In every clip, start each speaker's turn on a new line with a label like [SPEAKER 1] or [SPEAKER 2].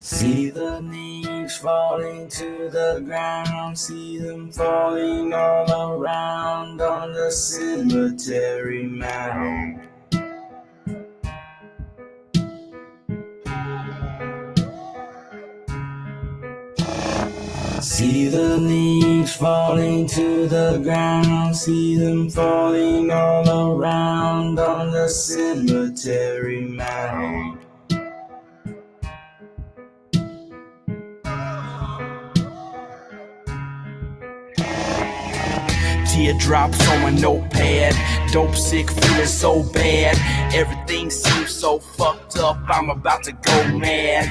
[SPEAKER 1] See the leaves falling to the ground, see them falling all around on the cemetery mound. See the leaves falling to the ground, see them falling all around on the cemetery mound. Teardrops on my notepad, dope sick, feeling so bad. Everything seems so fucked up, I'm about to go mad.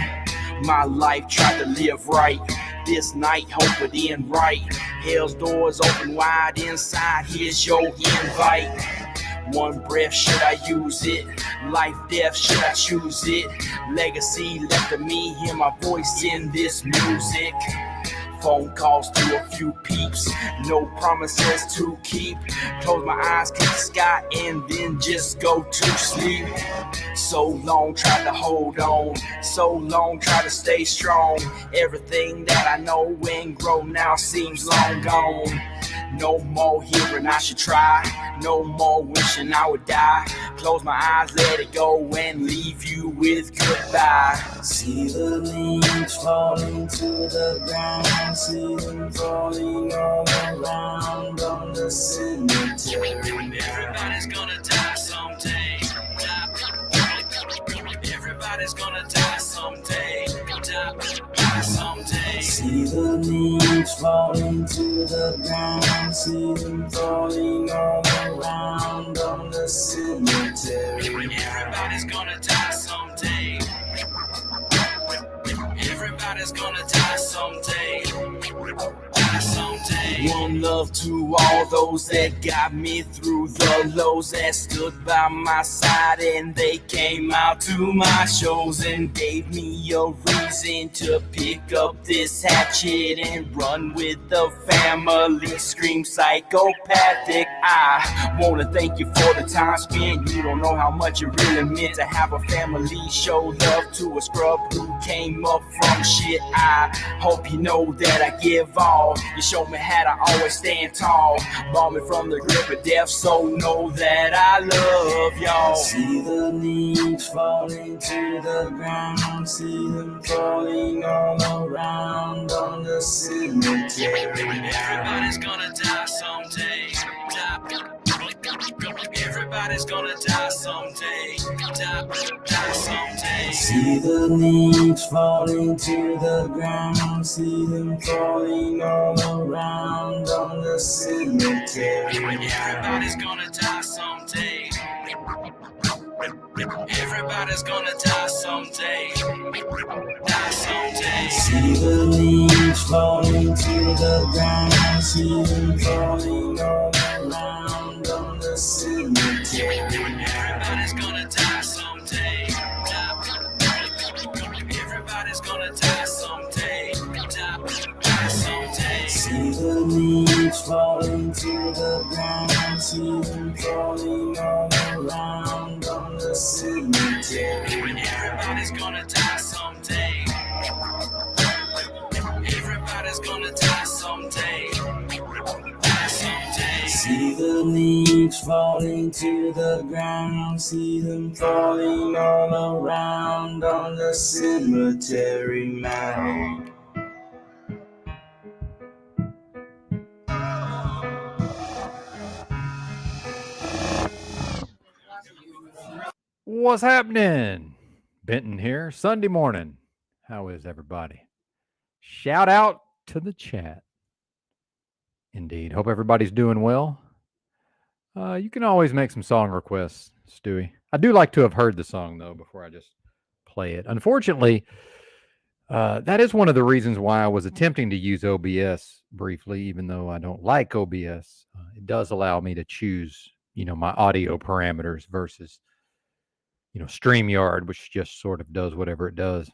[SPEAKER 1] My life tried to live right, this night hope it end right. Hell's doors open wide inside, here's your invite. One breath, should I use it? Life, death, should I choose it? Legacy left of me, hear my voice in this music. Phone calls to a few peeps, no promises to keep. Close my eyes, kiss the sky, and then just go to sleep. So long, tried to hold on. So long, tried to stay strong. Everything that I know and grow now seems long gone. No more hearing I should try. No more wishing I would die. Close my eyes, let it go, and leave you with goodbye. See the leaves falling to the ground, see them falling all around on the cemetery. Everybody's gonna die someday. Everybody's gonna die someday. Die someday. See the leaves falling to the ground, see them falling all around on the cemetery. Everybody's gonna die someday. Everybody's gonna die someday. Die someday. One love to all those that got me through the lows, that stood by my side, and they came out to my shows and gave me a reason to pick up this hatchet and run with the family. Scream psychopathic. I wanna thank you for the time spent. You don't know how much it really meant to have a family show love to a scrub who came up from shit. I hope you know that I give all. You showed me how to always stand tall. Bought me from the grip of death, so know that I love y'all. See the leaves falling to the ground, see them falling all around on the cemetery. Everybody's gonna die someday. Everybody's gonna die someday. Die someday. See the leaves falling to the ground, see them falling all around on the cemetery. Everybody's gonna die someday. Everybody's gonna die someday. Die someday. See the leaves falling to the ground, see them falling all around on the cemetery. Everybody's gonna die someday. Everybody's gonna die someday. Die someday. See the leaves falling to the ground, see them falling all around on the cemetery. Everybody's gonna die someday. Everybody's gonna die someday. Die someday. See the leaves falling to the ground, see them falling all around on the cemetery mound.
[SPEAKER 2] What's happening? Benton here, Sunday morning. How is everybody? Shout out to the chat. Indeed. Hope everybody's doing well. You can always make some song requests, Stewie. I do like to have heard the song, though, before I just play it. Unfortunately, that is one of the reasons why I was attempting to use OBS briefly, even though I don't like OBS. It does allow me to choose, my audio parameters versus StreamYard, which just sort of does whatever it does.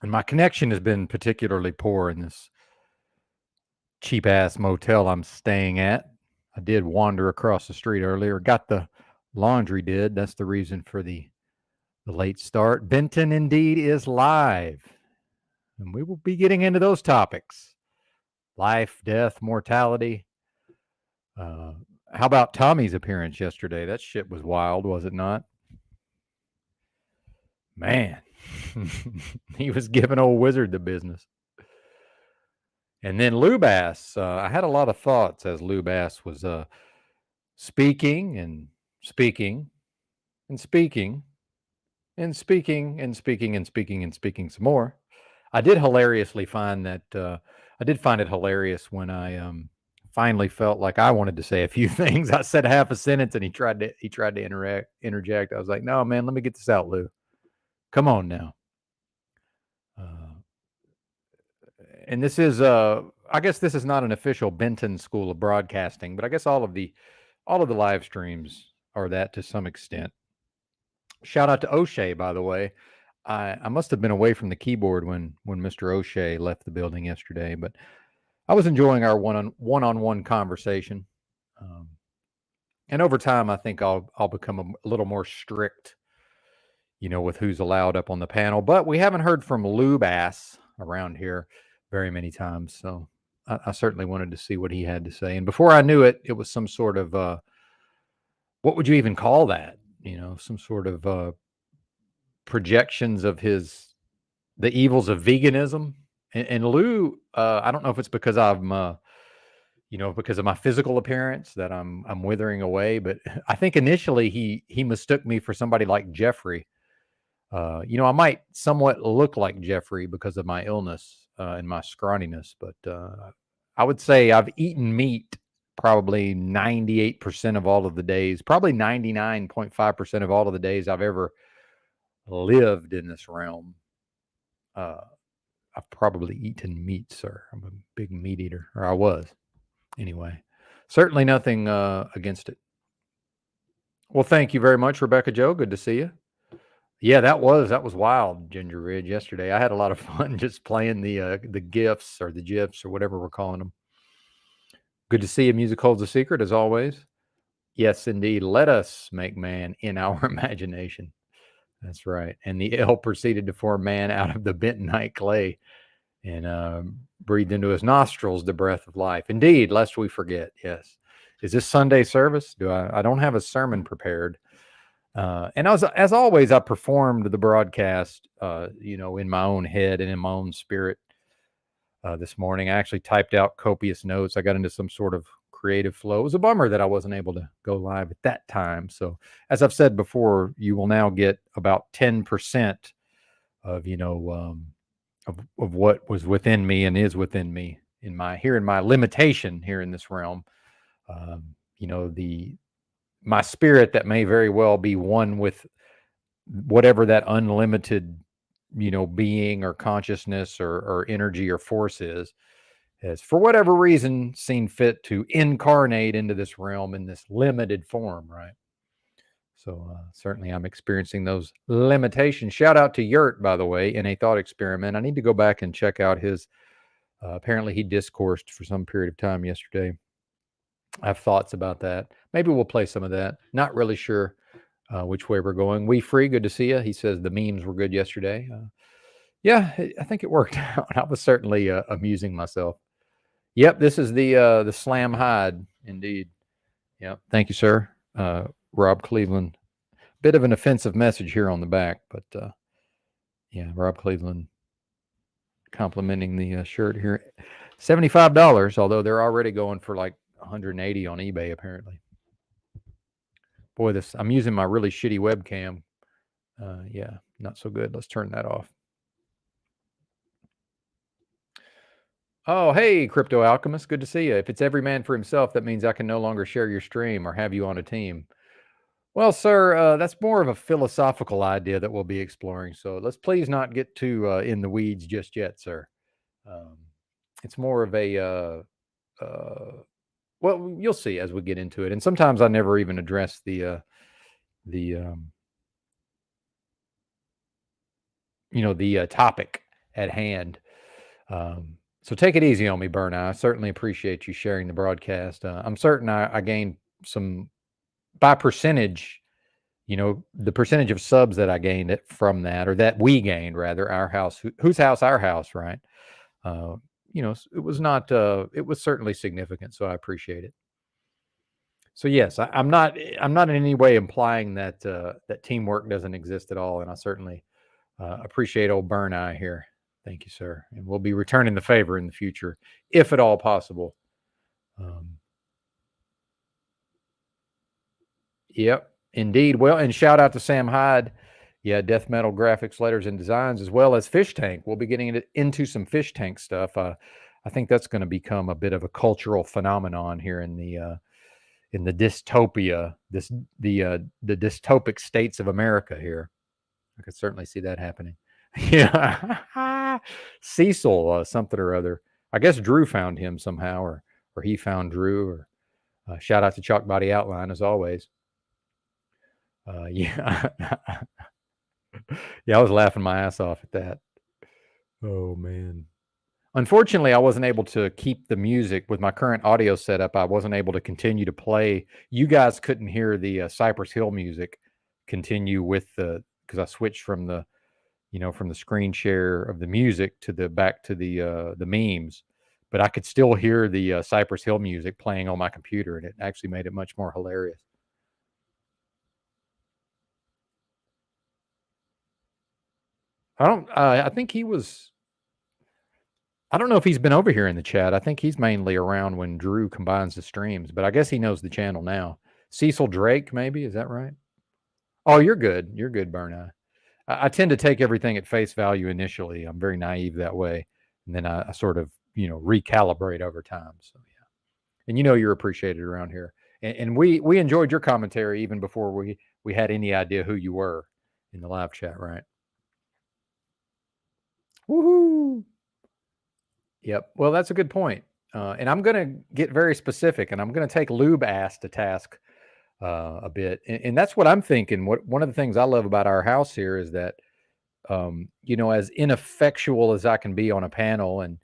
[SPEAKER 2] And my connection has been particularly poor in this cheap ass motel I'm staying at. I did wander across the street earlier, got the laundry did. That's the reason for the the late start. Benton indeed is live, and we will be getting into those topics: life, death, mortality. How about Tommy's appearance yesterday? That shit was wild, was it not? Man, he was giving old Wizard the business. And then Lou Bass, I had a lot of thoughts as Lou Bass was speaking and speaking and speaking and speaking and speaking and speaking and speaking some more. I did hilariously find that I did find it hilarious when I finally felt like I wanted to say a few things. I said half a sentence and he tried to interject. I was like, "No, man, let me get this out, Lou. Come on now." And this is I guess this is not an official Benton School of Broadcasting, but I guess all of the live streams are that to some extent. Shout out to O'Shea, by the way. I must have been away from the keyboard when Mr. O'Shea left the building yesterday, but I was enjoying our one-on-one conversation. And over time, I think I'll become a little more strict, with who's allowed up on the panel. But we haven't heard from Lou Bass around here very many times, so I certainly wanted to see what he had to say. And before I knew it, it was some sort of what would you even call that? Some sort of projections of the evils of veganism. And Lou, I don't know if it's because I'm because of my physical appearance that I'm withering away, but I think initially he mistook me for somebody like Jeffrey. I might somewhat look like Jeffrey because of my illness and my scrawniness, but I would say I've eaten meat probably 98% of all of the days, probably 99.5% of all of the days I've ever lived in this realm. I've probably eaten meat, sir. I'm a big meat eater, or I was. Anyway, certainly nothing against it. Well, thank you very much, Rebecca Joe. Good to see you. Yeah, that was wild, Ginger Ridge, yesterday. I had a lot of fun just playing the GIFs or the GIFs or whatever we're calling them. Good to see you. Music holds a secret, as always. Yes, indeed. Let us make man in our imagination. That's right. And the L proceeded to form man out of the bentonite clay and breathed into his nostrils the breath of life. Indeed, lest we forget. Yes. Is this Sunday service? I don't have a sermon prepared. And as always, I performed the broadcast, in my own head and in my own spirit. This morning, I actually typed out copious notes. I got into some sort of creative flow. It was a bummer that I wasn't able to go live at that time. So, as I've said before, you will now get about 10% of of what was within me and is within me in my limitation here in this realm. My spirit that may very well be one with whatever that unlimited, being or consciousness or energy or force is, has for whatever reason seen fit to incarnate into this realm in this limited form, right? So certainly I'm experiencing those limitations. Shout out to Yurt, by the way, in a thought experiment. I need to go back and check out his, apparently he discoursed for some period of time yesterday. I have thoughts about that. Maybe we'll play some of that. Not really sure which way we're going. We Free, good to see you. He says the memes were good yesterday. Yeah, I think it worked out. I was certainly amusing myself. Yep, this is the Slam Hide, indeed. Yep, thank you, sir. Rob Cleveland. Bit of an offensive message here on the back, but yeah, Rob Cleveland complimenting the shirt here. $75, although they're already going for like 180 on eBay, apparently. Boy, I'm using my really shitty webcam. Yeah, not so good. Let's turn that off. Oh, hey, Crypto Alchemist. Good to see you. If it's every man for himself, that means I can no longer share your stream or have you on a team. Well, sir, that's more of a philosophical idea that we'll be exploring. So let's please not get too in the weeds just yet, sir. It's more of a, well, you'll see as we get into it. And sometimes I never even address the topic at hand. So take it easy on me, Burn. I certainly appreciate you sharing the broadcast. I'm certain I gained some, by percentage, the percentage of subs that I gained from that, or that we gained rather, our house, whose house, our house, right? It was not, it was certainly significant. So I appreciate it. So yes, I'm not in any way implying that that teamwork doesn't exist at all, and I certainly appreciate old Burn Eye here. Thank you, sir, and we'll be returning the favor in the future, if at all possible. Yep, indeed. Well, and shout out to Sam Hyde. Yeah, death metal graphics, letters, and designs, as well as Fish Tank. We'll be getting into some Fish Tank stuff. I think that's going to become a bit of a cultural phenomenon here in the dystopia, the dystopic states of America here. I could certainly see that happening. Yeah, Cecil, something or other. I guess Drew found him somehow, or he found Drew. Or shout out to Chalk Body Outline as always. Yeah, yeah, I was laughing my ass off at that. Oh man. Unfortunately, I wasn't able to keep the music with my current audio setup. I wasn't able to continue to play. You guys couldn't hear the Cypress Hill music continue with because I switched from the from the screen share of the music to the back to the memes, but I could still hear the Cypress Hill music playing on my computer, and it actually made it much more hilarious. I think he was. I don't know if he's been over here in the chat. I think he's mainly around when Drew combines the streams, but I guess he knows the channel now. Cecil Drake, maybe, is that right? Oh, you're good. You're good, Burn Eye. I tend to take everything at face value initially. I'm very naive that way, and then I sort of recalibrate over time. So yeah, and you're appreciated around here, and we enjoyed your commentary even before we had any idea who you were in the live chat, right? Woohoo! Yep. Well, that's a good point. And I'm going to get very specific, and I'm going to take Lube Ass to task a bit. And that's what I'm thinking. One of the things I love about our house here is that, as ineffectual as I can be on a panel, and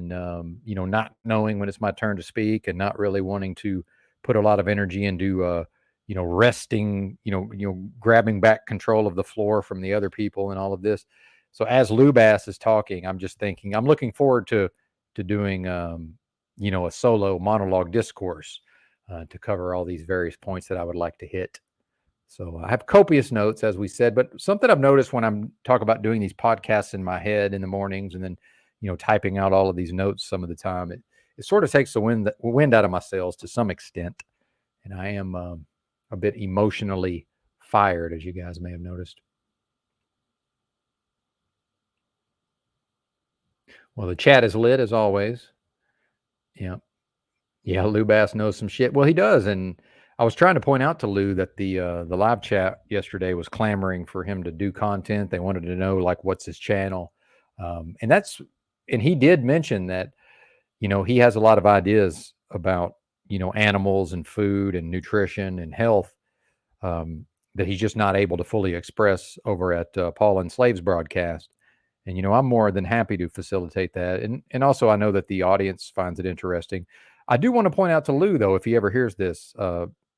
[SPEAKER 2] not knowing when it's my turn to speak, and not really wanting to put a lot of energy into, resting, grabbing back control of the floor from the other people and all of this. So as Lubass is talking, I'm just thinking, I'm looking forward to doing, a solo monologue discourse to cover all these various points that I would like to hit. So I have copious notes, as we said, but something I've noticed when I'm talking about doing these podcasts in my head in the mornings, and then, typing out all of these notes some of the time, it sort of takes the wind out of my sails to some extent. And I am a bit emotionally fired, as you guys may have noticed. Well, the chat is lit as always. Yeah. Yeah, Lou Bass knows some shit. Well, he does. And I was trying to point out to Lou that the live chat yesterday was clamoring for him to do content. They wanted to know, like, what's his channel. And he did mention that, he has a lot of ideas about, animals and food and nutrition and health that he's just not able to fully express over at Paul and Slave's broadcast. And, I'm more than happy to facilitate that. And also, I know that the audience finds it interesting. I do want to point out to Lou, though, if he ever hears this,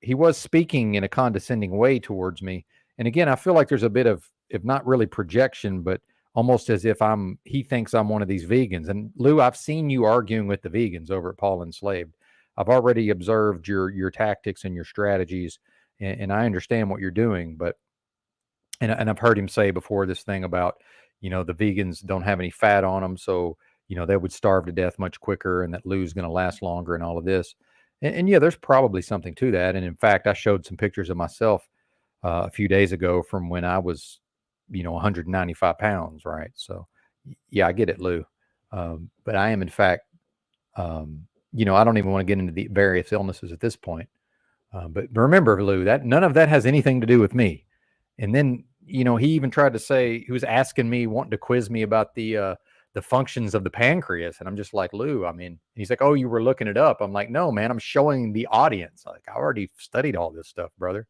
[SPEAKER 2] he was speaking in a condescending way towards me. And again, I feel like there's a bit of, if not really projection, but almost as if he thinks I'm one of these vegans. And Lou, I've seen you arguing with the vegans over at Paul Enslaved. I've already observed your tactics and your strategies, and I understand what you're doing. But, and I've heard him say before this thing about, the vegans don't have any fat on them, so, they would starve to death much quicker, and that Lou's going to last longer and all of this. And yeah, there's probably something to that. And in fact, I showed some pictures of myself a few days ago from when I was, 195 pounds, right? So yeah, I get it, Lou. But I am, in fact, I don't even want to get into the various illnesses at this point. But remember, Lou, that none of that has anything to do with me. And then, he even tried to say, he was asking me, wanting to quiz me about the functions of the pancreas. And I'm just like, Lou, I mean, he's like, oh, you were looking it up. I'm like, no, man, I'm showing the audience. Like, I already studied all this stuff, brother.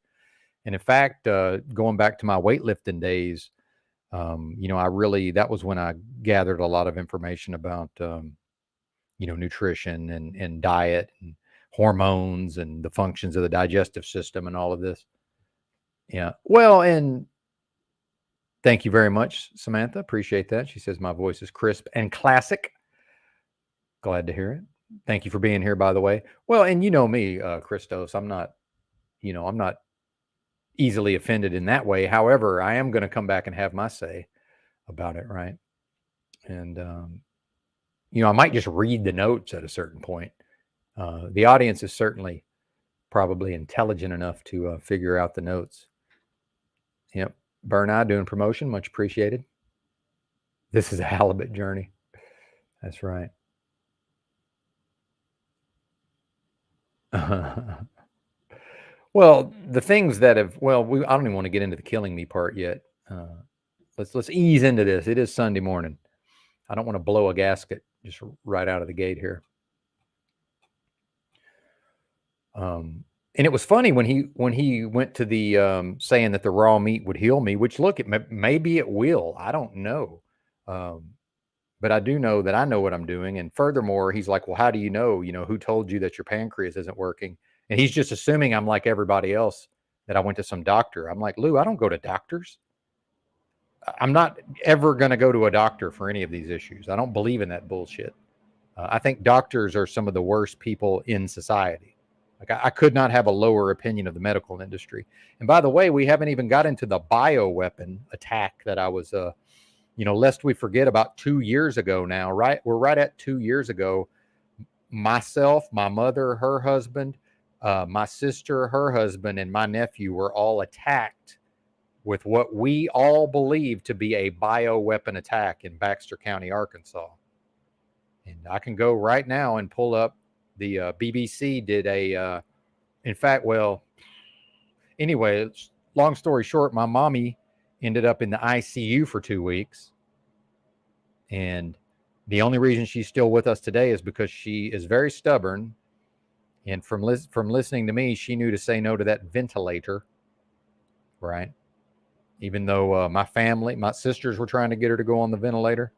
[SPEAKER 2] And in fact, going back to my weightlifting days, that was when I gathered a lot of information about, nutrition and diet and hormones and the functions of the digestive system and all of this. Yeah. Well, and thank you very much, Samantha. Appreciate that. She says my voice is crisp and classic. Glad to hear it. Thank you for being here, by the way. Well, and you know me, Christos. I'm not easily offended in that way. However, I am going to come back and have my say about it, right? And I might just read the notes at a certain point. The audience is certainly probably intelligent enough to figure out the notes. Yep. Bernard doing promotion, much appreciated. This is a halibut journey. That's right. Well, the things that have I don't even want to get into the killing me part yet. Let's ease into this. It is Sunday morning. I don't want to blow a gasket just right out of the gate here. And it was funny when he went to the saying that the raw meat would heal me. Which look, maybe it will. I don't know, but I do know that I know what I'm doing. And furthermore, he's like, "Well, how do you know? Who told you that your pancreas isn't working?" And he's just assuming I'm like everybody else, that I went to some doctor. I'm like, Lou, I don't go to doctors. I'm not ever going to go to a doctor for any of these issues. I don't believe in that bullshit. I think doctors are some of the worst people in society. Like I could not have a lower opinion of the medical industry. And by the way, we haven't even got into the bioweapon attack that I was, lest we forget, about 2 years ago now, right? We're right at 2 years ago. Myself, my mother, her husband, my sister, her husband, and my nephew were all attacked with what we all believe to be a bioweapon attack in Baxter County, Arkansas. And I can go right now and pull up the BBC did a, in fact, anyway, long story short, my mommy ended up in the ICU for 2 weeks. And the only reason she's still with us today is because she is very stubborn. And from listening to me, she knew to say no to that ventilator, right? Even though my sisters were trying to get her to go on the ventilator.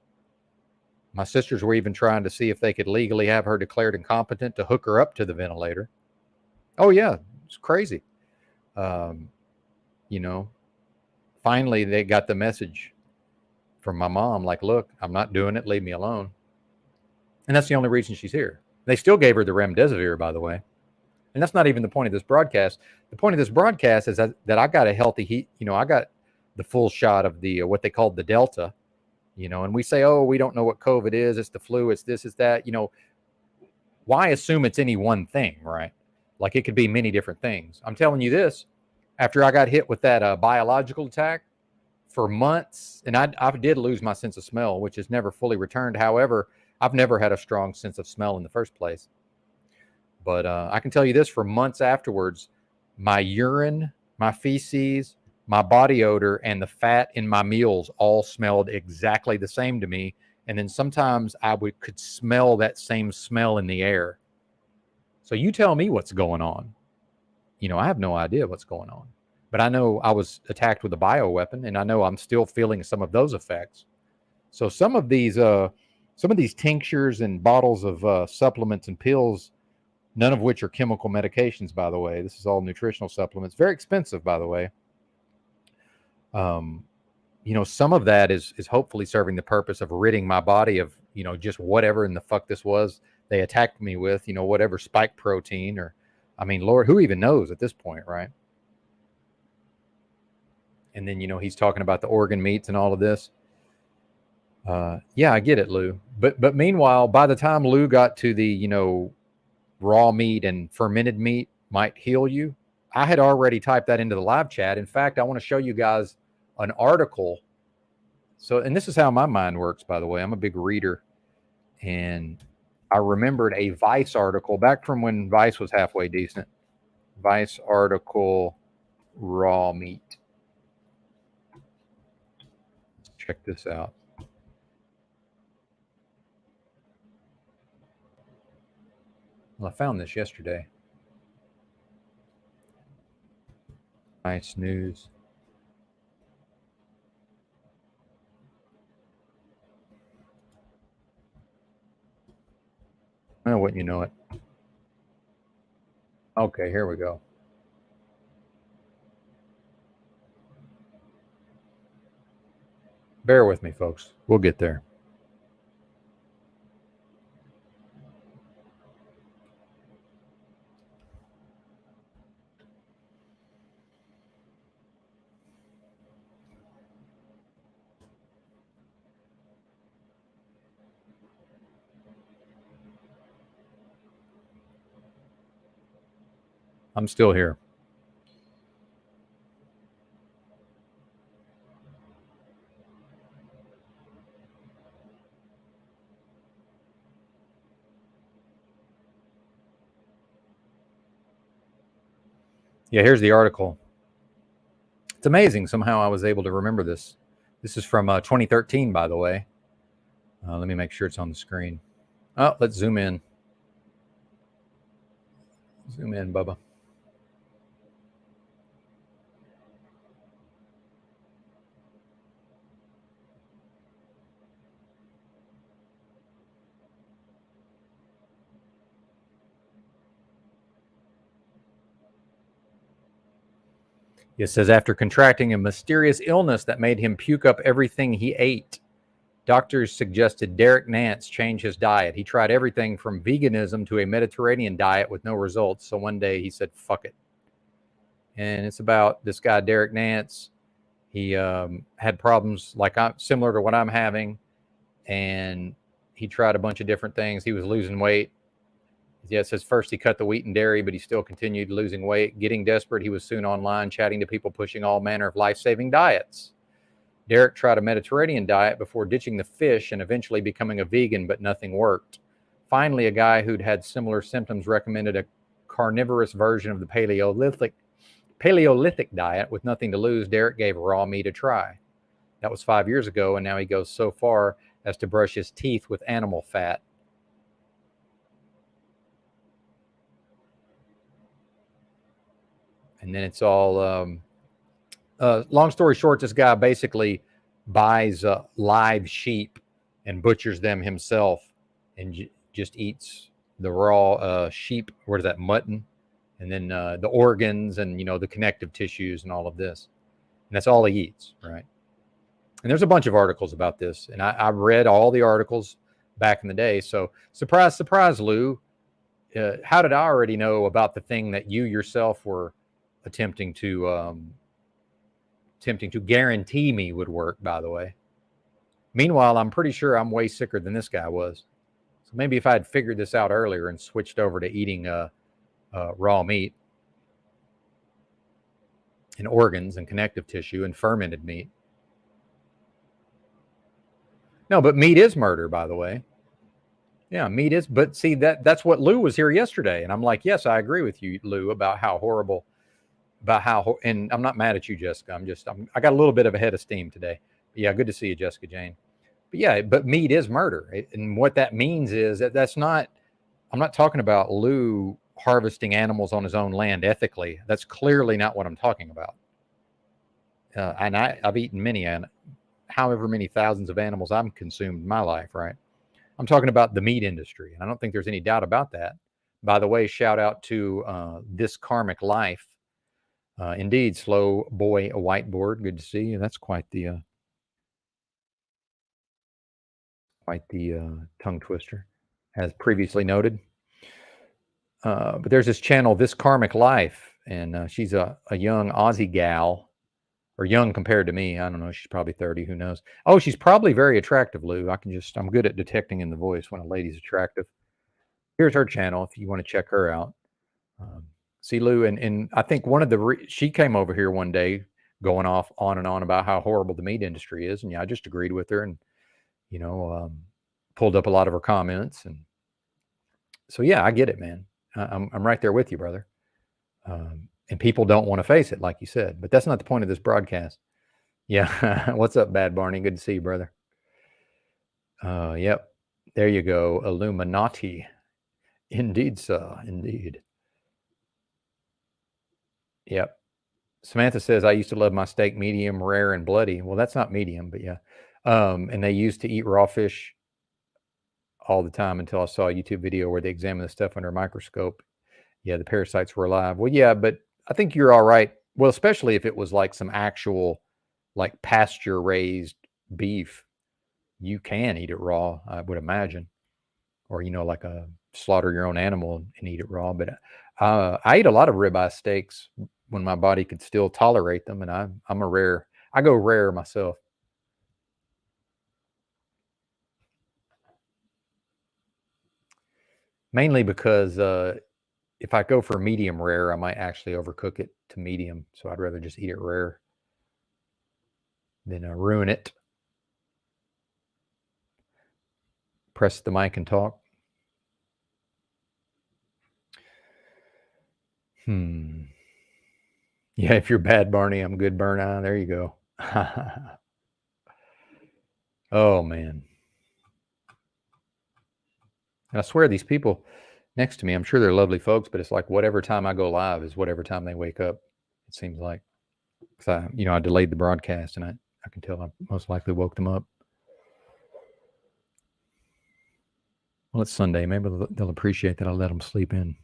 [SPEAKER 2] My sisters were even trying to see if they could legally have her declared incompetent to hook her up to the ventilator. Oh, yeah, it's crazy. Finally, they got the message from my mom, like, look, I'm not doing it. Leave me alone. And that's the only reason she's here. They still gave her the remdesivir, by the way. And that's not even the point of this broadcast. The point of this broadcast is that I got a healthy heat. I got the full shot of the what they called the Delta. And we say, oh, we don't know what COVID is. It's the flu. It's this. It's that. Why assume it's any one thing, right? Like it could be many different things. I'm telling you this. After I got hit with that biological attack for months, and I did lose my sense of smell, which has never fully returned. However, I've never had a strong sense of smell in the first place. But I can tell you this, for months afterwards, my urine, my feces, my body odor, and the fat in my meals all smelled exactly the same to me. And then sometimes I could smell that same smell in the air. So you tell me what's going on. I have no idea what's going on. But I know I was attacked with a bioweapon, and I know I'm still feeling some of those effects. So some of these tinctures and bottles of supplements and pills, none of which are chemical medications, by the way. This is all nutritional supplements. Very expensive, by the way. Some of that is hopefully serving the purpose of ridding my body of, just whatever in the fuck this was they attacked me with, whatever spike protein or, I mean, Lord, who even knows at this point, right? And then, he's talking about the organ meats and all of this. Yeah, I get it, Lou. But meanwhile, by the time Lou got to the, raw meat and fermented meat might heal you, I had already typed that into the live chat. In fact, I want to show you guys an article. So, and this is how my mind works, by the way. I'm a big reader. And I remembered a Vice article back from when Vice was halfway decent. Vice article, raw meat. Check this out. Well, I found this yesterday. Vice News. Oh, wouldn't you know it? Okay, here we go. Bear with me, folks. We'll get there. I'm still here. Yeah, here's the article. It's amazing somehow I was able to remember this. This is from 2013, by the way. Let me make sure it's on the screen. Oh, let's zoom in. Zoom in, Bubba. It says, after contracting a mysterious illness that made him puke up everything he ate, doctors suggested Derek Nance change his diet. He tried everything from veganism to a Mediterranean diet with no results. So one day he said, fuck it. And it's about this guy, Derek Nance. He had problems similar to what I'm having. And he tried a bunch of different things. He was losing weight. Yeah, it says first he cut the wheat and dairy, but he still continued losing weight. Getting desperate, he was soon online chatting to people pushing all manner of life-saving diets. Derek tried a Mediterranean diet before ditching the fish and eventually becoming a vegan, but nothing worked. Finally, a guy who'd had similar symptoms recommended a carnivorous version of the Paleolithic diet. With nothing to lose, Derek gave raw meat a try. That was 5 years ago, and now he goes so far as to brush his teeth with animal fat. And then it's all, long story short, this guy basically buys live sheep and butchers them himself and just eats the raw sheep, what is that, mutton, and then the organs and, the connective tissues and all of this. And that's all he eats, right? And there's a bunch of articles about this. And I read all the articles back in the day. So surprise, surprise, Lou. How did I already know about the thing that you yourself were attempting to guarantee me would work, by the way? Meanwhile, I'm pretty sure I'm way sicker than this guy was. So maybe if I had figured this out earlier and switched over to eating raw meat and organs and connective tissue and fermented meat. No, but meat is murder, by the way. Yeah, meat is. But see, that's what Lou was here yesterday. And I'm like, yes, I agree with you, Lou, about how horrible. And I'm not mad at you, Jessica. I got a little bit of a head of steam today. But yeah, good to see you, Jessica Jane. But yeah, but meat is murder. And what that means is I'm not talking about Lou harvesting animals on his own land ethically. That's clearly not what I'm talking about. And I've eaten however many thousands of animals I've consumed in my life, right? I'm talking about the meat industry. And I don't think there's any doubt about that. By the way, shout out to This Karmic Life. Indeed, Slow Boy, a whiteboard. Good to see you. That's quite the tongue twister, as previously noted. But there's this channel, This Karmic Life, and she's a young Aussie gal, or young compared to me. I don't know. She's probably 30. Who knows? Oh, she's probably very attractive, Lou. I'm good at detecting in the voice when a lady's attractive. Here's her channel if you want to check her out. See, Lou, and I think she came over here one day going off on and on about how horrible the meat industry is. And yeah, I just agreed with her and, pulled up a lot of her comments. And so, yeah, I get it, man. I'm right there with you, brother. And people don't want to face it, like you said, but that's not the point of this broadcast. Yeah. What's up, Bad Barney? Good to see you, brother. Yep. There you go. Illuminati. Indeed, sir. Indeed. Yep. Samantha says, I used to love my steak medium, rare, and bloody. Well, that's not medium, but yeah. And they used to eat raw fish all the time until I saw a YouTube video where they examined the stuff under a microscope. Yeah, the parasites were alive. Well, yeah, but I think you're all right. Well, especially if it was like some actual, like pasture raised beef, you can eat it raw, I would imagine, or like slaughter your own animal and eat it raw. But I eat a lot of ribeye steaks when my body could still tolerate them, and I go rare myself. Mainly because if I go for medium rare, I might actually overcook it to medium. So I'd rather just eat it rare than ruin it. Press the mic and talk. Yeah, if you're bad, Barney, I'm good, Burn. There you go. Oh, man. And I swear these people next to me, I'm sure they're lovely folks, but it's like whatever time I go live is whatever time they wake up, it seems like. Because I delayed the broadcast, and I can tell I most likely woke them up. Well, it's Sunday. Maybe they'll appreciate that I let them sleep in.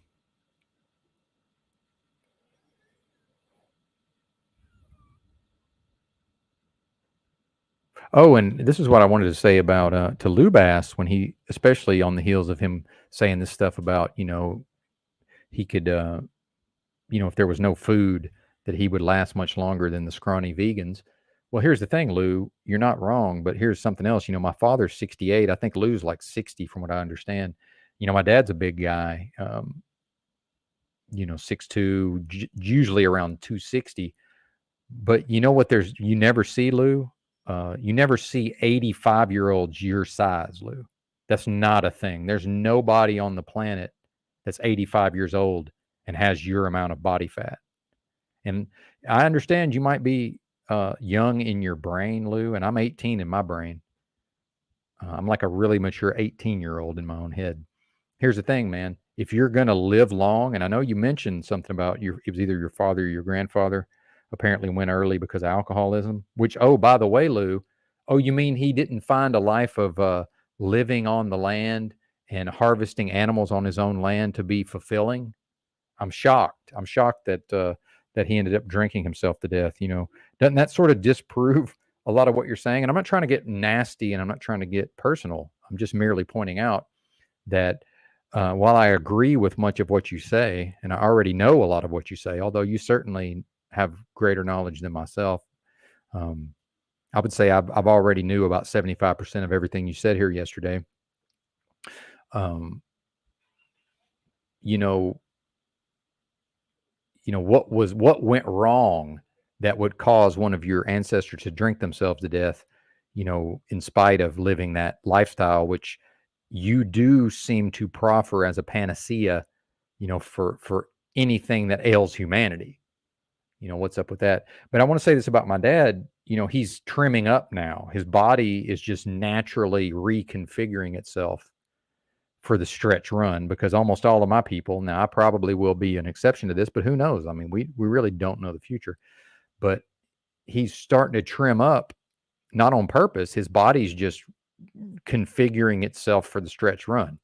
[SPEAKER 2] Oh, and this is what I wanted to say about to Lou Bass when he, especially on the heels of him saying this stuff about, he could, if there was no food, that he would last much longer than the scrawny vegans. Well, here's the thing, Lou, you're not wrong, but here's something else. My father's 68. I think Lou's like 60 from what I understand. My dad's a big guy, 6'2", usually around 260. But you know what you never see, Lou? You never see 85-year-olds your size, Lou. That's not a thing. There's nobody on the planet that's 85 years old and has your amount of body fat. And I understand you might be young in your brain, Lou, and I'm 18 in my brain. I'm like a really mature 18-year-old in my own head. Here's the thing, man. If you're going to live long, and I know you mentioned something about it was either your father or your grandfather apparently went early because of alcoholism, which, oh, by the way, Lou, you mean he didn't find a life of living on the land and harvesting animals on his own land to be fulfilling? I'm shocked. I'm shocked that he ended up drinking himself to death. Doesn't that sort of disprove a lot of what you're saying? And I'm not trying to get nasty and I'm not trying to get personal. I'm just merely pointing out that while I agree with much of what you say, and I already know a lot of what you say, although you certainly have greater knowledge than myself, I would say I've already knew about 75% of everything you said here yesterday. What went wrong that would cause one of your ancestors to drink themselves to death, in spite of living that lifestyle, which you do seem to proffer as a panacea, for anything that ails humanity. What's up with that? But I want to say this about my dad. He's trimming up now. His body is just naturally reconfiguring itself for the stretch run, because almost all of my people, now I probably will be an exception to this, but who knows? I mean, we really don't know the future, but he's starting to trim up, not on purpose. His body's just configuring itself for the stretch run.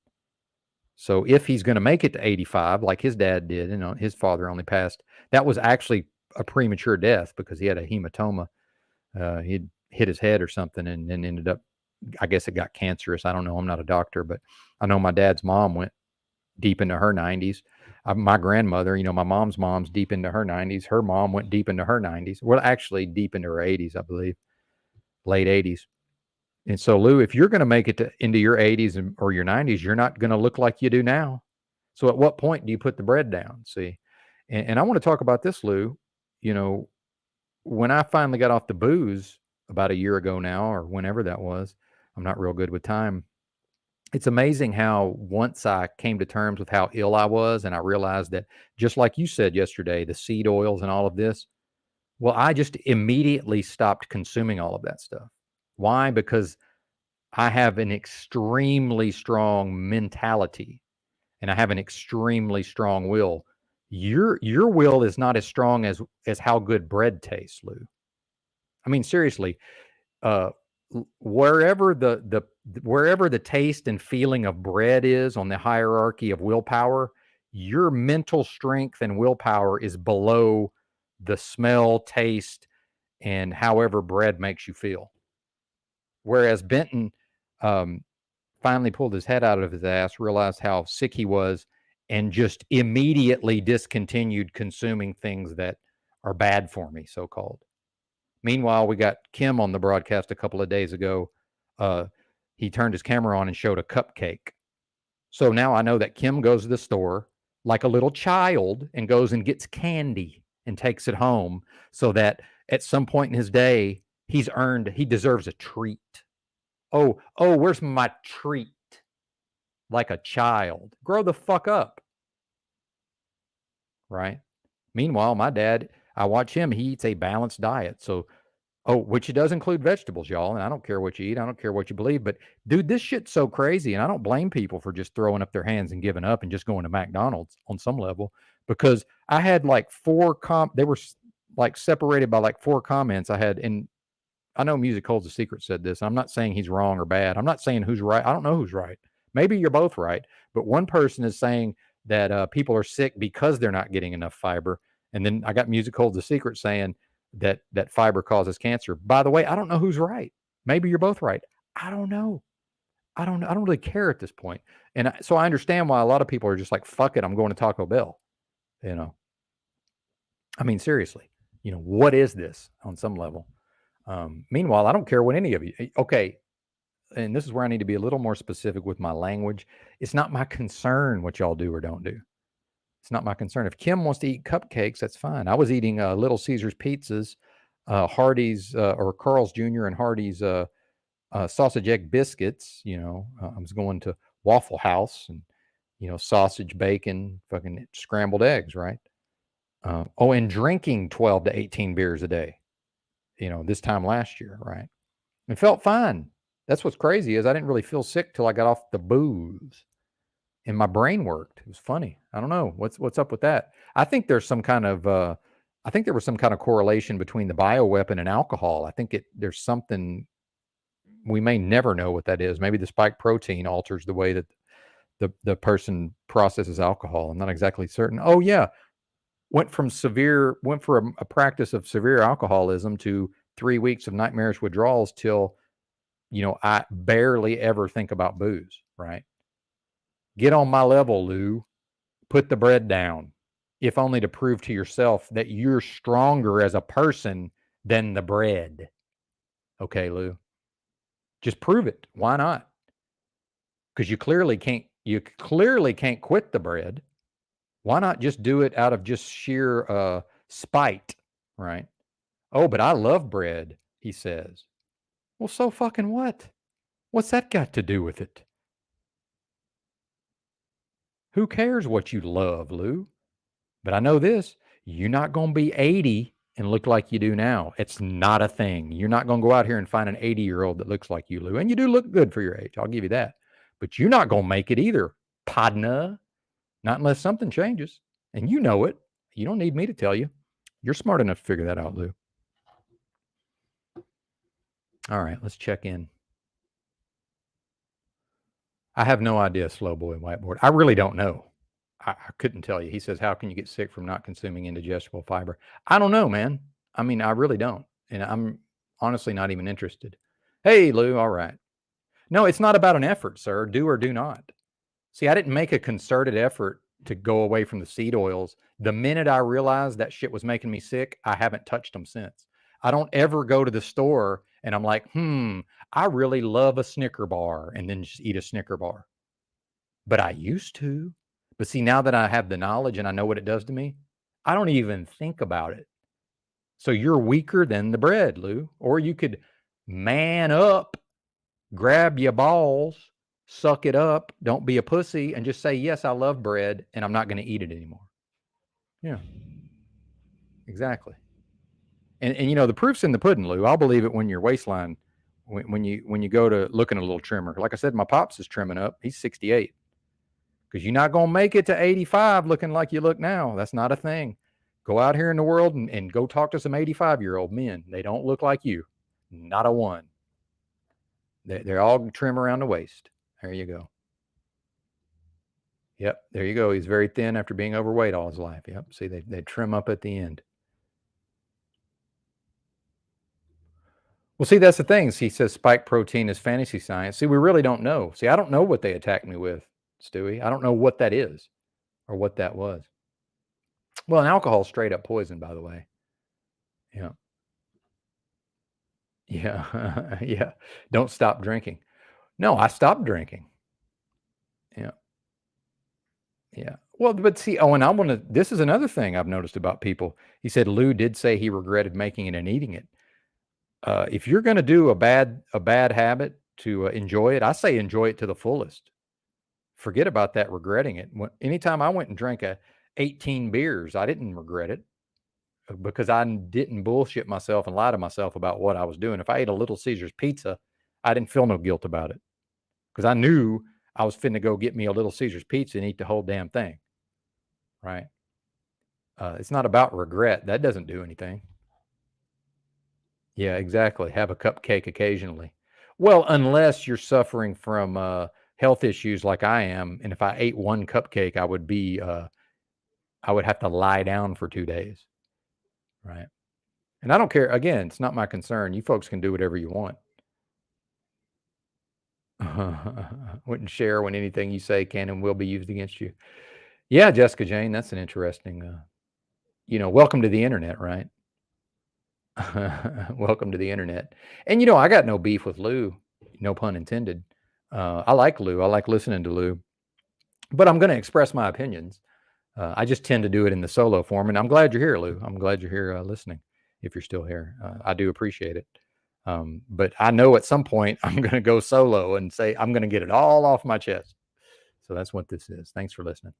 [SPEAKER 2] So if he's going to make it to 85, like his dad did, his father only passed, that was actually a premature death because he had a hematoma. He'd hit his head or something and then ended up, I guess it got cancerous. I don't know. I'm not a doctor, but I know my dad's mom went deep into her 90s. My grandmother, my mom's deep into her 90s. Her mom went deep into her 90s. Well, actually deep into her 80s, I believe, late 80s. And so, Lou, if you're going to make it into your 80s or your 90s, you're not going to look like you do now. So at what point do you put the bread down? See, and I want to talk about this, Lou. When I finally got off the booze about a year ago now, or whenever that was, I'm not real good with time. It's amazing how once I came to terms with how ill I was, and I realized that, just like you said yesterday, the seed oils and all of this, well, I just immediately stopped consuming all of that stuff. Why? Because I have an extremely strong mentality and I have an extremely strong will. Your will is not as strong as how good bread tastes, Lou. I mean, seriously, wherever the taste and feeling of bread is on the hierarchy of willpower, your mental strength and willpower is below the smell, taste, and however bread makes you feel. Whereas Benton finally pulled his head out of his ass, realized how sick he was, and just immediately discontinued consuming things that are bad for me, so-called. Meanwhile, we got Kim on the broadcast a couple of days ago. He turned his camera on and showed a cupcake. So now I know that Kim goes to the store like a little child and goes and gets candy and takes it home so that at some point in his day, he deserves a treat. Oh, where's my treat? Like a child. Grow the fuck up. Right? Meanwhile, my dad, I watch him, he eats a balanced diet. So, which it does include vegetables, y'all. And I don't care what you eat. I don't care what you believe. But dude, this shit's so crazy. And I don't blame people for just throwing up their hands and giving up and just going to McDonald's on some level. Because I had like they were like separated by like 4 comments I had. And I know Music Holds a Secret said this. I'm not saying he's wrong or bad. I'm not saying who's right. I don't know who's right. Maybe you're both right. But one person is saying that people are sick because they're not getting enough fiber. And then I got Music Holds a Secret saying that fiber causes cancer. By the way, I don't know who's right. Maybe you're both right. I don't know. I don't really care at this point. And so I understand why a lot of people are just like, fuck it, I'm going to Taco Bell. You know, I mean, seriously, what is this on some level? Meanwhile, I don't care what any of you, okay. And this is where I need to be a little more specific with my language. It's not my concern what y'all do or don't do. It's not my concern. If Kim wants to eat cupcakes, that's fine. I was eating Little Caesars pizzas, Hardee's or Carl's Jr. and Hardee's sausage egg biscuits. I was going to Waffle House and, sausage, bacon, fucking scrambled eggs, right? And drinking 12 to 18 beers a day, this time last year, right? It felt fine. That's what's crazy is I didn't really feel sick till I got off the booze. And my brain worked. It was funny. I don't know what's up with that. I think there's some kind of I think there was some kind of correlation between the bioweapon and alcohol. I think there's something we may never know what that is. Maybe the spike protein alters the way that the person processes alcohol. I'm not exactly certain. Oh yeah, went for a practice of severe alcoholism to 3 weeks of nightmarish withdrawals till I barely ever think about booze. Right. Get on my level, Lou. Put the bread down, if only to prove to yourself that you're stronger as a person than the bread. Okay, Lou. Just prove it. Why not? Because you clearly can't quit the bread. Why not just do it out of just sheer spite, right? Oh, but I love bread, he says. Well, so fucking what? What's that got to do with it? Who cares what you love, Lou? But I know this, you're not going to be 80 and look like you do now. It's not a thing. You're not going to go out here and find an 80-year-old that looks like you, Lou. And you do look good for your age. I'll give you that. But you're not going to make it either, Padna. Not unless something changes. And you know it. You don't need me to tell you. You're smart enough to figure that out, Lou. All right, let's check in. I have no idea, Slow Boy Whiteboard. I really don't know. I couldn't tell you. He says, how can you get sick from not consuming indigestible fiber? I don't know, man. I mean, I really don't. And I'm honestly not even interested. Hey, Lou, all right. No, it's not about an effort, sir. Do or do not. See, I didn't make a concerted effort to go away from the seed oils. The minute I realized that shit was making me sick, I haven't touched them since. I don't ever go to the store and I'm like, I really love a Snicker bar and then just eat a Snicker bar. But I used to. But see, now that I have the knowledge and I know what it does to me, I don't even think about it. So you're weaker than the bread, Lou. Or you could man up, grab your balls, suck it up, don't be a pussy, and just say, yes, I love bread, and I'm not going to eat it anymore. Yeah, exactly. And the proof's in the pudding, Lou. I'll believe it when your waistline, when you go to looking a little trimmer. Like I said, my pops is trimming up. He's 68. Because you're not going to make it to 85 looking like you look now. That's not a thing. Go out here in the world and go talk to some 85-year-old men. They don't look like you. Not a one. They're all trim around the waist. There you go. Yep, there you go. He's very thin after being overweight all his life. Yep, see, they trim up at the end. Well, see, that's the thing. He says spike protein is fantasy science. See, we really don't know. See, I don't know what they attacked me with, Stewie. I don't know what that is or what that was. Well, and alcohol's straight up poison, by the way. Yeah. Yeah. Yeah. Don't stop drinking. No, I stopped drinking. Yeah. Yeah. Well, but see, and I want to, this is another thing I've noticed about people. He said Lou did say he regretted making it and eating it. If you're going to do a bad habit to enjoy it, I say enjoy it to the fullest. Forget about that regretting it. Anytime I went and drank 18 beers, I didn't regret it because I didn't bullshit myself and lie to myself about what I was doing. If I ate a Little Caesars pizza, I didn't feel no guilt about it because I knew I was finna go get me a Little Caesars pizza and eat the whole damn thing. Right? It's not about regret. That doesn't do anything. Yeah, exactly. Have a cupcake occasionally. Well, unless you're suffering from health issues like I am, and if I ate one cupcake, I would have to lie down for 2 days. Right? And I don't care. Again, it's not my concern. You folks can do whatever you want. Wouldn't share when anything you say can and will be used against you. Yeah, Jessica Jane, that's an interesting, welcome to the internet, right? Welcome to the internet. And, I got no beef with Lou, no pun intended. I like Lou. I like listening to Lou. But I'm going to express my opinions. I just tend to do it in the solo form. And I'm glad you're here, Lou. I'm glad you're here listening, if you're still here. I do appreciate it. But I know at some point I'm going to go solo and say I'm going to get it all off my chest. So that's what this is. Thanks for listening.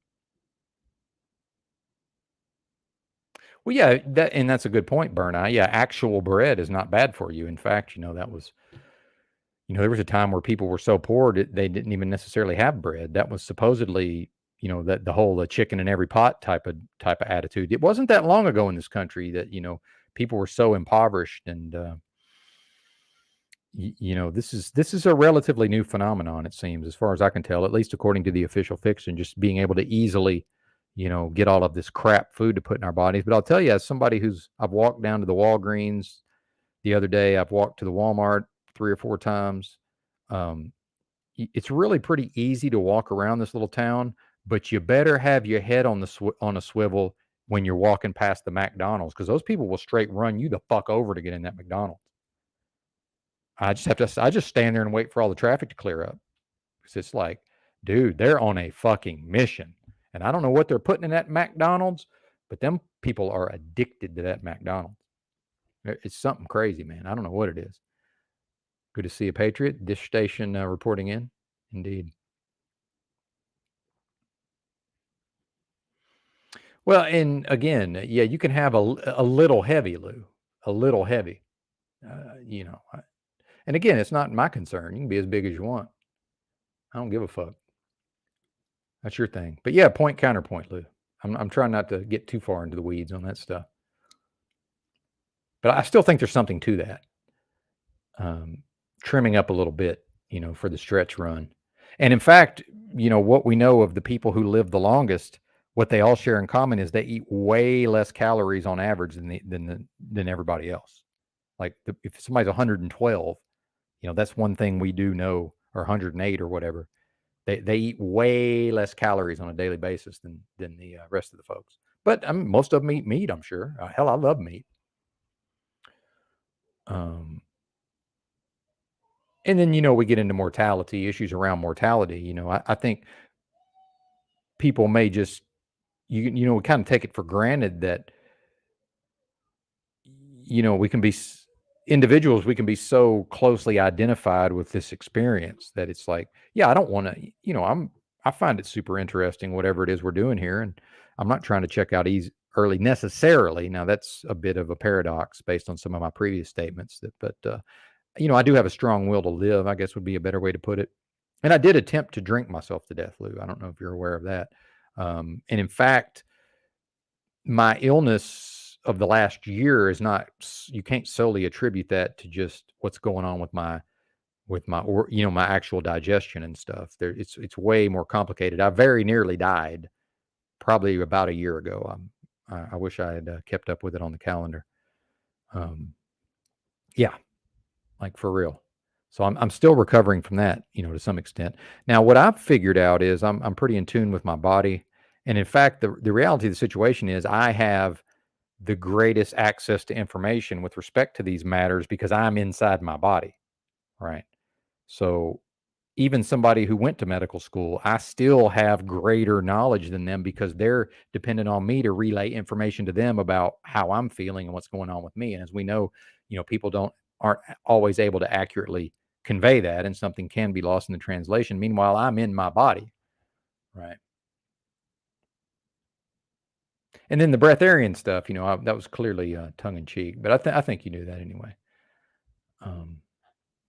[SPEAKER 2] Well, yeah, that's a good point, Burnout. Yeah, actual bread is not bad for you. In fact, that was, there was a time where people were so poor that they didn't even necessarily have bread. That was supposedly, that the whole chicken in every pot type of attitude. It wasn't that long ago in this country that people were so impoverished, and this is a relatively new phenomenon. It seems, as far as I can tell, at least according to the official fiction, just being able to easily get all of this crap food to put in our bodies. But I'll tell you, as somebody I've walked down to the Walgreens the other day, I've walked to the Walmart 3 or 4 times. It's really pretty easy to walk around this little town, but you better have your head on a swivel when you're walking past the McDonald's, because those people will straight run you the fuck over to get in that McDonald's. I just stand there and wait for all the traffic to clear up, because it's like, dude, they're on a fucking mission. And I don't know what they're putting in that McDonald's, but them people are addicted to that McDonald's. It's something crazy, man. I don't know what it is. Good to see a Patriot. Dish Station reporting in. Indeed. Well, and again, yeah, you can have a little heavy, Lou. A little heavy. And again, it's not my concern. You can be as big as you want. I don't give a fuck. That's your thing. But yeah, point counterpoint, Lou. I'm trying not to get too far into the weeds on that stuff. But I still think there's something to that. Trimming up a little bit, for the stretch run. And in fact, what we know of the people who live the longest, what they all share in common is they eat way less calories on average than everybody else. Like if somebody's 112, that's one thing we do know, or 108 or whatever. They eat way less calories on a daily basis than the rest of the folks. But most of them eat meat, I'm sure. Hell, I love meat. And then, we get into mortality, issues around mortality. I think people may just, we kind of take it for granted that, we can be individuals, we can be so closely identified with this experience that it's like, yeah, I don't want to, I find it super interesting, whatever it is we're doing here. And I'm not trying to check out early necessarily. Now that's a bit of a paradox based on some of my previous statements but I do have a strong will to live, I guess would be a better way to put it. And I did attempt to drink myself to death, Lou. I don't know if you're aware of that. And in fact, my illness of the last year is not, you can't solely attribute that to just what's going on with my my actual digestion and stuff. It's way more complicated. I very nearly died probably about a year ago. I wish I had kept up with it on the calendar. Yeah. like for real. So I'm still recovering from that, to some extent. Now, what I've figured out is I'm pretty in tune with my body. And in fact, the reality of the situation is I have the greatest access to information with respect to these matters because I'm inside my body, right? So even somebody who went to medical school, I still have greater knowledge than them because they're dependent on me to relay information to them about how I'm feeling and what's going on with me. And as we know, people aren't always able to accurately convey that, and something can be lost in the translation. Meanwhile, I'm in my body, right? And then the breatharian stuff, that was clearly tongue in cheek, but I think you knew that anyway.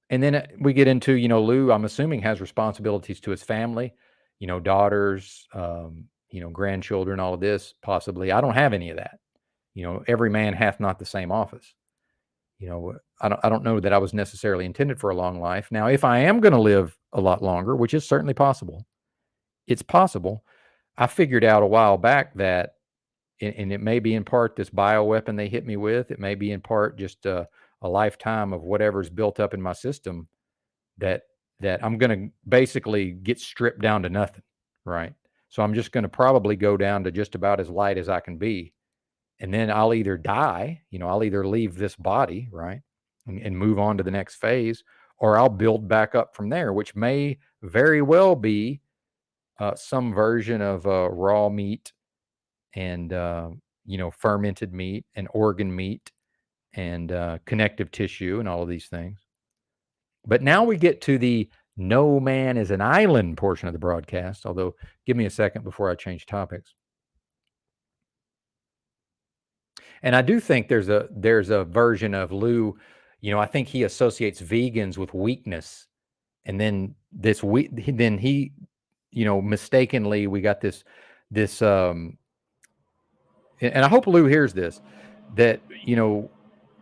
[SPEAKER 2] And then we get into, Lou, I'm assuming, has responsibilities to his family, daughters, grandchildren, all of this, possibly. I don't have any of that. Every man hath not the same office. I don't know that I was necessarily intended for a long life. Now, if I am going to live a lot longer, which is certainly possible, it's possible. I figured out a while back that, and it may be in part this bioweapon they hit me with, it may be in part just a lifetime of whatever's built up in my system, that I'm going to basically get stripped down to nothing, right? So I'm just going to probably go down to just about as light as I can be. And then I'll either die, I'll either leave this body, right, and move on to the next phase, or I'll build back up from there, which may very well be some version of raw meat and, fermented meat and organ meat and connective tissue and all of these things. But now we get to the no man is an island portion of the broadcast, although give me a second before I change topics. And I do think there's a version of Lou, I think he associates vegans with weakness. And then he mistakenly, we got this, and I hope Lou hears this, that,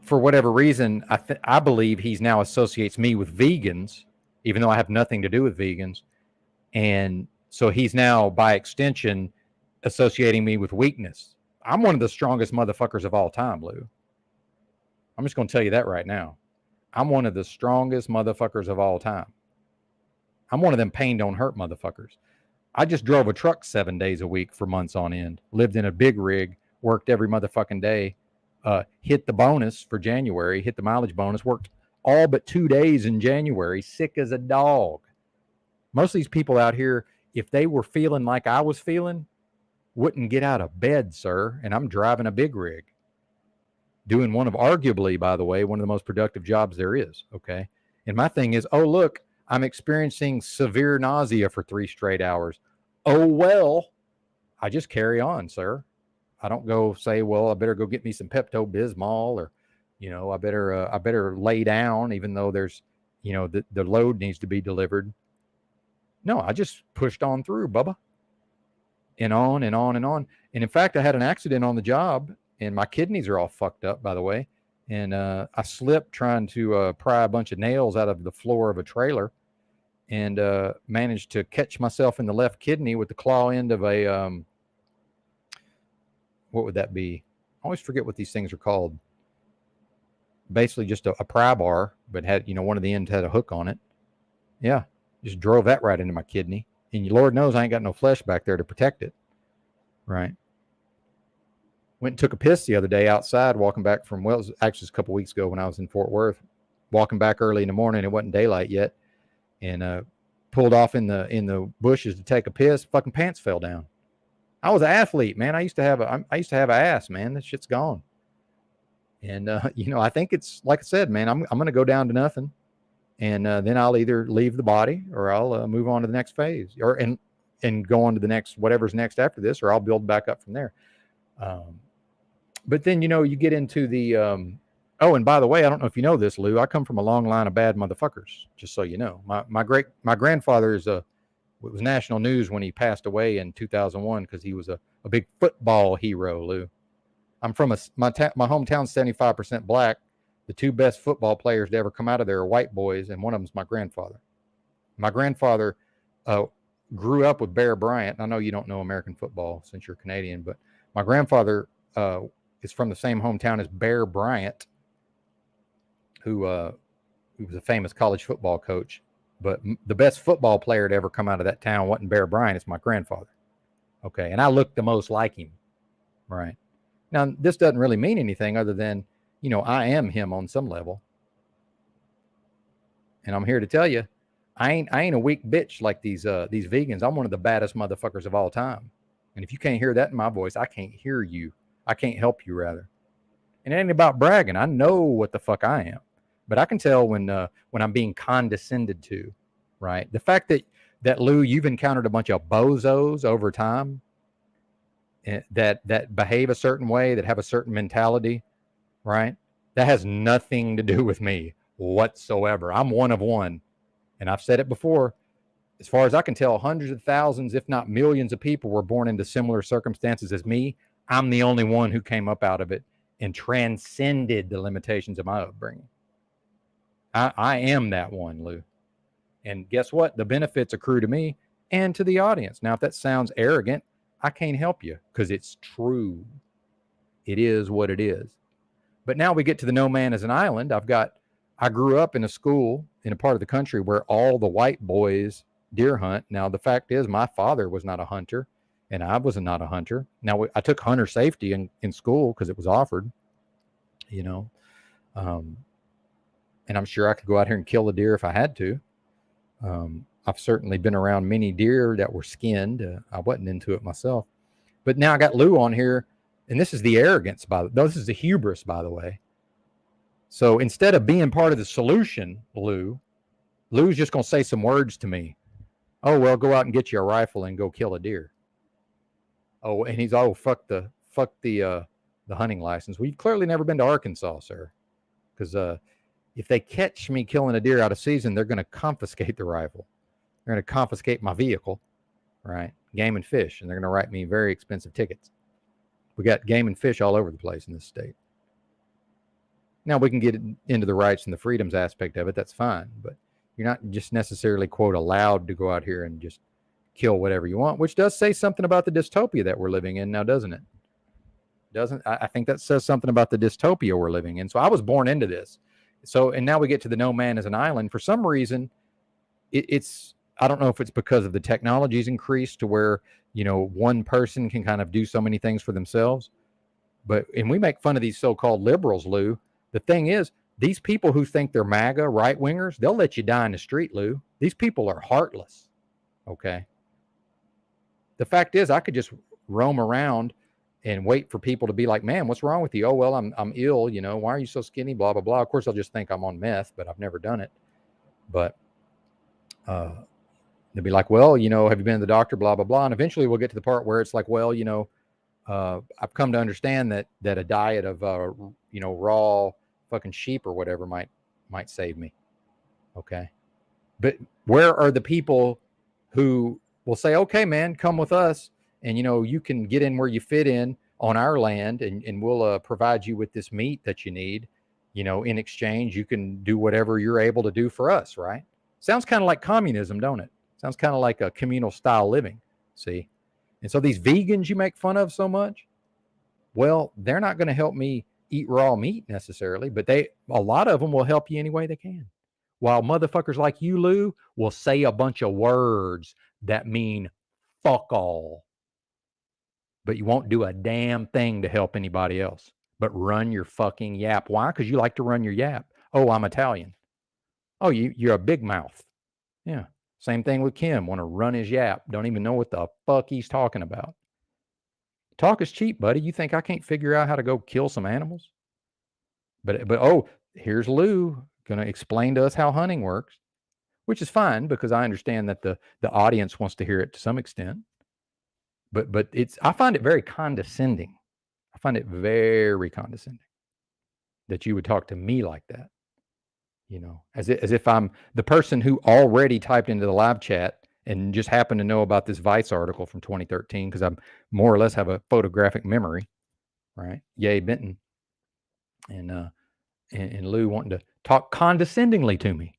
[SPEAKER 2] for whatever reason, I believe he's now associates me with vegans, even though I have nothing to do with vegans. And so he's now, by extension, associating me with weakness. I'm one of the strongest motherfuckers of all time, Lou. I'm just going to tell you that right now. I'm one of the strongest motherfuckers of all time. I'm one of them pain don't hurt motherfuckers. I just drove a truck 7 days a week for months on end, lived in a big rig, worked every motherfucking day, hit the bonus for January, hit the mileage bonus, worked all but 2 days in January, sick as a dog. Most of these people out here, if they were feeling like I was feeling, wouldn't get out of bed, sir. And I'm driving a big rig, doing arguably, by the way, one of the most productive jobs there is. Okay. And my thing is, oh, look, I'm experiencing severe nausea for 3 straight hours. Oh, well, I just carry on, sir. I don't go say, well, I better go get me some Pepto-Bismol, or, I better lay down, even though there's, the load needs to be delivered. No, I just pushed on through, Bubba. And on and on and on. And in fact, I had an accident on the job, and my kidneys are all fucked up, by the way. And I slipped trying to pry a bunch of nails out of the floor of a trailer, and managed to catch myself in the left kidney with the claw end of a, what would that be? I always forget what these things are called. Basically just a pry bar, but had, one of the ends had a hook on it. Yeah, just drove that right into my kidney. And Lord knows I ain't got no flesh back there to protect it. Right. Went and took a piss the other day outside, walking back from, well, it was actually a couple weeks ago when I was in Fort Worth, walking back early in the morning. It wasn't daylight yet. And pulled off in the bushes to take a piss. Fucking pants fell down. I was an athlete, man. I used to have an ass, man. That shit's gone. And, I think it's, like I said, man, I'm going to go down to nothing. And then I'll either leave the body, or I'll move on to the next phase, and go on to the next, whatever's next after this, or I'll build back up from there. But then, you get into the, oh, and by the way, I don't know if you know this, Lou, I come from a long line of bad motherfuckers, just so you know. My grandfather is it was national news when he passed away in 2001, because he was a big football hero, Lou. I'm from my hometown's 75% black. The 2 best football players to ever come out of there are white boys, and one of them's my grandfather. My grandfather grew up with Bear Bryant. I know you don't know American football since you're Canadian, but my grandfather is from the same hometown as Bear Bryant, who he was a famous college football coach, but the best football player to ever come out of that town wasn't Bear Bryant. It's my grandfather. Okay. And I looked the most like him. Right. Now, this doesn't really mean anything other than, I am him on some level. And I'm here to tell you, I ain't a weak bitch like these vegans. I'm one of the baddest motherfuckers of all time. And if you can't hear that in my voice, I can't hear you. I can't help you, rather. And it ain't about bragging. I know what the fuck I am. But I can tell when I'm being condescended to, right? The fact that Lou, you've encountered a bunch of bozos over time that behave a certain way, that have a certain mentality, right? That has nothing to do with me whatsoever. I'm one of one. And I've said it before, as far as I can tell, hundreds of thousands, if not millions of people were born into similar circumstances as me. I'm the only one who came up out of it and transcended the limitations of my upbringing. I am that one, Lou. And guess what? The benefits accrue to me and to the audience. Now, if that sounds arrogant, I can't help you because it's true. It is what it is. But now we get to the no man is an island. I grew up in a school in a part of the country where all the white boys deer hunt. Now, the fact is my father was not a hunter and I was not a hunter. Now, I took hunter safety in school because it was offered, and I'm sure I could go out here and kill a deer if I had to. I've certainly been around many deer that were skinned. I wasn't into it myself. But now I got Lou on here, and this is the arrogance, this is the hubris, by the way. So instead of being part of the solution, Lou's just going to say some words to me. Oh, well, go out and get you a rifle and go kill a deer. Oh, and he's, fuck the hunting license. Well, you've clearly never been to Arkansas, sir. Because if they catch me killing a deer out of season, they're going to confiscate the rifle. They're going to confiscate my vehicle, right? Game and Fish, and they're going to write me very expensive tickets. We got Game and Fish all over the place in this state. Now, we can get into the rights and the freedoms aspect of it. That's fine. But you're not just necessarily, quote, allowed to go out here and just kill whatever you want, which does say something about the dystopia that we're living in now, doesn't it? I think that says something about the dystopia we're living in. So I was born into this. So, and now we get to the no man is an island. For some reason, it's, I don't know if it's because of the technology's increased to where, one person can kind of do so many things for themselves. And we make fun of these so-called liberals, Lou. The thing is, these people who think they're MAGA right-wingers, they'll let you die in the street, Lou. These people are heartless. Okay. The fact is, I could just roam around and wait for people to be like, man, what's wrong with you? Oh, well, I'm ill. Why are you so skinny? Blah, blah, blah. Of course, I'll just think I'm on meth, but I've never done it. But they'll be like, well, have you been to the doctor? Blah, blah, blah. And eventually we'll get to the part where it's like, well, I've come to understand that a diet of, raw fucking sheep or whatever might save me. Okay. But where are the people who will say, okay, man, come with us. And, you can get in where you fit in on our land and we'll provide you with this meat that you need. In exchange, you can do whatever you're able to do for us, right? Sounds kind of like communism, don't it? Sounds kind of like a communal style living, see? And so these vegans you make fun of so much, well, they're not going to help me eat raw meat necessarily, but a lot of them will help you any way they can. While motherfuckers like you, Lou, will say a bunch of words that mean fuck all. But you won't do a damn thing to help anybody else, but run your fucking yap. Why? Because you like to run your yap. Oh, I'm Italian. Oh, you're a big mouth. Yeah. Same thing with Kim. Want to run his yap. Don't even know what the fuck he's talking about. Talk is cheap, buddy. You think I can't figure out how to go kill some animals? But here's Lou going to explain to us how hunting works, which is fine because I understand that the audience wants to hear it to some extent. But I find it very condescending. I find it very condescending that you would talk to me like that. As if I'm the person who already typed into the live chat and just happened to know about this Vice article from 2013 because I more or less have a photographic memory, right? Yay, Benton. And Lou wanting to talk condescendingly to me.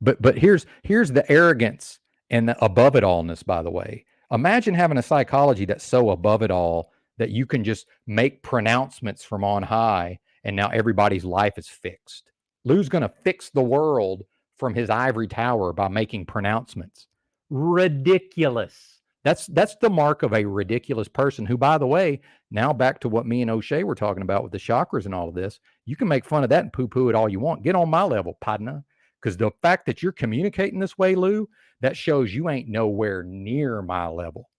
[SPEAKER 2] But here's the arrogance and the above it allness, by the way. Imagine having a psychology that's so above it all that you can just make pronouncements from on high and now everybody's life is fixed. Lou's going to fix the world from his ivory tower by making pronouncements. Ridiculous. That's the mark of a ridiculous person who, by the way, now back to what me and O'Shea were talking about with the chakras and all of this, you can make fun of that and poo-poo it all you want. Get on my level, partner. Because the fact that you're communicating this way, Lou, that shows you ain't nowhere near my level.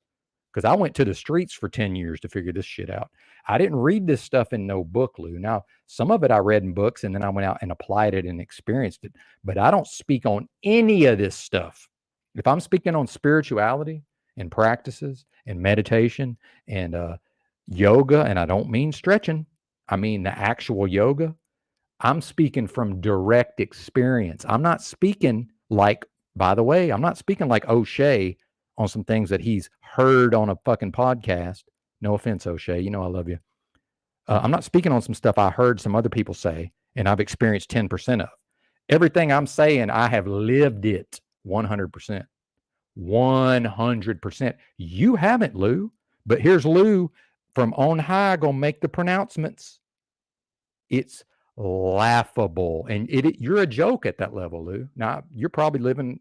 [SPEAKER 2] Because I went to the streets for 10 years to figure this shit out. I didn't read this stuff in no book, Lou. Now, some of it I read in books and then I went out and applied it and experienced it. But I don't speak on any of this stuff. If I'm speaking on spirituality and practices and meditation and yoga, and I don't mean stretching, I mean the actual yoga, I'm speaking from direct experience. I'm not speaking like, by the way, I'm not speaking like O'Shea on some things that he's heard on a fucking podcast. No offense, O'Shea. You know I love you. I'm not speaking on some stuff I heard some other people say and I've experienced 10% of. Everything I'm saying, I have lived it 100%. 100%. You haven't, Lou. But here's Lou from on high gonna make the pronouncements. It's laughable. And you're a joke at that level, Lou. Now, you're probably living,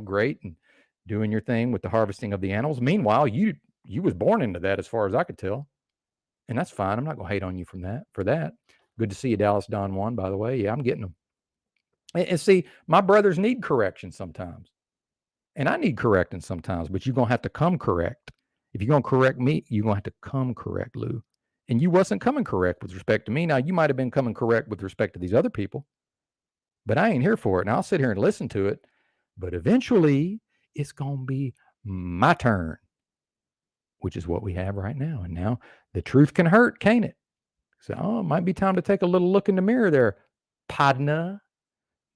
[SPEAKER 2] great and doing your thing with the harvesting of the animals. Meanwhile, you was born into that as far as I could tell. And that's fine. I'm not going to hate on you for that. Good to see you, Dallas Don Juan, by the way. Yeah, I'm getting them. And see, my brothers need correction sometimes. And I need correcting sometimes, but you're going to have to come correct. If you're going to correct me, you're going to have to come correct, Lou. And you wasn't coming correct with respect to me. Now, you might have been coming correct with respect to these other people, but I ain't here for it. And I'll sit here and listen to it. But eventually, it's going to be my turn, which is what we have right now. And now the truth can hurt, can't it? So, it might be time to take a little look in the mirror there, partner.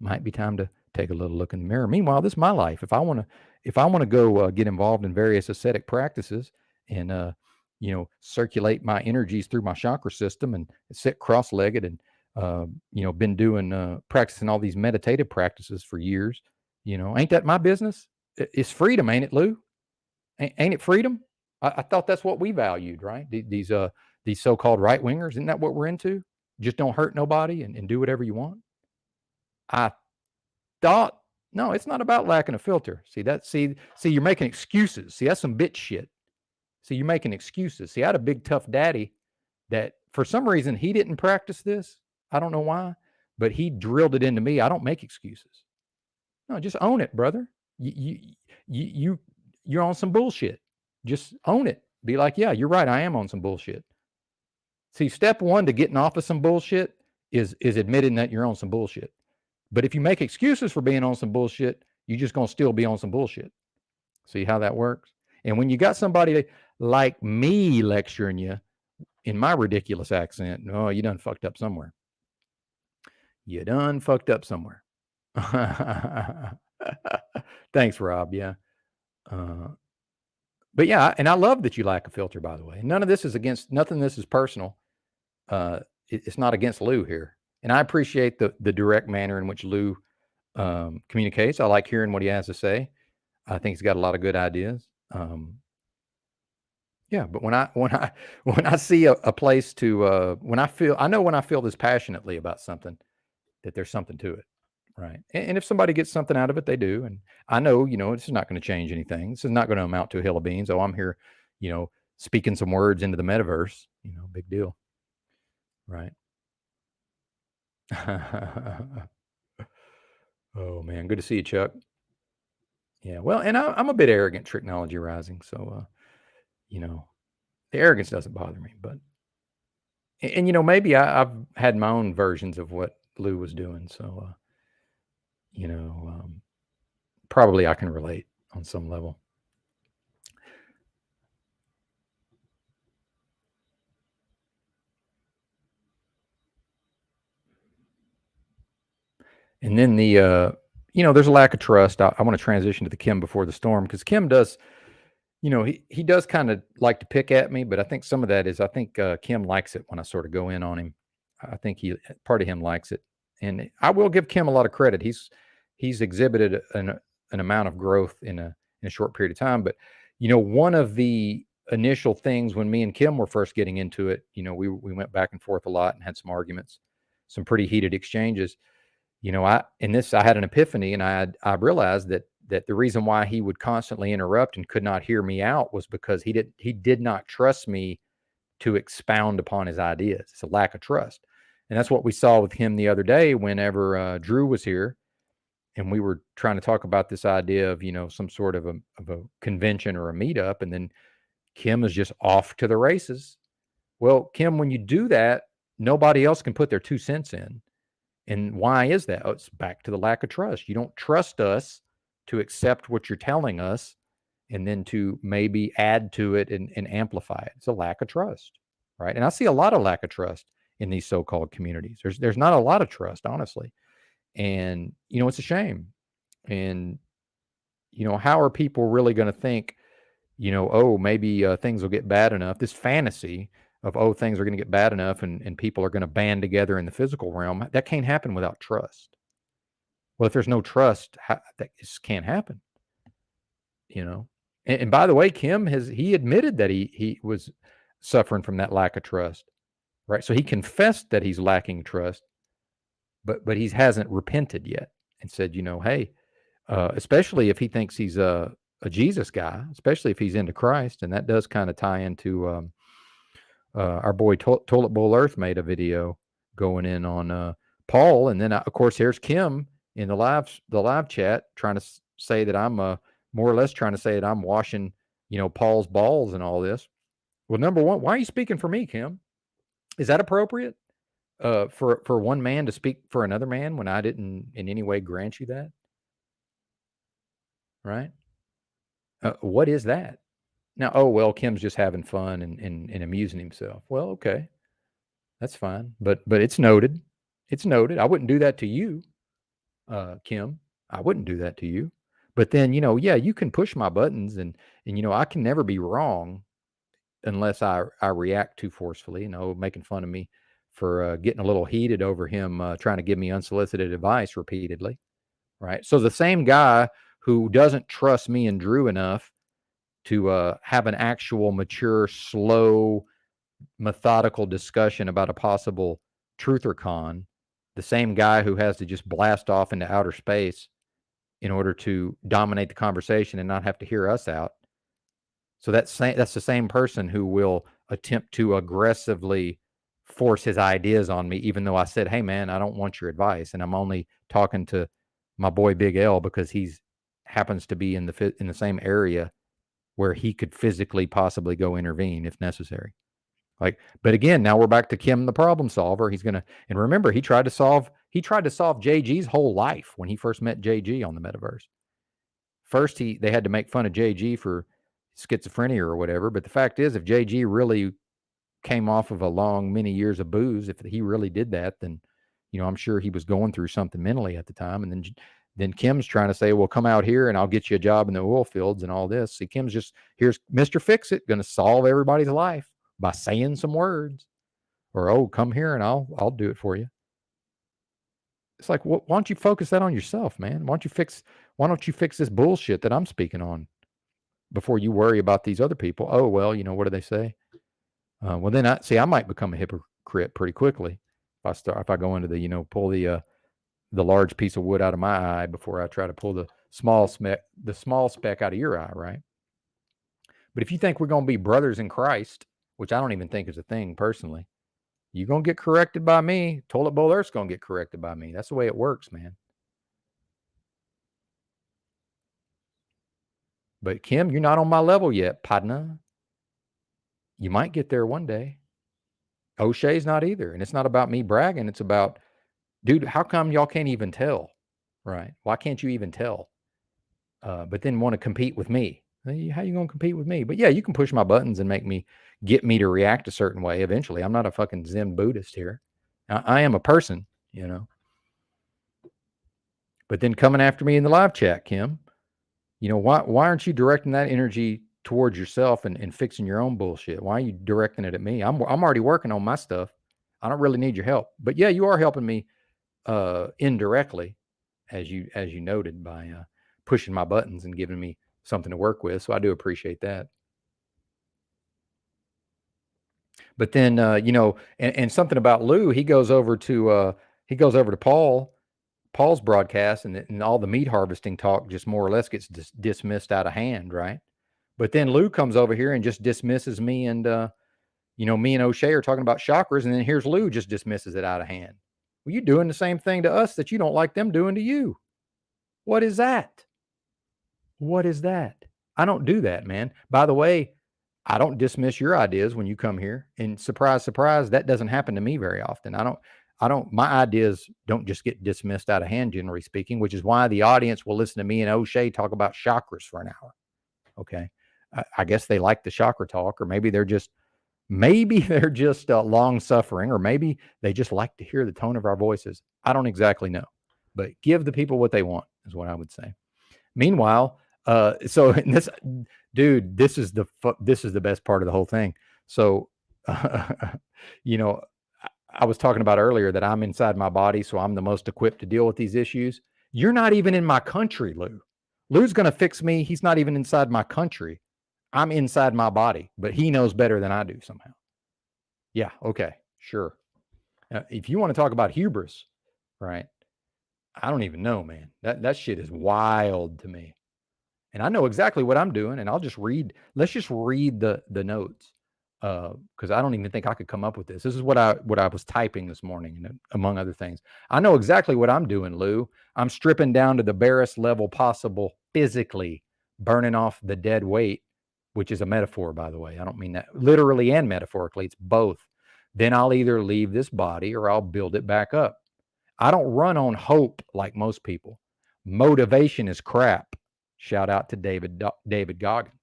[SPEAKER 2] Might be time to take a little look in the mirror. Meanwhile, this is my life. If I want to go get involved in various ascetic practices and circulate my energies through my chakra system and sit cross-legged and been doing practicing all these meditative practices for years, ain't that my business? It's freedom, ain't it, Lou? Ain't it freedom? I thought that's what we valued, right? These so-called right-wingers, isn't that what we're into? Just don't hurt nobody and do whatever you want. I thought, no, it's not about lacking a filter. See, you're making excuses. See, that's some bitch shit. See, you're making excuses. See, I had a big tough daddy that for some reason he didn't practice this. I don't know why, but he drilled it into me. I don't make excuses. No, just own it, brother. You're on some bullshit. Just own it. Be like, yeah, you're right. I am on some bullshit. See, step one to getting off of some bullshit is admitting that you're on some bullshit. But if you make excuses for being on some bullshit, you're just going to still be on some bullshit. See how that works? And when you got somebody like me lecturing you in my ridiculous accent, no, you done fucked up somewhere. You done fucked up somewhere. Thanks, Rob. Yeah. But yeah, and I love that you lack a filter, by the way. Nothing of this is personal. It's not against Lou here. And I appreciate the direct manner in which Lou communicates. I like hearing what he has to say. I think he's got a lot of good ideas. Yeah, but when I see a place to when I feel this passionately about something, that there's something to it, right? And if somebody gets something out of it, they do. And I know, this is not going to change anything. This is not going to amount to a hill of beans. Oh, I'm here, speaking some words into the metaverse. Big deal, right? Oh man, good to see you, Chuck. Yeah, well, and I'm a bit arrogant, Tricknology Rising, so the arrogance doesn't bother me, but maybe I've had my own versions of what Lou was doing, so probably I can relate on some level. And then there's a lack of trust. I want to transition to the Kim before the storm, because Kim does, he does kind of like to pick at me, but I think some of that is, Kim likes it when I sort of go in on him. I think part of him likes it. And I will give Kim a lot of credit. He's exhibited an amount of growth in a short period of time. But, one of the initial things when me and Kim were first getting into it, we went back and forth a lot and had some arguments, some pretty heated exchanges. I had an epiphany, and I realized that the reason why he would constantly interrupt and could not hear me out was because he did not trust me to expound upon his ideas. It's a lack of trust. And that's what we saw with him the other day whenever Drew was here, and we were trying to talk about this idea of, some sort of a convention or a meetup, and then Kim is just off to the races. Well, Kim, when you do that, nobody else can put their 2 cents in. And why is that? Oh, it's back to the lack of trust. You don't trust us to accept what you're telling us and then to maybe add to it and amplify it. It's a lack of trust, right? And I see a lot of lack of trust in these so-called communities. There's not a lot of trust, honestly. And, it's a shame. And, how are people really going to think, oh, maybe things will get bad enough? This fantasy of, oh, things are going to get bad enough and people are going to band together in the physical realm, that can't happen without trust. Well, if there's no trust, that just can't happen, And by the way, Kim he admitted that he was suffering from that lack of trust, right? So he confessed that he's lacking trust, but he hasn't repented yet and said, hey, especially if he thinks he's a Jesus guy, especially if he's into Christ, and that does kind of tie into our boy Toilet Bowl Earth made a video going in on Paul, and then of course here's Kim in the live chat trying to say that I'm more or less trying to say that I'm washing Paul's balls and all this. Well, number one, why are you speaking for me, Kim? Is that appropriate for one man to speak for another man when I didn't in any way grant you that? Right? What is that? Now, oh, well, Kim's just having fun and amusing himself. Well, okay, that's fine. But it's noted. It's noted. I wouldn't do that to you, Kim. I wouldn't do that to you. But then, yeah, you can push my buttons and I can never be wrong unless I react too forcefully, making fun of me for getting a little heated over him trying to give me unsolicited advice repeatedly. Right. So the same guy who doesn't trust me and Drew enough to have an actual mature, slow, methodical discussion about a possible truth or con, the same guy who has to just blast off into outer space in order to dominate the conversation and not have to hear us out. So that's the same person who will attempt to aggressively force his ideas on me, even though I said, hey, man, I don't want your advice. And I'm only talking to my boy Big L because he's happens to be in the same area where he could physically possibly go intervene if necessary. But again, now we're back to Kim, the problem solver. And remember, he tried to solve JG's whole life when he first met JG on the metaverse. First, they had to make fun of JG for schizophrenia or whatever. But the fact is, if JG really came off of many years of booze, if he really did that, then, I'm sure he was going through something mentally at the time. And then Kim's trying to say, well, come out here and I'll get you a job in the oil fields and all this. See, Kim's here's Mr. Fix-It, going to solve everybody's life by saying some words. Or, oh, come here and I'll do it for you. It's like, why don't you focus that on yourself, man? Why don't you fix this bullshit that I'm speaking on before you worry about these other people? Oh, well, what do they say? Well, then I might become a hypocrite pretty quickly if I go into pull the large piece of wood out of my eye before I try to pull the small speck out of your eye, right? But if you think we're going to be brothers in Christ, which I don't even think is a thing personally, you're going to get corrected by me. Toilet Bowl Earth's going to get corrected by me. That's the way it works, man. But Kim, you're not on my level yet, partner. You might get there one day. O'Shea's not either. And it's not about me bragging. It's about, dude, how come y'all can't even tell? Right? Why can't you even tell? But then want to compete with me. How you going to compete with me? But yeah, you can push my buttons and get me to react a certain way eventually. I'm not a fucking Zen Buddhist here. I am a person, But then coming after me in the live chat, Kim, why aren't you directing that energy towards yourself and fixing your own bullshit? Why are you directing it at me? I'm already working on my stuff. I don't really need your help. But yeah, you are helping me indirectly, as you noted, by pushing my buttons and giving me something to work with. So I do appreciate that. But then, and something about Lou, he goes over to Paul Paul's broadcast and all the meat harvesting talk just more or less gets dismissed out of hand, right? But then Lou comes over here and just dismisses me and, me and O'Shea are talking about chakras, and then here's Lou just dismisses it out of hand. Well, you're doing the same thing to us that you don't like them doing to you. What is that? What is that? I don't do that, man. By the way, I don't dismiss your ideas when you come here. And surprise, surprise, that doesn't happen to me very often. My ideas don't just get dismissed out of hand, generally speaking, which is why the audience will listen to me and O'Shea talk about chakras for an hour. Okay. I guess they like the chakra talk, or maybe they're just long suffering, or maybe they just like to hear the tone of our voices. I don't exactly know, but give the people what they want is what I would say. Meanwhile, so this is the best part of the whole thing. So, I was talking about earlier that I'm inside my body, so I'm the most equipped to deal with these issues. You're not even in my country, Lou. Lou's going to fix me. He's not even inside my country. I'm inside my body, but he knows better than I do somehow. Yeah, okay, sure. If you want to talk about hubris, right? I don't even know, man. That shit is wild to me. And I know exactly what I'm doing, and let's just read the notes. Because I don't even think I could come up with this. This is what I was typing this morning, among other things. I know exactly what I'm doing, Lou. I'm stripping down to the barest level possible physically, burning off the dead weight, which is a metaphor, by the way. I don't mean that literally and metaphorically. It's both. Then I'll either leave this body or I'll build it back up. I don't run on hope like most people. Motivation is crap. Shout out to David Goggins.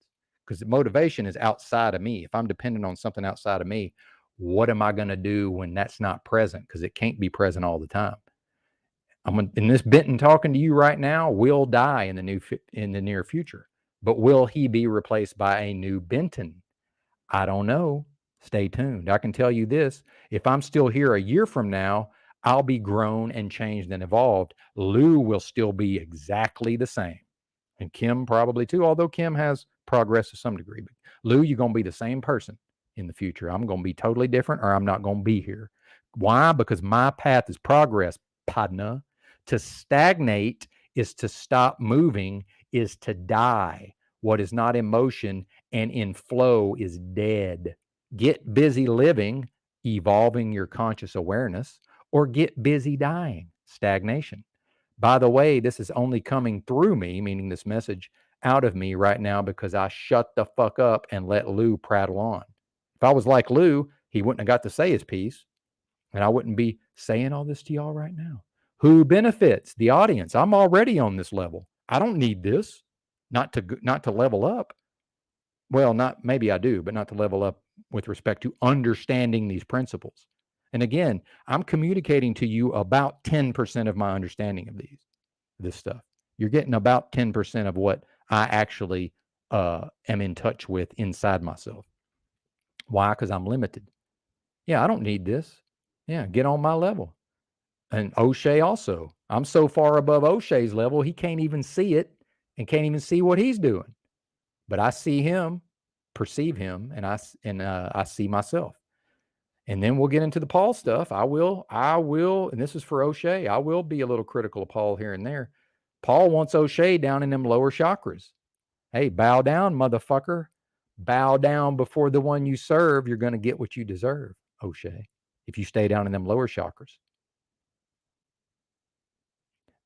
[SPEAKER 2] Because the motivation is outside of me. If I'm dependent on something outside of me, what am I going to do when that's not present? Because it can't be present all the time. In this Benton talking to you right now will die in the near future. But will he be replaced by a new Benton? I don't know. Stay tuned. I can tell you this. If I'm still here a year from now, I'll be grown and changed and evolved. Lou will still be exactly the same. And Kim probably too, although Kim has progress to some degree. But Lou, you're going to be the same person in the future. I'm going to be totally different, or I'm not going to be here. Why? Because my path is progress, Padna. To stagnate is to stop moving, is to die. What is not in motion and in flow is dead. Get busy living, evolving your conscious awareness, or get busy dying, stagnation. By the way, this is only coming through me, meaning this message out of me right now, because I shut the fuck up and let Lou prattle on. If I was like Lou, he wouldn't have got to say his piece, and I wouldn't be saying all this to y'all right now. Who benefits? The audience. I'm already on this level. I don't need this, not to level up. Well, maybe I do, but not to level up with respect to understanding these principles. And again, I'm communicating to you about 10% of my understanding of this stuff. You're getting about 10% of what I actually am in touch with inside myself. Why? Because I'm limited. Yeah, I don't need this. Yeah, get on my level. And O'Shea also. I'm so far above O'Shea's level, he can't even see it and can't even see what he's doing. But I see him, perceive him, and I see myself. And then we'll get into the Paul stuff. I will, and this is for O'Shea, I will be a little critical of Paul here and there. Paul wants O'Shea down in them lower chakras. Hey, bow down, motherfucker. Bow down before the one you serve. You're going to get what you deserve, O'Shea, if you stay down in them lower chakras.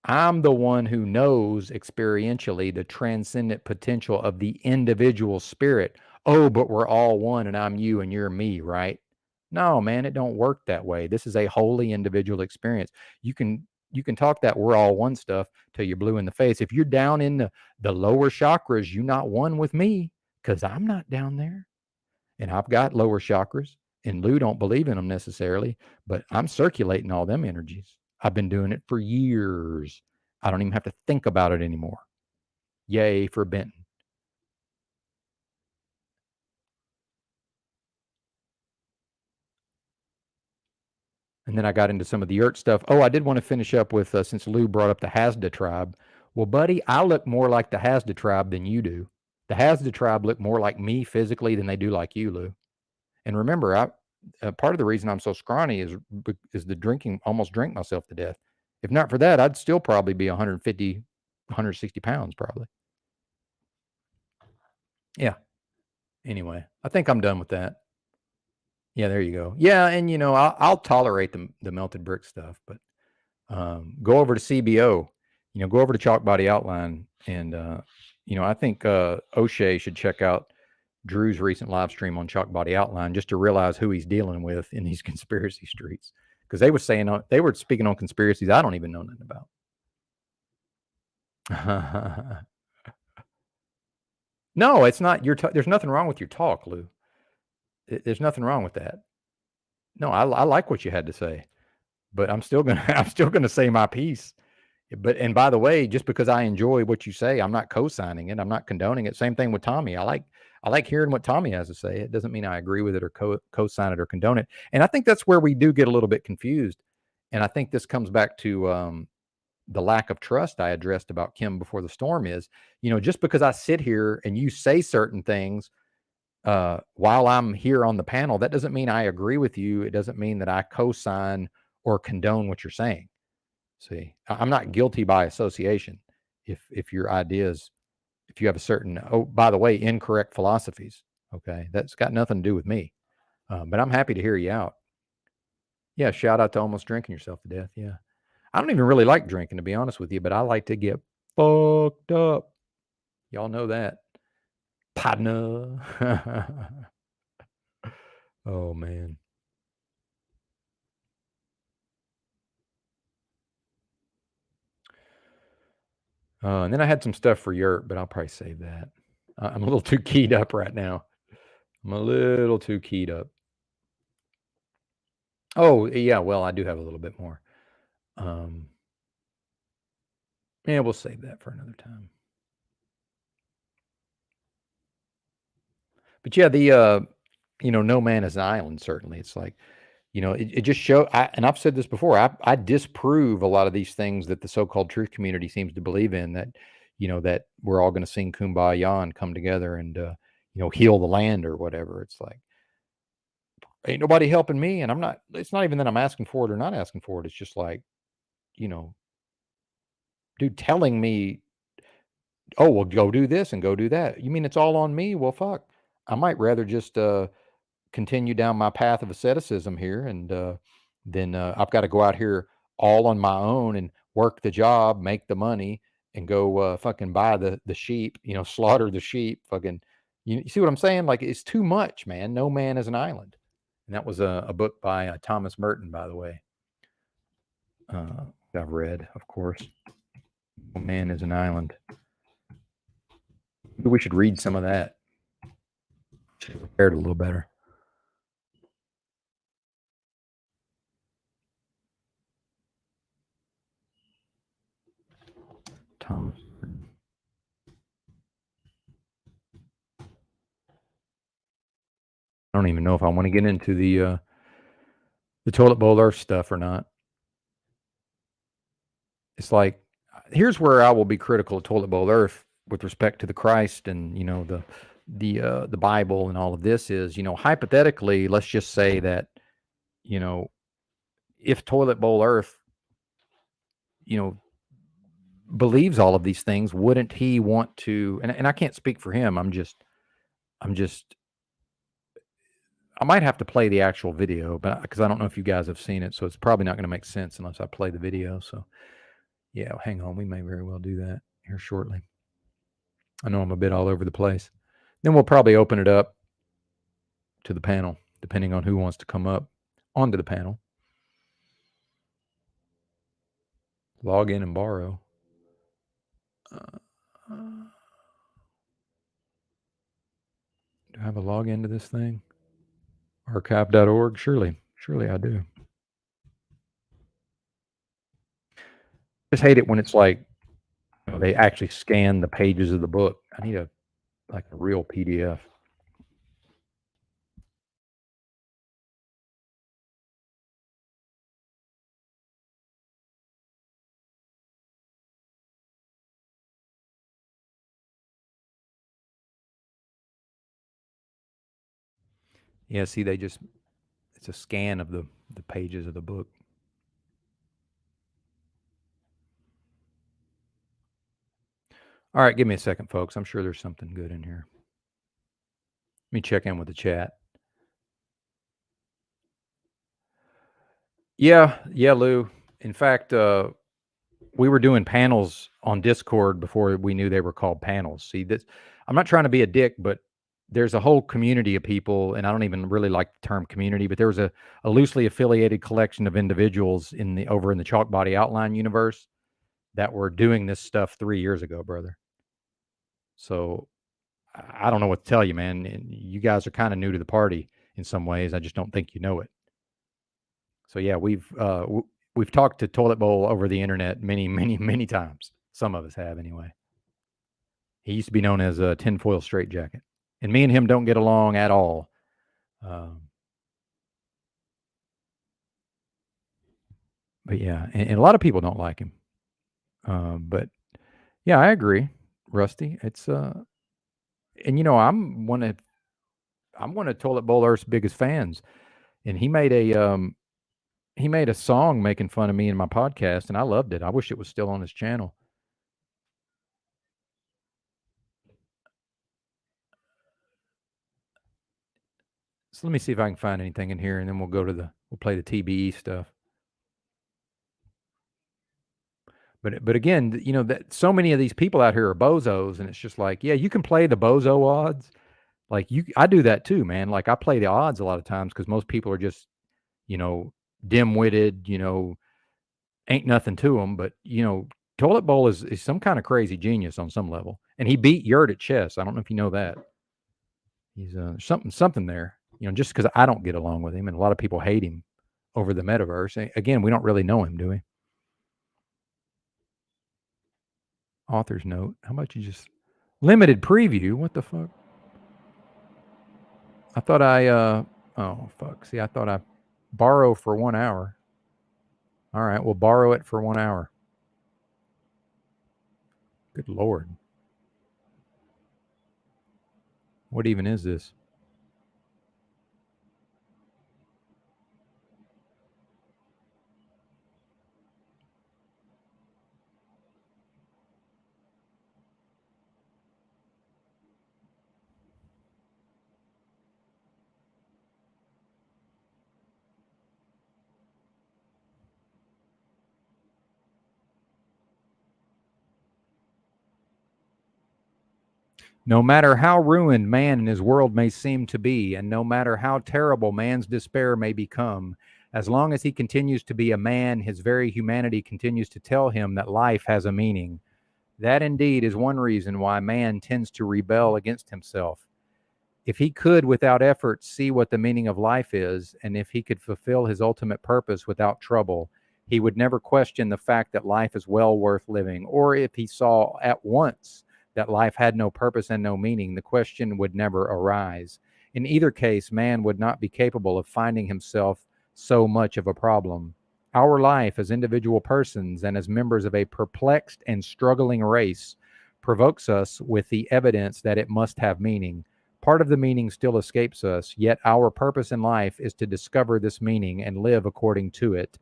[SPEAKER 2] I'm the one who knows experientially the transcendent potential of the individual spirit. Oh, but we're all one and I'm you and you're me, right? No, man, it don't work that way. This is a wholly individual experience. You can talk that we're all one stuff till you're blue in the face. If you're down in the lower chakras, you're not one with me, because I'm not down there. And I've got lower chakras, and Lou don't believe in them necessarily, but I'm circulating all them energies. I've been doing it for years. I don't even have to think about it anymore. Yay for Benton. And then I got into some of the Earth stuff. Oh, I did want to finish up with, since Lou brought up the Hasda tribe. Well, buddy, I look more like the Hasda tribe than you do. The Hasda tribe look more like me physically than they do like you, Lou. And remember, part of the reason I'm so scrawny is the drinking, almost drink myself to death. If not for that, I'd still probably be 150, 160 pounds probably. Yeah. Anyway, I think I'm done with that. Yeah, there you go. Yeah, and I'll tolerate the melted brick stuff, but go over to CBO, go over to Chalk Body Outline, and I think O'Shea should check out Drew's recent live stream on Chalk Body Outline just to realize who he's dealing with in these conspiracy streets, because they were speaking on conspiracies I don't even know nothing about. No, it's not your. There's nothing wrong with your talk, Lou. There's nothing wrong with that. No, I like what you had to say, but I'm still gonna say my piece. And by the way, just because I enjoy what you say, I'm not co-signing it. I'm not condoning it. Same thing with Tommy. I like hearing what Tommy has to say. It doesn't mean I agree with it or co-sign it or condone it. And I think that's where we do get a little bit confused. And I think this comes back to the lack of trust I addressed about Kim before the storm is, just because I sit here and you say certain things while I'm here on the panel, that doesn't mean I agree with you. It doesn't mean that I co-sign or condone what you're saying. See, I'm not guilty by association. If your ideas, if you have a certain, oh, by the way, incorrect philosophies, okay, that's got nothing to do with me. But I'm happy to hear you out. Yeah, shout out to almost drinking yourself to death. Yeah, I don't even really like drinking, to be honest with you, but I like to get fucked up. Y'all know that, partner. Oh man. And then I had some stuff for Yurt, but I'll probably save that. I'm a little too keyed up right now. I'm a little too keyed up. Oh, yeah, well, I do have a little bit more. Yeah, we'll save that for another time. But yeah, the no man is an island, certainly. It's like, it just and I've said this before, I disprove a lot of these things that the so-called truth community seems to believe in, that, that we're all going to sing Kumbaya and come together and, heal the land or whatever. It's like, ain't nobody helping me. And it's not even that I'm asking for it or not asking for it. It's just like, dude telling me, oh, well, go do this and go do that. You mean it's all on me? Well, fuck. I might rather just continue down my path of asceticism here, and then I've got to go out here all on my own and work the job, make the money, and go fucking buy the sheep, slaughter the sheep, fucking. You see what I'm saying? Like, it's too much, man. No man is an island. And that was a book by Thomas Merton, by the way. I've read, of course. No man is an island. Maybe we should read some of that. Should have prepared a little better. Thomas. I don't even know if I want to get into the toilet bowl earth stuff or not. It's like, here's where I will be critical of toilet bowl earth with respect to the Christ and the Bible and all of this is, hypothetically, let's just say that, if toilet bowl earth, believes all of these things, wouldn't he want to, and I can't speak for him. I might have to play the actual video, but because I don't know if you guys have seen it, so it's probably not going to make sense unless I play the video. So yeah, hang on. We may very well do that here shortly. I know I'm a bit all over the place. Then we'll probably open it up to the panel, depending on who wants to come up onto the panel. Log in and borrow. Do I have a login to this thing? Archive.org? Surely I do. Just hate it when it's like they actually scan the pages of the book. I need a real PDF. Yeah, see, it's a scan of the pages of the book. All right, give me a second, folks. I'm sure there's something good in here. Let me check in with the chat. Yeah, Lou. In fact, we were doing panels on Discord before we knew they were called panels. See, this, I'm not trying to be a dick, but there's a whole community of people, and I don't even really like the term community, but there was a loosely affiliated collection of individuals over in the Chalk Body Outline universe that were doing this stuff 3 years ago, brother. So I don't know what to tell you, man. And you guys are kind of new to the party in some ways. I just don't think you know it. So yeah, we've talked to Toilet Bowl over the internet many times. Some of us have anyway. He used to be known as a Tinfoil Straitjacket, and me and him don't get along at all. But yeah, and a lot of people don't like him. But yeah, I agree, Rusty. It's and you know, I'm one of Toilet Bowl Earth's biggest fans, and he made a song making fun of me in my podcast, and I loved it. I wish it was still on his channel. So let me see if I can find anything in here, and then we'll play the TBE stuff. But again, you know, that so many of these people out here are bozos, and it's just like, yeah, you can play the bozo odds. Like I do that too, man. Like I play the odds a lot of times because most people are just, you know, dim-witted, you know, ain't nothing to them. But you know, Toilet Bowl is some kind of crazy genius on some level, and he beat Yurt at chess. I don't know if you know that. He's something there, you know, just because I don't get along with him, and a lot of people hate him over the metaverse. Again, we don't really know him, do we? Author's note. How about you just limited preview? What the fuck? I thought oh fuck. See, I thought I borrow for 1 hour. All right, we'll borrow it for 1 hour. Good Lord. What even is this? No matter how ruined man and his world may seem to be, and no matter how terrible man's despair may become, as long as he continues to be a man, his very humanity continues to tell him that life has a meaning. That indeed is one reason why man tends to rebel against himself. If he could, without effort, see what the meaning of life is, and if he could fulfill his ultimate purpose without trouble, he would never question the fact that life is well worth living. Or if he saw at once that life had no purpose and no meaning, the question would never arise. In either case, man would not be capable of finding himself so much of a problem. Our life as individual persons and as members of a perplexed and struggling race provokes us with the evidence that it must have meaning. Part of the meaning still escapes us, yet our purpose in life is to discover this meaning and live according to it.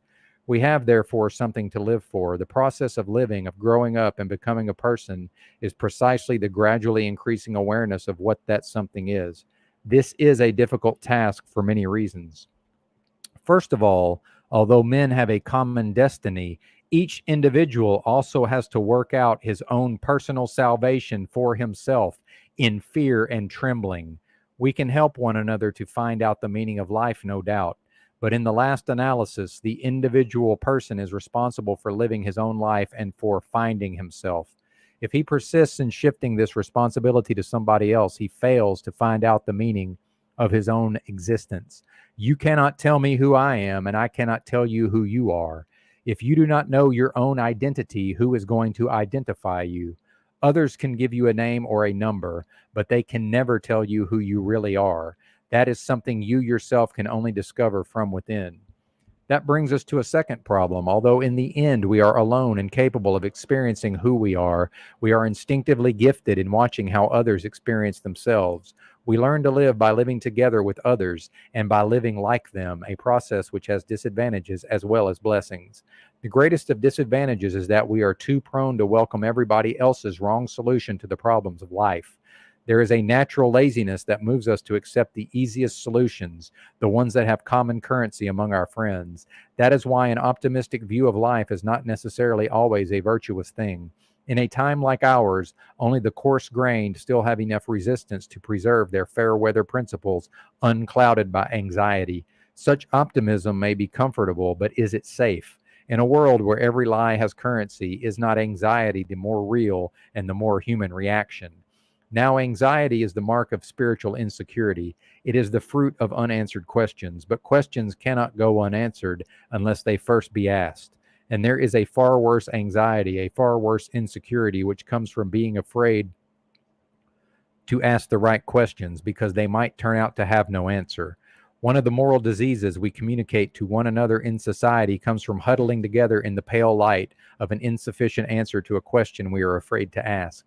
[SPEAKER 2] We have, therefore, something to live for. The process of living, of growing up and becoming a person, is precisely the gradually increasing awareness of what that something is. This is a difficult task for many reasons. First of all, although men have a common destiny, each individual also has to work out his own personal salvation for himself in fear and trembling. We can help one another to find out the meaning of life, no doubt. But in the last analysis, the individual person is responsible for living his own life and for finding himself. If he persists in shifting this responsibility to somebody else, he fails to find out the meaning of his own existence. You cannot tell me who I am, and I cannot tell you who you are. If you do not know your own identity, who is going to identify you? Others can give you a name or a number, but they can never tell you who you really are. That is something you yourself can only discover from within. That brings us to a second problem. Although in the end we are alone and capable of experiencing who we are instinctively gifted in watching how others experience themselves. We learn to live by living together with others and by living like them, a process which has disadvantages as well as blessings. The greatest of disadvantages is that we are too prone to welcome everybody else's wrong solution to the problems of life. There is a natural laziness that moves us to accept the easiest solutions, the ones that have common currency among our friends. That is why an optimistic view of life is not necessarily always a virtuous thing. In a time like ours, only the coarse-grained still have enough resistance to preserve their fair-weather principles unclouded by anxiety. Such optimism may be comfortable, but is it safe? In a world where every lie has currency, is not anxiety the more real and the more human reaction? Now, anxiety is the mark of spiritual insecurity. It is the fruit of unanswered questions, but questions cannot go unanswered unless they first be asked. And there is a far worse anxiety, a far worse insecurity, which comes from being afraid to ask the right questions because they might turn out to have no answer. One of the moral diseases we communicate to one another in society comes from huddling together in the pale light of an insufficient answer to a question we are afraid to ask.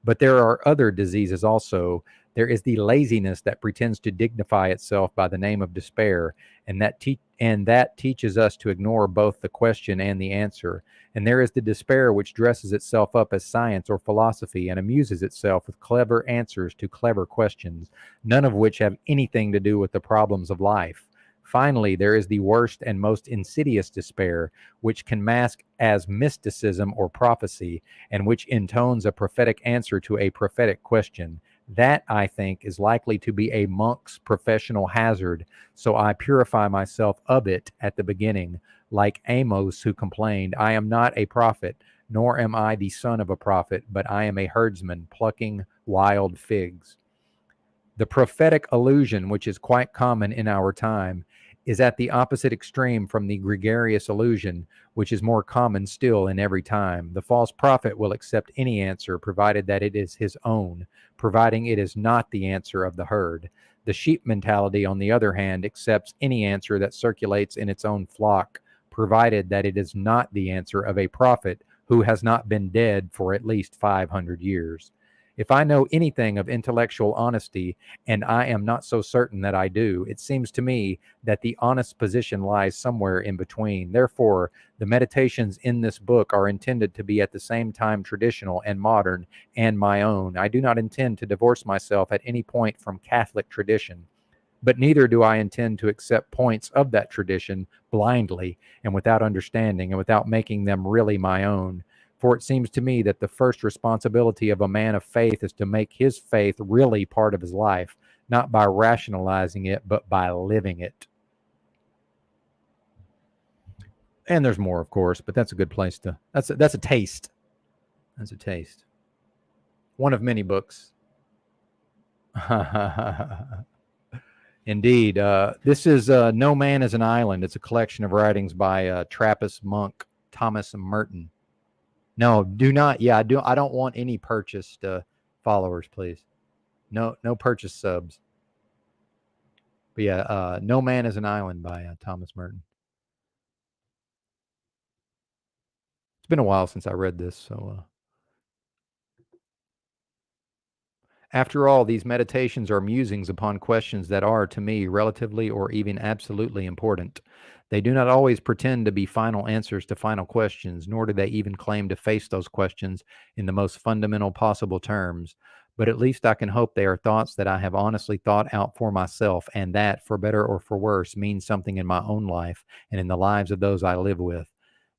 [SPEAKER 2] But there are other diseases also. There is the laziness that pretends to dignify itself by the name of despair, and that teaches us to ignore both the question and the answer. And there is the despair which dresses itself up as science or philosophy and amuses itself with clever answers to clever questions, none of which have anything to do with the problems of life. Finally, there is the worst and most insidious despair, which can mask as mysticism or prophecy, and which intones a prophetic answer to a prophetic question. That, I think, is likely to be a monk's professional hazard, so I purify myself of it at the beginning, like Amos, who complained, I am not a prophet, nor am I the son of a prophet, but I am a herdsman plucking wild figs. The prophetic illusion, which is quite common in our time, is at the opposite extreme from the gregarious illusion, which is more common still in every time. The false prophet will accept any answer, provided that it is his own, providing it is not the answer of the herd. The sheep mentality, on the other hand, accepts any answer that circulates in its own flock, provided that it is not the answer of a prophet who has not been dead for at least 500 years. If I know anything of intellectual honesty, and I am not so certain that I do, it seems to me that the honest position lies somewhere in between. Therefore, the meditations in this book are intended to be at the same time traditional and modern and my own. I do not intend to divorce myself at any point from Catholic tradition, but neither do I intend to accept points of that tradition blindly and without understanding and without making them really my own. For it seems to me that the first responsibility of a man of faith is to make his faith really part of his life, not by rationalizing it, but by living it. And there's more, of course, but that's a good place to, that's a taste. That's a taste. One of many books. Indeed. This is No Man is an Island. It's a collection of writings by Trappist monk Thomas Merton. No, do not. Yeah, I don't want any purchased followers, please. No purchase subs. But yeah, No Man is an Island by Thomas Merton. It's been a while since I read this, so. After all, these meditations are musings upon questions that are, to me, relatively or even absolutely important. They do not always pretend to be final answers to final questions, nor do they even claim to face those questions in the most fundamental possible terms. But at least I can hope they are thoughts that I have honestly thought out for myself, and that, for better or for worse, means something in my own life and in the lives of those I live with.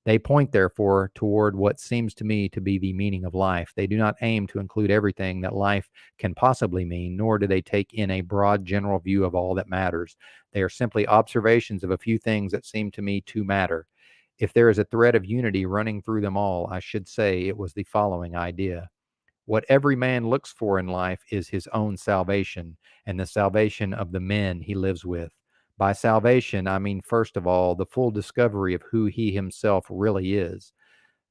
[SPEAKER 2] They point, therefore, toward what seems to me to be the meaning of life. They do not aim to include everything that life can possibly mean, nor do they take in a broad general view of all that matters. They are simply observations of a few things that seem to me to matter. If there is a thread of unity running through them all, I should say it was the following idea. What every man looks for in life is his own salvation and the salvation of the men he lives with. By salvation, I mean, first of all, the full discovery of who he himself really is.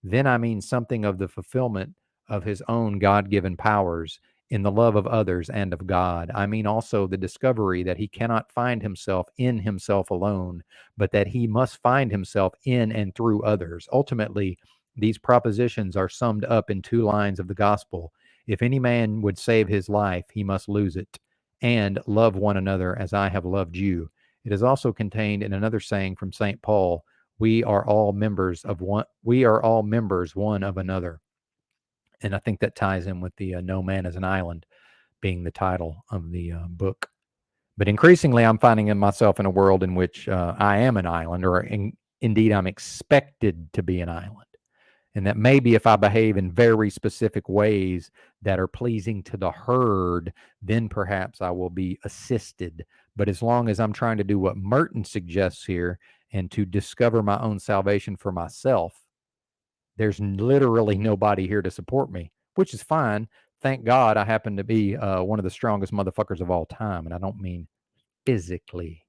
[SPEAKER 2] Then I mean something of the fulfillment of his own God-given powers in the love of others and of God. I mean also the discovery that he cannot find himself in himself alone, but that he must find himself in and through others. Ultimately, these propositions are summed up in 2 lines of the gospel. If any man would save his life, he must lose it. And love one another as I have loved you. It is also contained in another saying from St. Paul, we are all members one of another. And I think that ties in with the No Man is an Island being the title of the book. But increasingly, I'm finding myself in a world in which I am an island, or indeed I'm expected to be an island. And that maybe if I behave in very specific ways that are pleasing to the herd, then perhaps I will be assisted. But as long as I'm trying to do what Merton suggests here and to discover my own salvation for myself, there's literally nobody here to support me, which is fine. Thank God I happen to be one of the strongest motherfuckers of all time. And I don't mean physically.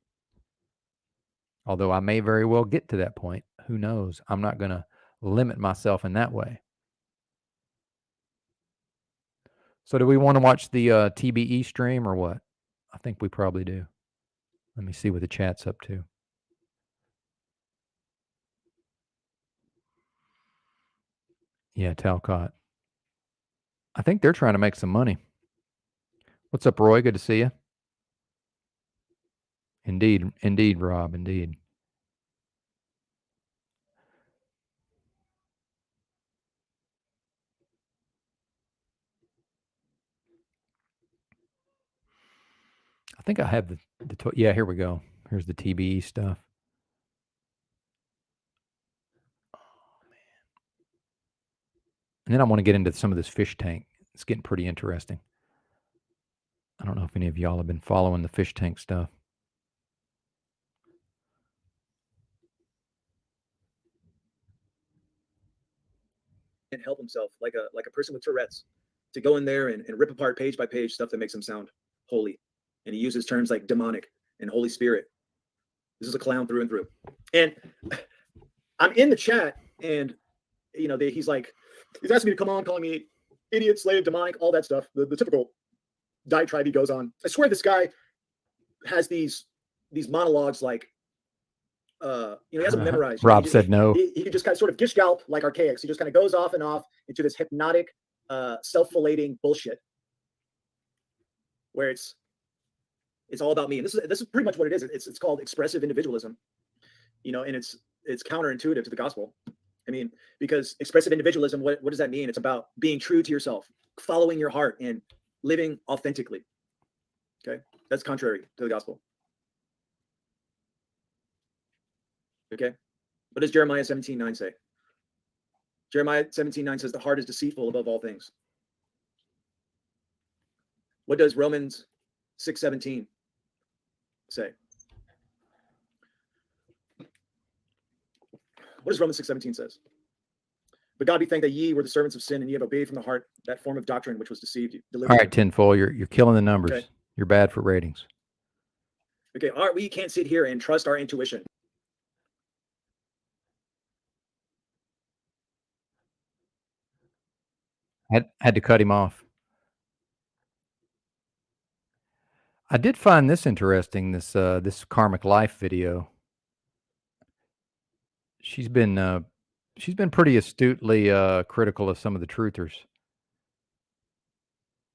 [SPEAKER 2] Although I may very well get to that point. Who knows? I'm not going to limit myself in that way. So do we want to watch the TBE stream or what? I think we probably do. Let me see what the chat's up to. Yeah, Talcott. I think they're trying to make some money. What's up, Roy? Good to see you. Indeed, Rob, indeed. I think I have yeah, here we go. Here's the TBE stuff. Oh, man. And then I want to get into some of this fish tank. It's getting pretty interesting. I don't know if any of y'all have been following the fish tank stuff.
[SPEAKER 3] And help himself like a person with Tourette's to go in there and rip apart page by page stuff that makes him sound holy. And he uses terms like demonic and Holy Spirit. This is a clown through and through. And I'm in the chat, and he's asking me to come on, calling me idiot, slave, demonic, all that stuff. The typical diatribe he goes on. I swear this guy has these monologues like he hasn't memorized.
[SPEAKER 2] Rob said no.
[SPEAKER 3] He can just kind of sort of gish gallop like archaics. He just kind of goes off and off into this hypnotic, self-falating bullshit, where it's all about me. And this is pretty much what it is. It's called expressive individualism, and it's counterintuitive to the gospel. I mean, because expressive individualism, what does that mean? It's about being true to yourself, following your heart, and living authentically. Okay, that's contrary to the gospel. Okay, what does Jeremiah 17:9 say? Jeremiah 17:9 says the heart is deceitful above all things. What does Romans 6:17 say? What does Romans 6:17 says? But God be thanked that ye were the servants of sin, and ye have obeyed from the heart that form of doctrine which was deceived you.
[SPEAKER 2] All right, Tinfoil, you're killing the numbers. Okay. You're bad for ratings.
[SPEAKER 3] Okay, all right, we can't sit here and trust our intuition.
[SPEAKER 2] Had to cut him off. I did find this interesting, this Karmic Life video. She's been pretty astutely critical of some of the truthers.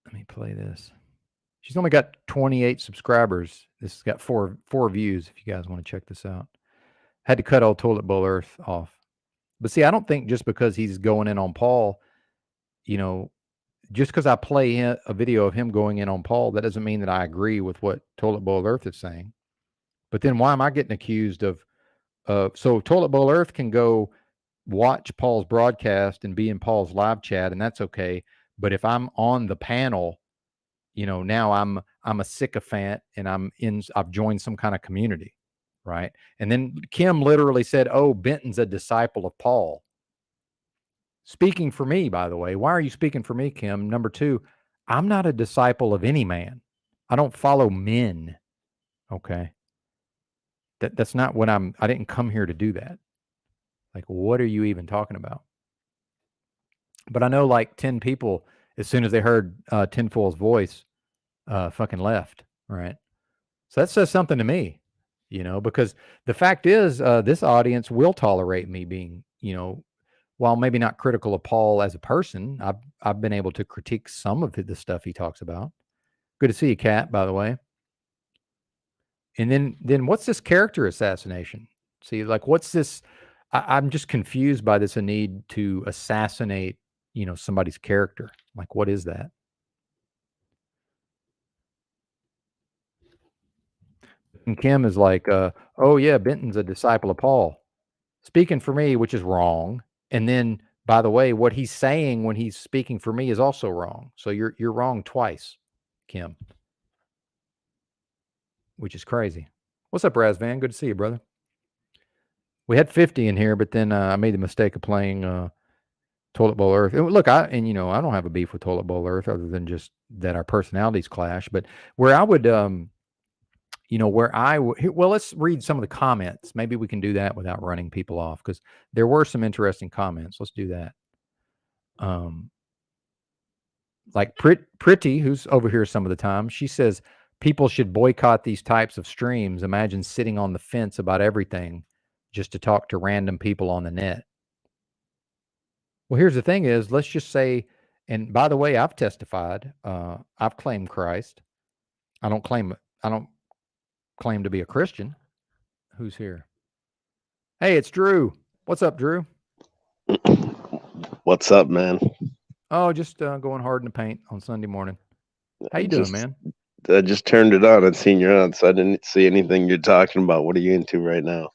[SPEAKER 2] Let me play this. She's only got 28 subscribers. This has got four views if you guys want to check this out. Had to cut old Toilet Bowl Earth off. But see, I don't think just because he's going in on Paul, just because I play a video of him going in on Paul, that doesn't mean that I agree with what Toilet Bowl Earth is saying. But then why am I getting accused of so Toilet Bowl Earth can go watch Paul's broadcast and be in Paul's live chat, and that's okay. But if I'm on the panel, now I'm a sycophant and I've joined some kind of community, right? And then Kim literally said, "Oh, Benton's a disciple of Paul." Speaking for me, by the way. Why are you speaking for me, Kim? Number two, I'm not a disciple of any man. I don't follow men. Okay. That's not what I didn't come here to do that. Like, what are you even talking about? But I know like 10 people as soon as they heard Tinfoil's voice, fucking left, right? So that says something to me, because the fact is, this audience will tolerate me being, while maybe not critical of Paul as a person, I've been able to critique some of the stuff he talks about. Good to see you, Kat, by the way. And then what's this character assassination? See, like, what's this? I'm just confused by this need to assassinate, somebody's character. Like, what is that? And Kim is like, oh yeah, Benton's a disciple of Paul, speaking for me, which is wrong. And then, by the way, what he's saying when he's speaking for me is also wrong. So you're wrong twice, Kim, which is crazy. What's up, Razvan? Good to see you, brother. We had 50 in here, but then I made the mistake of playing Toilet Bowl Earth. Look, I don't have a beef with Toilet Bowl Earth other than just that our personalities clash. But where I would, well, let's read some of the comments. Maybe we can do that without running people off, because there were some interesting comments. Let's do that. Like Pretty, who's over here some of the time, she says people should boycott these types of streams. Imagine sitting on the fence about everything just to talk to random people on the net. Well, here's the thing is, let's just say, and by the way, I've testified, I've claimed Christ. I don't claim to be a Christian. Who's here? Hey, it's Drew. What's up, Drew?
[SPEAKER 4] What's up, man?
[SPEAKER 2] Oh, just going hard in the paint on Sunday morning. How you doing, man?
[SPEAKER 4] I just turned it on and seen you're on, so I didn't see anything you're talking about. What are you into right now?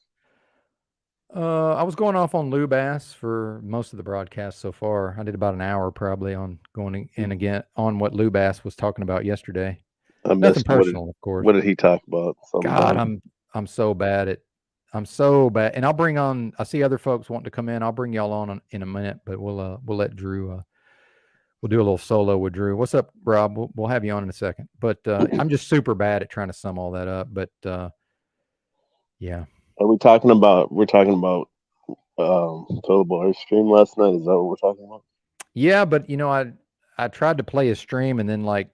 [SPEAKER 2] I was going off on Lou Bass for most of the broadcast so far. I did about an hour probably on going in again on what Lou Bass was talking about yesterday. Nothing personal, of course.
[SPEAKER 4] What did he talk about?
[SPEAKER 2] God, I'm so bad at. I'm so bad, and I'll bring on. I see other folks wanting to come in. I'll bring y'all on in a minute, but we'll let Drew. We'll do a little solo with Drew. What's up, Rob? We'll have you on in a second. But I'm just super bad at trying to sum all that up. But yeah.
[SPEAKER 4] We're talking about Toilet Bowl stream last night. Is that what we're talking about?
[SPEAKER 2] Yeah, but I tried to play a stream, and then like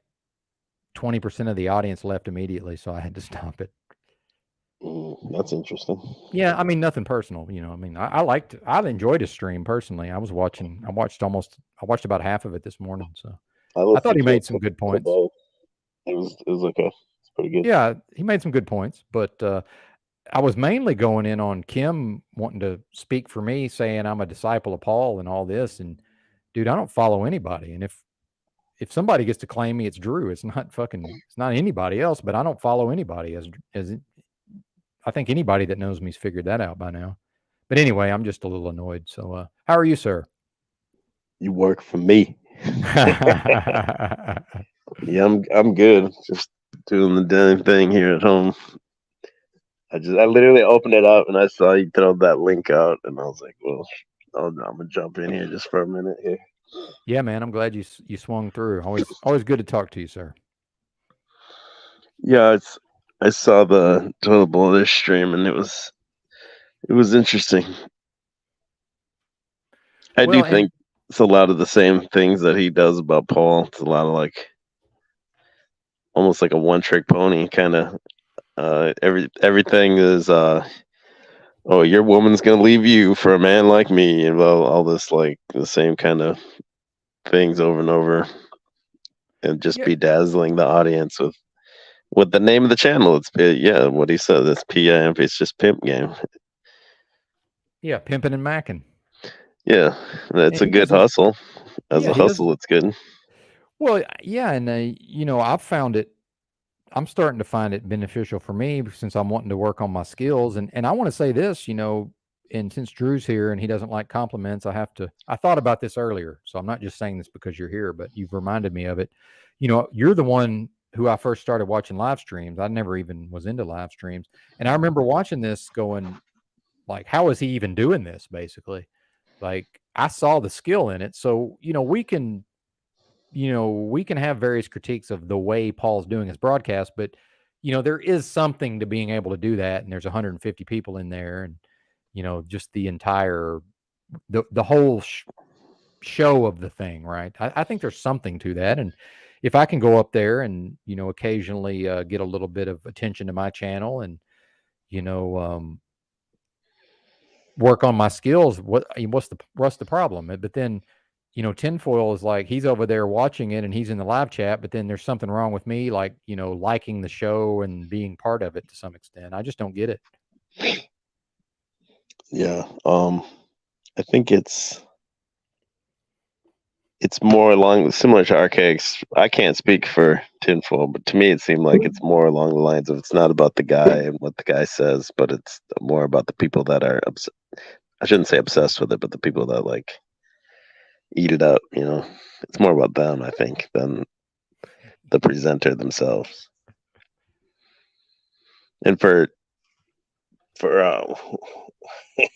[SPEAKER 2] 20% of the audience left immediately, so I had to stop it.
[SPEAKER 4] That's interesting.
[SPEAKER 2] Yeah, I mean, nothing personal. I enjoyed his stream personally. I watched about half of it this morning. So I thought he made some good points.
[SPEAKER 4] It was okay. It's pretty good.
[SPEAKER 2] Yeah, he made some good points, but I was mainly going in on Kim wanting to speak for me, saying I'm a disciple of Paul and all this. And dude, I don't follow anybody. And if somebody gets to claim me, it's Drew. It's not anybody else, but I don't follow anybody as I think anybody that knows me's figured that out by now. But anyway, I'm just a little annoyed. So how are you, sir?
[SPEAKER 4] You work for me. Yeah, I'm good. Just doing the damn thing here at home. I literally opened it up and I saw you throw that link out, and I was like, well, I'm gonna jump in here just for a minute here.
[SPEAKER 2] Yeah, man, I'm glad you swung through. Always good to talk to you, sir.
[SPEAKER 4] Yeah, I saw the Toilet Bowl stream, and it was interesting. I do think it's a lot of the same things that he does about Paul. It's a lot of like almost like a one-trick pony kind of. Everything is oh, your woman's gonna leave you for a man like me, and all this like the same kind of things over and over, and just bedazzling the audience with the name of the channel. It's what he said. It's PIMP. It's just pimp game.
[SPEAKER 2] Yeah, pimping and macking.
[SPEAKER 4] Yeah, that's a good hustle. As a hustle, it's good.
[SPEAKER 2] Well, yeah, and I've found it. I'm starting to find it beneficial for me since I'm wanting to work on my skills. And I want to say this, and since Drew's here and he doesn't like compliments, I thought about this earlier. So I'm not just saying this because you're here, but you've reminded me of it. You're the one who I first started watching live streams. I never even was into live streams. And I remember watching this going like, how is he even doing this? Basically, like I saw the skill in it. So, we can have various critiques of the way Paul's doing his broadcast, but there is something to being able to do that. And there's 150 people in there, and just the entire, the whole show of the thing, right? I think there's something to that. And if I can go up there and, occasionally get a little bit of attention to my channel and, work on my skills, what's the problem? But then, tinfoil is like, he's over there watching it and he's in the live chat, but then there's something wrong with me, like, liking the show and being part of it to some extent. I just don't get it.
[SPEAKER 4] Yeah. I think it's more along similar to Archaics. I can't speak for tinfoil, but to me it seemed like it's more along the lines of, it's not about the guy and what the guy says, but it's more about the people that are I shouldn't say obsessed with it, but the people that like eat it up, it's more about them, I think, than the presenter themselves. And for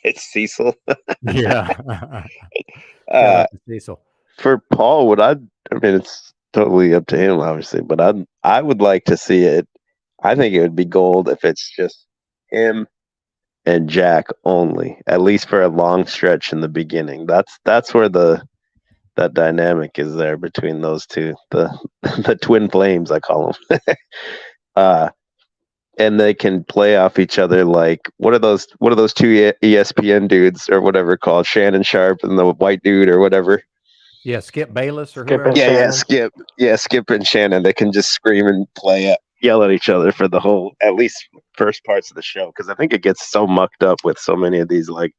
[SPEAKER 4] it's Cecil.
[SPEAKER 2] Yeah. Shout out to Cecil.
[SPEAKER 4] For Paul, it's totally up to him, obviously, but I would like to see it. I think it would be gold if it's just him and Jack only, at least for a long stretch in the beginning. That's where that dynamic is there between those two, the twin flames, I call them. And they can play off each other. Like, what are those two ESPN dudes or whatever called, Shannon Sharp and the white dude or whatever?
[SPEAKER 2] Yeah, Skip Bayless or
[SPEAKER 5] Skip
[SPEAKER 2] whoever.
[SPEAKER 5] and
[SPEAKER 4] Yeah,
[SPEAKER 5] Shannon.
[SPEAKER 4] Skip and Shannon. They can just scream and yell at each other for the whole, at least first parts of the show, because I think it gets so mucked up with so many of these like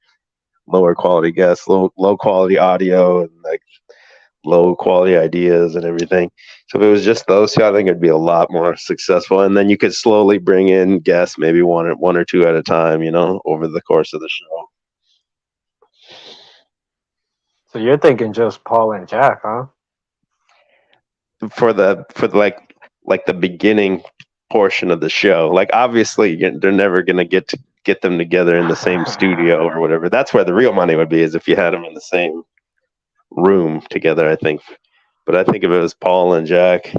[SPEAKER 4] lower quality guests, low quality audio, and like low quality ideas and everything. So if it was just those two, I think it'd be a lot more successful. And then you could slowly bring in guests, maybe one or two at a time, over the course of the show.
[SPEAKER 5] So you're thinking just Paul and Jack, huh?
[SPEAKER 4] For the like the beginning portion of the show. Like, obviously they're never gonna get them together in the same studio or whatever. That's where the real money would be, is if you had them in the same room together, I think. But I think if it was Paul and Jack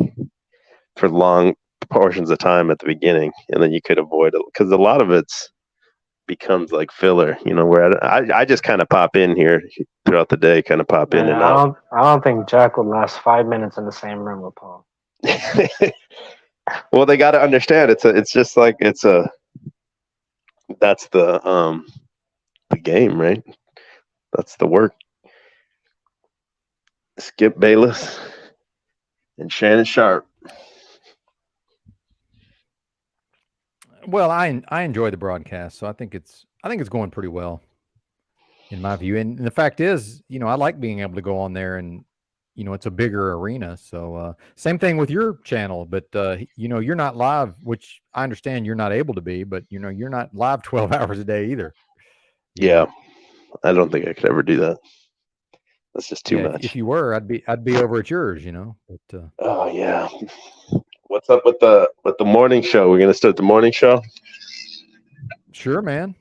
[SPEAKER 4] for long portions of time at the beginning, and then you could avoid it, because a lot of it's becomes like filler, where I just kind of pop in here throughout the day, kind of pop in and out.
[SPEAKER 5] I don't think Jack would last 5 minutes in the same room with Paul.
[SPEAKER 4] Well, they got to understand, it's just like that's the game, right? That's the work. Skip Bayless and Shannon Sharp.
[SPEAKER 2] Well, I enjoy the broadcast, so I think it's going pretty well, in my view. And the fact is, I like being able to go on there and, it's a bigger arena. So same thing with your channel, but you're not live, which I understand you're not able to be, but you're not live 12 hours a day either.
[SPEAKER 4] Yeah, I don't think I could ever do that. That's just too much.
[SPEAKER 2] If you were, I'd be over at yours, But,
[SPEAKER 4] oh yeah. What's up with the morning show? We're gonna start the morning show.
[SPEAKER 2] Sure, man.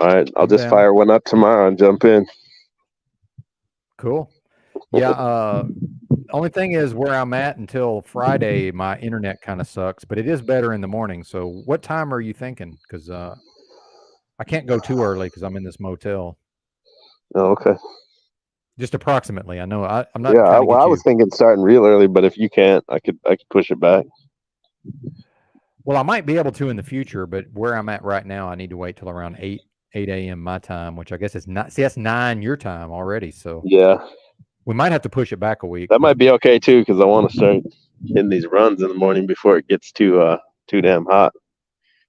[SPEAKER 4] All right, I'll just fire one up tomorrow and jump in.
[SPEAKER 2] Cool. Yeah. Only thing is, where I'm at until Friday, my internet kind of sucks, but it is better in the morning. So what time are you thinking? Because I can't go too early because I'm in this motel.
[SPEAKER 4] Oh, okay.
[SPEAKER 2] Just approximately. I know I'm not.
[SPEAKER 4] Yeah, I was thinking starting real early, but if you can't, I could push it back.
[SPEAKER 2] Well, I might be able to in the future, but where I'm at right now, I need to wait till around 8 a.m. my time, which I guess is not. See, that's 9 your time already. So
[SPEAKER 4] yeah,
[SPEAKER 2] we might have to push it back a week.
[SPEAKER 4] That might be okay too, because I want to start hitting these runs in the morning before it gets too damn hot.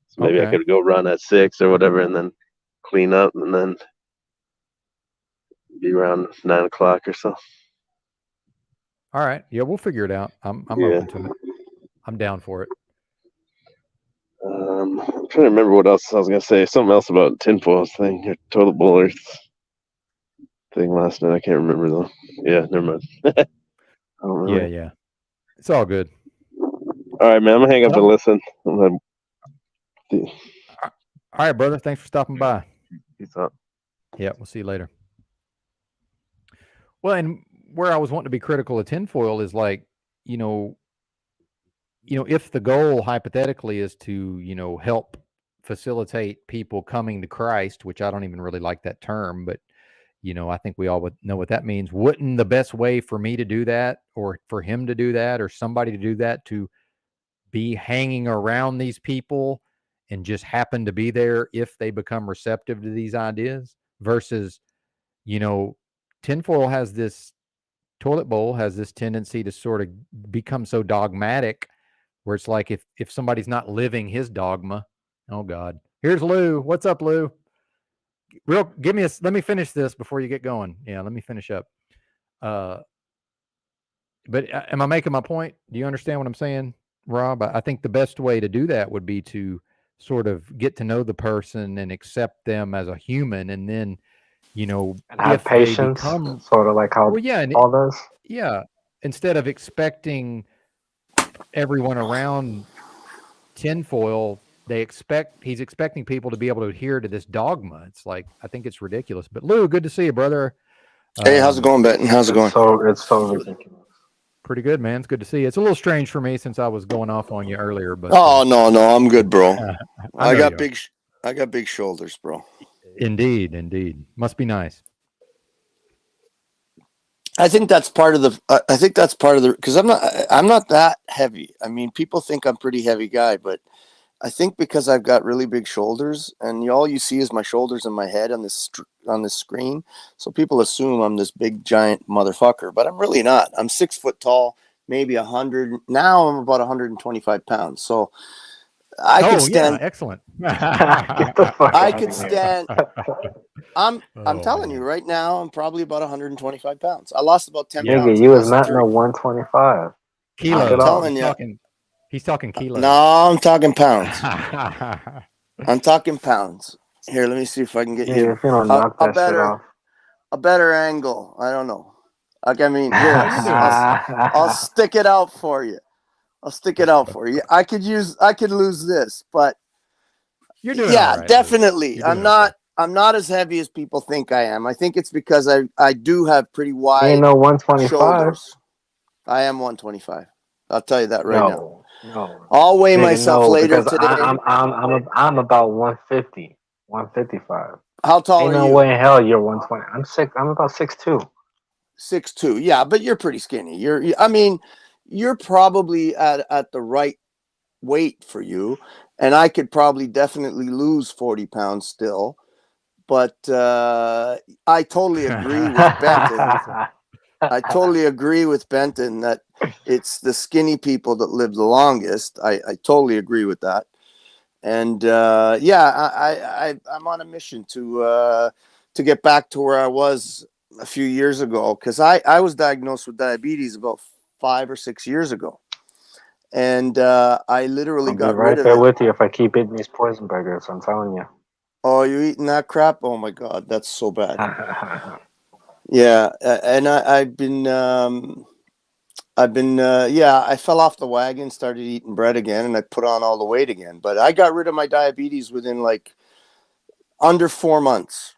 [SPEAKER 4] So maybe I could go run at 6 or whatever, and then clean up, and then be around 9 o'clock or so.
[SPEAKER 2] All right. Yeah, we'll figure it out. I'm open to it. I'm down for it.
[SPEAKER 4] I'm trying to remember what else I was gonna say. Something else about tinfoil thing, your total bullets thing last night. I can't remember though. Yeah, never mind. I don't remember.
[SPEAKER 2] Yeah. It's all good.
[SPEAKER 4] All right, man. I'm gonna hang up and listen.
[SPEAKER 2] All right, brother. Thanks for stopping by.
[SPEAKER 4] Peace out.
[SPEAKER 2] Yeah, we'll see you later. Well, and where I was wanting to be critical of tinfoil is like, if the goal hypothetically is to, help facilitate people coming to Christ, which I don't even really like that term, but, I think we all would know what that means. Wouldn't the best way for me to do that, or for him to do that, or somebody to do that, to be hanging around these people and just happen to be there if they become receptive to these ideas? Versus, tinfoil has this, toilet bowl has this tendency to sort of become so dogmatic, where it's like if somebody's not living his dogma, oh God. Here's Lou. What's up, Lou? Let me finish this before you get going. Yeah, let me finish up. But am I making my point? Do you understand what I'm saying, Rob? I think the best way to do that would be to sort of get to know the person and accept them as a human, and then,
[SPEAKER 5] And have
[SPEAKER 2] if they
[SPEAKER 5] patience,
[SPEAKER 2] become,
[SPEAKER 5] sort of like how
[SPEAKER 2] well, yeah, and
[SPEAKER 5] Paul does.
[SPEAKER 2] yeah, instead of expecting everyone around tinfoil, he's expecting people to be able to adhere to this dogma. It's like, I think it's ridiculous. But Lou, good to see you, brother.
[SPEAKER 6] Hey, how's it going, Benton? How's it going?
[SPEAKER 5] It's so ridiculous.
[SPEAKER 2] Pretty good, man. It's good to see you. It's a little strange for me since I was going off on you earlier, but
[SPEAKER 6] Oh no, I'm good, bro. I
[SPEAKER 2] know
[SPEAKER 6] got
[SPEAKER 2] you are.
[SPEAKER 6] big shoulders, bro.
[SPEAKER 2] Indeed. Must be nice.
[SPEAKER 6] I think that's part of the. Because I'm not that heavy. I mean, people think I'm a pretty heavy guy, but I think because I've got really big shoulders, and all you see is my shoulders and my head on this screen, so people assume I'm this big giant motherfucker, but I'm really not. I'm 6 foot tall, maybe 100. Now I'm about 125 pounds, so I could stand.
[SPEAKER 2] Yeah, excellent.
[SPEAKER 5] Get the fuck
[SPEAKER 6] I
[SPEAKER 5] out
[SPEAKER 6] could
[SPEAKER 5] of here.
[SPEAKER 6] stand. I'm telling
[SPEAKER 2] man.
[SPEAKER 6] you right now, I'm probably about 125 pounds. I lost about 10
[SPEAKER 5] Nigga,
[SPEAKER 6] pounds.
[SPEAKER 5] you was not no 125.
[SPEAKER 2] Kilos.
[SPEAKER 5] I'm
[SPEAKER 6] telling you.
[SPEAKER 2] He's talking kilos.
[SPEAKER 6] No, I'm talking pounds. I'm talking pounds. Here, let me see if I can get
[SPEAKER 5] Yeah,
[SPEAKER 6] you
[SPEAKER 5] if you don't knock that shit off.
[SPEAKER 6] a better angle. I don't know. Like, I mean, here, I'll stick it out for you. I could lose this, but
[SPEAKER 2] You're doing
[SPEAKER 6] yeah,
[SPEAKER 2] all right,
[SPEAKER 6] definitely.
[SPEAKER 2] You're doing okay.
[SPEAKER 6] I'm not as heavy as people think I am. I think it's because I do have pretty
[SPEAKER 5] You
[SPEAKER 6] wide
[SPEAKER 5] ain't no 125.
[SPEAKER 6] shoulders. I am 125. I'll tell you that right now.
[SPEAKER 5] No.
[SPEAKER 6] I'll weigh
[SPEAKER 5] Nigga,
[SPEAKER 6] myself
[SPEAKER 5] no,
[SPEAKER 6] later
[SPEAKER 5] because
[SPEAKER 6] today.
[SPEAKER 5] I'm about 150, 155.
[SPEAKER 6] How tall
[SPEAKER 5] Ain't
[SPEAKER 6] are
[SPEAKER 5] no
[SPEAKER 6] you?
[SPEAKER 5] way in hell you're 120. I'm about 6'2".
[SPEAKER 6] 6'2". Yeah, but you're pretty skinny. You're probably at the right weight for you, and I could probably definitely lose 40 pounds still. But I totally agree with Benton. I totally agree with Benton that it's the skinny people that live the longest. I totally agree with that. And I'm on a mission to get back to where I was a few years ago, because I was diagnosed with diabetes about 5 or 6 years ago, and I literally
[SPEAKER 5] I'll be
[SPEAKER 6] got
[SPEAKER 5] right
[SPEAKER 6] rid of
[SPEAKER 5] there
[SPEAKER 6] it.
[SPEAKER 5] with you if I keep eating these poison burgers. I'm telling you.
[SPEAKER 6] Oh, you eating that crap? Oh my God, that's so bad. Yeah, and I've been I fell off the wagon, started eating bread again, and I put on all the weight again. But I got rid of my diabetes within like under 4 months,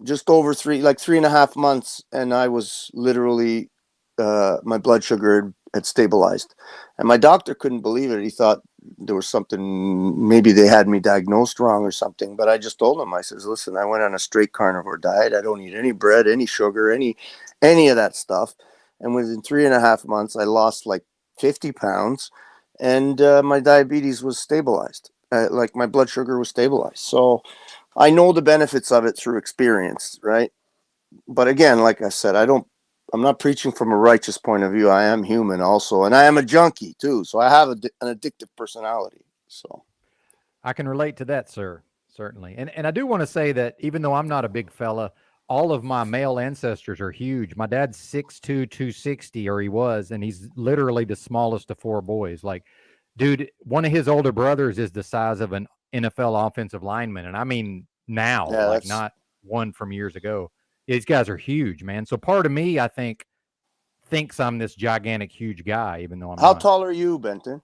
[SPEAKER 6] just over 3.5 months. And I was literally, my blood sugar had stabilized, and my doctor couldn't believe it. He thought there was something, maybe they had me diagnosed wrong or something. But I just told him, I says, listen, I went on a straight carnivore diet. I don't eat any bread, any sugar, any of that stuff. And within 3.5 months, I lost like 50 pounds, and my diabetes was stabilized. Like my blood sugar was stabilized. So I know the benefits of it through experience, right? But again, like I said, I'm not preaching from a righteous point of view. I am human also, and I am a junkie too. So I have an addictive personality. So
[SPEAKER 2] I can relate to that, sir. Certainly. And I do want to say that even though I'm not a big fella, all of my male ancestors are huge. My dad's 6'2", 260, or he was, and he's literally the smallest of 4 boys. Like, dude, one of his older brothers is the size of an NFL offensive lineman. And I mean now,
[SPEAKER 6] yeah,
[SPEAKER 2] like not one from years ago. These guys are huge, man. So part of me, I think, thinks I'm this gigantic, huge guy, even though I'm
[SPEAKER 6] How
[SPEAKER 2] not.
[SPEAKER 6] tall are you, Benton?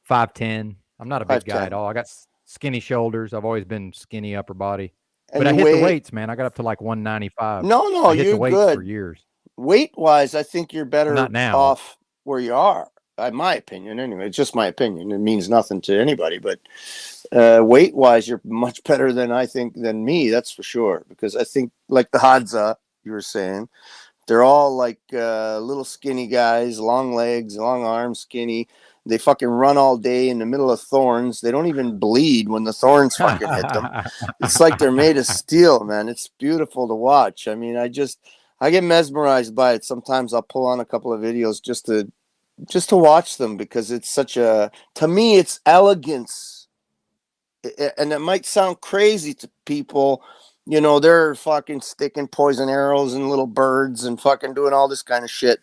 [SPEAKER 2] 5'10". I'm not a big guy
[SPEAKER 6] 5'10".
[SPEAKER 2] at all. I got skinny shoulders. I've always been skinny upper body.
[SPEAKER 6] And
[SPEAKER 2] but I
[SPEAKER 6] you
[SPEAKER 2] hit
[SPEAKER 6] weigh...
[SPEAKER 2] the weights, man. I got up to like 195.
[SPEAKER 6] No,
[SPEAKER 2] I hit
[SPEAKER 6] you're
[SPEAKER 2] the weights
[SPEAKER 6] good.
[SPEAKER 2] for years.
[SPEAKER 6] Weight-wise, I think you're better
[SPEAKER 2] Not now.
[SPEAKER 6] off where you are. In my opinion, anyway. It's just my opinion. It means nothing to anybody. But weight-wise, you're much better than me. That's for sure. Because I think, like the Hadza, you were saying. They're all like little skinny guys, long legs, long arms, skinny. They fucking run all day in the middle of thorns. They don't even bleed when the thorns fucking hit them. It's like they're made of steel, man. It's beautiful to watch. I mean, I get mesmerized by it. Sometimes I'll pull on a couple of videos just to watch them, because it's such to me, it's elegance. And it might sound crazy to people. You know, they're fucking sticking poison arrows and little birds and fucking doing all this kind of shit.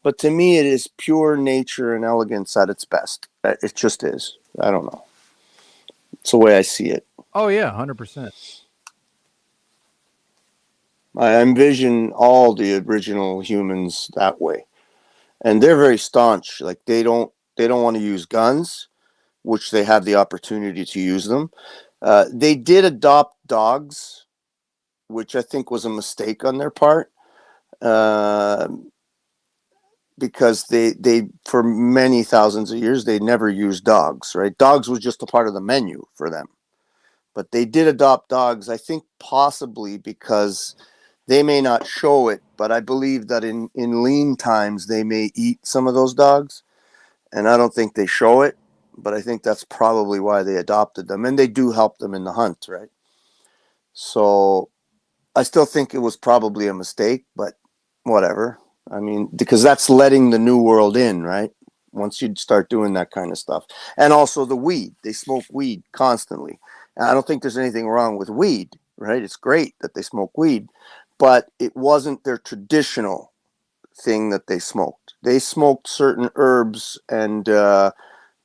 [SPEAKER 6] But to me, it is pure nature and elegance at its best. It just is. I don't know. It's the way I see it.
[SPEAKER 2] Oh, yeah, 100%.
[SPEAKER 6] I envision all the original humans that way. And they're very staunch. Like they don't want to use guns, which they have the opportunity to use them. They did adopt dogs, which I think was a mistake on their part, because they for many thousands of years, they never used dogs, right? Dogs was just a part of the menu for them. But they did adopt dogs, I think possibly because they may not show it, but I believe that in lean times, they may eat some of those dogs. And I don't think they show it, but I think that's probably why they adopted them. And they do help them in the hunt, right? So I still think it was probably a mistake, but whatever. I mean, because that's letting the new world in, right? Once you start doing that kind of stuff. And also the weed. They smoke weed constantly. And I don't think there's anything wrong with weed, right? It's great that they smoke weed, but it wasn't their traditional thing that they smoked. They smoked certain herbs and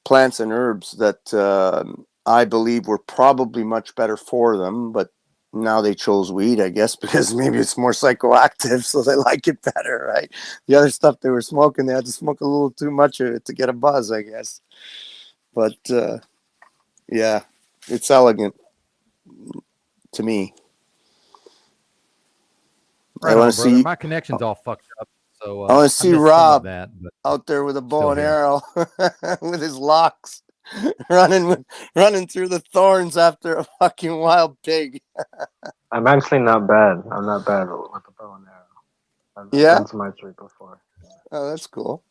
[SPEAKER 6] plants and herbs that I believe were probably much better for them, but now they chose weed, I guess, because maybe it's more psychoactive, so they like it better, right? The other stuff they were smoking, they had to smoke a little too much of it to get a buzz, I guess. But yeah, it's elegant to me.
[SPEAKER 2] Right,
[SPEAKER 6] I want
[SPEAKER 2] on,
[SPEAKER 6] to
[SPEAKER 2] brother.
[SPEAKER 6] see
[SPEAKER 2] My connection's all fucked up, so
[SPEAKER 6] I want to see
[SPEAKER 2] missed some of
[SPEAKER 6] Rob
[SPEAKER 2] that, but
[SPEAKER 6] out there with a bow
[SPEAKER 2] still
[SPEAKER 6] and
[SPEAKER 2] here.
[SPEAKER 6] arrow with his locks, running through the thorns after a fucking wild pig.
[SPEAKER 5] I'm actually not bad. I'm not bad with the bow and arrow. I've
[SPEAKER 6] Yeah?
[SPEAKER 5] done some archery before.
[SPEAKER 6] Oh, that's cool.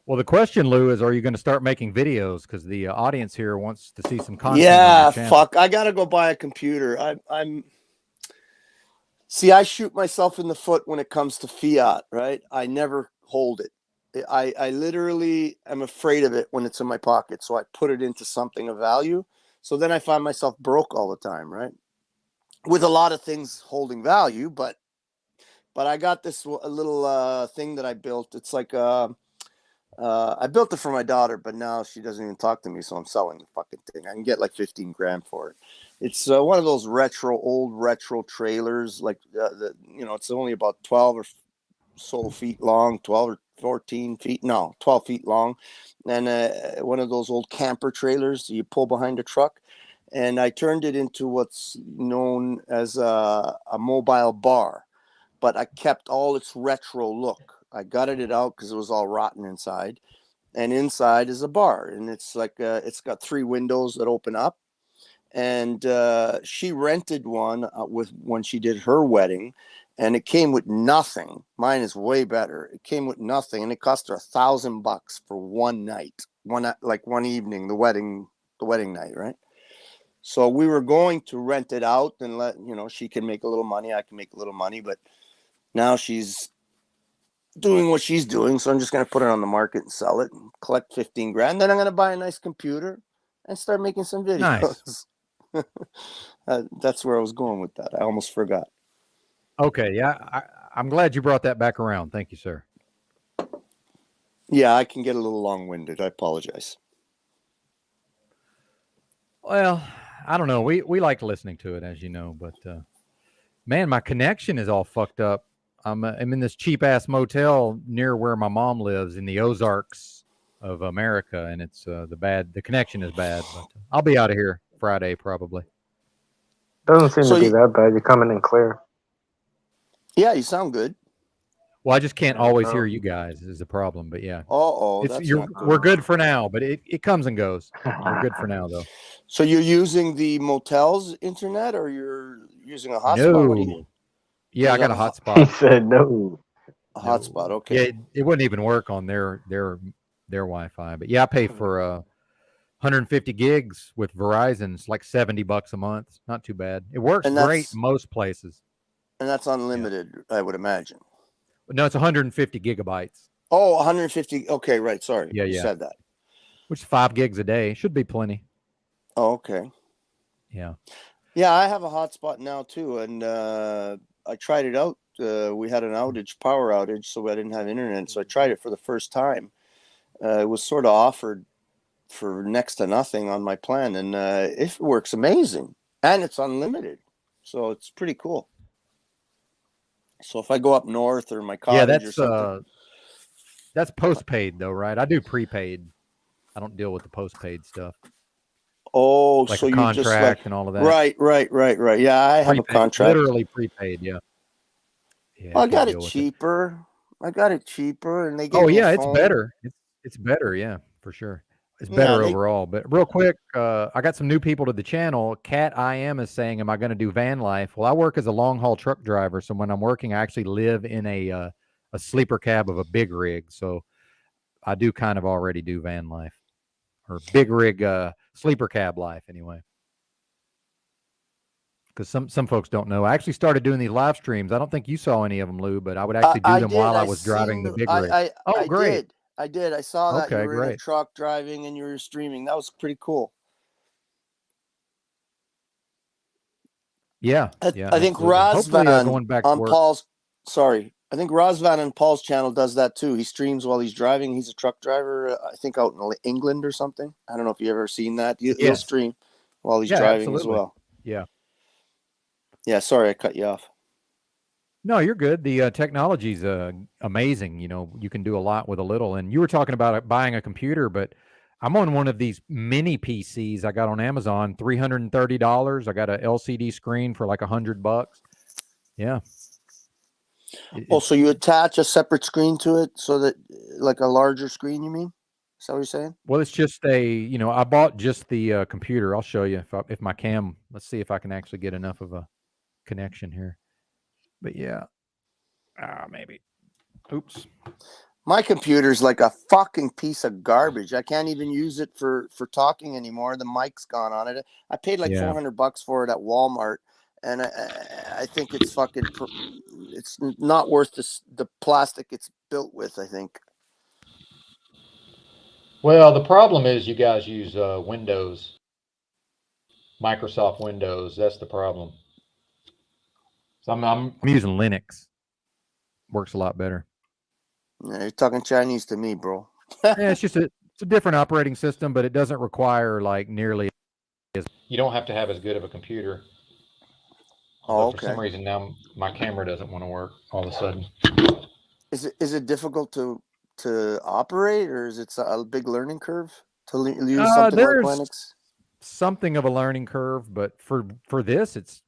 [SPEAKER 2] Well, the question, Lou, is are you going to start making videos? Because the audience here wants to see some content on
[SPEAKER 6] Yeah,
[SPEAKER 2] your channel.
[SPEAKER 6] fuck. I gotta go buy a computer. See, I shoot myself in the foot when it comes to fiat, right? I never hold it. I literally am afraid of it when it's in my pocket. So I put it into something of value. So then I find myself broke all the time, right? With a lot of things holding value, but I got this a little thing that I built. It's like I built it for my daughter, but now she doesn't even talk to me, so I'm selling the fucking thing. I can get like 15 grand for it. It's one of those old retro trailers, like it's only about 12 or so feet long, 12 or 14 feet, no, 12 feet long, and one of those old camper trailers you pull behind a truck. And I turned it into what's known as a mobile bar, but I kept all its retro look. I gutted it out because it was all rotten inside, and inside is a bar, and it's like it's got 3 windows that open up. And she rented one when she did her wedding, and it came with nothing. Mine is way better. It came with nothing, and it cost her $1,000 for one night, one evening, the wedding night, right? So we were going to rent it out and let she can make a little money, I can make a little money, but now she's doing what she's doing, so I'm just going to put it on the market and sell it and collect 15 grand. Then I'm going to buy a nice computer and start making some videos. Nice. That's where I was going with that. I almost forgot.
[SPEAKER 2] Okay, yeah, I'm glad you brought that back around. Thank you, sir.
[SPEAKER 6] Yeah, I can get a little long-winded. I apologize.
[SPEAKER 2] Well, I don't know. We like listening to it, as you know, but man, my connection is all fucked up. I'm in this cheap ass motel near where my mom lives in the Ozarks of America, and it's the connection is bad. But I'll be out of here Friday probably.
[SPEAKER 5] Doesn't seem to be that bad. You're coming in clear.
[SPEAKER 6] Yeah, you sound good.
[SPEAKER 2] Well, I just can't always hear you guys is the problem, but yeah. We're good for now, but it comes and goes. We're good for now, though.
[SPEAKER 6] So you're using the motel's internet, or you're using a hotspot?
[SPEAKER 2] Yeah,
[SPEAKER 6] You
[SPEAKER 2] I got a
[SPEAKER 6] got
[SPEAKER 5] He
[SPEAKER 2] hotspot.
[SPEAKER 5] said no.
[SPEAKER 6] a hotspot.
[SPEAKER 2] Yeah,
[SPEAKER 6] Okay.
[SPEAKER 2] it wouldn't even work on their Wi-Fi. But yeah, I pay for 150 gigs with Verizon. It's like $70 a month. Not too bad. It works
[SPEAKER 6] And
[SPEAKER 2] great
[SPEAKER 6] that's
[SPEAKER 2] most places.
[SPEAKER 6] unlimited, I would imagine.
[SPEAKER 2] But no, it's 150 gigabytes.
[SPEAKER 6] Oh, 150. Okay, right. Sorry,
[SPEAKER 2] Yeah,
[SPEAKER 6] you
[SPEAKER 2] yeah.
[SPEAKER 6] said that.
[SPEAKER 2] Which is 5 gigs a day. Should be plenty.
[SPEAKER 6] Oh, okay.
[SPEAKER 2] Yeah.
[SPEAKER 6] Yeah, I have a hotspot now too, and I tried it out. We had an outage, power outage, so I didn't have internet. So I tried it for the first time. It was sort of offered for next to nothing on my plan, and it works amazing, and it's unlimited, so it's pretty cool. So if I go up north or my
[SPEAKER 2] Yeah,
[SPEAKER 6] cottage or something,
[SPEAKER 2] that's postpaid though, right? I do prepaid. I don't deal with the postpaid stuff.
[SPEAKER 6] oh,
[SPEAKER 2] Like
[SPEAKER 6] so
[SPEAKER 2] a
[SPEAKER 6] you just like
[SPEAKER 2] contract and all of that.
[SPEAKER 6] right. Yeah, I have a
[SPEAKER 2] Prepaid,
[SPEAKER 6] contract.
[SPEAKER 2] literally prepaid, yeah. Yeah,
[SPEAKER 6] Well, I
[SPEAKER 2] can't
[SPEAKER 6] got it
[SPEAKER 2] deal with it.
[SPEAKER 6] cheaper. And they gave
[SPEAKER 2] Oh
[SPEAKER 6] me
[SPEAKER 2] yeah,
[SPEAKER 6] a
[SPEAKER 2] it's
[SPEAKER 6] phone.
[SPEAKER 2] better. It's better, yeah, for sure. It's
[SPEAKER 6] Yeah,
[SPEAKER 2] better overall. But real quick, I got some new people to the channel. Cat I am is saying, "Am I going to do van life?" Well, I work as a long haul truck driver, so when I'm working, I actually live in a sleeper cab of a big rig. So I do kind of already do van life or big rig sleeper cab life anyway. Because some folks don't know. I actually started doing these live streams. I don't think you saw any of them, Lou, but I would actually do
[SPEAKER 6] I
[SPEAKER 2] them
[SPEAKER 6] did.
[SPEAKER 2] while I
[SPEAKER 6] I
[SPEAKER 2] was driving
[SPEAKER 6] seen
[SPEAKER 2] the
[SPEAKER 6] the.
[SPEAKER 2] big rig. Oh,
[SPEAKER 6] I
[SPEAKER 2] great.
[SPEAKER 6] did. I did. I saw that you
[SPEAKER 2] Okay,
[SPEAKER 6] were in a
[SPEAKER 2] great.
[SPEAKER 6] truck driving and you were streaming. That was pretty cool.
[SPEAKER 2] Yeah,
[SPEAKER 6] I think
[SPEAKER 2] absolutely. Hopefully,
[SPEAKER 6] Razvan
[SPEAKER 2] going back to
[SPEAKER 6] on
[SPEAKER 2] work.
[SPEAKER 6] Paul's. Sorry, I think Razvan on Paul's channel does that too. He streams while he's driving. He's a truck driver. I think out in England or something. I don't know if you ever seen that. He'll
[SPEAKER 2] Yes.
[SPEAKER 6] stream while he's
[SPEAKER 2] Yeah,
[SPEAKER 6] driving as
[SPEAKER 2] absolutely.
[SPEAKER 6] well.
[SPEAKER 2] Yeah.
[SPEAKER 6] Yeah. Sorry, I cut you off.
[SPEAKER 2] No, you're good. The technology's amazing. You know, you can do a lot with a little. And you were talking about buying a computer, but I'm on one of these mini PCs I got on Amazon, $330. I got a LCD screen for like $100. Yeah.
[SPEAKER 6] Oh, so you attach a separate screen to it so that, like a larger screen, you mean? Is that what you're saying?
[SPEAKER 2] Well, it's just I bought just the computer. I'll show you if my cam, let's see if I can actually get enough of a connection here. But yeah, maybe. Oops.
[SPEAKER 6] My computer's like a fucking piece of garbage. I can't even use it for talking anymore. The mic's gone on it. I paid like
[SPEAKER 2] Yeah.
[SPEAKER 6] $400 for it at Walmart, and I think it's fucking. It's not worth the plastic it's built with, I think.
[SPEAKER 2] Well, the problem is you guys use Windows, Microsoft Windows. That's the problem. So I'm using Linux. Works a lot better.
[SPEAKER 6] Yeah, you're talking Chinese to me, bro.
[SPEAKER 2] Yeah, it's a different operating system, but it doesn't require like nearly as. You don't have to have as good of a computer.
[SPEAKER 6] Oh,
[SPEAKER 2] For some reason now my camera doesn't want to work all of a sudden.
[SPEAKER 6] Is it difficult to operate, or is it a big learning curve to use something like Linux?
[SPEAKER 2] Something of a learning curve, but for this, it's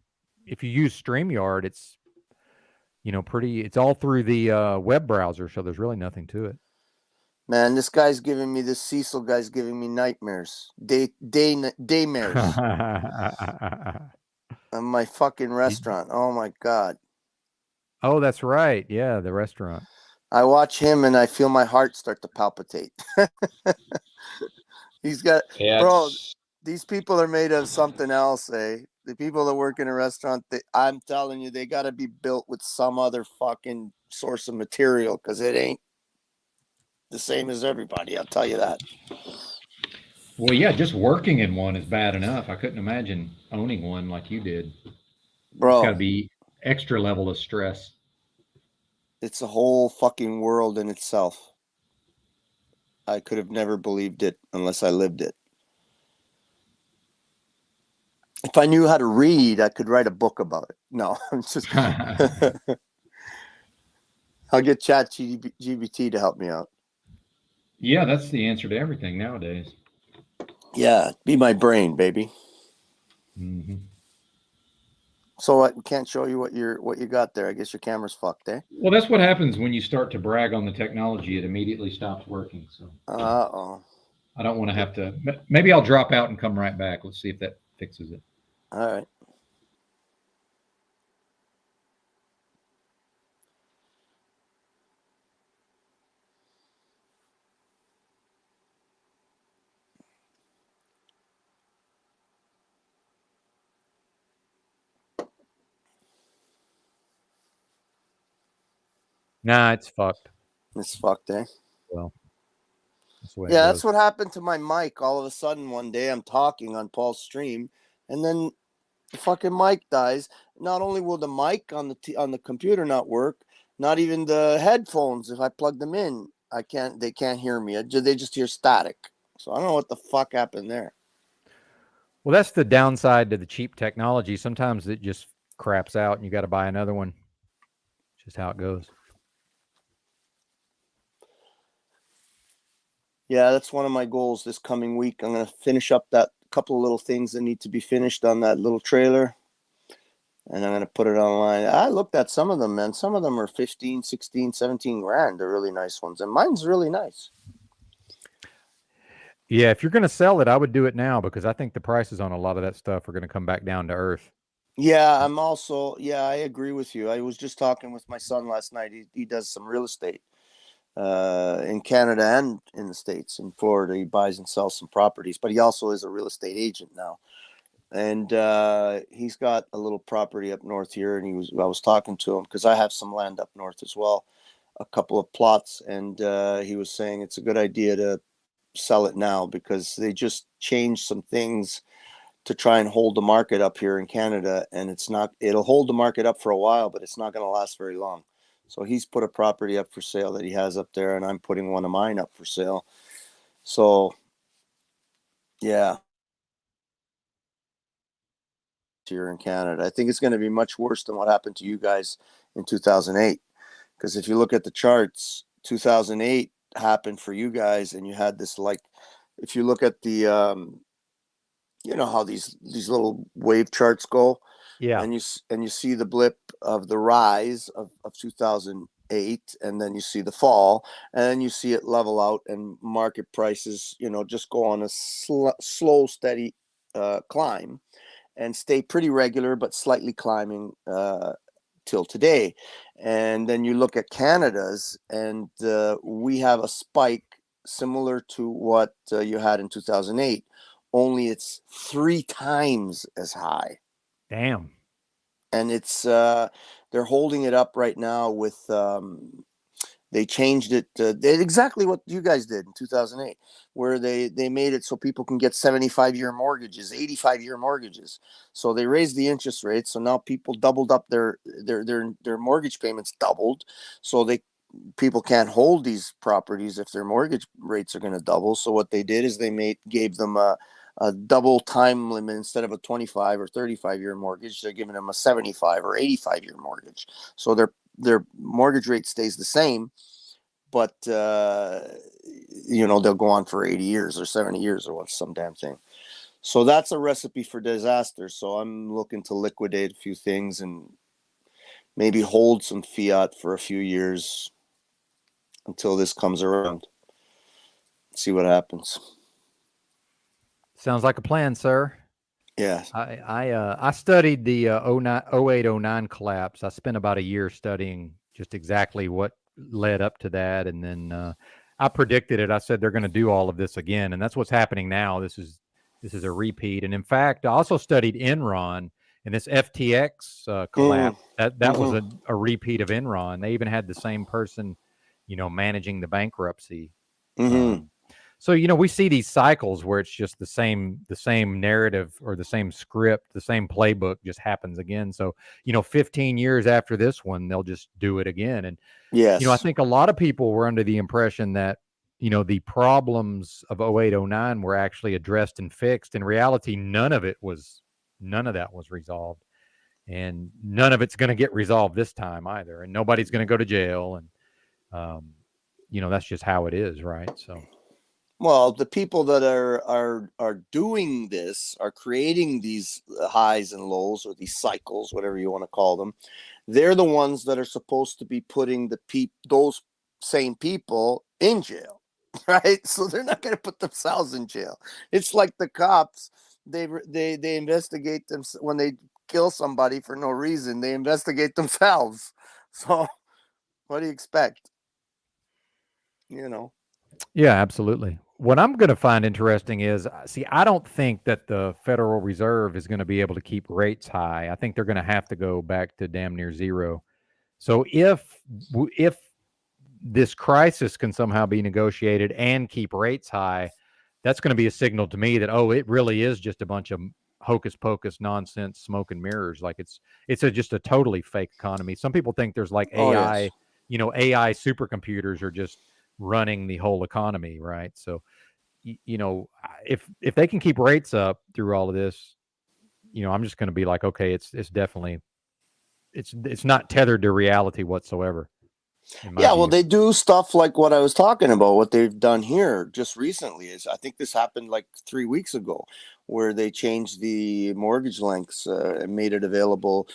[SPEAKER 2] if you use StreamYard, it's it's all through the web browser, so there's really nothing to it.
[SPEAKER 6] Man, this Cecil guy's giving me nightmares, daymares on my fucking restaurant. Oh my God.
[SPEAKER 2] Oh, that's right. Yeah, the restaurant.
[SPEAKER 6] I watch him and I feel my heart start to palpitate. He's got, bro, these people are made of something else, eh? The people that work in a restaurant, I'm telling you, they got to be built with some other fucking source of material, because it ain't the same as everybody. I'll tell you that.
[SPEAKER 2] Well, yeah, just working in one is bad enough. I couldn't imagine owning one like you did.
[SPEAKER 6] Bro,
[SPEAKER 2] it's got to be extra level of stress.
[SPEAKER 6] It's a whole fucking world in itself. I could have never believed it unless I lived it. If I knew how to read, I could write a book about it. No, I'm just. I'll get ChatGPT to help me out.
[SPEAKER 2] Yeah, that's the answer to everything nowadays.
[SPEAKER 6] Yeah, be my brain, baby.
[SPEAKER 2] Mm-hmm.
[SPEAKER 6] So I can't show you what you got there. I guess your camera's fucked, eh?
[SPEAKER 2] Well, that's what happens when you start to brag on the technology. It immediately stops working. So. I don't want to have to. Maybe I'll drop out and come right back. Let's see if that fixes it.
[SPEAKER 6] All right.
[SPEAKER 2] Nah, it's fucked.
[SPEAKER 6] It's fucked, eh?
[SPEAKER 2] Well, that's the way it
[SPEAKER 6] Yeah,
[SPEAKER 2] goes.
[SPEAKER 6] that's what happened to my mic. All of a sudden, one day I'm talking on Paul's stream, and then the fucking mic dies. Not only will the mic on the computer not work, not even the headphones. If I plug them in, they can't hear me. They just hear static. So I don't know what the fuck happened there.
[SPEAKER 2] Well, that's the downside to the cheap technology. Sometimes it just craps out and you got to buy another one. It's just how it goes.
[SPEAKER 6] Yeah, that's one of my goals this coming week. I'm going to finish up that couple of little things that need to be finished on that little trailer. And I'm going to put it online. I looked at some of them, man. Some of them are 15, 16, 17 grand. They're really nice ones. And mine's really nice.
[SPEAKER 2] Yeah, if you're going to sell it, I would do it now because I think the prices on a lot of that stuff are going to come back down to earth.
[SPEAKER 6] Yeah, I agree with you. I was just talking with my son last night. He does some real estate in Canada and in the States. In Florida, he buys and sells some properties, but he also is a real estate agent now. And he's got a little property up north here, and I was talking to him because I have some land up north as well, a couple of plots, and he was saying it's a good idea to sell it now because they just changed some things to try and hold the market up here in Canada, and it'll hold the market up for a while, but it's not going to last very long. So he's put a property up for sale that he has up there, and I'm putting one of mine up for sale. So yeah, here in Canada, I think it's going to be much worse than what happened to you guys in 2008, because if you look at the charts, 2008 happened for you guys, and you had this, like, if you look at the you know how these little wave charts go,
[SPEAKER 2] Yeah.
[SPEAKER 6] and you see the blip of the rise of 2008, and then you see the fall, and then you see it level out, and market prices, just go on a slow, steady climb, and stay pretty regular, but slightly climbing till today. And then you look at Canada's, and we have a spike similar to what you had in 2008, only it's 3 times as high.
[SPEAKER 2] Damn.
[SPEAKER 6] And it's they're holding it up right now with they changed it exactly what you guys did in 2008, where they made it so people can get 75-year mortgages, 85-year mortgages. So they raised the interest rate, so now people doubled up their mortgage payments, doubled. So people can't hold these properties if their mortgage rates are going to double. So what they did is they gave them a double time limit. Instead of a 25 or 35-year mortgage, they're giving them a 75 or 85-year mortgage. So their mortgage rate stays the same, but they'll go on for 80 years or 70 years or what's some damn thing. So that's a recipe for disaster. So I'm looking to liquidate a few things and maybe hold some fiat for a few years until this comes around. See what happens.
[SPEAKER 2] Sounds like a plan, sir.
[SPEAKER 6] Yeah.
[SPEAKER 2] I studied the 08-09 collapse. I spent about a year studying just exactly what led up to that, and then I predicted it. I said they're going to do all of this again, and that's what's happening now. This is a repeat. And in fact, I also studied Enron and this FTX collapse. That was a repeat of Enron. They even had the same person, managing the bankruptcy. So, we see these cycles where it's just the same narrative or the same script, the same playbook just happens again. So, 15 years after this one, they'll just do it again. And,
[SPEAKER 6] yes,
[SPEAKER 2] I think a lot of people were under the impression that, the problems of 08-09 were actually addressed and fixed. In reality, none of that was resolved. And none of it's going to get resolved this time either. And nobody's going to go to jail. And, that's just how it is, right? So.
[SPEAKER 6] Well, the people that are doing this, are creating these highs and lows, or these cycles, whatever you want to call them. They're the ones that are supposed to be putting those same people in jail, right? So they're not going to put themselves in jail. It's like the cops. They investigate them when they kill somebody for no reason. They investigate themselves. So what do you expect?
[SPEAKER 2] Yeah, absolutely. What I'm going to find interesting is, I don't think that the Federal Reserve is going to be able to keep rates high. I think they're going to have to go back to damn near zero. So if this crisis can somehow be negotiated and keep rates high, that's going to be a signal to me that, oh, it really is just a bunch of hocus pocus nonsense, smoke and mirrors. Like it's just a totally fake economy. Some people think there's like
[SPEAKER 6] Oh,
[SPEAKER 2] AI,
[SPEAKER 6] yes.
[SPEAKER 2] AI supercomputers are just running the whole economy, right? So, if they can keep rates up through all of this, I'm just going to be like, okay, it's definitely, it's not tethered to reality whatsoever. In my
[SPEAKER 6] Yeah, well,
[SPEAKER 2] view.
[SPEAKER 6] they do stuff like what I was talking about. What they've done here just recently is, I think this happened like 3 weeks ago, where they changed the mortgage lengths and made it available.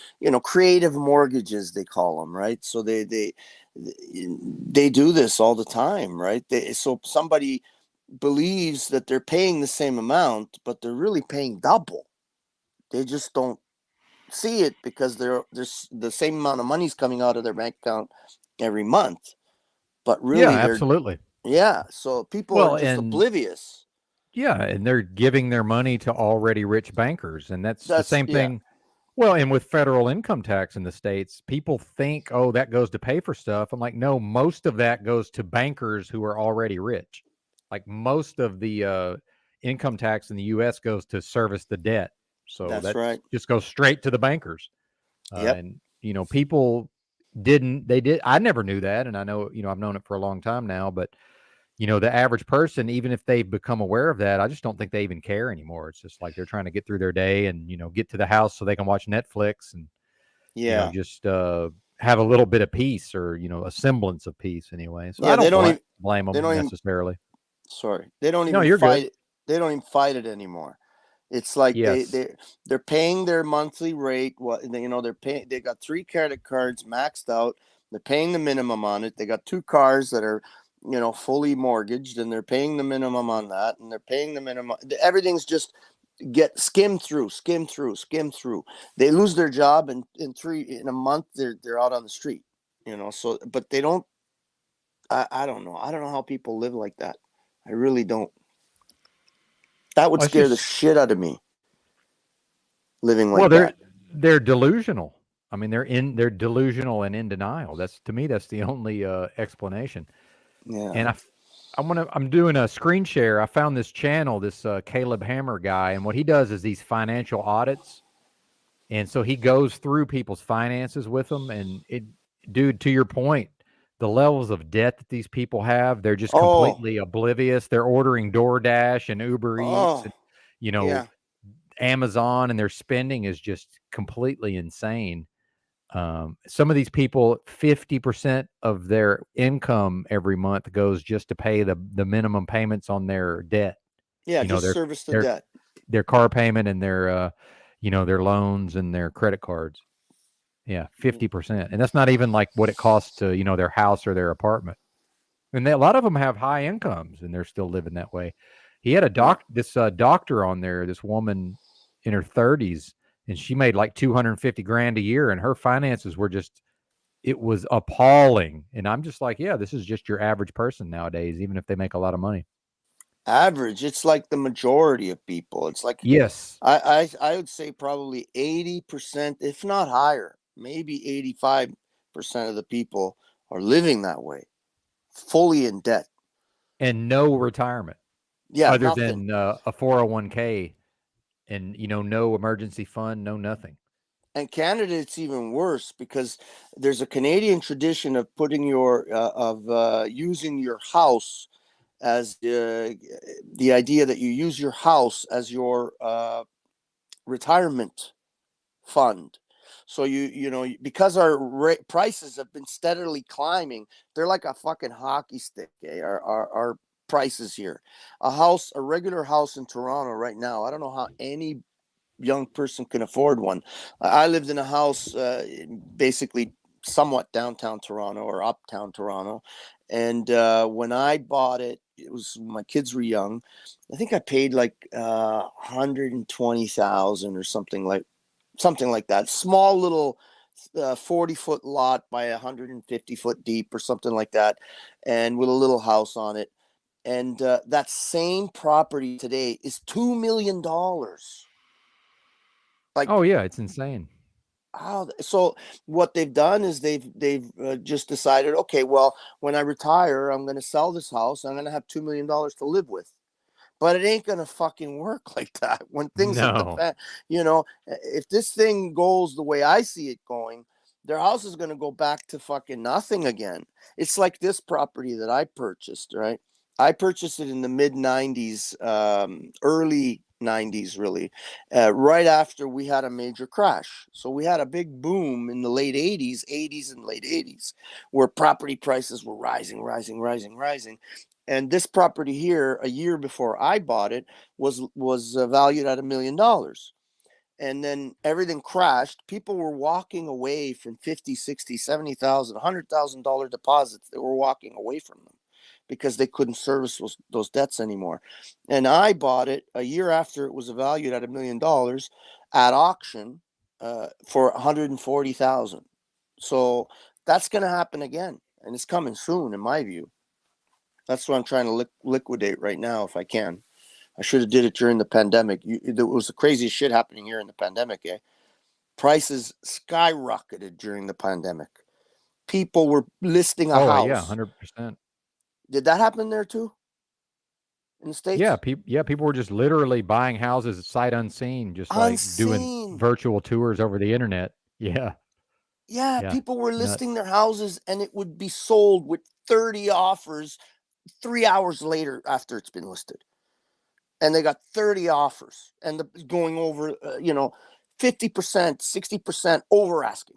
[SPEAKER 6] Creative mortgages they call them, right? So they do this all the time, right? So somebody believes that they're paying the same amount, but they're really paying double. They just don't see it because there's the same amount of money's coming out of their bank account every month, but
[SPEAKER 2] Yeah,
[SPEAKER 6] really
[SPEAKER 2] absolutely.
[SPEAKER 6] so people
[SPEAKER 2] Well,
[SPEAKER 6] are just
[SPEAKER 2] and
[SPEAKER 6] oblivious.
[SPEAKER 2] yeah, and they're giving their money to already rich bankers, and that's the same
[SPEAKER 6] Yeah,
[SPEAKER 2] thing. Well, and with federal income tax in the States, people think, oh, that goes to pay for stuff. I'm like, no, most of that goes to bankers who are already rich. Like most of the income tax in the U.S. goes to service the debt. So
[SPEAKER 6] that's
[SPEAKER 2] that
[SPEAKER 6] right.
[SPEAKER 2] just goes straight to the bankers.
[SPEAKER 6] Yep.
[SPEAKER 2] And, people I never knew that. And I know, I've known it for a long time now, but the average person, even if they've become aware of that, I just don't think they even care anymore. It's just like they're trying to get through their day and, get to the house so they can watch Netflix and,
[SPEAKER 6] Yeah.
[SPEAKER 2] just have a little bit of peace or, a semblance of peace anyway. So
[SPEAKER 6] Yeah,
[SPEAKER 2] I
[SPEAKER 6] they
[SPEAKER 2] don't
[SPEAKER 6] don't even
[SPEAKER 2] blame
[SPEAKER 6] they
[SPEAKER 2] them
[SPEAKER 6] don't even
[SPEAKER 2] necessarily.
[SPEAKER 6] sorry. They don't
[SPEAKER 2] No,
[SPEAKER 6] even
[SPEAKER 2] you're good.
[SPEAKER 6] fight they don't even fight it anymore. It's like
[SPEAKER 2] Yes.
[SPEAKER 6] they're paying their monthly rate. They're paying. They got 3 credit cards maxed out. They're paying the minimum on it. They got 2 cars that are, fully mortgaged, and they're paying the minimum on that, and they're paying the minimum. Everything's just skim through. They lose their job, and in a month they're out on the street. So but they don't. I don't know. I don't know how people live like that. I really don't. That would
[SPEAKER 2] Well, it's
[SPEAKER 6] scare the
[SPEAKER 2] just
[SPEAKER 6] shit out of me. Living
[SPEAKER 2] well,
[SPEAKER 6] like that.
[SPEAKER 2] they're delusional. I mean, they're delusional and in denial. That's to me, that's the only explanation.
[SPEAKER 6] Yeah.
[SPEAKER 2] And I'm doing a screen share. I found this channel, this Caleb Hammer guy, and what he does is these financial audits. And so he goes through people's finances with them. And dude, to your point, the levels of debt that these people have, they're just
[SPEAKER 6] Oh.
[SPEAKER 2] completely oblivious. They're ordering DoorDash and Uber Eats and,
[SPEAKER 6] Oh. Yeah.
[SPEAKER 2] Amazon, and their spending is just completely insane. Some of these people, 50% of their income every month goes just to pay the minimum payments on their debt.
[SPEAKER 6] Yeah.
[SPEAKER 2] You know,
[SPEAKER 6] Just
[SPEAKER 2] their
[SPEAKER 6] service the
[SPEAKER 2] their
[SPEAKER 6] debt.
[SPEAKER 2] their car payment and their their loans and their credit cards. Yeah, 50%. And that's not even like what it costs to, their house or their apartment. And a lot of them have high incomes and they're still living that way. He had this doctor on there, this woman in her 30s, and she made like 250 grand a year, and her finances were it was appalling. And I'm just like, yeah, this is just your average person nowadays, even if they make a lot of money.
[SPEAKER 6] Average. It's like the majority of people. It's like,
[SPEAKER 2] Yes.
[SPEAKER 6] I would say probably 80%, if not higher, maybe 85% of the people are living that way, fully in debt.
[SPEAKER 2] And no retirement.
[SPEAKER 6] Yeah,
[SPEAKER 2] Other
[SPEAKER 6] nothing.
[SPEAKER 2] than a 401k and, no emergency fund, no nothing.
[SPEAKER 6] And Canada, it's even worse because there's a Canadian tradition of putting using your house as the idea that you use your house as your retirement fund. So because our prices have been steadily climbing, they're like a fucking hockey stick. Our prices here, a regular house in Toronto right now, I don't know how any young person can afford one. I lived in a house basically somewhat downtown Toronto or uptown Toronto, and when I bought it, it was when my kids were young. I think I paid like 120,000 or something like that. Small little 40-foot lot by 150-foot deep or something like that, and with a little house on it. And that same property today is $2 million. Like,
[SPEAKER 2] Oh yeah, it's insane.
[SPEAKER 6] So what they've done is they've just decided, okay, well, when I retire, I'm going to sell this house. I'm going to have $2 million to live with. But it ain't gonna fucking work like that. When things hit the
[SPEAKER 2] No.
[SPEAKER 6] fan, if this thing goes the way I see it going, their house is gonna go back to fucking nothing again. It's like this property that I purchased, right? I purchased it in the mid '90s, early '90s, really, right after we had a major crash. So we had a big boom in the late '80s and late '80s, where property prices were rising, rising, rising, rising. And this property here, a year before I bought it, was valued at $1 million. And then everything crashed. People were walking away from 50, 60, 70,000, $100,000 deposits. They were walking away from them because they couldn't service those debts anymore. And I bought it a year after it was valued at $1 million at auction for 140,000. So that's going to happen again, and it's coming soon, in my view. That's what I'm trying to liquidate right now, if I can. I should have did it during the pandemic. There was the craziest shit happening here in the pandemic. Prices skyrocketed during the pandemic. People were listing a house.
[SPEAKER 2] Yeah, 100%.
[SPEAKER 6] Did that happen there too? In the States?
[SPEAKER 2] Yeah, people were just literally buying houses sight unseen, just like doing virtual tours over the internet. Yeah.
[SPEAKER 6] Yeah, people were listing their houses, and it would be sold with 30 offers 3 hours later after it's been listed. And they got 30 offers, and going over, 50%, 60% over asking.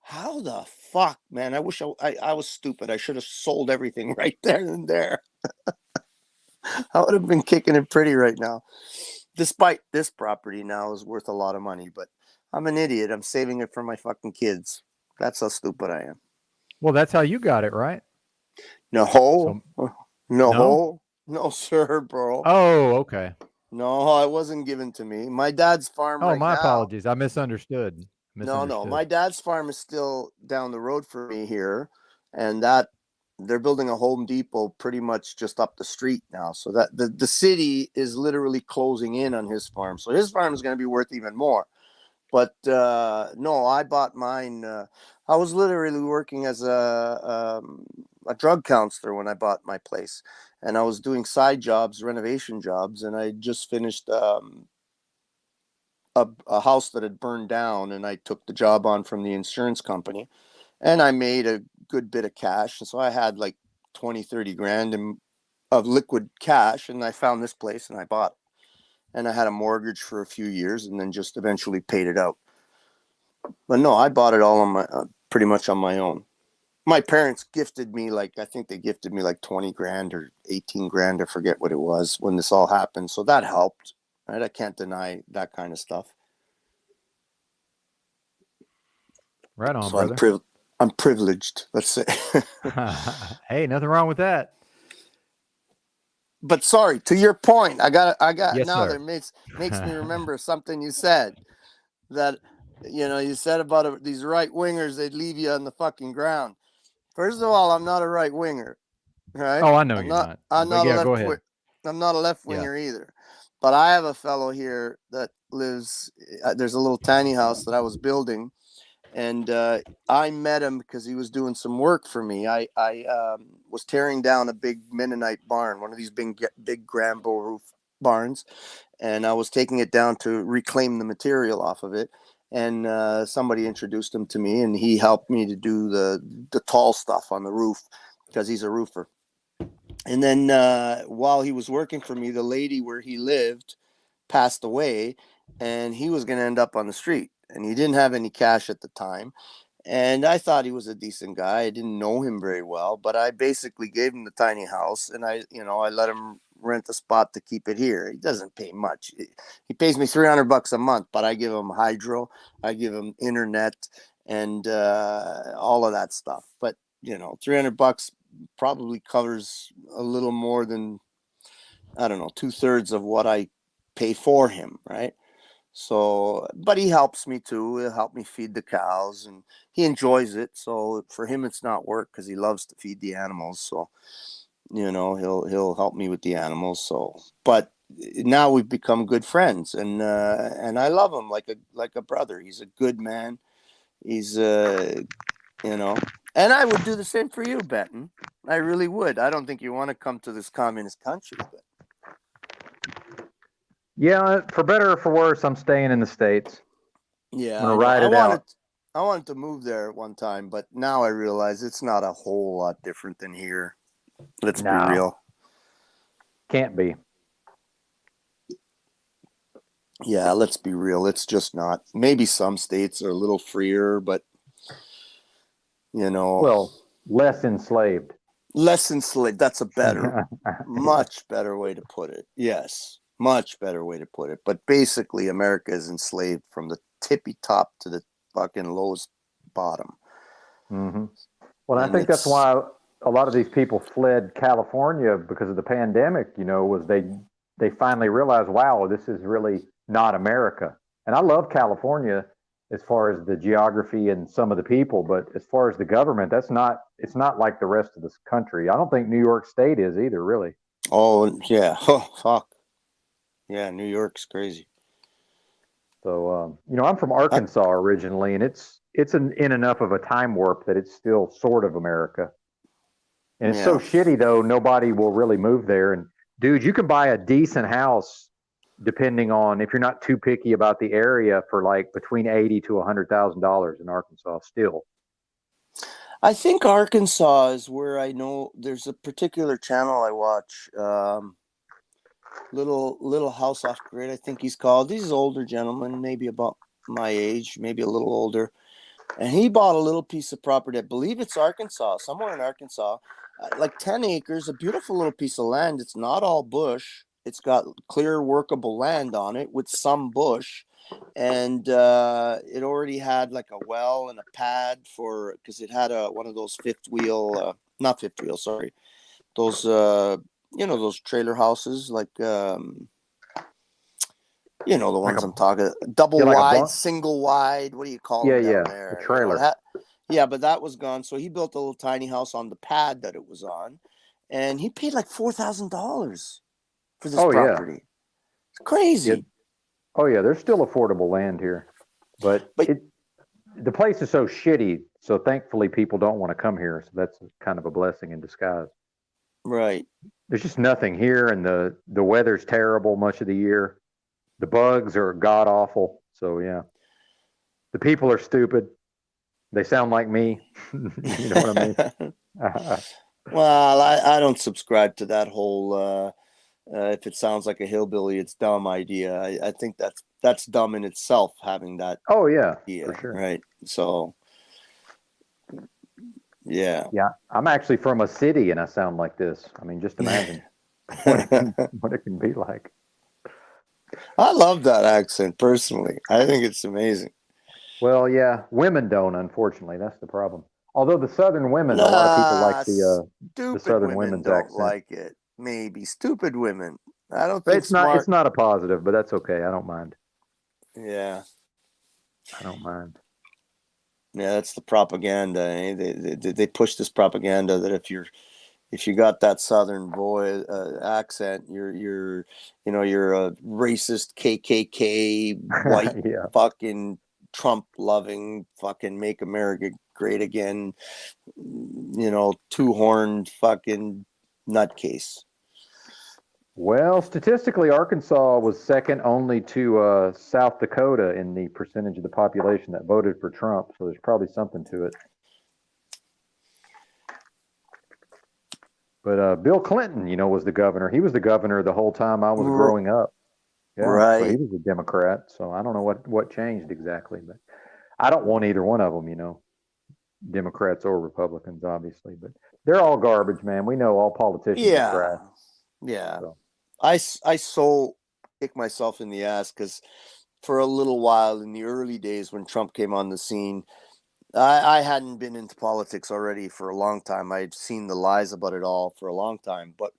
[SPEAKER 6] How the fuck, man? I wish I was stupid. I should have sold everything right there and there. I would have been kicking it pretty right now. Despite this property now is worth a lot of money, but I'm an idiot. I'm saving it for my fucking kids. That's how stupid I am.
[SPEAKER 2] Well, that's how you got it, right?
[SPEAKER 6] No, sir, bro.
[SPEAKER 2] Oh, okay.
[SPEAKER 6] No, it wasn't given to me. My dad's farm.
[SPEAKER 2] Oh, my apologies. I misunderstood.
[SPEAKER 6] No. My dad's farm is still down the road for me here, and that they're building a Home Depot pretty much just up the street now. So that the city is literally closing in on his farm. So his farm is going to be worth even more. But no, I bought mine. I was literally working as a drug counselor when I bought my place, and I was doing side jobs, renovation jobs, and I just finished a house that had burned down, and I took the job on from the insurance company, and I made a good bit of cash. And so I had like 20, 30 grand of liquid cash, and I found this place and I bought it. And I had a mortgage for a few years, and then just eventually paid it out. But no, I bought it all on my pretty much on my own. My parents gifted me I think they gifted me like 20 grand or 18 grand. I forget what it was when this all happened. So that helped, right? I can't deny that kind of stuff.
[SPEAKER 2] Right on,
[SPEAKER 6] so
[SPEAKER 2] brother.
[SPEAKER 6] I'm privileged, let's say.
[SPEAKER 2] Hey, nothing wrong with that.
[SPEAKER 6] But sorry, to your point, I got
[SPEAKER 2] yes,
[SPEAKER 6] now
[SPEAKER 2] sir.
[SPEAKER 6] that makes me remember something you said, that you said about these right wingers, they'd leave you on the fucking ground. First of all, I'm not a right winger, right?
[SPEAKER 2] Oh, I know you're not.
[SPEAKER 6] I'm not a left.
[SPEAKER 2] Go ahead.
[SPEAKER 6] I'm not a left winger either. But I have a fellow here that lives. There's a little tiny house that I was building, and I met him because he was doing some work for me. I was tearing down a big Mennonite barn, one of these big Grambo roof barns, and I was taking it down to reclaim the material off of it. And somebody introduced him to me, and he helped me to do the tall stuff on the roof because he's a roofer. And then while he was working for me, the lady where he lived passed away, and he was going to end up on the street. And he didn't have any cash at the time. And I thought he was a decent guy. I didn't know him very well, but I basically gave him the tiny house, and I let him rent a spot to keep it here. He doesn't pay much. He pays me $300 a month, but I give him hydro, I give him internet, and all of that stuff. But $300 probably covers a little more than, I don't know, 2/3 of what I pay for him, right? So, but he helps me too. He'll help me feed the cows, and he enjoys it. So for him, it's not work because he loves to feed the animals. So, he'll help me with the animals. So, but now we've become good friends, and I love him like a brother. He's a good man. He's you know, and I would do the same for you, Benton. I really would. I don't think you want to come to this communist country, but
[SPEAKER 2] Yeah, for better or for worse, I'm staying in the States.
[SPEAKER 6] yeah,
[SPEAKER 2] I'm gonna
[SPEAKER 6] I know.
[SPEAKER 2] ride it out.
[SPEAKER 6] I wanted to move there at one time, but now I realize it's not a whole lot different than here. Let's be
[SPEAKER 2] No.
[SPEAKER 6] real.
[SPEAKER 2] Can't be.
[SPEAKER 6] Yeah, let's be real. It's just not. Maybe some states are a little freer, but you know,
[SPEAKER 2] Well, less enslaved.
[SPEAKER 6] less enslaved. That's a better, much better way to put it. Yes, much better way to put it. But basically, America is enslaved from the tippy top to the fucking lowest bottom.
[SPEAKER 2] Mm-hmm. Well, I
[SPEAKER 6] And
[SPEAKER 2] think that's
[SPEAKER 6] it's-
[SPEAKER 2] why a lot of these people fled California because of the pandemic. You know, was they finally realized, wow, this is really not America. And I love California as far as the geography and some of the people, but as far as the government, it's not like the rest of this country. I don't think New York State is either, really.
[SPEAKER 6] Oh yeah, oh, fuck. Yeah, New York's crazy.
[SPEAKER 2] So, you know, I'm from Arkansas originally, and it's in enough of a time warp that it's still sort of America. And it's so
[SPEAKER 6] Yeah.
[SPEAKER 2] shitty though, nobody will really move there. And dude, you can buy a decent house depending on if you're not too picky about the area for like between $80,000 to $100,000 in Arkansas still.
[SPEAKER 6] I think Arkansas is where I know there's a particular channel I watch. Little House Off Grid, I think he's called. He's an older gentleman, maybe about my age, maybe a little older. And he bought a little piece of property. I believe it's Arkansas, somewhere in Arkansas, like 10 acres, a beautiful little piece of land. It's not all bush. It's got clear, workable land on it with some bush. And it already had like a well and a pad for, because it had one of those not fifth wheel, sorry. Those, you know, those trailer houses, like, you know, the
[SPEAKER 2] Like
[SPEAKER 6] ones
[SPEAKER 2] a-
[SPEAKER 6] I'm talking, double
[SPEAKER 2] Yeah, like a
[SPEAKER 6] wide,
[SPEAKER 2] bunk?
[SPEAKER 6] single wide. What do you call
[SPEAKER 2] Yeah,
[SPEAKER 6] them down
[SPEAKER 2] yeah,
[SPEAKER 6] there?
[SPEAKER 2] a
[SPEAKER 6] You know,
[SPEAKER 2] trailer.
[SPEAKER 6] yeah, but that was gone. So he built a little tiny house on the pad that it was on, and he paid like $4,000 for this
[SPEAKER 2] Oh, yeah.
[SPEAKER 6] property. It's crazy.
[SPEAKER 2] Yeah. Oh yeah, there's still affordable land here, but
[SPEAKER 6] But-
[SPEAKER 2] the place is so shitty. So thankfully, people don't want to come here. So that's kind of a blessing in disguise.
[SPEAKER 6] Right.
[SPEAKER 2] There's just nothing here, and the weather's terrible much of the year. The bugs are god awful. So yeah, the people are stupid. They sound like me. You know what I mean?
[SPEAKER 6] Well, I don't subscribe to that whole if it sounds like a hillbilly, it's dumb idea. I think that's dumb in itself, having that
[SPEAKER 2] Oh yeah,
[SPEAKER 6] idea,
[SPEAKER 2] for sure.
[SPEAKER 6] right? So yeah.
[SPEAKER 2] Yeah, I'm actually from a city, and I sound like this. I mean, just imagine what it can be like.
[SPEAKER 6] I love that accent personally. I think it's amazing.
[SPEAKER 2] Well, yeah, women don't, unfortunately. That's the problem. Although the Southern women, a lot of people like the
[SPEAKER 6] Stupid
[SPEAKER 2] Southern
[SPEAKER 6] women
[SPEAKER 2] women's
[SPEAKER 6] don't
[SPEAKER 2] accent.
[SPEAKER 6] like it. Maybe stupid women. I don't think
[SPEAKER 2] It's
[SPEAKER 6] smart.
[SPEAKER 2] not a positive, but that's okay. I don't mind.
[SPEAKER 6] Yeah,
[SPEAKER 2] I don't mind.
[SPEAKER 6] yeah, that's the propaganda. Eh? They push this propaganda that if you got that Southern boy accent, you're a racist KKK white
[SPEAKER 2] Yeah.
[SPEAKER 6] fucking Trump loving fucking make America great again, two-horned fucking nutcase.
[SPEAKER 2] Well, statistically, Arkansas was second only to South Dakota in the percentage of the population that voted for Trump. So there's probably something to it. But Bill Clinton, was the governor. He was the governor the whole time I was growing up. Yeah,
[SPEAKER 6] Right.
[SPEAKER 2] So he was a Democrat. So I don't know what changed exactly, but I don't want either one of them, Democrats or Republicans, obviously. But they're all garbage, man. We know all politicians are trash.
[SPEAKER 6] Yeah.
[SPEAKER 2] So.
[SPEAKER 6] I so kick myself in the ass because for a little while in the early days when Trump came on the scene, I hadn't been into politics already for a long time. I'd seen the lies about it all for a long time, but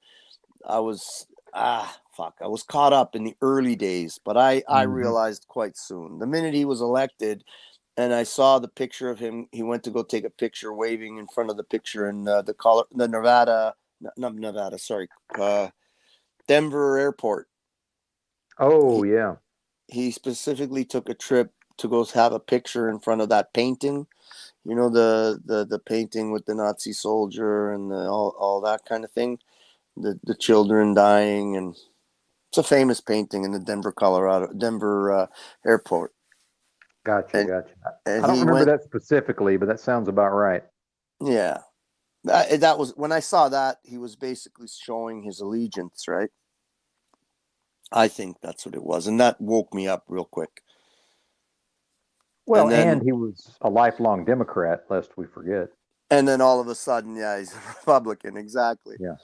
[SPEAKER 6] I was I was caught up in the early days, but I realized quite soon. The minute he was elected and I saw the picture of him, he went to go take a picture waving in front of the picture in Denver airport.
[SPEAKER 2] Oh, yeah.
[SPEAKER 6] He specifically took a trip to go have a picture in front of that painting. You know, the painting with the Nazi soldier and all that kind of thing. The children dying, and it's a famous painting in the Denver airport.
[SPEAKER 2] Gotcha.
[SPEAKER 6] And
[SPEAKER 2] I don't
[SPEAKER 6] he
[SPEAKER 2] remember
[SPEAKER 6] went,
[SPEAKER 2] that specifically, but that sounds about right.
[SPEAKER 6] yeah. That was when I saw that, he was basically showing his allegiance, right? I think that's what it was, and that woke me up real quick.
[SPEAKER 2] Well,
[SPEAKER 6] And then
[SPEAKER 2] and he was a lifelong Democrat, lest we forget.
[SPEAKER 6] And then all of a sudden, yeah, he's a Republican. Exactly.
[SPEAKER 2] Yeah.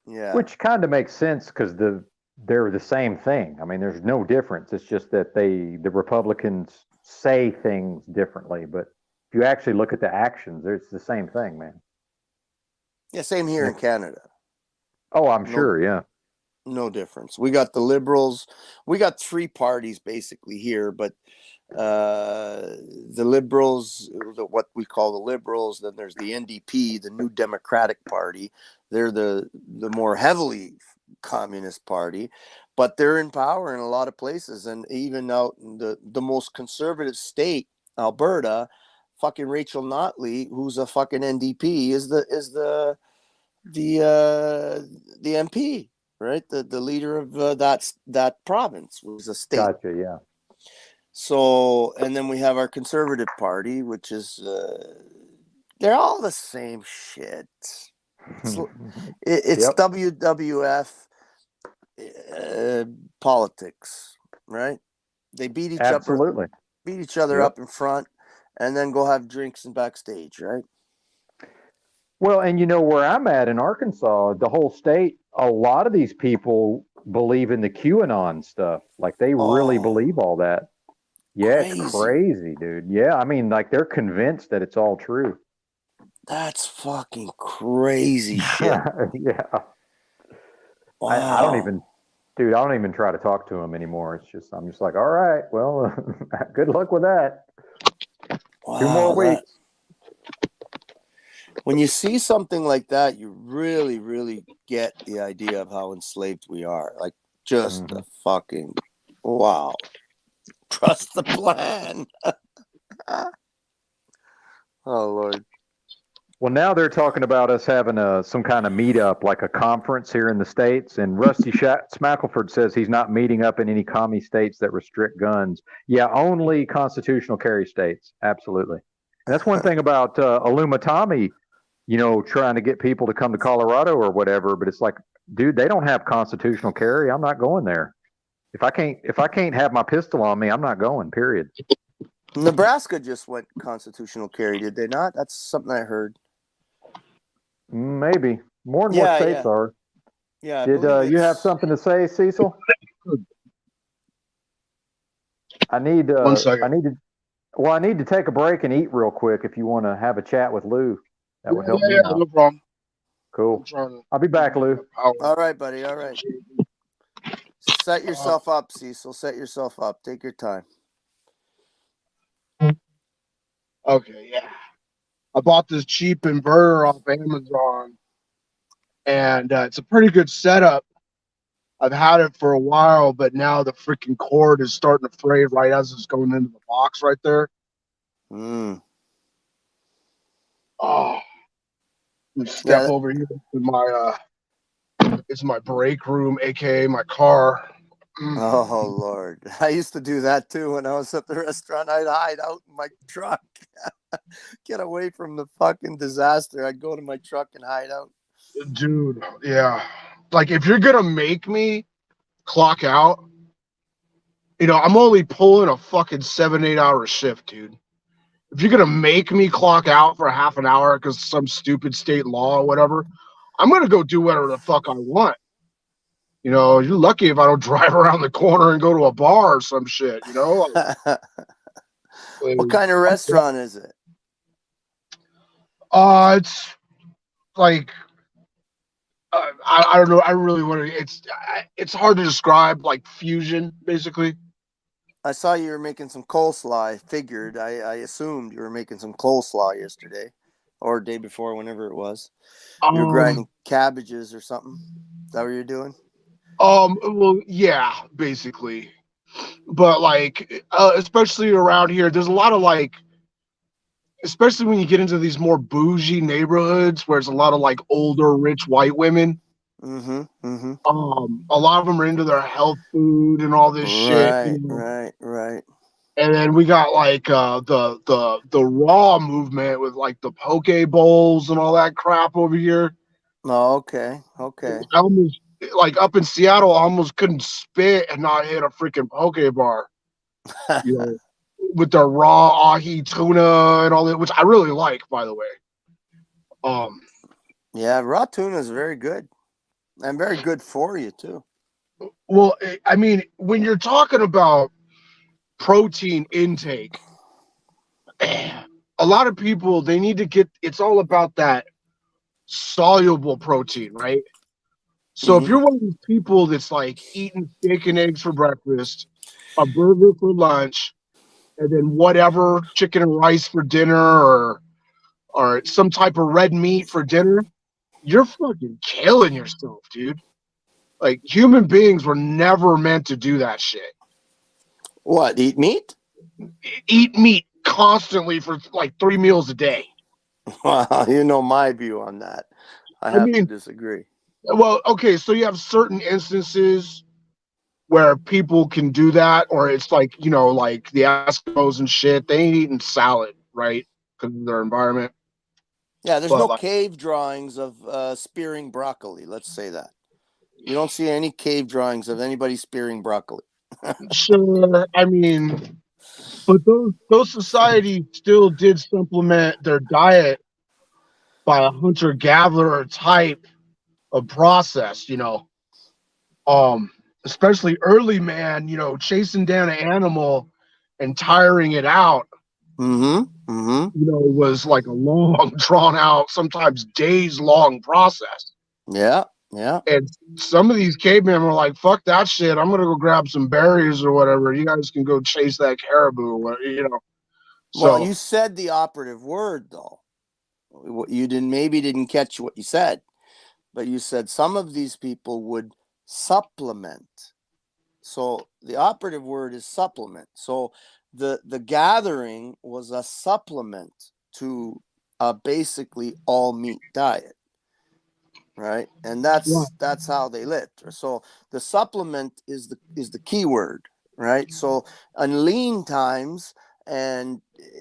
[SPEAKER 6] Yeah.
[SPEAKER 2] Which kind of makes sense because they're the same thing. I mean, there's no difference. It's just that the Republicans say things differently, but if you actually look at the actions, it's the same thing, man.
[SPEAKER 6] Yeah, same here in Canada.
[SPEAKER 2] Oh, I'm sure, yeah.
[SPEAKER 6] No difference. We got the Liberals. We got three parties basically here, but the Liberals, what we call the Liberals, then there's the NDP, the New Democratic Party. They're the more heavily communist party, but they're in power in a lot of places, and even out in the most conservative state, Alberta, fucking Rachel Notley, who's a fucking NDP, is the MP, right? The leader of that province, was a state.
[SPEAKER 2] Gotcha, yeah.
[SPEAKER 6] So, and then we have our Conservative Party, which is they're all the same shit. It's
[SPEAKER 2] Yep.
[SPEAKER 6] WWF politics, right? They beat each
[SPEAKER 2] Absolutely.
[SPEAKER 6] other
[SPEAKER 2] Yep.
[SPEAKER 6] up in front, and then go have drinks and backstage, right?
[SPEAKER 2] Well, and you know where I'm at in Arkansas, the whole state, a lot of these people believe in the QAnon stuff. Like they really believe all that. Yeah,
[SPEAKER 6] Crazy.
[SPEAKER 2] it's crazy, dude. Yeah, I mean, like they're convinced that it's all true.
[SPEAKER 6] That's fucking crazy shit.
[SPEAKER 2] Yeah.
[SPEAKER 6] Wow.
[SPEAKER 2] I don't even, dude, I don't even try to talk to them anymore. It's just, I'm just like, all right, well, good luck with that.
[SPEAKER 6] Wow,
[SPEAKER 2] 2 more weeks.
[SPEAKER 6] When you see something like that, you really, really get the idea of how enslaved we are. Like, just a fucking, wow. Trust the plan. Oh, Lord.
[SPEAKER 2] Well, now they're talking about us having some kind of meetup, like a conference here in the States. And Rusty Smackleford says he's not meeting up in any commie states that restrict guns. Yeah, only constitutional carry states. Absolutely. And that's one thing about Aluma Tommy, you know, trying to get people to come to Colorado or whatever. But it's like, dude, they don't have constitutional carry. I'm not going there. If I can't have my pistol on me, I'm not going, period.
[SPEAKER 6] Nebraska just went constitutional carry, did they not? That's something I heard.
[SPEAKER 2] Maybe. More and more states are.
[SPEAKER 6] Yeah.
[SPEAKER 2] Did you have something to say, Cecil? I need
[SPEAKER 7] 1 second.
[SPEAKER 2] I need to take a break and eat real quick if you want to have a chat with Lou. That would help me out.
[SPEAKER 7] No problem.
[SPEAKER 2] Cool. I'll be back, Lou.
[SPEAKER 6] All right, buddy. All right. Set yourself up, Cecil. Set yourself up. Take your time.
[SPEAKER 7] Okay, yeah. I bought this cheap inverter off Amazon, and it's a pretty good setup. I've had it for a while, but now the freaking cord is starting to fray right as it's going into the box right there.
[SPEAKER 6] Mm.
[SPEAKER 7] Oh, let me step over here to my it's my break room, aka my car.
[SPEAKER 6] Oh, Lord. I used to do that too when I was at the restaurant. I'd hide out in my truck. Get away from the fucking disaster. I'd go to my truck and hide out.
[SPEAKER 7] Dude, yeah. Like, if you're gonna make me clock out, you know, I'm only pulling a fucking 7-8 hour shift, dude. If you're gonna make me clock out for a half an hour because some stupid state law or whatever, I'm gonna go do whatever the fuck I want. You know, you're lucky if I don't drive around the corner and go to a bar or some shit, you know?
[SPEAKER 6] What kind of restaurant is it?
[SPEAKER 7] It's like, I don't know. I really want to, it's hard to describe, like fusion, basically.
[SPEAKER 6] I saw you were making some coleslaw. I figured, I assumed you were making some coleslaw yesterday or day before, whenever it was. You were grinding cabbages or something. Is that what you're doing?
[SPEAKER 7] Well, yeah, basically. but like, especially around here, there's a lot of like, especially when you get into these more bougie neighborhoods where there's a lot of like older, rich white women.
[SPEAKER 6] Mm-hmm. Mm-hmm.
[SPEAKER 7] A lot of them are into their health food and all this shit.
[SPEAKER 6] Right. Right. Right.
[SPEAKER 7] And then we got like the raw movement with like the poke bowls and all that crap over here.
[SPEAKER 6] Oh, okay. Okay.
[SPEAKER 7] I almost like up in Seattle, I almost couldn't spit and not hit a freaking poke bar. You know, with the raw ahi tuna and all that, which I really like, by the way.
[SPEAKER 6] Yeah, raw tuna is very good and very good for you too.
[SPEAKER 7] Well, I mean, when you're talking about protein intake, a lot of people they need to get. It's all about that soluble protein, right? So if you're one of these people that's like eating steak and eggs for breakfast, a burger for lunch, and then whatever chicken and rice for dinner, or some type of red meat for dinner, you're fucking killing yourself, dude. Like human beings were never meant to do that shit.
[SPEAKER 6] What, eat meat?
[SPEAKER 7] Eat meat constantly for like 3 meals a day.
[SPEAKER 6] Well, you know my view on that. I have to disagree.
[SPEAKER 7] Well, okay, so you have certain instances where people can do that, or it's like, you know, like the Eskimos and shit, they ain't eating salad, right? Because of their environment.
[SPEAKER 6] Yeah, there's
[SPEAKER 7] But
[SPEAKER 6] no
[SPEAKER 7] like,
[SPEAKER 6] cave drawings of spearing broccoli. Let's say that. You don't see any cave drawings of anybody spearing broccoli.
[SPEAKER 7] sure, I mean, but those societies still did supplement their diet by a hunter-gatherer type of process, you know. Especially early man, you know, chasing down an animal and tiring it out, you know, was like a long, drawn out, sometimes days long process.
[SPEAKER 6] Yeah, yeah.
[SPEAKER 7] And some of these cavemen were like, fuck that shit. I'm gonna go grab some berries or whatever. You guys can go chase that caribou, you know.
[SPEAKER 6] Well,
[SPEAKER 7] So
[SPEAKER 6] you said the operative word though. You didn't catch what you said, but you said some of these people would supplement. So the operative word is supplement. So the gathering was a supplement to a basically all meat diet, right? And that's how they lived. So the supplement is the key word, right? So in lean times, and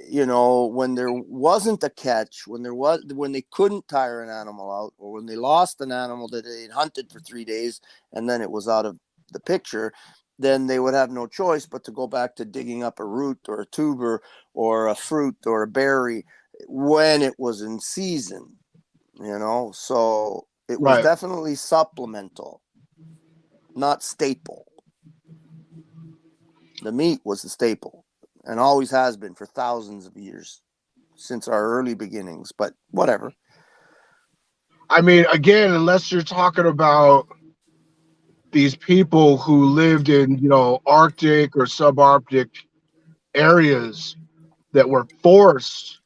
[SPEAKER 6] you know, when there wasn't a catch, when they couldn't tire an animal out, or when they lost an animal that they'd hunted for 3 days and then it was out of the picture, then they would have no choice but to go back to digging up a root or a tuber or a fruit or a berry when it was in season, you know. So it was definitely supplemental, not staple. The meat was the staple and always has been for thousands of years since our early beginnings, but whatever.
[SPEAKER 7] I mean, again, unless you're talking about these people who lived in, you know, Arctic or subarctic areas that were forced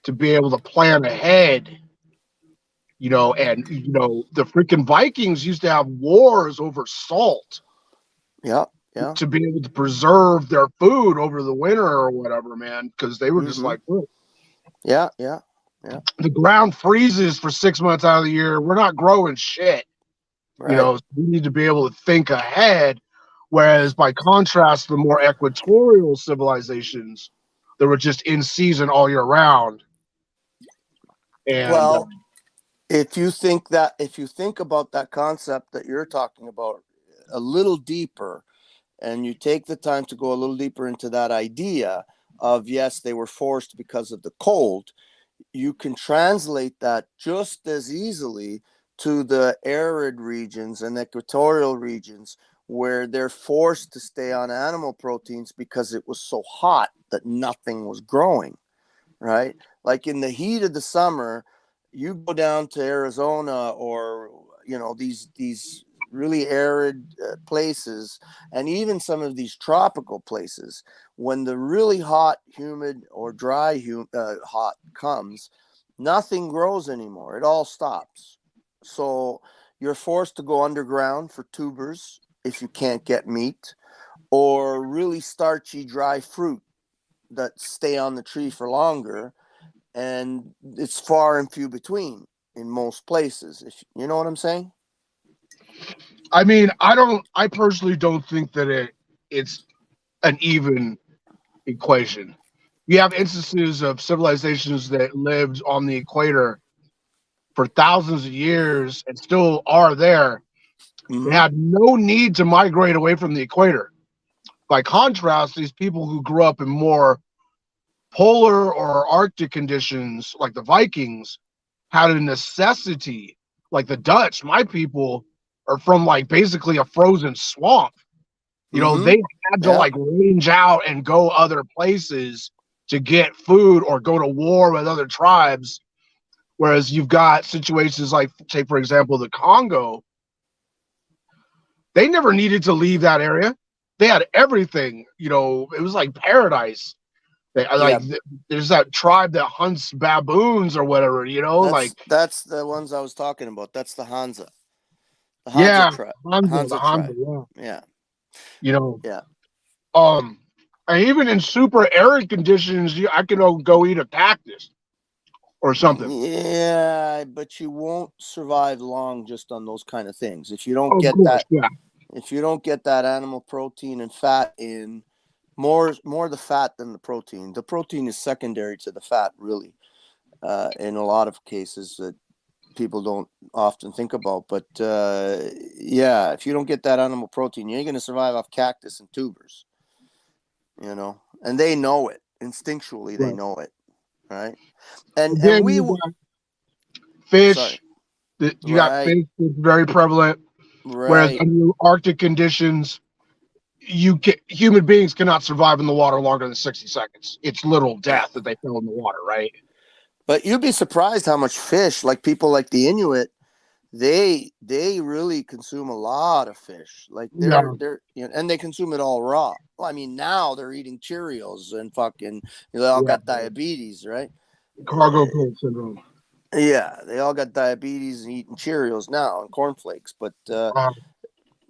[SPEAKER 7] to be able to plan ahead, you know, and you know, the freaking Vikings used to have wars over salt.
[SPEAKER 6] Yeah, yeah.
[SPEAKER 7] To be able to preserve their food over the winter or whatever, man, because they were just like, look,
[SPEAKER 6] yeah, yeah, yeah.
[SPEAKER 7] The ground freezes for 6 months out of the year. We're not growing shit. Right. You know, we need to be able to think ahead. Whereas by contrast, the more equatorial civilizations, they were just in season all year round. And
[SPEAKER 6] well, if you think about that concept that you're talking about a little deeper, and you take the time to go a little deeper into that idea of, yes, they were forced because of the cold, you can translate that just as easily to the arid regions and equatorial regions where they're forced to stay on animal proteins because it was so hot that nothing was growing, right? Like in the heat of the summer, you go down to Arizona or, you know, these really arid places, and even some of these tropical places, when the really hot, humid or dry hot comes, nothing grows anymore. It all stops. So you're forced to go underground for tubers if you can't get meat, or really starchy dry fruit that stay on the tree for longer, and it's far and few between in most places. If you know what I'm saying.
[SPEAKER 7] I mean, I personally don't think that it's an even equation. You have instances of civilizations that lived on the equator for thousands of years and still are there. They had no need to migrate away from the equator. By contrast, these people who grew up in more polar or Arctic conditions, like the Vikings, had a necessity. Like the Dutch, my people are from like basically a frozen swamp. You know, they had to like range out and go other places to get food or go to war with other tribes. Whereas you've got situations like, say, for example, the Congo, they never needed to leave that area. They had everything, you know, it was like paradise. They, like, there's that tribe that hunts baboons or whatever, you know,
[SPEAKER 6] that's the ones I was talking about. That's the Hansa. The
[SPEAKER 7] yeah,
[SPEAKER 6] tribe.
[SPEAKER 7] Hansa
[SPEAKER 6] tribe.
[SPEAKER 7] yeah. You know,
[SPEAKER 6] Yeah.
[SPEAKER 7] And even in super arid conditions, I can go eat a cactus or something.
[SPEAKER 6] Yeah, but you won't survive long just on those kind of things. If you don't
[SPEAKER 7] Of
[SPEAKER 6] get
[SPEAKER 7] course,
[SPEAKER 6] that,
[SPEAKER 7] yeah.
[SPEAKER 6] if you don't get that animal protein and fat in, more the fat than the protein. The protein is secondary to the fat, really, in a lot of cases that people don't often think about. But yeah, if you don't get that animal protein, you ain't going to survive off cactus and tubers, you know, and they know it instinctually. They know it, right? And
[SPEAKER 7] Again,
[SPEAKER 6] we
[SPEAKER 7] you got fish.
[SPEAKER 6] sorry.
[SPEAKER 7] You got fish that's very prevalent. Whereas
[SPEAKER 6] Right.
[SPEAKER 7] under Arctic conditions, human beings cannot survive in the water longer than 60 seconds. It's literal death that they fell in the water, right?
[SPEAKER 6] But you'd be surprised how much fish, like people like the Inuit, they really consume a lot of fish. Like they're you know, and they consume it all raw. Well, I mean, now they're eating Cheerios and fucking, they all got diabetes, right?
[SPEAKER 7] Cargo cult syndrome.
[SPEAKER 6] Yeah, they all got diabetes and eating Cheerios now and cornflakes. But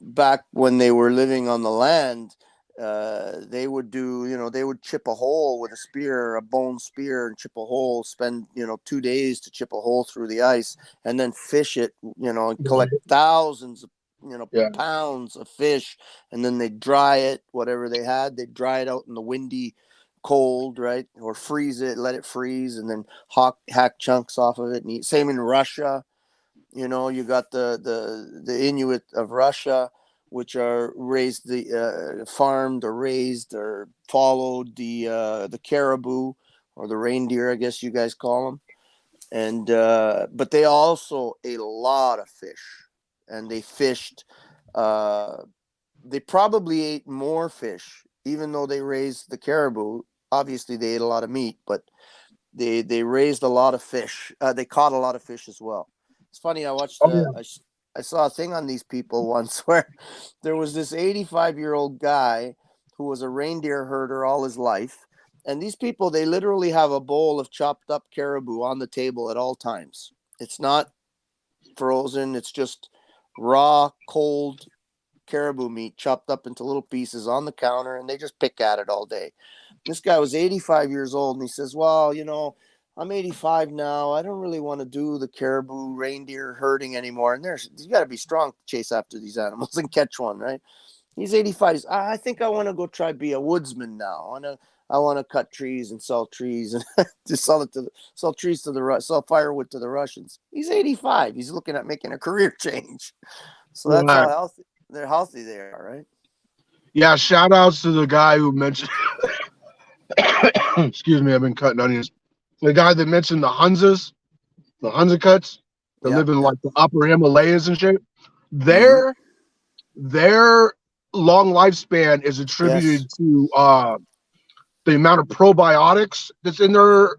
[SPEAKER 6] back when they were living on the land, they would do, you know, they would chip a hole with a spear, a bone spear, and chip a hole, spend, you know, 2 days to chip a hole through the ice and then fish it, you know, and collect thousands of, you know, pounds of fish. And then they dry it, whatever they had, they dry it out in the windy cold, right? Or freeze it, let it freeze, and then hack chunks off of it and eat. Same in Russia. You know, you got the Inuit of Russia, which are raised, farmed or raised or followed the caribou or the reindeer, I guess you guys call them, and but they also ate a lot of fish, and they fished. They probably ate more fish, even though they raised the caribou. Obviously, they ate a lot of meat, but they raised a lot of fish. They caught a lot of fish as well. It's funny. I watched. I saw a thing on these people once where there was this 85-year-old guy who was a reindeer herder all his life, and these people, they literally have a bowl of chopped up caribou on the table at all times. It's not frozen. It's just raw, cold caribou meat chopped up into little pieces on the counter, and they just pick at it all day. This guy was 85 years old, and he says, well, you know, I'm 85 now. I don't really want to do the caribou reindeer herding anymore. And you got to be strong to chase after these animals and catch one, right? He's 85. I think I want to go try be a woodsman now. I want to cut trees and sell trees and just sell firewood to the Russians. He's 85. He's looking at making a career change. So that's how healthy they are, right?
[SPEAKER 7] Yeah, shout outs to the guy who mentioned excuse me, I've been cutting onions. The guy that mentioned the Hunza cuts that live in like the upper Himalayas and shit. Their long lifespan is attributed to the amount of probiotics that's in their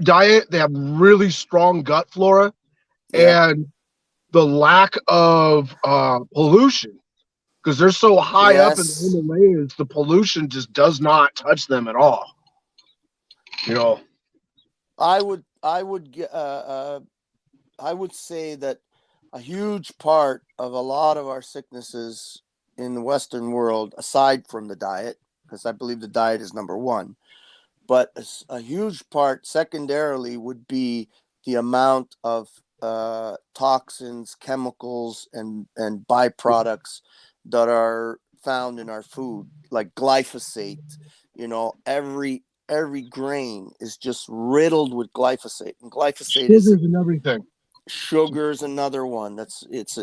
[SPEAKER 7] diet. They have really strong gut flora and the lack of pollution. Because they're so high up in the Himalayas, the pollution just does not touch them at all. You know,
[SPEAKER 6] I would say that a huge part of a lot of our sicknesses in the Western world, aside from the diet, because I believe the diet is number one, but a huge part secondarily would be the amount of toxins, chemicals, and byproducts that are found in our food, like glyphosate. You know, every grain is just riddled with glyphosate, and glyphosate is
[SPEAKER 7] Sugars and everything.
[SPEAKER 6] sugar is another one. It's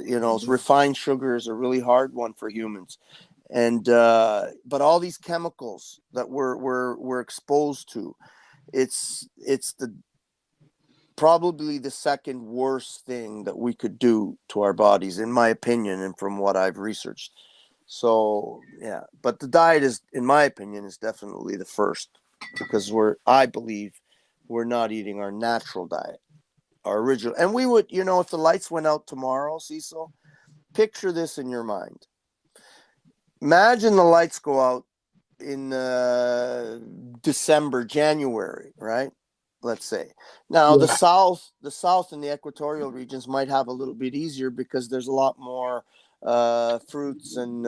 [SPEAKER 6] refined sugar is a really hard one for humans, and but all these chemicals that we're exposed to, it's the probably the second worst thing that we could do to our bodies, in my opinion, and from what I've researched. So yeah, but the diet is, in my opinion, is definitely the first, because I believe we're not eating our natural diet, our original. And we would, if the lights went out tomorrow, Cecil, picture this in your mind. Imagine the lights go out in December, January, right? Let's say. Now, the south and the equatorial regions might have a little bit easier because there's a lot more fruits and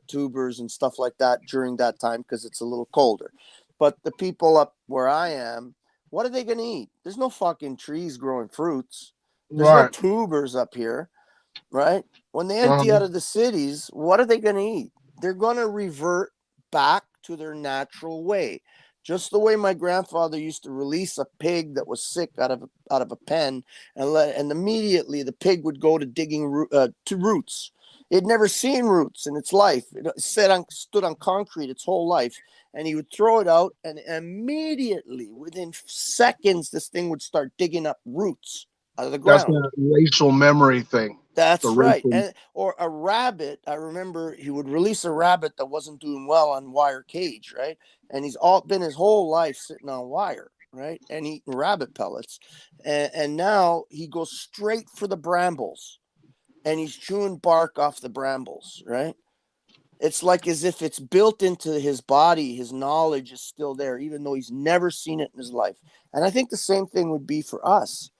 [SPEAKER 6] tubers and stuff like that during that time because it's a little colder. But the people up where I am, what are they going to eat? There's no fucking trees growing fruits. There's no tubers up here, right? When they empty out of the cities, what are they going to eat? They're going to revert back to their natural way. Just the way my grandfather used to release a pig that was sick out of a pen, and immediately the pig would go to digging to roots. It had never seen roots in its life. It stood on concrete its whole life, and he would throw it out, and immediately, within seconds, this thing would start digging up roots out of the ground.
[SPEAKER 7] That's a racial memory thing.
[SPEAKER 6] That's right. Or a rabbit. I remember he would release a rabbit that wasn't doing well on wire cage, right? And he's been his whole life sitting on wire, right? And eating rabbit pellets. And now he goes straight for the brambles, and he's chewing bark off the brambles, right? It's like as if it's built into his body. His knowledge is still there, even though he's never seen it in his life. And I think the same thing would be for us.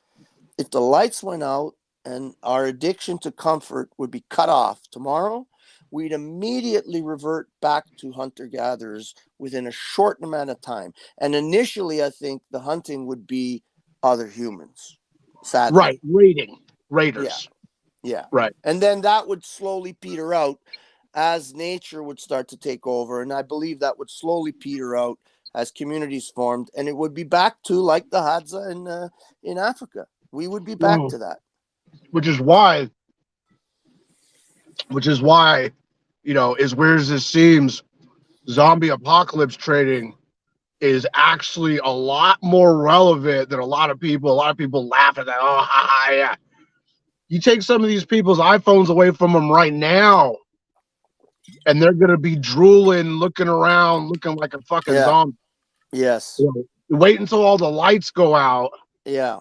[SPEAKER 6] If the lights went out and our addiction to comfort would be cut off tomorrow, we'd immediately revert back to hunter-gatherers within a short amount of time. And initially, I think the hunting would be other humans, sadly.
[SPEAKER 7] Right, raiders.
[SPEAKER 6] Yeah.
[SPEAKER 7] Right.
[SPEAKER 6] And then that would slowly peter out as nature would start to take over. And I believe that would slowly peter out as communities formed. And it would be back to like the Hadza in Africa. We would be back to that.
[SPEAKER 7] Which is why, as weird as this seems, zombie apocalypse trading is actually a lot more relevant than a lot of people laugh at that. Oh, yeah. You take some of these people's iPhones away from them right now, and they're going to be drooling, looking around, looking like a fucking zombie.
[SPEAKER 6] Yes.
[SPEAKER 7] Wait until all the lights go out.
[SPEAKER 6] Yeah.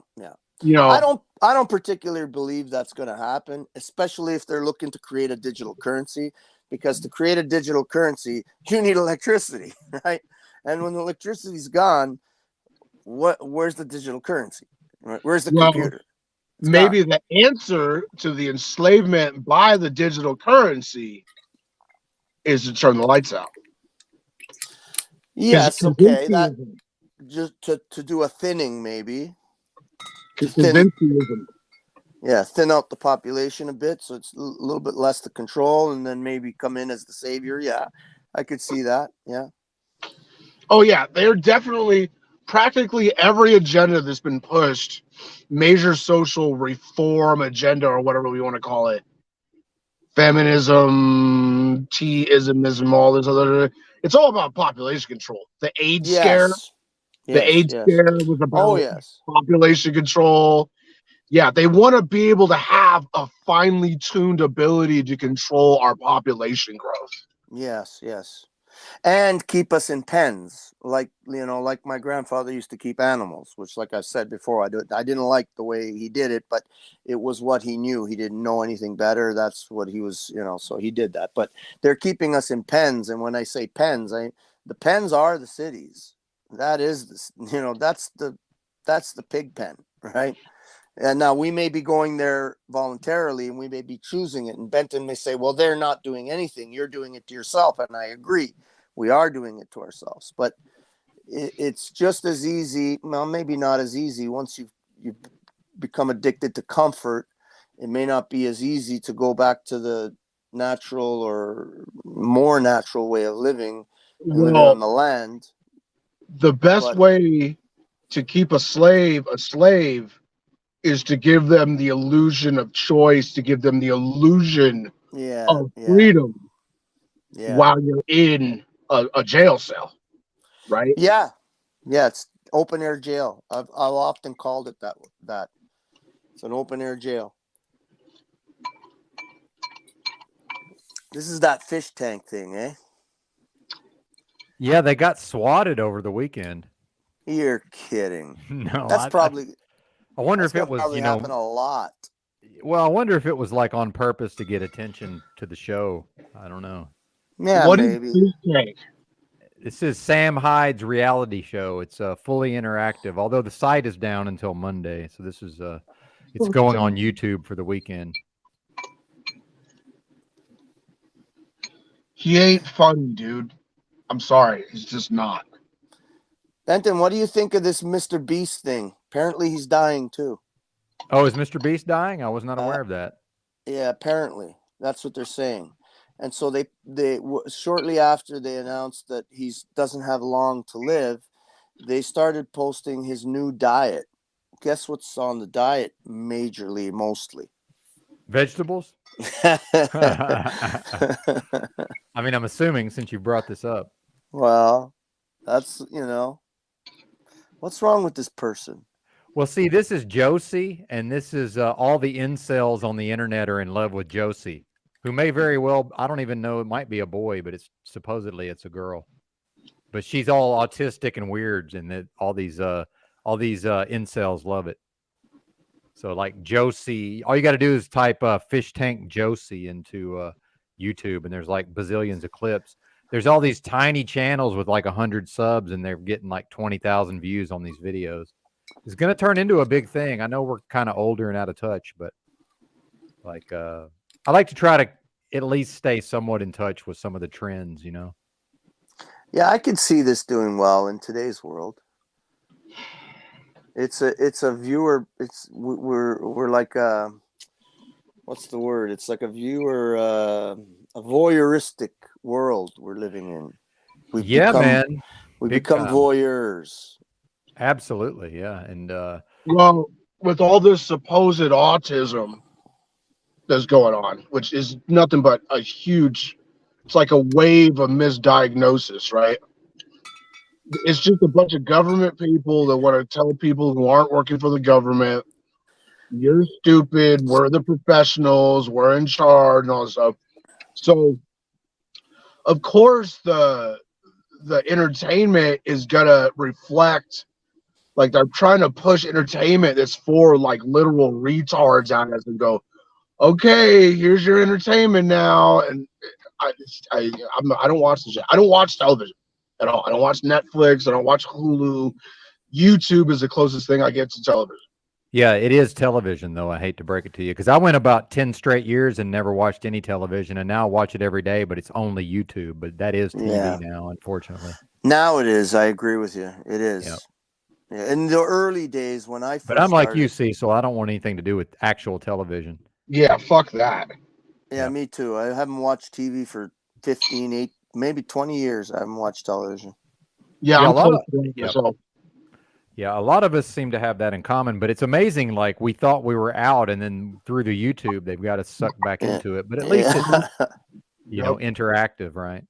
[SPEAKER 6] I don't particularly believe that's going to happen, especially if they're looking to create a digital currency, because to create a digital currency, you need electricity, right? And when the electricity's gone, where's the digital currency? Right? Where's the computer? It's
[SPEAKER 7] maybe
[SPEAKER 6] gone.
[SPEAKER 7] The answer to the enslavement by the digital currency is to turn the lights out.
[SPEAKER 6] Yes, okay. That just to do a thinning, maybe. Thin out the population a bit, so it's a little bit less to control, and then maybe come in as the savior. Yeah, I could see that. Yeah.
[SPEAKER 7] Oh yeah, they're definitely practically every agenda that's been pushed, major social reform agenda or whatever we want to call it, feminism, T-ismism, all this other. It's all about population control. The AIDS scare. The AIDS scare was about population control. Yeah, they want to be able to have a finely tuned ability to control our population growth.
[SPEAKER 6] Yes. And keep us in pens, like my grandfather used to keep animals, which, like I've said before, I didn't like the way he did it, but it was what he knew. He didn't know anything better. That's what he was, so he did that. But they're keeping us in pens, and when I say pens, the pens are the cities. That is that's the pig pen, right? And now we may be going there voluntarily and we may be choosing it. And Benton may say, well, they're not doing anything. You're doing it to yourself. And I agree. We are doing it to ourselves. But it's just as easy. Well, maybe not as easy. Once you've become addicted to comfort, it may not be as easy to go back to the natural or more natural way of living and living on the land.
[SPEAKER 7] The best way to keep a slave is to give them the illusion of choice, to give them the illusion of freedom while you're in a jail cell, right?
[SPEAKER 6] Yeah, it's open air jail. I've often called it that. It's an open air jail. This is that fish tank thing, eh?
[SPEAKER 2] Yeah, they got swatted over the weekend.
[SPEAKER 6] You're kidding.
[SPEAKER 2] No,
[SPEAKER 6] that's probably.
[SPEAKER 2] I wonder if it was,
[SPEAKER 6] probably happen a lot.
[SPEAKER 2] Well, I wonder if it was like on purpose to get attention to the show. I don't know.
[SPEAKER 6] Yeah,
[SPEAKER 7] what
[SPEAKER 6] maybe.
[SPEAKER 7] Is fish tank?
[SPEAKER 2] This is Sam Hyde's reality show. It's fully interactive, although the site is down until Monday. So this is it's going on YouTube for the weekend.
[SPEAKER 7] He ain't funny, dude. I'm sorry. He's just not.
[SPEAKER 6] Benton, what do you think of this Mr. Beast thing? Apparently he's dying too.
[SPEAKER 2] Oh, is Mr. Beast dying? I was not aware of that.
[SPEAKER 6] Yeah, apparently. That's what they're saying. And so they shortly after they announced that he doesn't have long to live, they started posting his new diet. Guess what's on the diet majorly, mostly?
[SPEAKER 2] Vegetables? I mean, I'm assuming since you brought this up.
[SPEAKER 6] Well, that's, what's wrong with this person?
[SPEAKER 2] Well, see, this is Josie, and this is all the incels on the internet are in love with Josie, who may very well, I don't even know, it might be a boy, but it's supposedly it's a girl. But she's all autistic and weird, and that all these incels love it. So like Josie, all you got to do is type fish tank Josie into YouTube, and there's like bazillions of clips. There's all these tiny channels with like 100 subs, and they're getting like 20,000 views on these videos. It's going to turn into a big thing. I know we're kind of older and out of touch, but like I like to try to at least stay somewhat in touch with some of the trends,
[SPEAKER 6] Yeah, I could see this doing well in today's world. It's a viewer. We're like what's the word? It's like a viewer, a voyeuristic world we're living in. We become voyeurs.
[SPEAKER 2] Absolutely, yeah, and
[SPEAKER 7] well, with all this supposed autism that's going on, which is nothing but a huge, it's like a wave of misdiagnosis, right? It's just a bunch of government people that want to tell people who aren't working for the government, you're stupid, we're the professionals, we're in charge, and all that stuff. So, of course, the entertainment is gonna reflect, like they're trying to push entertainment that's for like literal retards on us and go, okay, here's your entertainment now. And I don't watch the shit. I don't watch television at all. I don't watch Netflix. I don't watch Hulu. YouTube is the closest thing I get to television.
[SPEAKER 2] Yeah, it is television, though. I hate to break it to you, because I went about 10 straight years and never watched any television, and now I watch it every day, but it's only YouTube. But that is TV now, unfortunately.
[SPEAKER 6] Now it is. I agree with you. It is. Yep. Yeah, in the early days when I first
[SPEAKER 2] But I'm like you, so I don't want anything to do with actual television.
[SPEAKER 7] Yeah, fuck that.
[SPEAKER 6] Yeah, me too. I haven't watched TV for 15, maybe 20 years. I haven't watched television.
[SPEAKER 7] Yeah,
[SPEAKER 2] a lot of us seem to have that in common, but it's amazing. Like, we thought we were out, and then through the YouTube, they've got us sucked back into it. But at least it's, interactive, right?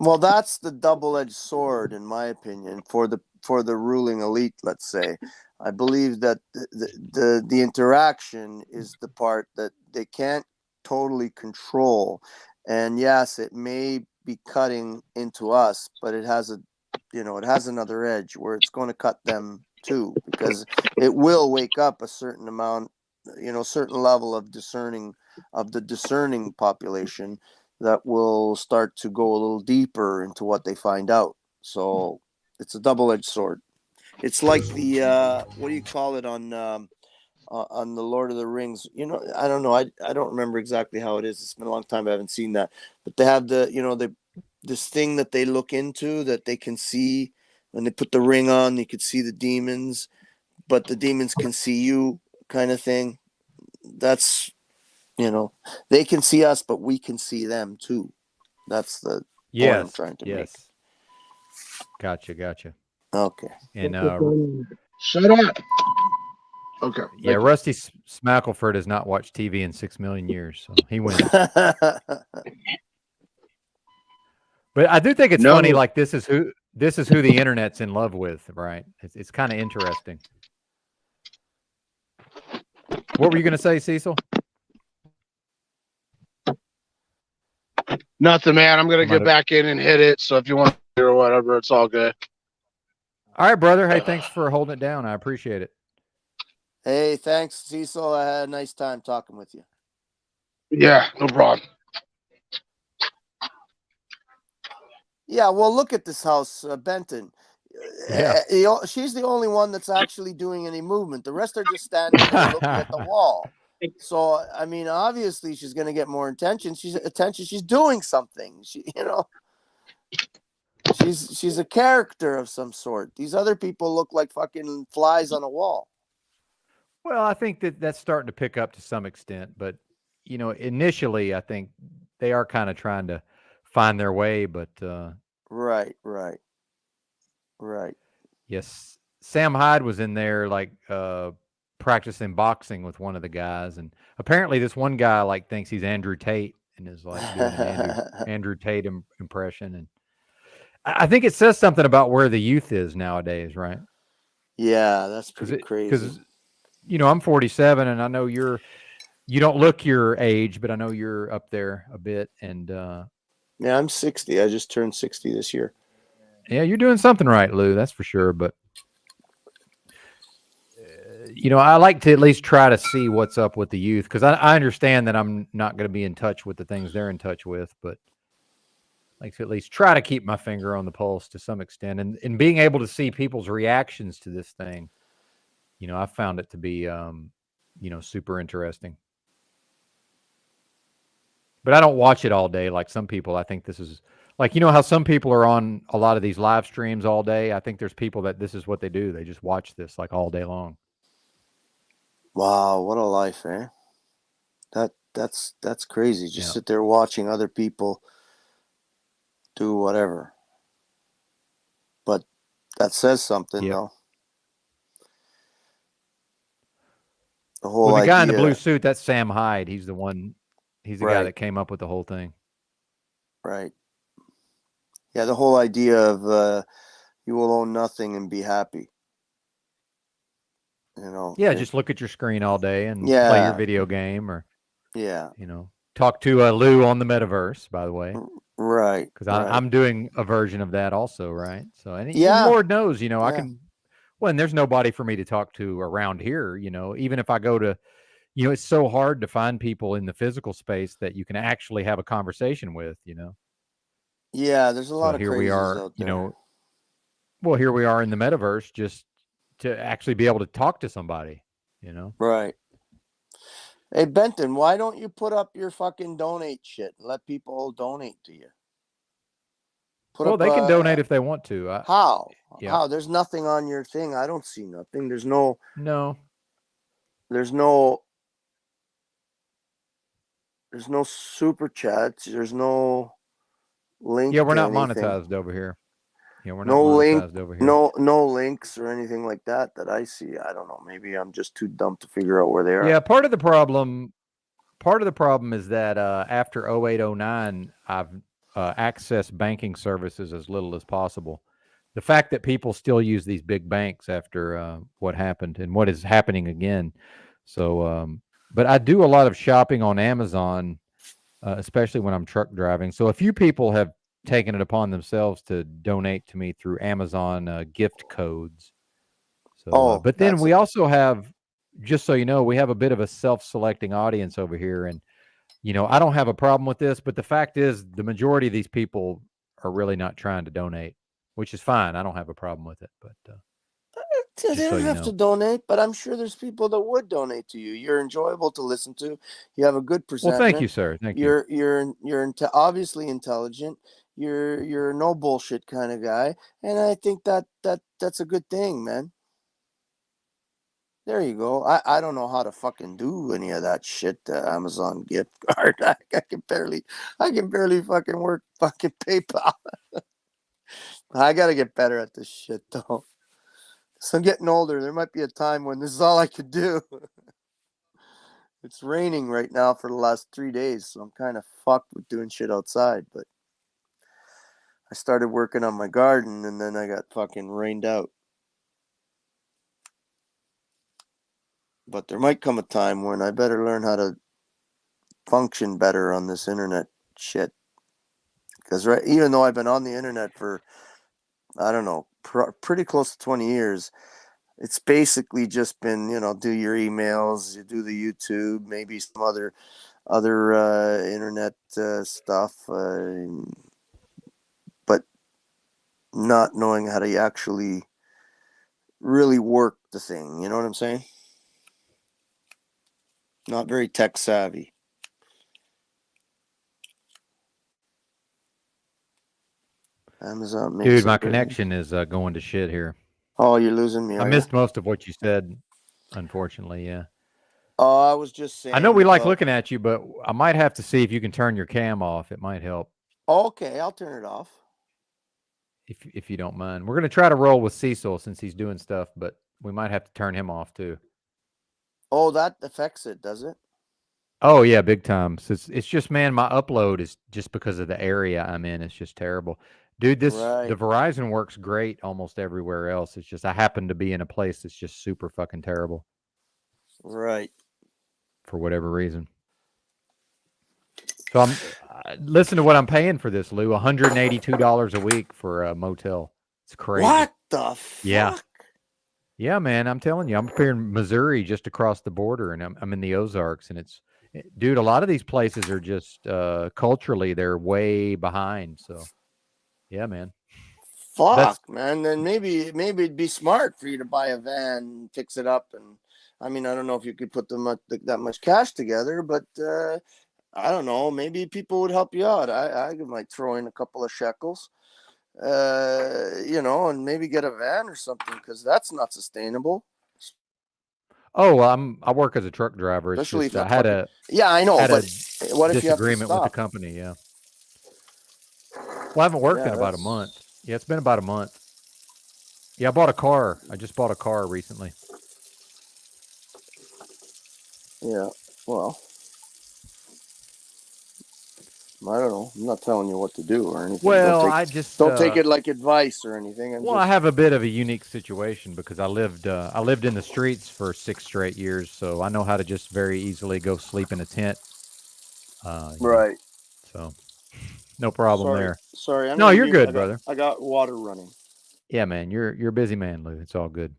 [SPEAKER 6] Well, that's the double-edged sword, in my opinion, for the ruling elite. Let's say, I believe that the interaction is the part that they can't totally control, and yes, it may be cutting into us, but it has another edge where it's going to cut them too, because it will wake up a certain amount, certain level of discerning population that will start to go a little deeper into what they find out. So it's a double-edged sword. It's like the what do you call it on the Lord of the Rings? You know, I don't know. I don't remember exactly how it is. It's been a long time. I haven't seen that. But they have this thing that they look into that they can see when they put the ring on. You could see the demons, but the demons can see you, kind of thing. That's they can see us, but we can see them too. That's the point I'm trying to make.
[SPEAKER 2] Gotcha.
[SPEAKER 6] Okay.
[SPEAKER 2] And
[SPEAKER 7] Shut up. Okay.
[SPEAKER 2] yeah, Rusty Smackleford has not watched TV in 6 million years, so he wins. But I do think it's funny. Like this is who the internet's in love with, right? It's kind of interesting. What were you going to say, Cecil?
[SPEAKER 7] Nothing, man. I'm going to get back in and hit it. So if you want to hear or whatever, it's all good.
[SPEAKER 2] All right, brother. Hey, thanks for holding it down. I appreciate it.
[SPEAKER 6] Hey, thanks, Cecil. I had a nice time talking with you.
[SPEAKER 7] Yeah, no problem.
[SPEAKER 6] Yeah, well, look at this house, Benton.
[SPEAKER 2] Yeah.
[SPEAKER 6] She's the only one that's actually doing any movement. The rest are just standing there looking at the wall. So, I mean, obviously she's going to get more attention. She's doing something. She's a character of some sort. These other people look like fucking flies on a wall.
[SPEAKER 2] Well, I think that's starting to pick up to some extent, but initially I think they are kind of trying to find their way, but
[SPEAKER 6] right.
[SPEAKER 2] Yes, Sam Hyde was in there like practicing boxing with one of the guys, and apparently this one guy like thinks he's Andrew Tate and is like doing an Andrew Tate impression, and I think it says something about where the youth is nowadays, right?
[SPEAKER 6] Yeah, that's pretty crazy.
[SPEAKER 2] Because I'm 47, and I know you don't look your age, but I know you're up there a bit, and
[SPEAKER 6] yeah, I'm 60. I just turned 60 this year.
[SPEAKER 2] Yeah, you're doing something right, Lou. That's for sure. But I like to at least try to see what's up with the youth, because I understand that I'm not going to be in touch with the things they're in touch with, but I like to at least try to keep my finger on the pulse to some extent, and being able to see people's reactions to this thing. I found it to be super interesting. But I don't watch it all day like some people. I think this is like, how some people are on a lot of these live streams all day. I think there's people that this is what they do. They just watch this like all day long.
[SPEAKER 6] Wow, what a life, eh? That's crazy. Just sit there watching other people do whatever. But that says something, though.
[SPEAKER 2] The guy in the blue suit, that's Sam Hyde. He's the one. He's the guy that came up with the whole thing.
[SPEAKER 6] Right. Yeah, the whole idea of you will own nothing and be happy.
[SPEAKER 2] Yeah, just look at your screen all day and play your video game, or talk to Lou on the metaverse. By the way,
[SPEAKER 6] right?
[SPEAKER 2] Because I'm doing a version of that also, right? So, and Lord knows, I can. Well, and there's nobody for me to talk to around here. Even if I go to, it's so hard to find people in the physical space that you can actually have a conversation with.
[SPEAKER 6] Yeah, there's a lot of
[SPEAKER 2] here
[SPEAKER 6] crazies
[SPEAKER 2] we are,
[SPEAKER 6] out there.
[SPEAKER 2] Well, here we are in the metaverse, just to actually be able to talk to somebody,
[SPEAKER 6] Right. Hey, Benton, why don't you put up your fucking donate shit and let people donate to you?
[SPEAKER 2] They can donate if they want to.
[SPEAKER 6] How? Yeah. How? There's nothing on your thing. I don't see nothing. There's no. There's no super chats. There's no link.
[SPEAKER 2] Yeah, we're not monetized over here. Yeah, we're not
[SPEAKER 6] monetized over here. No links or anything like that I see. I don't know. Maybe I'm just too dumb to figure out where they are.
[SPEAKER 2] Yeah, part of the problem is that after 0809, I've accessed banking services as little as possible. The fact that people still use these big banks after what happened and what is happening again. So, but I do a lot of shopping on Amazon, especially when I'm truck driving. So a few people have taken it upon themselves to donate to me through Amazon gift codes. So, but then we also have, just so you know, we have a bit of a self-selecting audience over here, and I don't have a problem with this, but the fact is the majority of these people are really not trying to donate, which is fine. I don't have a problem with it, but
[SPEAKER 6] They
[SPEAKER 2] Just so
[SPEAKER 6] don't
[SPEAKER 2] you
[SPEAKER 6] have
[SPEAKER 2] know.
[SPEAKER 6] to donate, but I'm sure there's people that would donate to you. You're enjoyable to listen to. You have a good
[SPEAKER 2] Well,
[SPEAKER 6] presentment.
[SPEAKER 2] thank you, sir. Thank you.
[SPEAKER 6] You're obviously intelligent. You're a no bullshit kind of guy, and I think that's a good thing, man. There you go. I don't know how to fucking do any of that shit. Amazon gift card. I can barely fucking work fucking PayPal. I gotta get better at this shit though. So I'm getting older. There might be a time when this is all I could do. It's raining right now for the last 3 days, so I'm kind of fucked with doing shit outside. But I started working on my garden, and then I got fucking rained out. But there might come a time when I better learn how to function better on this internet shit. Because even though I've been on the internet for, I don't know, pretty close to 20 years, it's basically just been, do your emails, you do the YouTube, maybe some other internet stuff, but not knowing how to actually really work the thing. You know what I'm saying? Not very tech savvy. Amazon makes
[SPEAKER 2] Dude, my
[SPEAKER 6] everything.
[SPEAKER 2] connection is going to shit here.
[SPEAKER 6] Oh, you're losing me.
[SPEAKER 2] I missed most of what you said, unfortunately. Yeah.
[SPEAKER 6] Oh, I was just saying.
[SPEAKER 2] I know we like looking at you, but I might have to see if you can turn your cam off. It might help.
[SPEAKER 6] Okay, I'll turn it off.
[SPEAKER 2] If you don't mind. We're going to try to roll with Cecil since he's doing stuff, but we might have to turn him off too.
[SPEAKER 6] Oh, that affects it, does it?
[SPEAKER 2] Oh, yeah, big time. So it's just, man, my upload is just because of the area I'm in. It's just terrible. Dude, the Verizon works great almost everywhere else. It's just I happen to be in a place that's just super fucking terrible.
[SPEAKER 6] Right.
[SPEAKER 2] For whatever reason. So listen to what I'm paying for this, Lou. $182 a week for a motel. It's crazy.
[SPEAKER 6] What the fuck?
[SPEAKER 2] Yeah. Yeah, man, I'm telling you, I'm up here in Missouri, just across the border, and I'm in the Ozarks, and dude, a lot of these places are just culturally they're way behind. So, yeah, man.
[SPEAKER 6] Fuck, man. Then maybe it'd be smart for you to buy a van, and fix it up, and I mean, I don't know if you could put that much cash together, but I don't know. Maybe people would help you out. I might throw in a couple of shekels. And maybe get a van or something, because that's not sustainable.
[SPEAKER 2] Oh, I work as a truck driver. It's
[SPEAKER 6] Especially
[SPEAKER 2] just I had a
[SPEAKER 6] I know, but what if you have to
[SPEAKER 2] disagreement with the company? Yeah. Well, I haven't worked in about a month. Yeah, it's been about a month. Yeah, I bought a car. I just bought a car recently.
[SPEAKER 6] Yeah, well, I don't know. I'm not telling you what to do or anything.
[SPEAKER 2] Well,
[SPEAKER 6] don't take it like advice or anything.
[SPEAKER 2] I have a bit of a unique situation because I lived in the streets for 6 straight years, so I know how to just very easily go sleep in a tent.
[SPEAKER 6] Right.
[SPEAKER 2] So, no problem there.
[SPEAKER 6] Sorry.
[SPEAKER 2] No, you're good, brother.
[SPEAKER 6] I got water running.
[SPEAKER 2] Yeah, man, you're a busy man, Lou. It's all good.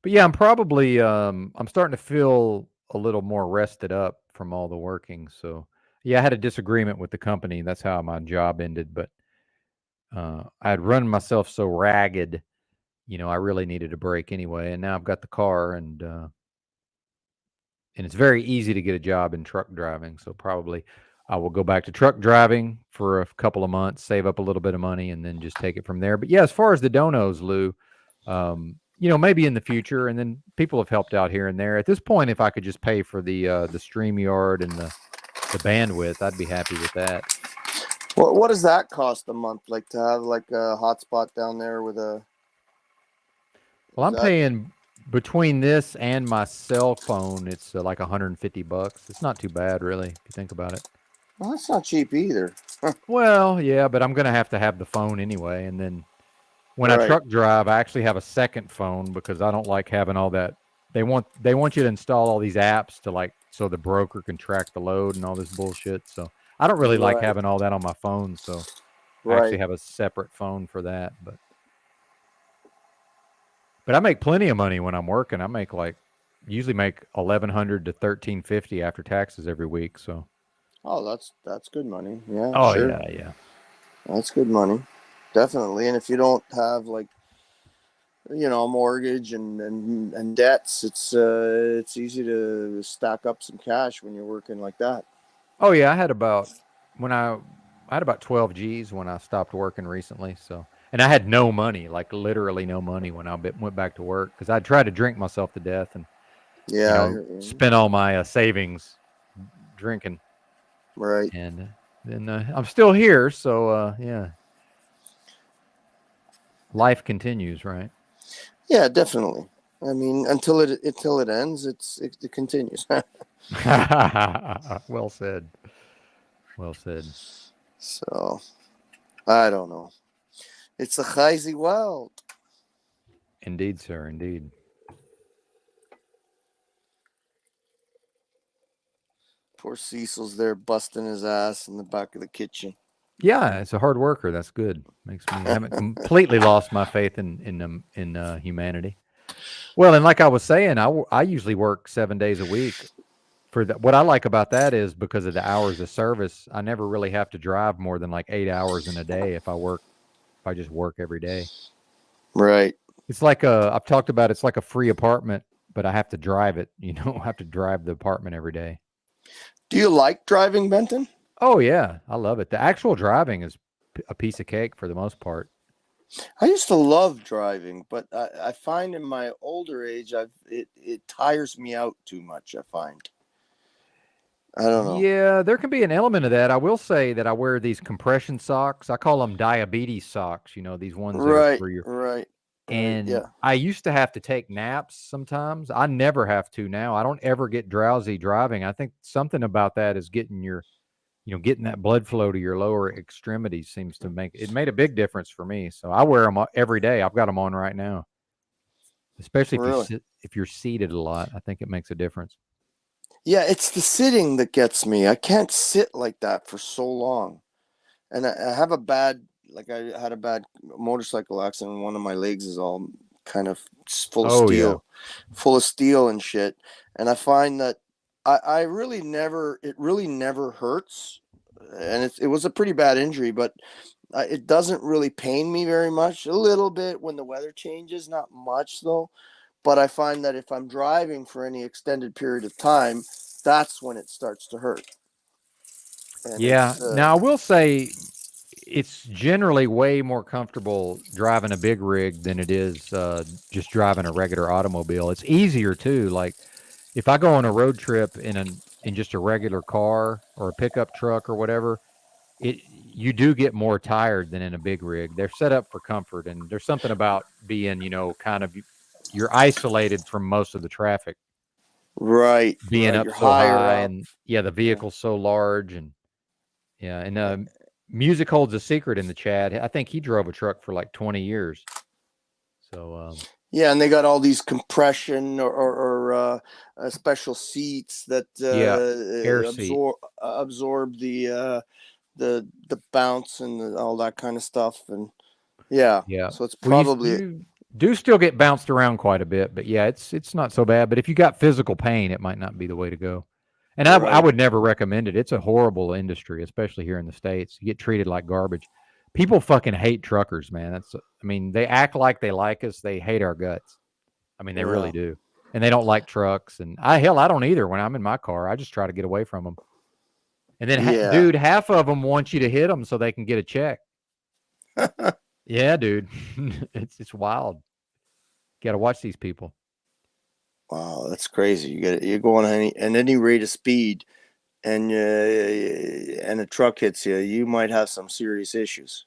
[SPEAKER 2] But yeah, I'm probably I'm starting to feel a little more rested up from all the working. So yeah, I had a disagreement with the company. That's how my job ended. But I had run myself so ragged, I really needed a break anyway. And now I've got the car, and it's very easy to get a job in truck driving. So probably I will go back to truck driving for a couple of months, save up a little bit of money, and then just take it from there. But yeah, as far as the donos, Lou, maybe in the future, and then people have helped out here and there. At this point, if I could just pay for the StreamYard and the bandwidth, I'd be happy with that.
[SPEAKER 6] Well, what does that cost a month? Like to have like a hotspot down there with a.
[SPEAKER 2] Well, I'm paying between this and my cell phone. It's like $150. It's not too bad, really, if you think about it.
[SPEAKER 6] Well, that's not cheap either.
[SPEAKER 2] Well, yeah, but I'm gonna have to have the phone anyway, and then. When I truck drive, I actually have a second phone because I don't like having all that. They want you to install all these apps so the broker can track the load and all this bullshit. So I don't really like having all that on my phone. So I actually have a separate phone for that. But I make plenty of money when I'm working. I usually make $1,100 to $1,350 after taxes every week. So.
[SPEAKER 6] Oh, that's good money. Yeah.
[SPEAKER 2] Oh
[SPEAKER 6] sure.
[SPEAKER 2] yeah.
[SPEAKER 6] That's good money. Definitely. And if you don't have mortgage and debts, it's easy to stack up some cash when you're working like that.
[SPEAKER 2] Oh yeah, I had about 12 G's when I stopped working recently. So, and I had no money, like literally no money when I went back to work because I tried to drink myself to death and
[SPEAKER 6] Yeah,
[SPEAKER 2] spent all my savings drinking.
[SPEAKER 6] right.
[SPEAKER 2] And then I'm still here, so yeah, life continues, right?
[SPEAKER 6] Yeah, definitely. I mean, until it ends, it continues.
[SPEAKER 2] Well said. Well said.
[SPEAKER 6] So I don't know. It's a crazy world.
[SPEAKER 2] Indeed, sir. Indeed.
[SPEAKER 6] Poor Cecil's there busting his ass in the back of the kitchen.
[SPEAKER 2] Yeah, it's a hard worker. That's good. Makes me I haven't completely lost my faith in humanity. Well, and like I was saying, I usually work 7 days a week. What I like about that is because of the hours of service, I never really have to drive more than like 8 hours in a day if I just work every day.
[SPEAKER 6] Right.
[SPEAKER 2] It's like I've talked about it's like a free apartment, but I have to drive it. I have to drive the apartment every day.
[SPEAKER 6] Do you like driving, Benton?
[SPEAKER 2] Oh yeah, I love it. The actual driving is a piece of cake for the most part.
[SPEAKER 6] I used to love driving, but I find in my older age, it tires me out too much. I find. I don't know.
[SPEAKER 2] Yeah, there can be an element of that. I will say that I wear these compression socks. I call them diabetes socks. These ones that are
[SPEAKER 6] Right.
[SPEAKER 2] for your.
[SPEAKER 6] Right.
[SPEAKER 2] And
[SPEAKER 6] yeah.
[SPEAKER 2] I used to have to take naps sometimes. I never have to now. I don't ever get drowsy driving. I think something about that is getting getting that blood flow to your lower extremities seems to made a big difference for me. So I wear them every day. I've got them on right now. Especially if you're seated a lot, I think it makes a difference.
[SPEAKER 6] Yeah, it's the sitting that gets me. I can't sit like that for so long. And I have I had a bad motorcycle accident. And one of my legs is all kind of full of steel, full of steel and shit. And I find that it really never hurts. And it was a pretty bad injury, but it doesn't really pain me very much. A little bit when the weather changes, not much though. But I find that if I'm driving for any extended period of time, that's when it starts to hurt. And
[SPEAKER 2] yeah. Now I will say it's generally way more comfortable driving a big rig than it is just driving a regular automobile. It's easier too. Like if I go on a road trip in just a regular car or a pickup truck or whatever, you do get more tired than in a big rig. They're set up for comfort, and there's something about being, kind of you're isolated from most of the traffic.
[SPEAKER 6] Right.
[SPEAKER 2] Being
[SPEAKER 6] right.
[SPEAKER 2] up
[SPEAKER 6] You're
[SPEAKER 2] so high,
[SPEAKER 6] up.
[SPEAKER 2] and the vehicle's so large, and music holds a secret in the Chad. I think he drove a truck for like 20 years. So
[SPEAKER 6] yeah, and they got all these compression or special seats that
[SPEAKER 2] air seat.
[SPEAKER 6] absorb the bounce and all that kind of stuff. And yeah. So it's probably
[SPEAKER 2] you do still get bounced around quite a bit, but yeah, it's not so bad. But if you got physical pain, it might not be the way to go. And I would never recommend it. It's a horrible industry, especially here in the States. You get treated like garbage. People fucking hate truckers, man. They act like they like us. They hate our guts. I mean, they really do. And they don't like trucks. And I don't either. When I'm in my car, I just try to get away from them. And then, dude, half of them want you to hit them so they can get a check. Yeah, dude. It's wild. Got to watch these people.
[SPEAKER 6] Wow, that's crazy. You go on any rate of speed, and a truck hits you, you might have some serious issues.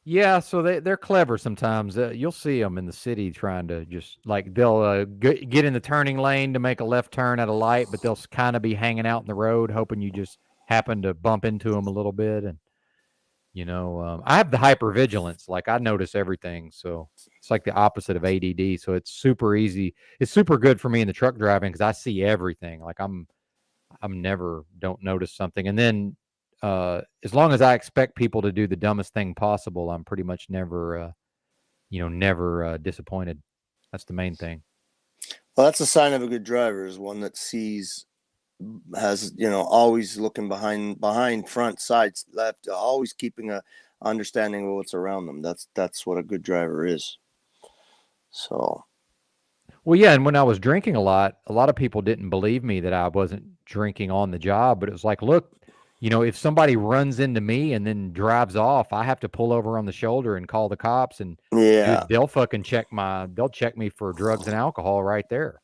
[SPEAKER 2] Yeah, so they're clever sometimes. You'll see them in the city trying to just like they'll get in the turning lane to make a left turn at a light, but they'll kind of be hanging out in the road, hoping you just happen to bump into them a little bit. And I have the hypervigilance. Like I notice everything, so it's like the opposite of ADD. So it's super easy. It's super good for me in the truck driving because I see everything. Like I'm never don't notice something. And then as long as I expect people to do the dumbest thing possible, I'm pretty much never disappointed. That's the main thing.
[SPEAKER 6] Well, that's a sign of a good driver, is one that has always looking behind, front, sides, left, always keeping a understanding of what's around them. That's what a good driver is. So
[SPEAKER 2] Well, yeah, and when I was drinking a lot of people didn't believe me that I wasn't drinking on the job, but it was like, look, if somebody runs into me and then drives off, I have to pull over on the shoulder and call the cops, and
[SPEAKER 6] yeah,
[SPEAKER 2] dude, they'll check me for drugs and alcohol right there.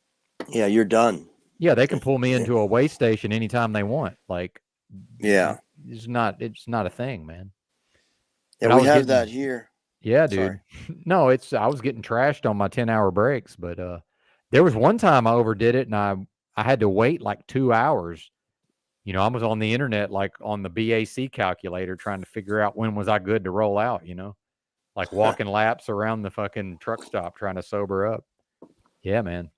[SPEAKER 6] yeah, you're done.
[SPEAKER 2] Yeah, they can pull me into a way station anytime they want. Like,
[SPEAKER 6] Yeah,
[SPEAKER 2] it's not a thing, man.
[SPEAKER 6] yeah,
[SPEAKER 2] But I
[SPEAKER 6] we
[SPEAKER 2] was
[SPEAKER 6] have that
[SPEAKER 2] getting,
[SPEAKER 6] here.
[SPEAKER 2] yeah,
[SPEAKER 6] Sorry.
[SPEAKER 2] dude. No, I was getting trashed on my 10-hour breaks, but there was one time I overdid it and I had to wait like 2 hours. I was on the internet, like on the BAC calculator, trying to figure out when was I good to roll out, like walking laps around the fucking truck stop trying to sober up. Yeah, man.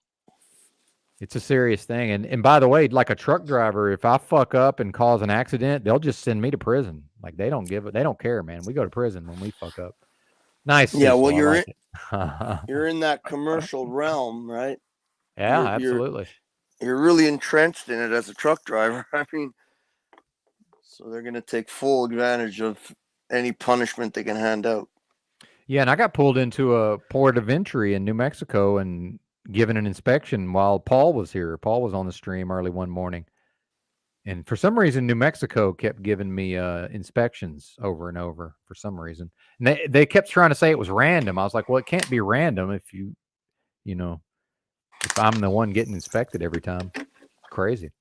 [SPEAKER 2] It's a serious thing. And by the way, like a truck driver, if I fuck up and cause an accident, they'll just send me to prison. Like they don't care, man. We go to prison when we fuck up. Nice.
[SPEAKER 6] Yeah, well,
[SPEAKER 2] Cecil, I like it.
[SPEAKER 6] you're in that commercial realm, right?
[SPEAKER 2] Yeah,
[SPEAKER 6] You're-
[SPEAKER 2] absolutely.
[SPEAKER 6] You're really entrenched in it as a truck driver. I mean, so they're going to take full advantage of any punishment they can hand out.
[SPEAKER 2] Yeah, and I got pulled into a port of entry in New Mexico and given an inspection while Paul was here. Paul was on the stream early one morning. And for some reason, New Mexico kept giving me inspections over and over for some reason. And they kept trying to say it was random. I was like, well, it can't be random if if I'm the one getting inspected every time. It's crazy.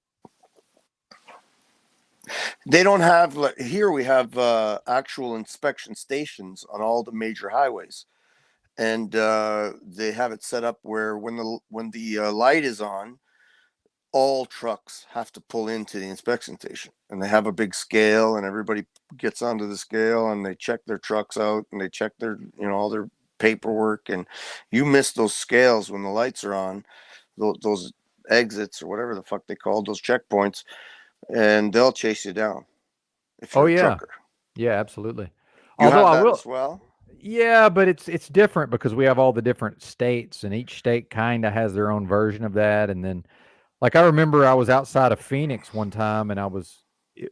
[SPEAKER 6] They don't have, like, here we have actual inspection stations on all the major highways. And they have it set up where when the light is on, all trucks have to pull into the inspection station, and they have a big scale, and everybody gets onto the scale and they check their trucks out and they check their, all their paperwork. And you miss those scales when the lights are on, those exits or whatever the fuck they call those checkpoints, and they'll chase you down if you're a trucker.
[SPEAKER 2] Yeah, absolutely.
[SPEAKER 6] You
[SPEAKER 2] Although
[SPEAKER 6] have
[SPEAKER 2] I
[SPEAKER 6] that
[SPEAKER 2] will,
[SPEAKER 6] as well.
[SPEAKER 2] yeah, but it's different because we have all the different states, and each state kind of has their own version of that. And then, like, I remember I was outside of Phoenix one time, and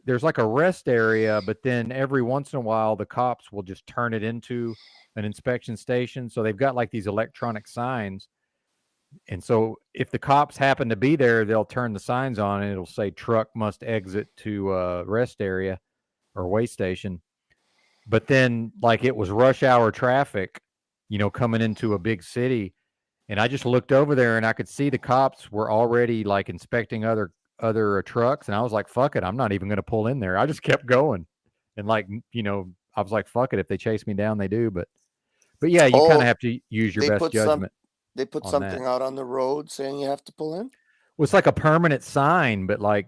[SPEAKER 2] there's like a rest area, but then every once in a while the cops will just turn it into an inspection station. So they've got like these electronic signs. And so if the cops happen to be there, they'll turn the signs on and it'll say truck must exit to rest area or way station. But then, like, it was rush hour traffic, coming into a big city. And I just looked over there and I could see the cops were already like inspecting other trucks. And I was like, fuck it. I'm not even going to pull in there. I just kept going. And like, I was like, fuck it. If they chase me down, they do. But yeah, you kind of have to use your best judgment.
[SPEAKER 6] They put
[SPEAKER 2] on
[SPEAKER 6] something
[SPEAKER 2] that.
[SPEAKER 6] out on the road saying you have to pull in.
[SPEAKER 2] Well, it's like a permanent sign, but like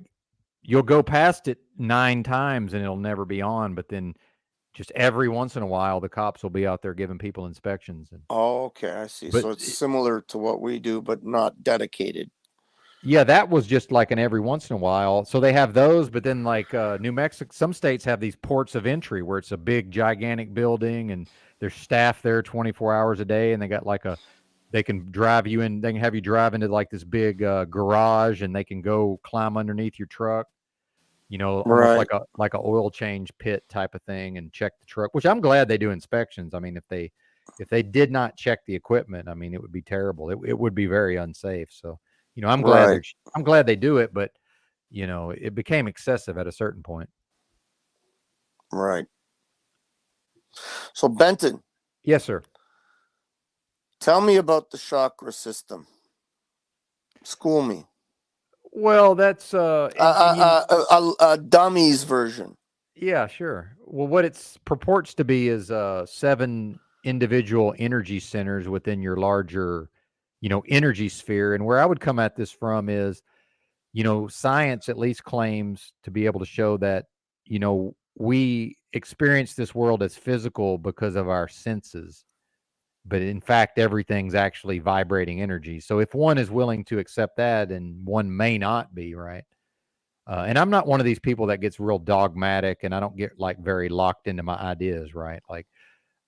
[SPEAKER 2] you'll go past it 9 times and it'll never be on. But then just every once in a while, the cops will be out there giving people inspections.
[SPEAKER 6] Oh, okay, I see.
[SPEAKER 2] But
[SPEAKER 6] So it's similar to what we do, but not dedicated.
[SPEAKER 2] yeah, that was just like an every once in a while. So they have those, but then like New Mexico, some states have these ports of entry where it's a big, gigantic building and there's staff there 24 hours a day. And they got like they can drive you in, they can have you drive into like this big garage and they can go climb underneath your truck, almost
[SPEAKER 6] Right.
[SPEAKER 2] like a oil change pit type of thing and check the truck, which I'm glad they do inspections. I mean, if they did not check the equipment, I mean, it would be terrible. It would be very unsafe. So, I'm glad
[SPEAKER 6] Right.
[SPEAKER 2] I'm glad they do it, but it became excessive at a certain point.
[SPEAKER 6] Right. So Benton,
[SPEAKER 2] Yes, sir.
[SPEAKER 6] tell me about the chakra system. School me.
[SPEAKER 2] Well, that's
[SPEAKER 6] A dummy's version.
[SPEAKER 2] yeah, sure. Well, what it purports to be is 7 individual energy centers within your larger, energy sphere. And where I would come at this from is, science at least claims to be able to show that, we experience this world as physical because of our senses. But in fact, everything's actually vibrating energy. So if one is willing to accept that, and one may not be, right? And I'm not one of these people that gets real dogmatic, and I don't get like very locked into my ideas, right? Like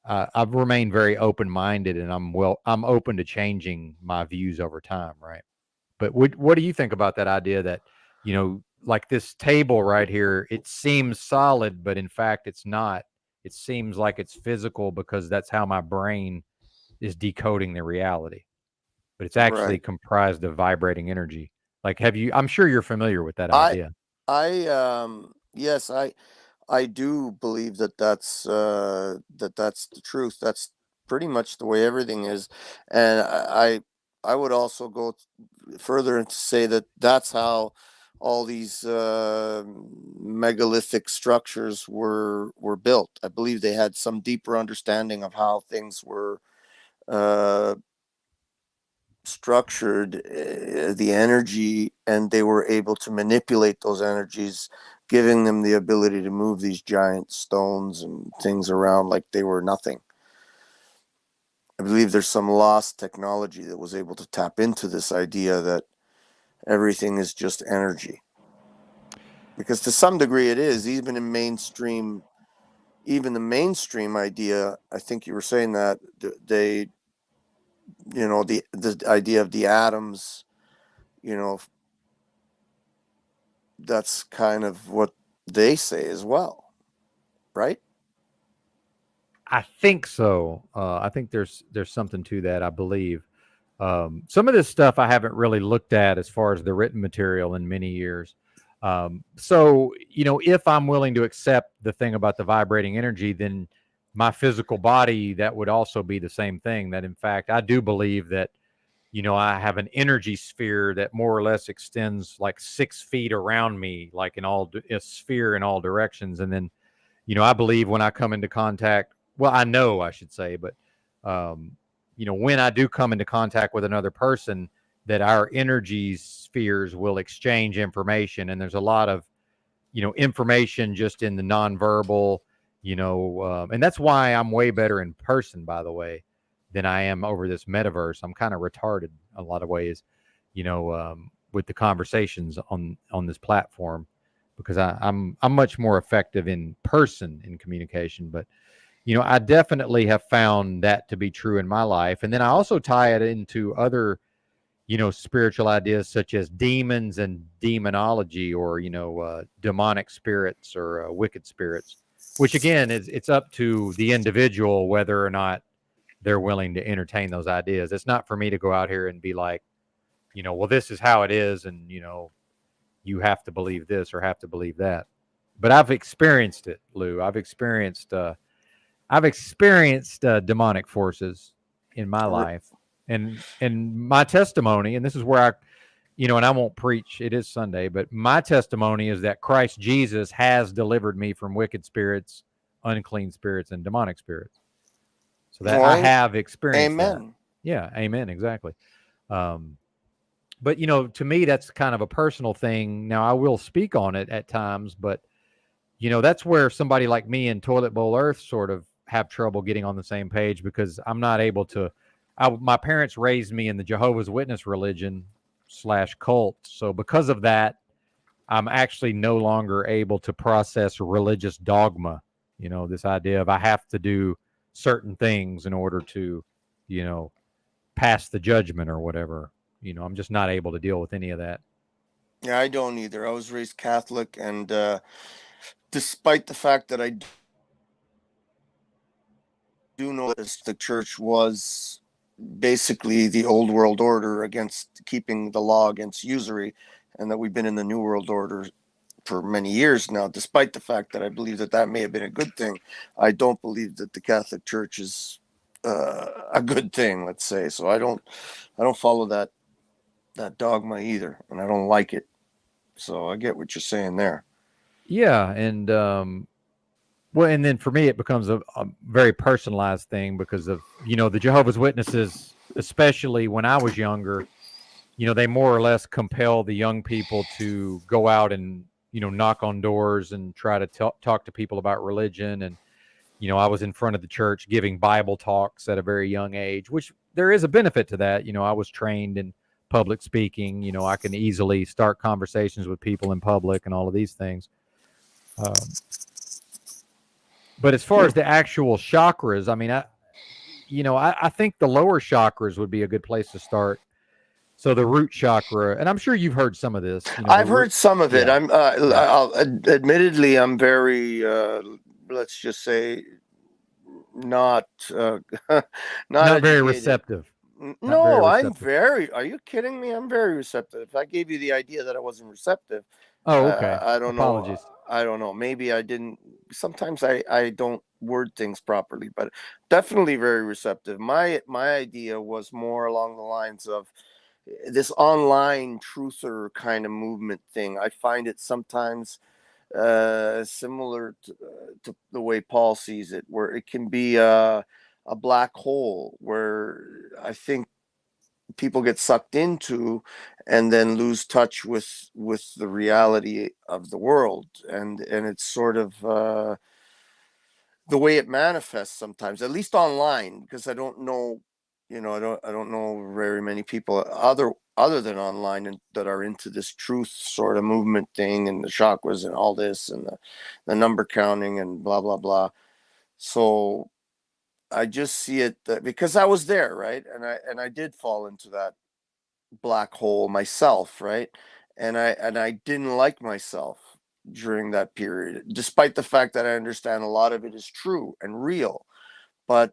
[SPEAKER 2] I've remained very open-minded, and I'm open to changing my views over time, right? But what do you think about that idea that, like this table right here, it seems solid, but in fact it's not. It seems like it's physical because that's how my brain is decoding the reality, but it's actually
[SPEAKER 6] Right.
[SPEAKER 2] comprised of vibrating energy. Like, I'm sure you're familiar with that
[SPEAKER 6] I
[SPEAKER 2] idea.
[SPEAKER 6] yes, I do believe that that's the truth. That's pretty much the way everything is, and I would also go further and to say that that's how all these megalithic structures were built. I believe they had some deeper understanding of how things were uh, structured, the energy, and they were able to manipulate those energies, giving them the ability to move these giant stones and things around like they were nothing. I believe there's some lost technology that was able to tap into this idea that everything is just energy. Because to some degree it is, even the mainstream idea, I think you were saying that they, the idea of the atoms, that's kind of what they say as well, right?
[SPEAKER 2] I think so. I think there's something to that. I believe some of this stuff I haven't really looked at as far as the written material in many years. So if I'm willing to accept the thing about the vibrating energy, then my physical body, that would also be the same thing. That in fact, I do believe that I have an energy sphere that more or less extends like 6 feet around me, like a sphere in all directions, and then I believe when I come into contact, well, I know I should say, but when I do come into contact with another person, that our energy spheres will exchange information, and there's a lot of information just in the nonverbal, and that's why I'm way better in person, by the way, than I am over this metaverse. I'm kind of retarded a lot of ways, with the conversations on this platform, because I'm much more effective in person in communication. But I definitely have found that to be true in my life, and then I also tie it into other spiritual ideas such as demons and demonology, or demonic spirits, or wicked spirits, which again it's up to the individual whether or not they're willing to entertain those ideas. It's not for me to go out here and be like, well, this is how it is, and you have to believe this or have to believe that. But I've experienced it, Lou. I've experienced demonic forces in my life, and my testimony, and this is where and I won't preach. It is Sunday, but my testimony is that Christ Jesus has delivered me from wicked spirits, unclean spirits, and demonic spirits. So that I have experienced that.
[SPEAKER 6] Amen.
[SPEAKER 2] Yeah, amen, exactly. But to me, that's kind of a personal thing. Now, I will speak on it at times, but that's where somebody like me and Toilet Bowl Earth sort of have trouble getting on the same page, because I'm not able to. My parents raised me in the Jehovah's Witness religion / cult, so because of that, I'm actually no longer able to process religious dogma. This idea of I have to do certain things in order to, pass the judgment or whatever. I'm just not able to deal with any of that.
[SPEAKER 6] Yeah, I don't either. I was raised Catholic, and despite the fact that I do know that the church was basically the old world order against keeping the law against usury, and that we've been in the new world order for many years now, despite the fact that I believe that may have been a good thing, I don't believe that the Catholic Church is a good thing, let's say. So I don't follow that dogma either, and I don't like it. So I get what you're saying there.
[SPEAKER 2] Yeah, and well, and then for me, it becomes a very personalized thing because of the Jehovah's Witnesses, especially when I was younger. They more or less compel the young people to go out and knock on doors and try to talk to people about religion. And I was in front of the church giving Bible talks at a very young age, which there is a benefit to that. I was trained in public speaking. I can easily start conversations with people in public and all of these things. But as far as the actual chakras, I mean, I think the lower chakras would be a good place to start. So the root chakra, and I'm sure you've heard some of this.
[SPEAKER 6] I've heard some of it.
[SPEAKER 2] Yeah.
[SPEAKER 6] Admittedly, I'm very, let's just say, not not
[SPEAKER 2] Not very
[SPEAKER 6] educated.
[SPEAKER 2] receptive. Not very
[SPEAKER 6] No, I'm
[SPEAKER 2] receptive.
[SPEAKER 6] very. Are you kidding me? I'm very receptive. If I gave you the idea that I wasn't receptive,
[SPEAKER 2] Oh, okay.
[SPEAKER 6] I don't know.
[SPEAKER 2] Apologies.
[SPEAKER 6] I don't know. Maybe I didn't. Sometimes I don't word things properly, but definitely very receptive. My idea was more along the lines of this online truther kind of movement thing. I find it sometimes similar to the way Paul sees it, where it can be a black hole where I think people get sucked into and then lose touch with the reality of the world, and it's sort of the way it manifests sometimes, at least online, because I don't know, I don't know very many people other than online and that are into this truth sort of movement thing and the chakras and all this and the number counting and blah blah blah. So I just see it because I was there, right? And I did fall into that black hole myself, right? And I didn't like myself during that period, despite the fact that I understand a lot of it is true and real. But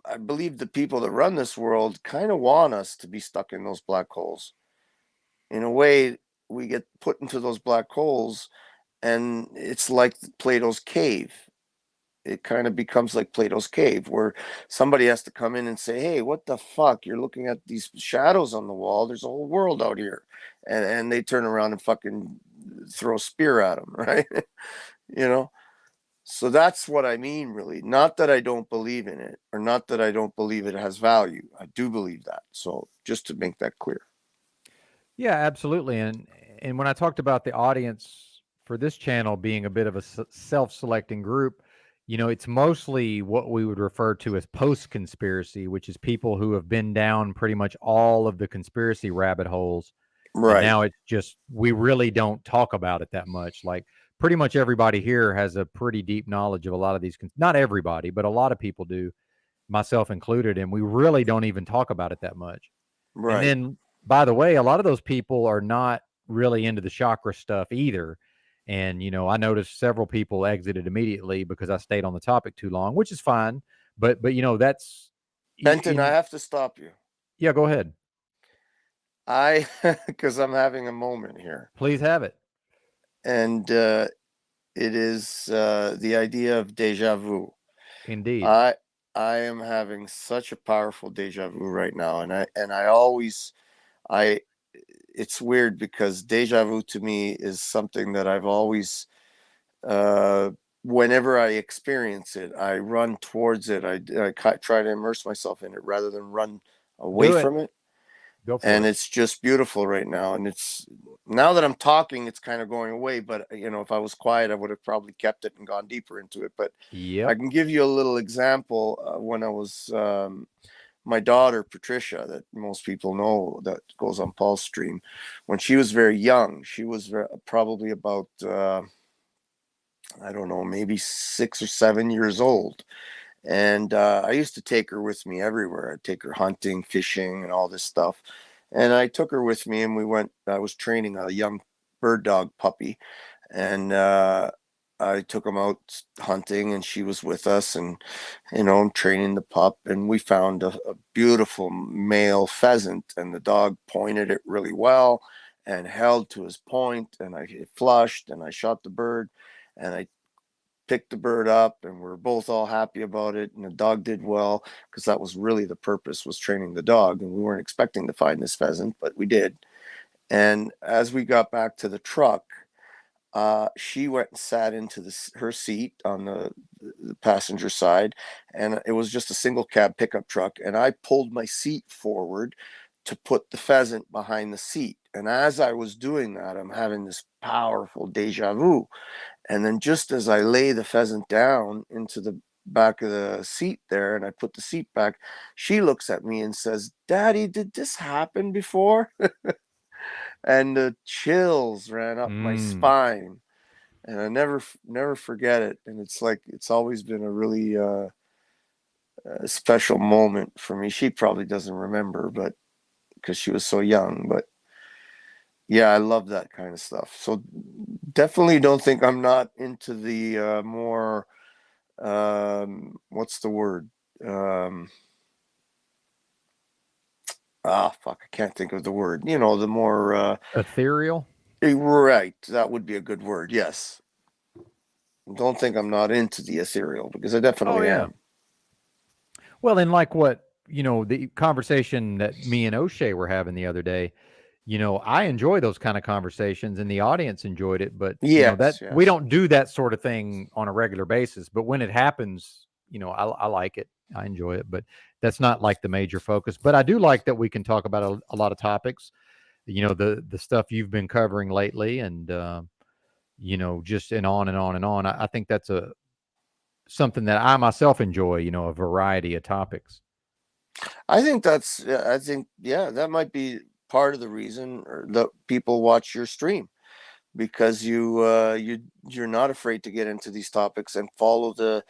[SPEAKER 6] I believe the people that run this world kind of want us to be stuck in those black holes. In a way, we get put into those black holes, and it's like Plato's cave. It kind of becomes like Plato's cave, where somebody has to come in and say, "Hey, what the fuck? You're looking at these shadows on the wall. There's a whole world out here," and they turn around and fucking throw a spear at them, right? you know. So that's what I mean, really. Not that I don't believe in it, or not that I don't believe it has value. I do believe that. So just to make that clear.
[SPEAKER 2] Yeah, absolutely. And when I talked about the audience for this channel being a bit of a self-selecting group, it's mostly what we would refer to as post-conspiracy, which is people who have been down pretty much all of the conspiracy rabbit holes. And
[SPEAKER 6] Right.
[SPEAKER 2] now it's just, we really don't talk about it that much. Like pretty much everybody here has a pretty deep knowledge of a lot of these, not everybody, but a lot of people do, myself included. And we really don't even talk about it that much.
[SPEAKER 6] Right.
[SPEAKER 2] And then, by the way, a lot of those people are not really into the chakra stuff either. And, I noticed several people exited immediately because I stayed on the topic too long, which is fine. But that's
[SPEAKER 6] Benton, I have to stop you.
[SPEAKER 2] Yeah, go ahead.
[SPEAKER 6] Because I'm having a moment here.
[SPEAKER 2] Please have it.
[SPEAKER 6] And it is the idea of deja vu.
[SPEAKER 2] Indeed.
[SPEAKER 6] I am having such a powerful deja vu right now, and I always it's weird because deja vu to me is something that I've always whenever I experience it, I run towards it. I try to immerse myself in it rather than run away from it.
[SPEAKER 2] Go for
[SPEAKER 6] and
[SPEAKER 2] it.
[SPEAKER 6] It's just beautiful right now. And it's now that I'm talking, it's kind of going away. But if I was quiet, I would have probably kept it and gone deeper into it. But I can give you a little example. When I was my daughter Patricia, that most people know, that goes on Paul's stream, when she was very young, she was probably about I don't know, maybe 6 or 7 years old. And I used to take her with me everywhere. I'd take her hunting, fishing, and all this stuff. And I took her with me, and we went. I was training a young bird dog puppy, and I took him out hunting, and she was with us, and I'm training the pup. And we found a beautiful male pheasant, and the dog pointed it really well and held to his point, and it flushed, and I shot the bird, and I picked the bird up, and we're both all happy about it, and the dog did well, because that was really the purpose, was training the dog. And we weren't expecting to find this pheasant, but we did. And as we got back to the truck, she went and sat into her seat on the passenger side, and it was just a single cab pickup truck, and I pulled my seat forward to put the pheasant behind the seat. And as I was doing that, I'm having this powerful deja vu. And then just as I lay the pheasant down into the back of the seat there, and I put the seat back, she looks at me and says, "Daddy, did this happen before?" And the chills ran up my spine, and I never forget it. And it's always been a really special moment for me. She probably doesn't remember, but because she was so young. But yeah, I love that kind of stuff. So definitely don't think I'm not into the more what's the word? Fuck, I can't think of the word. You know, the more
[SPEAKER 2] Ethereal.
[SPEAKER 6] right. That would be a good word. Yes. Don't think I'm not into the ethereal, because I definitely am.
[SPEAKER 2] Well, and like what, the conversation that me and O'Shea were having the other day, I enjoy those kind of conversations and the audience enjoyed it, but
[SPEAKER 6] Yes,
[SPEAKER 2] we
[SPEAKER 6] yes.
[SPEAKER 2] don't do that sort of thing on a regular basis. But when it happens, I like it. I enjoy it, but that's not like the major focus. But I do like that we can talk about a lot of topics, the stuff you've been covering lately, and just and on and on and on. I think that's something that I myself enjoy, a variety of topics.
[SPEAKER 6] I think that might be part of the reason that people watch your stream, because you're not afraid to get into these topics and follow the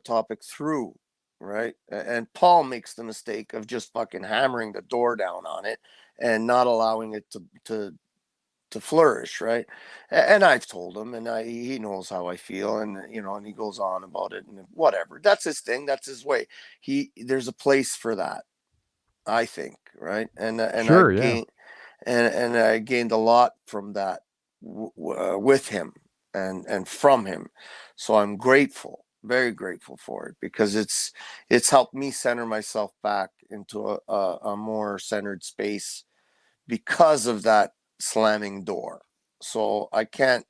[SPEAKER 6] topic through, right? And Paul makes the mistake of just fucking hammering the door down on it and not allowing it to flourish, right? And I've told him, and he knows how I feel, and and he goes on about it, and whatever. That's his thing. That's his way. There's a place for that, I think, right? And
[SPEAKER 2] Sure, yeah.
[SPEAKER 6] I gained a lot from that with him and from him. So I'm grateful, very grateful for it, because it's helped me center myself back into a more centered space because of that slamming door. So I can't,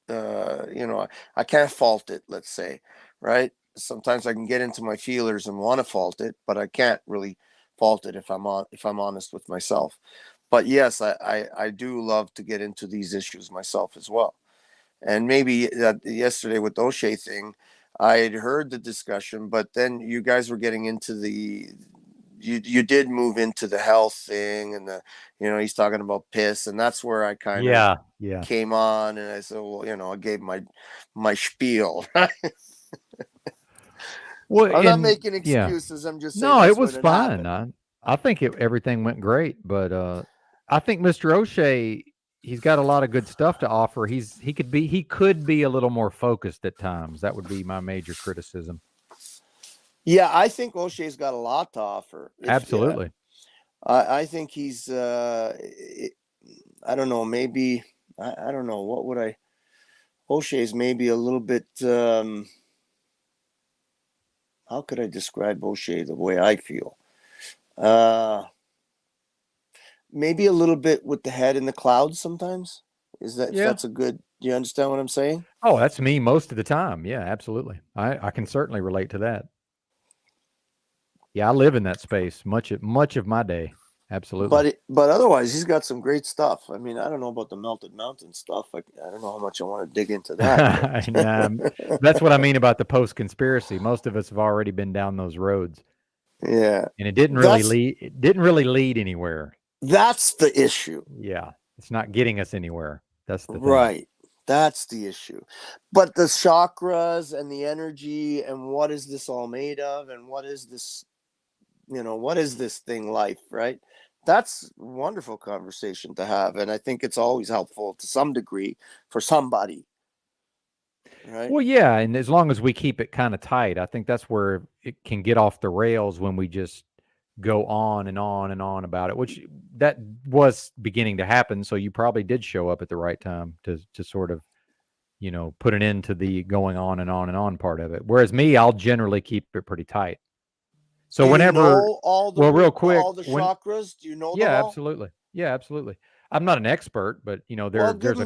[SPEAKER 6] I can't fault it, let's say, right? Sometimes I can get into my feelers and want to fault it, but I can't really fault it if I'm honest with myself. But yes, I do love to get into these issues myself as well. And maybe yesterday with the O'Shea thing, I had heard the discussion, but then you guys were getting into you did move into the health thing, and he's talking about piss, and that's where I kind of came on, and I said, well, I gave my spiel.
[SPEAKER 2] Well,
[SPEAKER 6] I'm not making excuses. I'm just saying
[SPEAKER 2] it was
[SPEAKER 6] when it
[SPEAKER 2] fine.
[SPEAKER 6] happened.
[SPEAKER 2] I think everything went great, but I think Mr. O'Shea, he's got a lot of good stuff to offer. He could be a little more focused at times. That would be my major criticism.
[SPEAKER 6] Yeah, I think O'Shea's got a lot to offer.
[SPEAKER 2] Absolutely.
[SPEAKER 6] I think he's I don't know, maybe I don't know, what would I O'Shea's maybe a little bit how could I describe O'Shea the way I feel? Maybe a little bit with the head in the clouds sometimes. If that's a good, do you understand what I'm saying?
[SPEAKER 2] Oh, that's me most of the time. Yeah, absolutely. I can certainly relate to that. Yeah, I live in that space much of my day. Absolutely.
[SPEAKER 6] But otherwise, he's got some great stuff. I mean, I don't know about the Melted Mountain stuff. I don't know how much I want to dig into that.
[SPEAKER 2] That's what I mean about the post-conspiracy. Most of us have already been down those roads.
[SPEAKER 6] Yeah,
[SPEAKER 2] and it didn't really lead. It didn't really lead anywhere.
[SPEAKER 6] That's the issue.
[SPEAKER 2] Yeah, it's not getting us anywhere. That's the thing.
[SPEAKER 6] Right. That's the issue. But the chakras and the energy, and what is this all made of, and what is this, what is this thing, life, right? That's a wonderful conversation to have. And I think it's always helpful to some degree for somebody. Right.
[SPEAKER 2] Well, yeah. And as long as we keep it kind of tight, I think that's where it can get off the rails, when we just go on and on and on about it, which that was beginning to happen. So you probably did show up at the right time to sort of, put an end to the going on and on and on part of it. Whereas me, I'll generally keep it pretty tight. So whenever, real quick,
[SPEAKER 6] all the chakras, do you know them all?
[SPEAKER 2] Absolutely. Yeah, absolutely. I'm not an expert, but there's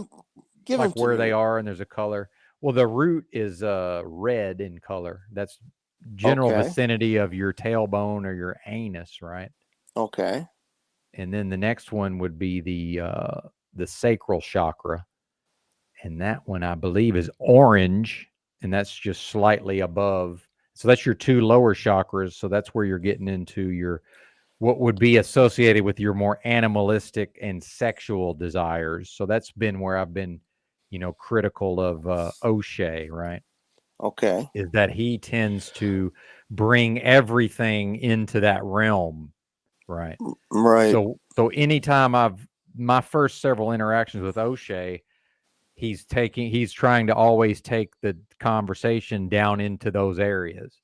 [SPEAKER 2] like where they are, and there's a color. Well, the root is red in color. That's general vicinity of your tailbone or your anus, right?
[SPEAKER 6] Okay.
[SPEAKER 2] And then the next one would be the sacral chakra, and that one I believe is orange, and that's just slightly above. So that's your two lower chakras. So that's where you're getting into your what would be associated with your more animalistic and sexual desires. So that's been where I've been, critical of O'Shea, right?
[SPEAKER 6] Okay.
[SPEAKER 2] Is that he tends to bring everything into that realm, right?
[SPEAKER 6] Right.
[SPEAKER 2] So anytime my first several interactions with O'Shea, he's trying to always take the conversation down into those areas.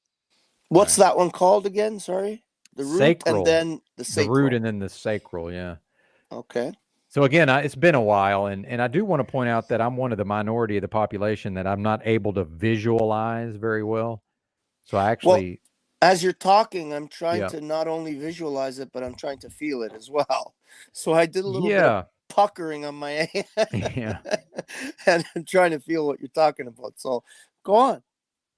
[SPEAKER 6] What's that one called again? Sorry. The root
[SPEAKER 2] Sacral.
[SPEAKER 6] and then the
[SPEAKER 2] The root
[SPEAKER 6] sacral.
[SPEAKER 2] and then the sacral. Yeah.
[SPEAKER 6] Okay.
[SPEAKER 2] So again, it's been a while, and I do want to point out that I'm one of the minority of the population that I'm not able to visualize very well. So I actually,
[SPEAKER 6] as you're talking, I'm trying
[SPEAKER 2] Yeah.
[SPEAKER 6] to not only visualize it, but I'm trying to feel it as well. So I did a little bit
[SPEAKER 2] yeah,
[SPEAKER 6] of puckering on my
[SPEAKER 2] yeah,
[SPEAKER 6] and I'm trying to feel what you're talking about. So go on.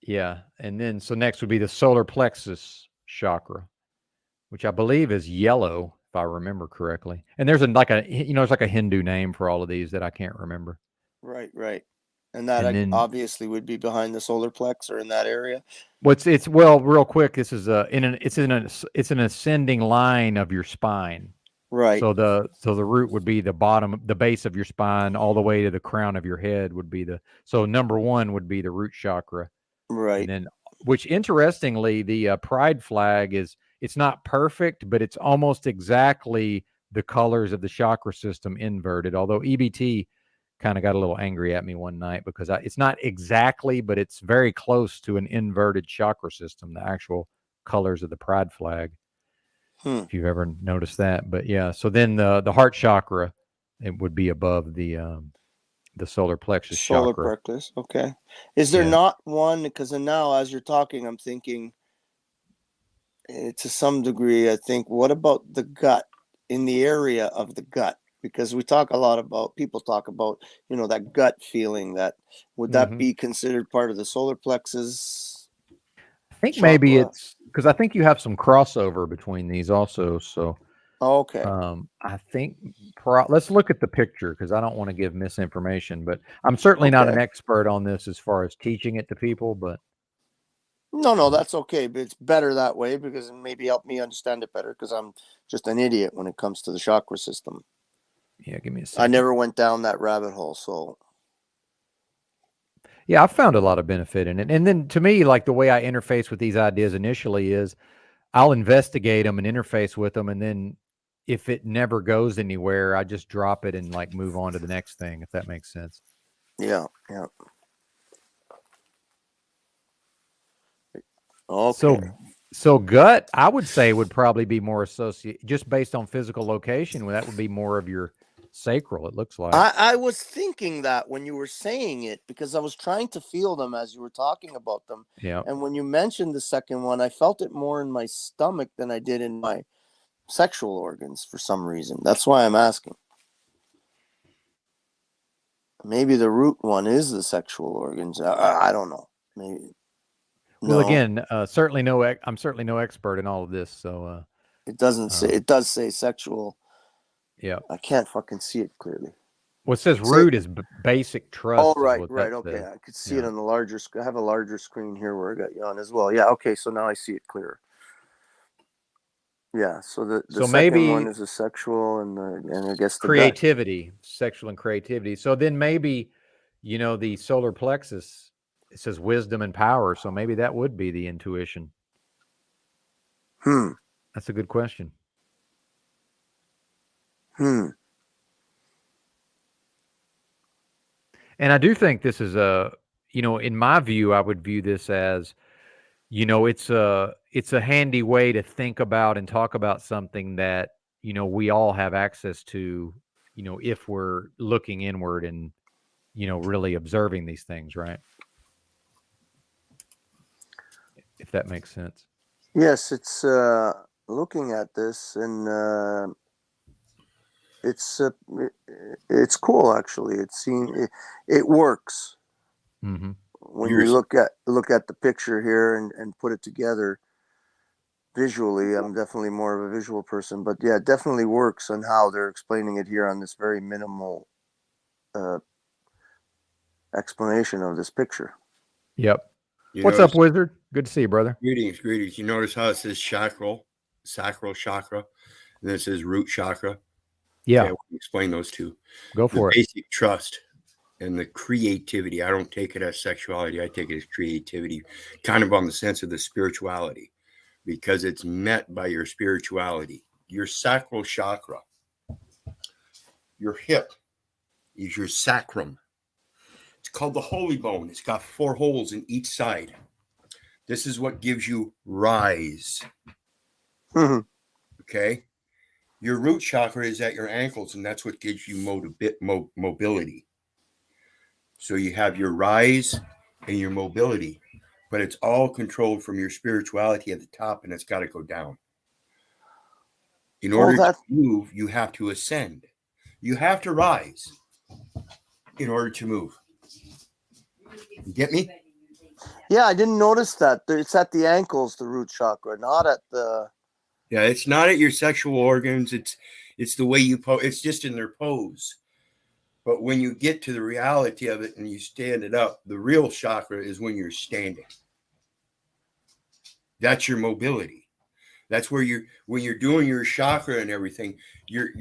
[SPEAKER 2] yeah. And then so next would be the solar plexus chakra, which I believe is yellow, if I remember correctly. And there's there's like a Hindu name for all of these that I can't remember.
[SPEAKER 6] Right, right. And that
[SPEAKER 2] And then
[SPEAKER 6] obviously would be behind the solar plex or in that area.
[SPEAKER 2] well, real quick, this is it's an ascending line of your spine.
[SPEAKER 6] Right.
[SPEAKER 2] So the root would be the base of your spine, all the way to the crown of your head would be so number one would be the root chakra.
[SPEAKER 6] Right.
[SPEAKER 2] And then, which interestingly, the pride flag it's not perfect, but it's almost exactly the colors of the chakra system inverted. Although EBT kind of got a little angry at me one night because it's not exactly, but it's very close to an inverted chakra system, the actual colors of the pride flag. If you've ever noticed that. But yeah, so then the heart chakra, it would be above the solar plexus
[SPEAKER 6] solar
[SPEAKER 2] chakra.
[SPEAKER 6] plexus. Okay. Is there not one? Because now as you're talking, I'm thinking to some degree, I think, what about the gut, in the area of the gut? Because people talk about, that gut feeling, that would that be considered part of the solar plexus?
[SPEAKER 2] I think maybe it's because I think you have some crossover between these also. So,
[SPEAKER 6] okay.
[SPEAKER 2] I think let's look at the picture because I don't want to give misinformation, but I'm certainly not an expert on this as far as teaching it to people, but.
[SPEAKER 6] No, that's okay. But it's better that way because it maybe help me understand it better because I'm just an idiot when it comes to the chakra system.
[SPEAKER 2] Yeah, give me a second.
[SPEAKER 6] I never went down that rabbit hole, so.
[SPEAKER 2] Yeah, I found a lot of benefit in it. And then to me, like the way I interface with these ideas initially is I'll investigate them and interface with them. And then if it never goes anywhere, I just drop it and like move on to the next thing, if that makes sense.
[SPEAKER 6] Yeah. Okay.
[SPEAKER 2] So gut, I would say would probably be more associated just based on physical location. That would be more of your sacral, it looks like.
[SPEAKER 6] I was thinking that when you were saying it because I was trying to feel them as you were talking about them.
[SPEAKER 2] Yeah.
[SPEAKER 6] And when you mentioned the second one, I felt it more in my stomach than I did in my sexual organs for some reason. That's why I'm asking. Maybe the root one is the sexual organs. I don't know. Maybe.
[SPEAKER 2] Well, again, I'm certainly no expert in all of this. So
[SPEAKER 6] it doesn't say. It does say sexual.
[SPEAKER 2] Yeah.
[SPEAKER 6] I can't fucking see it clearly.
[SPEAKER 2] Well, it says root is basic trust.
[SPEAKER 6] Oh, right. Okay, I could see it on the larger screen. I have a larger screen here where I got you on as well. Yeah. Okay, so now I see it clearer. Yeah. So the second
[SPEAKER 2] maybe
[SPEAKER 6] one is the sexual and I guess the
[SPEAKER 2] creativity, sexual and creativity. So then maybe, the solar plexus, it says wisdom and power. So maybe that would be the intuition. That's a good question. And I do think this is in my view, I would view this as, it's a handy way to think about and talk about something that, we all have access to, if we're looking inward and, really observing these things, right? If that makes sense.
[SPEAKER 6] Yes, it's looking at this and it's cool actually. It works.
[SPEAKER 2] Mm-hmm.
[SPEAKER 6] When you look at the picture here and put it together visually, I'm definitely more of a visual person, but yeah, it definitely works on how they're explaining it here on this very minimal explanation of this picture.
[SPEAKER 2] Yep. What's up, Wizard? Good to see you, brother.
[SPEAKER 8] Greetings. You notice how it says sacral chakra, and then it says root chakra.
[SPEAKER 2] Yeah.
[SPEAKER 8] Okay, explain those two.
[SPEAKER 2] Go for it.
[SPEAKER 8] Basic trust and the creativity. I don't take it as sexuality. I take it as creativity, kind of on the sense of the spirituality, because it's met by your spirituality. Your sacral chakra, your hip is your sacrum. called the holy bone. It's got 4 holes in each side. This is what gives you rise. Okay. Your root chakra is at your ankles, and that's what gives you mobility. So you have your rise and your mobility, but it's all controlled from your spirituality at the top, and it's got to go down. In order to move, you have to ascend. You have to rise in order to move. You get me?
[SPEAKER 6] Yeah, I didn't notice that. It's at the ankles, the root chakra, not at the...
[SPEAKER 8] Yeah, it's not at your sexual organs. It's the way you pose. It's just in their pose. But when you get to the reality of it and you stand it up, the real chakra is when you're standing. That's your mobility. That's where when you're doing your chakra and everything, you're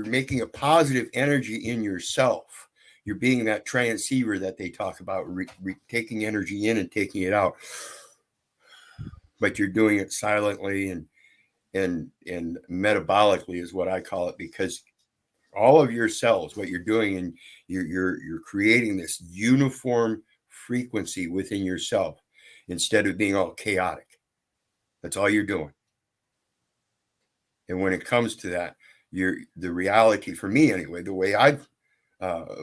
[SPEAKER 8] making a positive energy in yourself. You're being that transceiver that they talk about, taking energy in and taking it out. But you're doing it silently and metabolically is what I call it, because all of your cells, what you're doing, and you're creating this uniform frequency within yourself instead of being all chaotic. That's all you're doing. And when it comes to that, the reality for me anyway, the way I've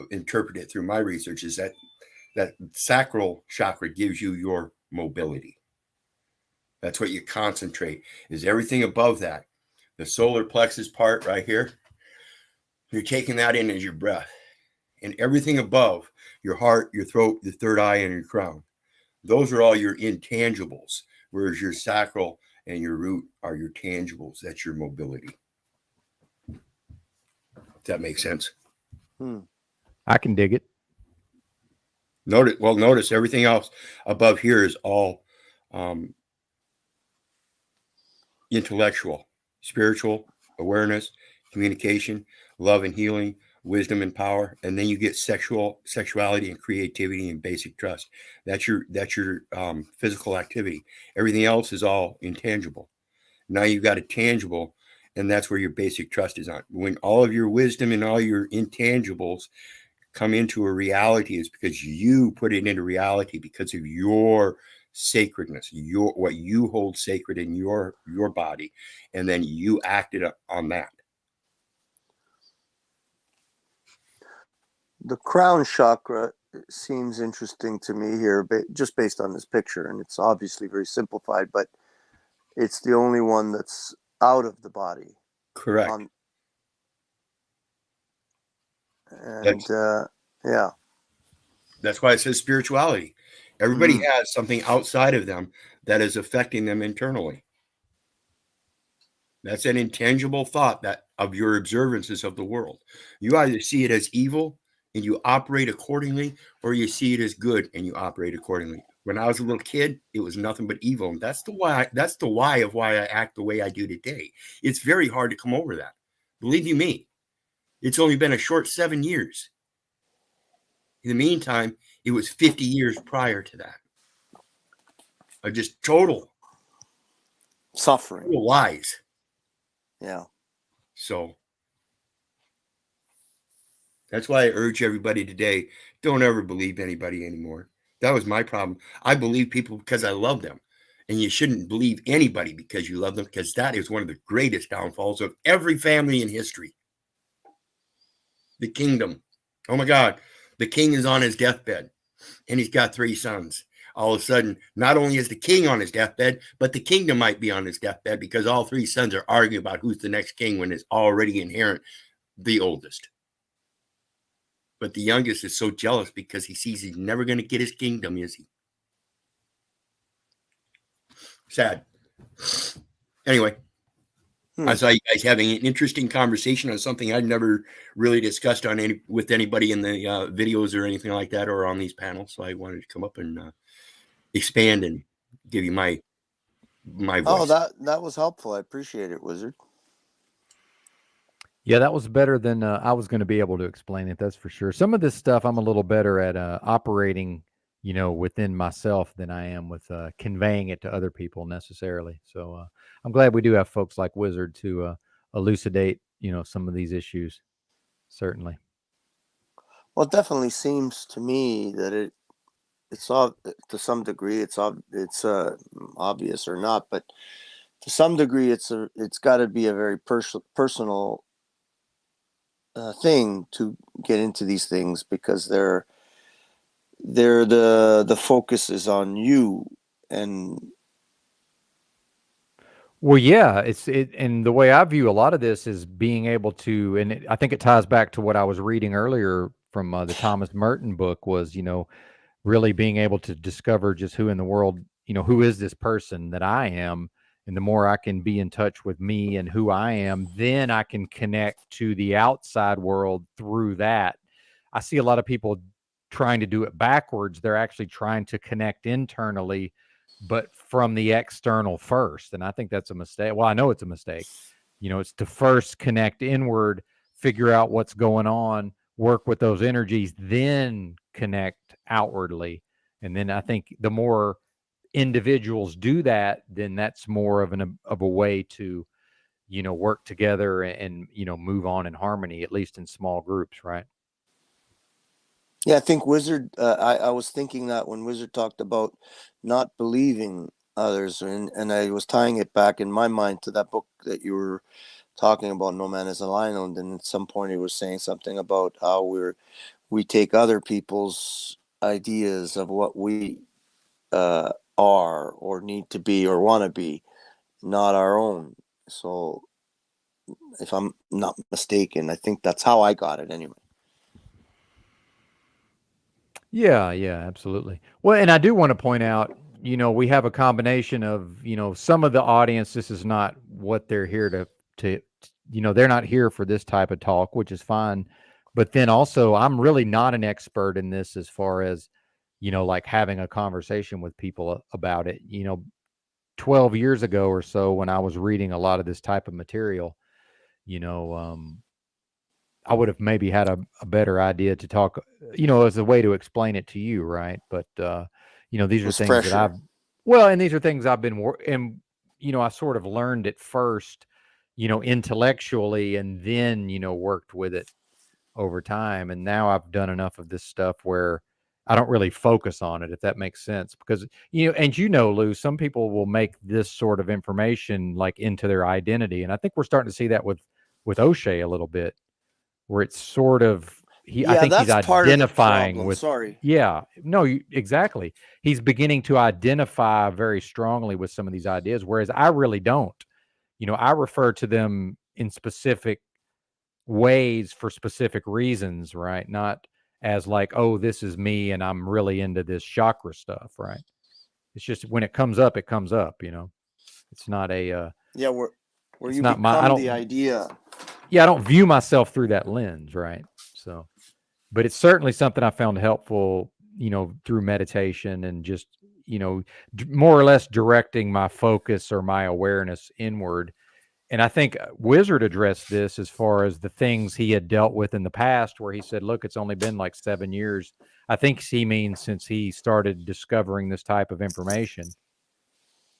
[SPEAKER 8] interpreted it through my research is that sacral chakra gives you your mobility. That's what you concentrate, is everything above that. The solar plexus part right here, you're taking that in as your breath. And everything above, your heart, your throat, your third eye, and your crown, those are all your intangibles, whereas your sacral and your root are your tangibles. That's your mobility. Does that make sense?
[SPEAKER 2] I can dig it.
[SPEAKER 8] Notice everything else above here is all intellectual, spiritual, awareness, communication, love and healing, wisdom and power, and then you get sexuality and creativity and basic trust. That's your physical activity. Everything else is all intangible. Now you've got a tangible, and that's where your basic trust is on. When all of your wisdom and all your intangibles come into a reality, is because you put it into reality because of your sacredness, what you hold sacred in your body, and then you acted on that.
[SPEAKER 6] The crown chakra seems interesting to me here, just based on this picture, and it's obviously very simplified, but it's the only one that's out of the body.
[SPEAKER 8] Correct.
[SPEAKER 6] Yeah.
[SPEAKER 8] That's why it says spirituality. Everybody has something outside of them that is affecting them internally. That's an intangible thought that of your observances of the world. You either see it as evil and you operate accordingly, or you see it as good and you operate accordingly. When I was a little kid, it was nothing but evil. And that's the why of why I act the way I do today. It's very hard to come over that. Believe you me, it's only been a short 7 years. In the meantime, it was 50 years prior to that. Of just total
[SPEAKER 6] suffering.
[SPEAKER 8] Total lies.
[SPEAKER 6] Yeah.
[SPEAKER 8] So that's why I urge everybody today, don't ever believe anybody anymore. That was my problem. I believe people because I love them. And you shouldn't believe anybody because you love them, because that is one of the greatest downfalls of every family in history. The kingdom. Oh my God. The king is on his deathbed and he's got 3 sons. All of a sudden, not only is the king on his deathbed, but the kingdom might be on his deathbed because all 3 sons are arguing about who's the next king when it's already inherent the oldest. But the youngest is so jealous because he sees he's never going to get his kingdom, is he? Sad. Anyway, I saw you guys having an interesting conversation on something I'd never really discussed with anybody in the videos or anything like that, or on these panels. So I wanted to come up and expand and give you my voice.
[SPEAKER 6] Oh, that was helpful. I appreciate it, Wizard.
[SPEAKER 2] Yeah, that was better than I was going to be able to explain it. That's for sure. Some of this stuff I'm a little better at operating, within myself than I am with conveying it to other people necessarily. So I'm glad we do have folks like Wizard to elucidate, some of these issues. Certainly.
[SPEAKER 6] Well, Well, it definitely seems to me that it's all, to some degree it's obvious or not, but to some degree it's got to be a very personal thing to get into these things, because the focus is on you. And
[SPEAKER 2] Well, yeah, and the way I view a lot of this is being able to, and I think it ties back to what I was reading earlier from the Thomas Merton book, was, really being able to discover just who in the world, who is this person that I am. And the more I can be in touch with me and who I am, then I can connect to the outside world through that. I see a lot of people trying to do it backwards. They're actually trying to connect internally, but from the external first. And I think that's a mistake. Well, I know it's a mistake. It's to first connect inward, figure out what's going on, work with those energies, then connect outwardly. And then I think the more individuals do that, then that's more of a way to, work together and move on in harmony, at least in small groups, right?
[SPEAKER 6] yeah, I think Wizard, I was thinking that when Wizard talked about not believing others, and I was tying it back in my mind to that book that you were talking about, No Man is an Island, and at some point he was saying something about how we take other people's ideas of what we are or need to be or want to be, not our own. So if I'm not mistaken, I think that's how I got it anyway.
[SPEAKER 2] Yeah, absolutely. Well, and I do want to point out, we have a combination of, some of the audience, this is not what they're here to, they're not here for this type of talk, which is fine. But then also, I'm really not an expert in this as far as, like having a conversation with people about it. 12 years ago or so, when I was reading a lot of this type of material, I would have maybe had a better idea to talk, as a way to explain it to you, right? But these
[SPEAKER 6] It
[SPEAKER 2] are
[SPEAKER 6] was
[SPEAKER 2] things
[SPEAKER 6] fresher.
[SPEAKER 2] that and these are things I've been and I sort of learned it first, intellectually, and then worked with it over time. And now I've done enough of this stuff where I don't really focus on it, if that makes sense. Because and Lou, some people will make this sort of information like into their identity, and I think we're starting to see that with O'Shea a little bit, where it's sort of I think he's
[SPEAKER 6] that's part of the
[SPEAKER 2] identifying
[SPEAKER 6] problem.
[SPEAKER 2] with.
[SPEAKER 6] Sorry.
[SPEAKER 2] Yeah, no, exactly. He's beginning to identify very strongly with some of these ideas, whereas I really don't. I refer to them in specific ways for specific reasons, right? Not as like, oh, this is me and I'm really into this chakra stuff, right? It's just when it comes up, It's not a
[SPEAKER 6] Yeah, where
[SPEAKER 2] it's
[SPEAKER 6] you
[SPEAKER 2] not my I
[SPEAKER 6] become
[SPEAKER 2] don't
[SPEAKER 6] the idea.
[SPEAKER 2] yeah, I don't view myself through that lens, right? So, but it's certainly something I found helpful, through meditation and just, more or less directing my focus or my awareness inward. And I think Wizard addressed this as far as the things he had dealt with in the past, where he said, look, it's only been like 7 years. I think he means since he started discovering this type of information.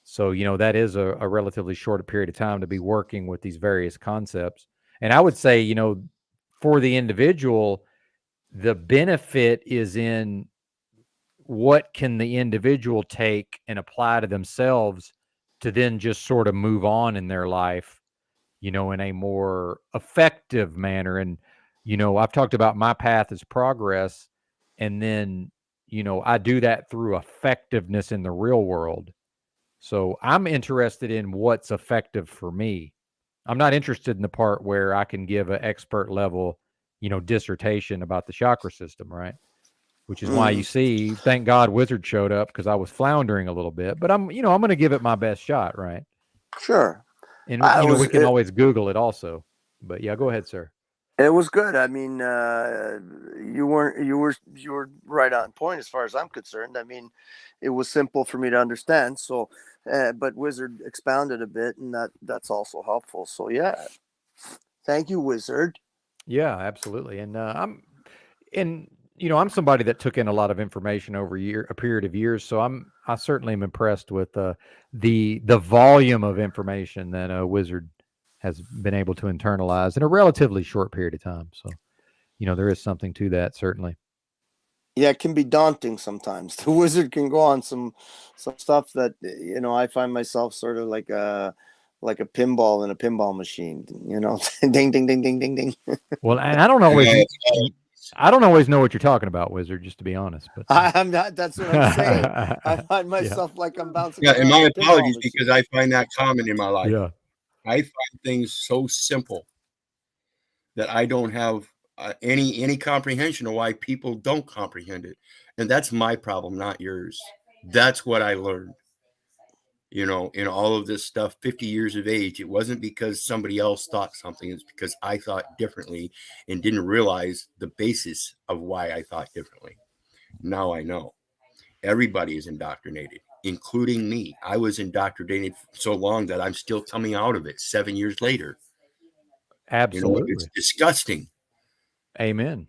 [SPEAKER 2] So, that is a relatively short period of time to be working with these various concepts. And I would say, for the individual, the benefit is in what can the individual take and apply to themselves to then just sort of move on in their life, in a more effective manner. And, I've talked about my path as progress. And then, I do that through effectiveness in the real world. So I'm interested in what's effective for me. I'm not interested in the part where I can give an expert level, dissertation about the chakra system, right? Which is why you see, thank God Wizard showed up, because I was floundering a little bit, but I'm going to give it my best shot, right?
[SPEAKER 6] Sure.
[SPEAKER 2] And we can always Google it also. But yeah, go ahead, sir.
[SPEAKER 6] It was good. I mean, you were right on point as far as I'm concerned. I mean, it was simple for me to understand. So, but Wizard expounded a bit, and that's also helpful. So yeah, thank you, Wizard.
[SPEAKER 2] Yeah, absolutely. And I'm somebody that took in a lot of information over a period of years. So I certainly am impressed with the volume of information that Wizard has been able to internalize in a relatively short period of time. So, there is something to that, certainly.
[SPEAKER 6] Yeah, it can be daunting sometimes. The wizard can go on some stuff that I find myself sort of like a pinball in a pinball machine. Ding, ding, ding, ding, ding, ding.
[SPEAKER 2] Well, and I don't always know what you're talking about, Wizard. Just to be honest, but
[SPEAKER 6] I'm not. That's what I'm saying. I find myself like I'm bouncing.
[SPEAKER 8] Yeah, and
[SPEAKER 6] around
[SPEAKER 8] my
[SPEAKER 6] a pinball
[SPEAKER 8] apologies
[SPEAKER 6] machine.
[SPEAKER 8] because I find that common in my life.
[SPEAKER 2] Yeah.
[SPEAKER 8] I find things so simple that I don't have any comprehension of why people don't comprehend it, and that's my problem, not yours. That's what I learned. In all of this stuff, 50 years of age, it wasn't because somebody else thought something. It's because I thought differently and didn't realize the basis of why I thought differently. Now I know. Everybody is indoctrinated, including me. I was indoctrinated so long that I'm still coming out of it 7 years later.
[SPEAKER 2] Absolutely.
[SPEAKER 8] It's disgusting.
[SPEAKER 2] Amen.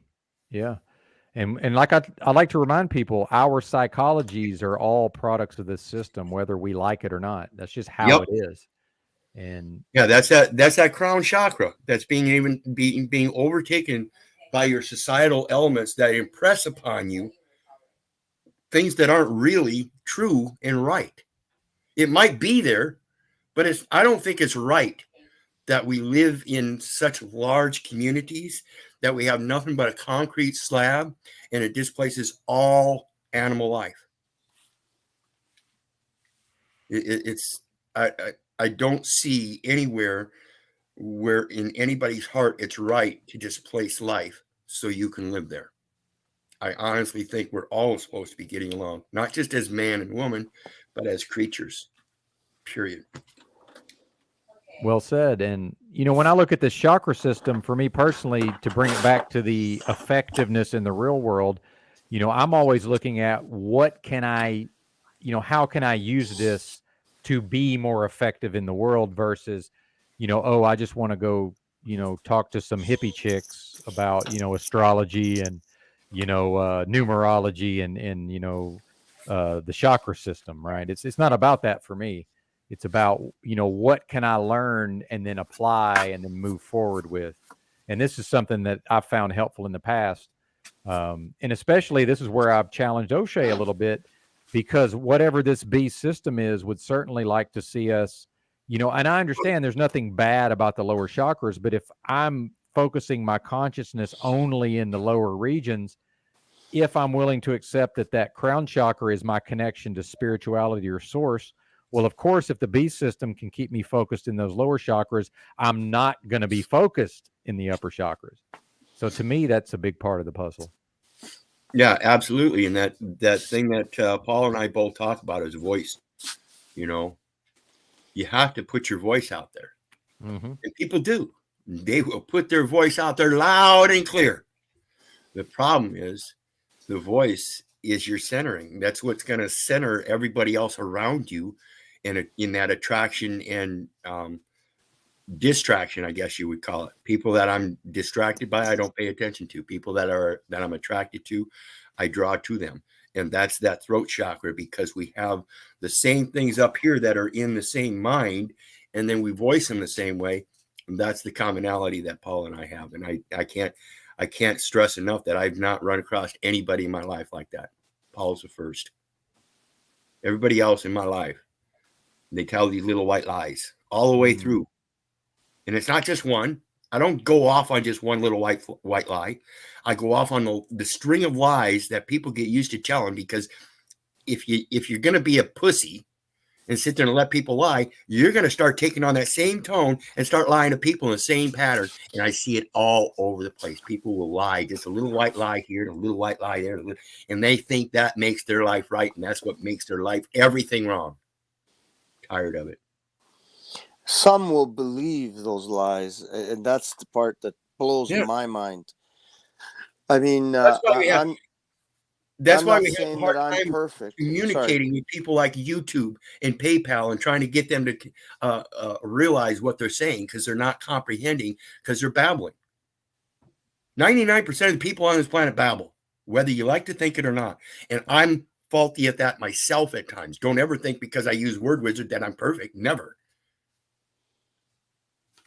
[SPEAKER 2] Yeah. And like I like to remind people, our psychologies are all products of this system, whether we like it or not. That's just how it is. And
[SPEAKER 8] yeah, that's that crown chakra that's being overtaken by your societal elements that impress upon you things that aren't really true and right. It might be there, but I don't think it's right that we live in such large communities that we have nothing but a concrete slab and it displaces all animal life. I don't see anywhere where in anybody's heart it's right to displace life so you can live there. I honestly think we're all supposed to be getting along, not just as man and woman, but as creatures, period.
[SPEAKER 2] Well said. And, when I look at this chakra system, for me personally, to bring it back to the effectiveness in the real world, I'm always looking at how can I use this to be more effective in the world versus, I just want to go, talk to some hippie chicks about, astrology and, numerology and the chakra system, right? It's not about that for me. It's about, what can I learn and then apply and then move forward with. And this is something that I've found helpful in the past. And especially this is where I've challenged O'Shea a little bit, because whatever this beast system is would certainly like to see us, and I understand there's nothing bad about the lower chakras, but if I'm focusing my consciousness only in the lower regions, if I'm willing to accept that crown chakra is my connection to spirituality or source, well, of course, if the beast system can keep me focused in those lower chakras, I'm not going to be focused in the upper chakras. So to me, that's a big part of the puzzle.
[SPEAKER 8] Yeah, absolutely. And that thing that Paul and I both talk about is voice. You have to put your voice out there.
[SPEAKER 2] Mm-hmm.
[SPEAKER 8] And people do. They will put their voice out there loud and clear. The problem is the voice is your centering. That's what's going to center everybody else around you in that attraction and distraction, I guess you would call it. People that I'm distracted by, I don't pay attention to. People that I'm attracted to, I draw to them. And that's that throat chakra, because we have the same things up here that are in the same mind, and then we voice them the same way. And that's the commonality that Paul and I have. And I can't stress enough that I've not run across anybody in my life like that. Paul's the first. Everybody else in my life, they tell these little white lies all the way through. And it's not just one. I don't go off on just one little white lie. I go off on the string of lies that people get used to telling, because if you're going to be a pussy and sit there and let people lie, you're going to start taking on that same tone and start lying to people in the same pattern. And I see it all over the place. People will lie, just a little white lie here and a little white lie there. And they think that makes their life right. And that's what makes their life everything wrong. Tired of it.
[SPEAKER 6] Some will believe those lies, and that's the part that blows my mind. I mean,
[SPEAKER 8] that's why we have a hard time
[SPEAKER 6] perfect.
[SPEAKER 8] communicating with people like YouTube and PayPal and trying to get them to realize what they're saying, because they're not comprehending, because they're babbling. 99% of the people on this planet babble, whether you like to think it or not. And I'm faulty at that myself at times. Don't ever think because I use Word Wizard that I'm perfect. Never.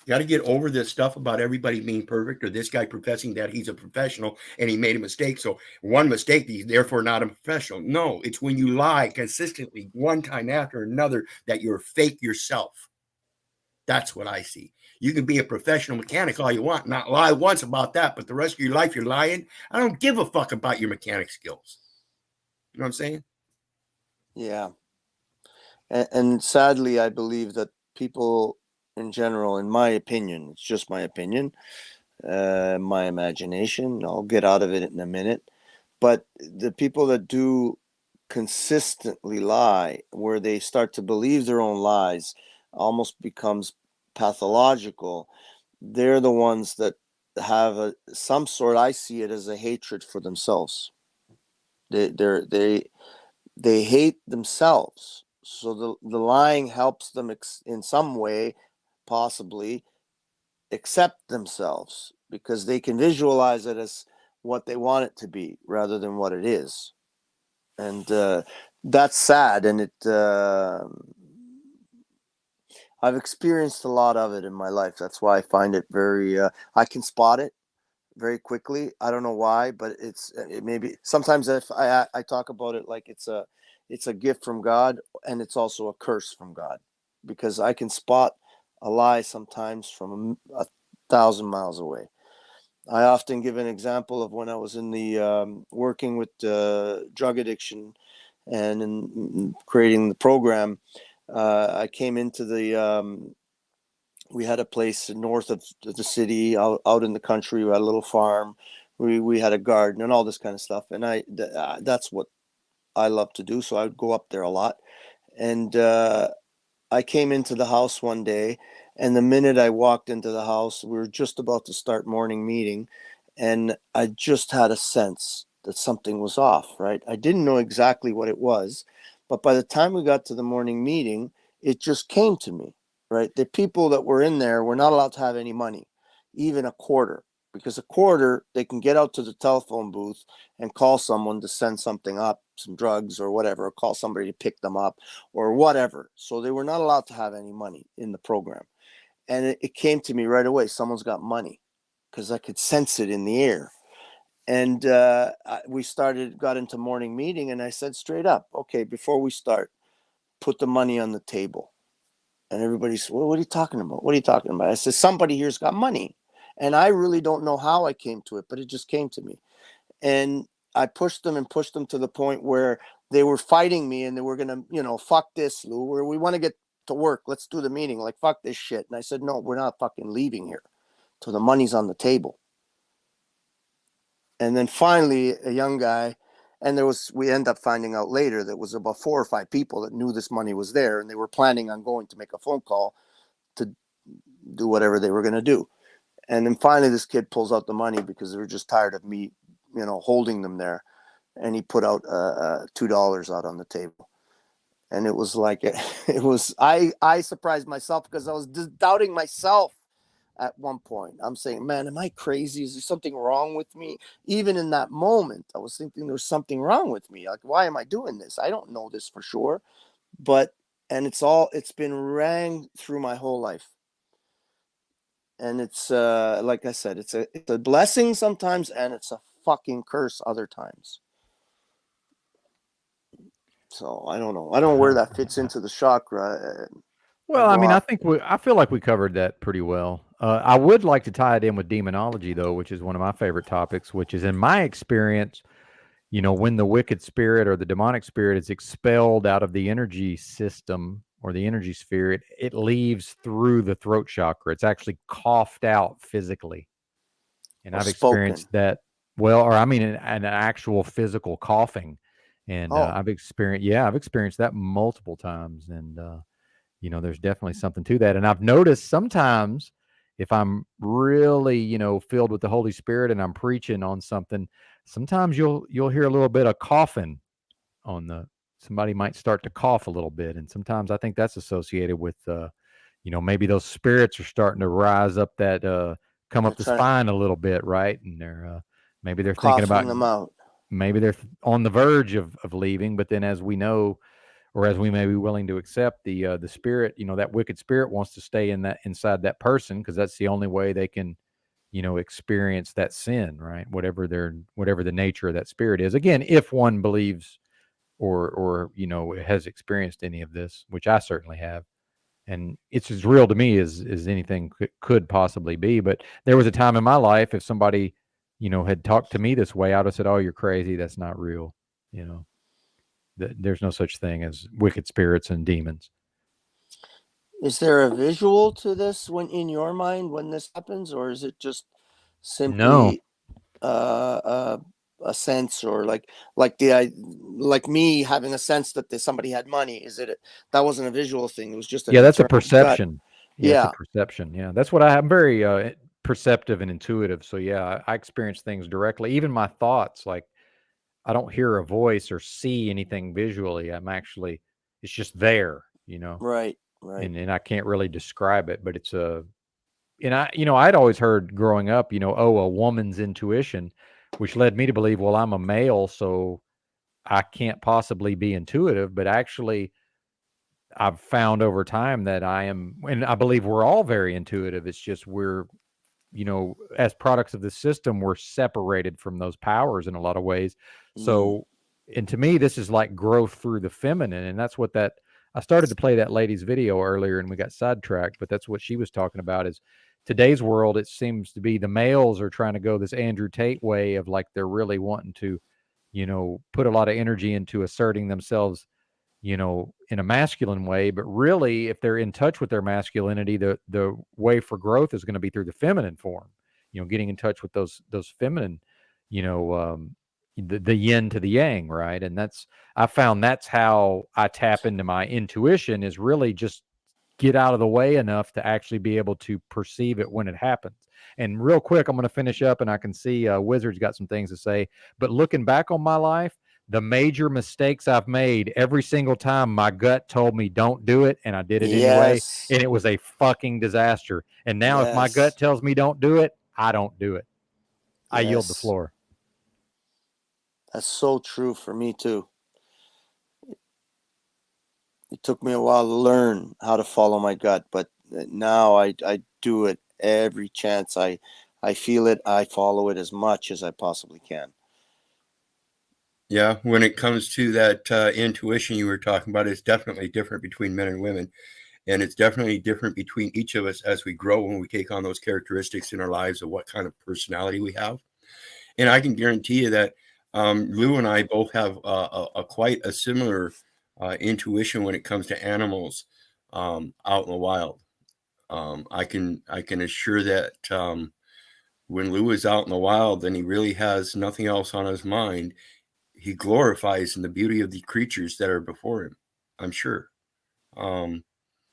[SPEAKER 8] You got to get over this stuff about everybody being perfect, or this guy professing that he's a professional and he made a mistake. So one mistake, he's therefore not a professional. No, it's when you lie consistently one time after another that you're fake yourself. That's what I see. You can be a professional mechanic all you want, not lie once about that, but the rest of your life you're lying. I don't give a fuck about your mechanic skills. You know what I'm saying?
[SPEAKER 6] Yeah. And sadly, I believe that people in general, in my opinion, it's just my opinion, my imagination, I'll get out of it in a minute, but the people that do consistently lie, where they start to believe their own lies, almost becomes pathological, they're the ones that have some sort, I see it as a hatred for themselves. They hate themselves. So the lying helps them in some way, possibly, accept themselves, because they can visualize it as what they want it to be rather than what it is. And that's sad. And I've experienced a lot of it in my life. That's why I find it very, I can spot it very quickly. I don't know why, but it maybe sometimes if I talk about it like it's a gift from God, and it's also a curse from God, because I can spot a lie sometimes from 1,000 miles away. I often give an example of when I was in the working with drug addiction and in creating the program. I came into the we had a place north of the city, out in the country. We had a little farm. We had a garden and all this kind of stuff. And that's what I love to do. So I would go up there a lot. And I came into the house one day, and the minute I walked into the house, we were just about to start morning meeting, and I just had a sense that something was off, right? I didn't know exactly what it was, but by the time we got to the morning meeting, it just came to me, right? The people that were in there were not allowed to have any money, even a quarter, because a quarter, they can get out to the telephone booth and call someone to send something up, some drugs or whatever, or call somebody to pick them up or whatever. So they were not allowed to have any money in the program. And it came to me right away. Someone's got money, because I could sense it in the air. And we got into morning meeting, and I said straight up, okay, before we start, put the money on the table. And everybody said, well, what are you talking about? What are you talking about? I said, somebody here's got money. And I really don't know how I came to it, but it just came to me. And I pushed them to the point where they were fighting me, and they were going to, fuck this, Lou, where we want to get to work. Let's do the meeting. Like, fuck this shit. And I said, no, we're not fucking leaving here till the money's on the table. And then finally, a young guy, and we end up finding out later that was about 4 or 5 people that knew this money was there, and they were planning on going to make a phone call to do whatever they were going to do. And then finally, this kid pulls out the money because they were just tired of me, holding them there. And he put out $2 out on the table. And it was like, I surprised myself, because I was just doubting myself at one point. I'm saying, man, am I crazy? Is there something wrong with me? Even in that moment, I was thinking there's something wrong with me. Like, why am I doing this? I don't know this for sure. And it's been rang through my whole life. And it's like I said, it's a blessing sometimes, and it's a fucking curse other times. So I don't know. I don't know where that fits into the chakra.
[SPEAKER 2] Well, I mean, I feel like we covered that pretty well. I would like to tie it in with demonology, though, which is one of my favorite topics, which is, in my experience, when the wicked spirit or the demonic spirit is expelled out of the energy system or the energy sphere, it leaves through the throat chakra. It's actually coughed out physically. And I've experienced that. Well, or I mean, an actual physical coughing. And I've experienced that multiple times. And, there's definitely something to that. And I've noticed sometimes if I'm really, filled with the Holy Spirit and I'm preaching on something, sometimes you'll hear a little bit of coughing somebody might start to cough a little bit. And sometimes I think that's associated with, maybe those spirits are starting to rise up come up the spine a little bit. Right. And maybe they're thinking about
[SPEAKER 6] them out.
[SPEAKER 2] Maybe they're on the verge of leaving, but then as we know, or as we may be willing to accept, the spirit, that wicked spirit wants to stay inside that person, because that's the only way they can, experience that sin, right? Whatever the nature of that spirit is. Again, if one believes or has experienced any of this, which I certainly have. And it's as real to me as anything could possibly be. But there was a time in my life, if somebody, had talked to me this way, I would have said, "Oh, you're crazy. That's not real." There's no such thing as wicked spirits and demons.
[SPEAKER 6] Is there a visual to this when in your mind when this happens, or is it just
[SPEAKER 2] No.
[SPEAKER 6] simply a sense, or like me having a sense that somebody had money? Is it that wasn't a visual thing? It was just an
[SPEAKER 2] That's a
[SPEAKER 6] internal gut.
[SPEAKER 2] perception. Yeah, it's
[SPEAKER 6] Yeah.
[SPEAKER 2] a perception. Yeah, that's what I'm very perceptive and intuitive. So yeah, I experience things directly. Even my thoughts, like I don't hear a voice or see anything visually. It's just there,
[SPEAKER 6] Right.
[SPEAKER 2] and I can't really describe it, but it's and I'd always heard growing up, a woman's intuition, which led me to believe, well, I'm a male, so I can't possibly be intuitive. But actually, I've found over time that I am, and I believe we're all very intuitive. It's just we're, as products of the system, we're separated from those powers in a lot of ways. So, and to me, this is like growth through the feminine. And that's what I started to play that lady's video earlier and we got sidetracked, but that's what she was talking about. Is today's world, it seems to be the males are trying to go this Andrew Tate way of like, they're really wanting to, put a lot of energy into asserting themselves, in a masculine way. But really, if they're in touch with their masculinity, the way for growth is going to be through the feminine form, getting in touch with those feminine, the yin to the yang, right? And I found that's how I tap into my intuition, is really just get out of the way enough to actually be able to perceive it when it happens. And real quick, I'm going to finish up, and I can see Wizard's got some things to say. But looking back on my life, the major mistakes I've made, every single time my gut told me don't do it, and I did it anyway, and it was a fucking disaster. And now if my gut tells me don't do it, I don't do it. I yield the floor.
[SPEAKER 6] That's so true for me too. It took me a while to learn how to follow my gut, but now I do it every chance I feel it. I follow it as much as I possibly can.
[SPEAKER 8] Yeah, when it comes to that intuition you were talking about, it's definitely different between men and women. And it's definitely different between each of us as we grow, when we take on those characteristics in our lives of what kind of personality we have. And I can guarantee you that Lou and I both have quite a similar intuition when it comes to animals out in the wild. I can assure that when Lou is out in the wild and he really has nothing else on his mind, he glorifies in the beauty of the creatures that are before him, I'm sure.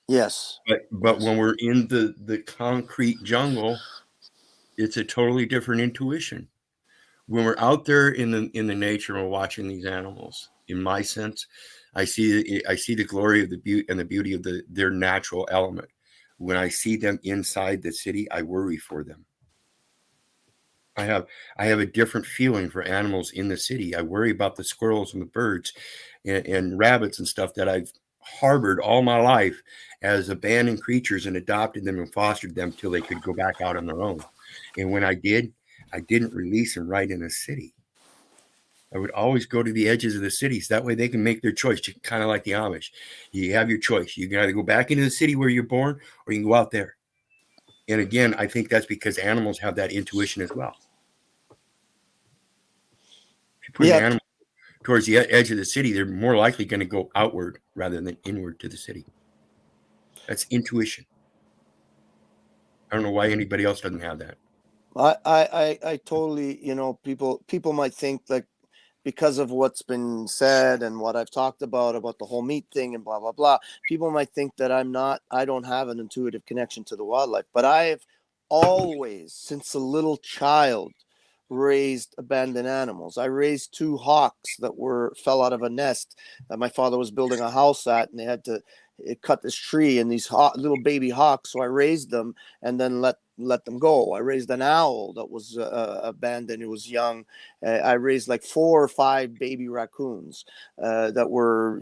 [SPEAKER 6] Yes.
[SPEAKER 8] But when we're in the concrete jungle, it's a totally different intuition. When we're out there in the nature and we're watching these animals, in my sense, I see the glory of the beauty and the beauty of their natural element. When I see them inside the city, I worry for them. I have a different feeling for animals in the city. I worry about the squirrels and the birds and rabbits and stuff that I've harbored all my life as abandoned creatures and adopted them and fostered them till they could go back out on their own. And when I did, I didn't release them right in the city. I would always go to the edges of the cities. That way they can make their choice, kind of like the Amish. You have your choice. You can either go back into the city where you're born, or you can go out there. And again, I think that's because animals have that intuition as well. If you put an animal towards the edge of the city, they're more likely going to go outward rather than inward to the city. That's intuition. I don't know why anybody else doesn't have that.
[SPEAKER 6] I totally, people might think like, because of what's been said and what I've talked about the whole meat thing and blah, blah, blah, people might think that I don't have an intuitive connection to the wildlife, but I've always, since a little child, raised abandoned animals. I raised 2 hawks that fell out of a nest that my father was building a house at, and they had to cut this tree and these little baby hawks. So I raised them and then let them go. I raised an owl that was abandoned. It was young. I raised like 4 or 5 baby raccoons that were,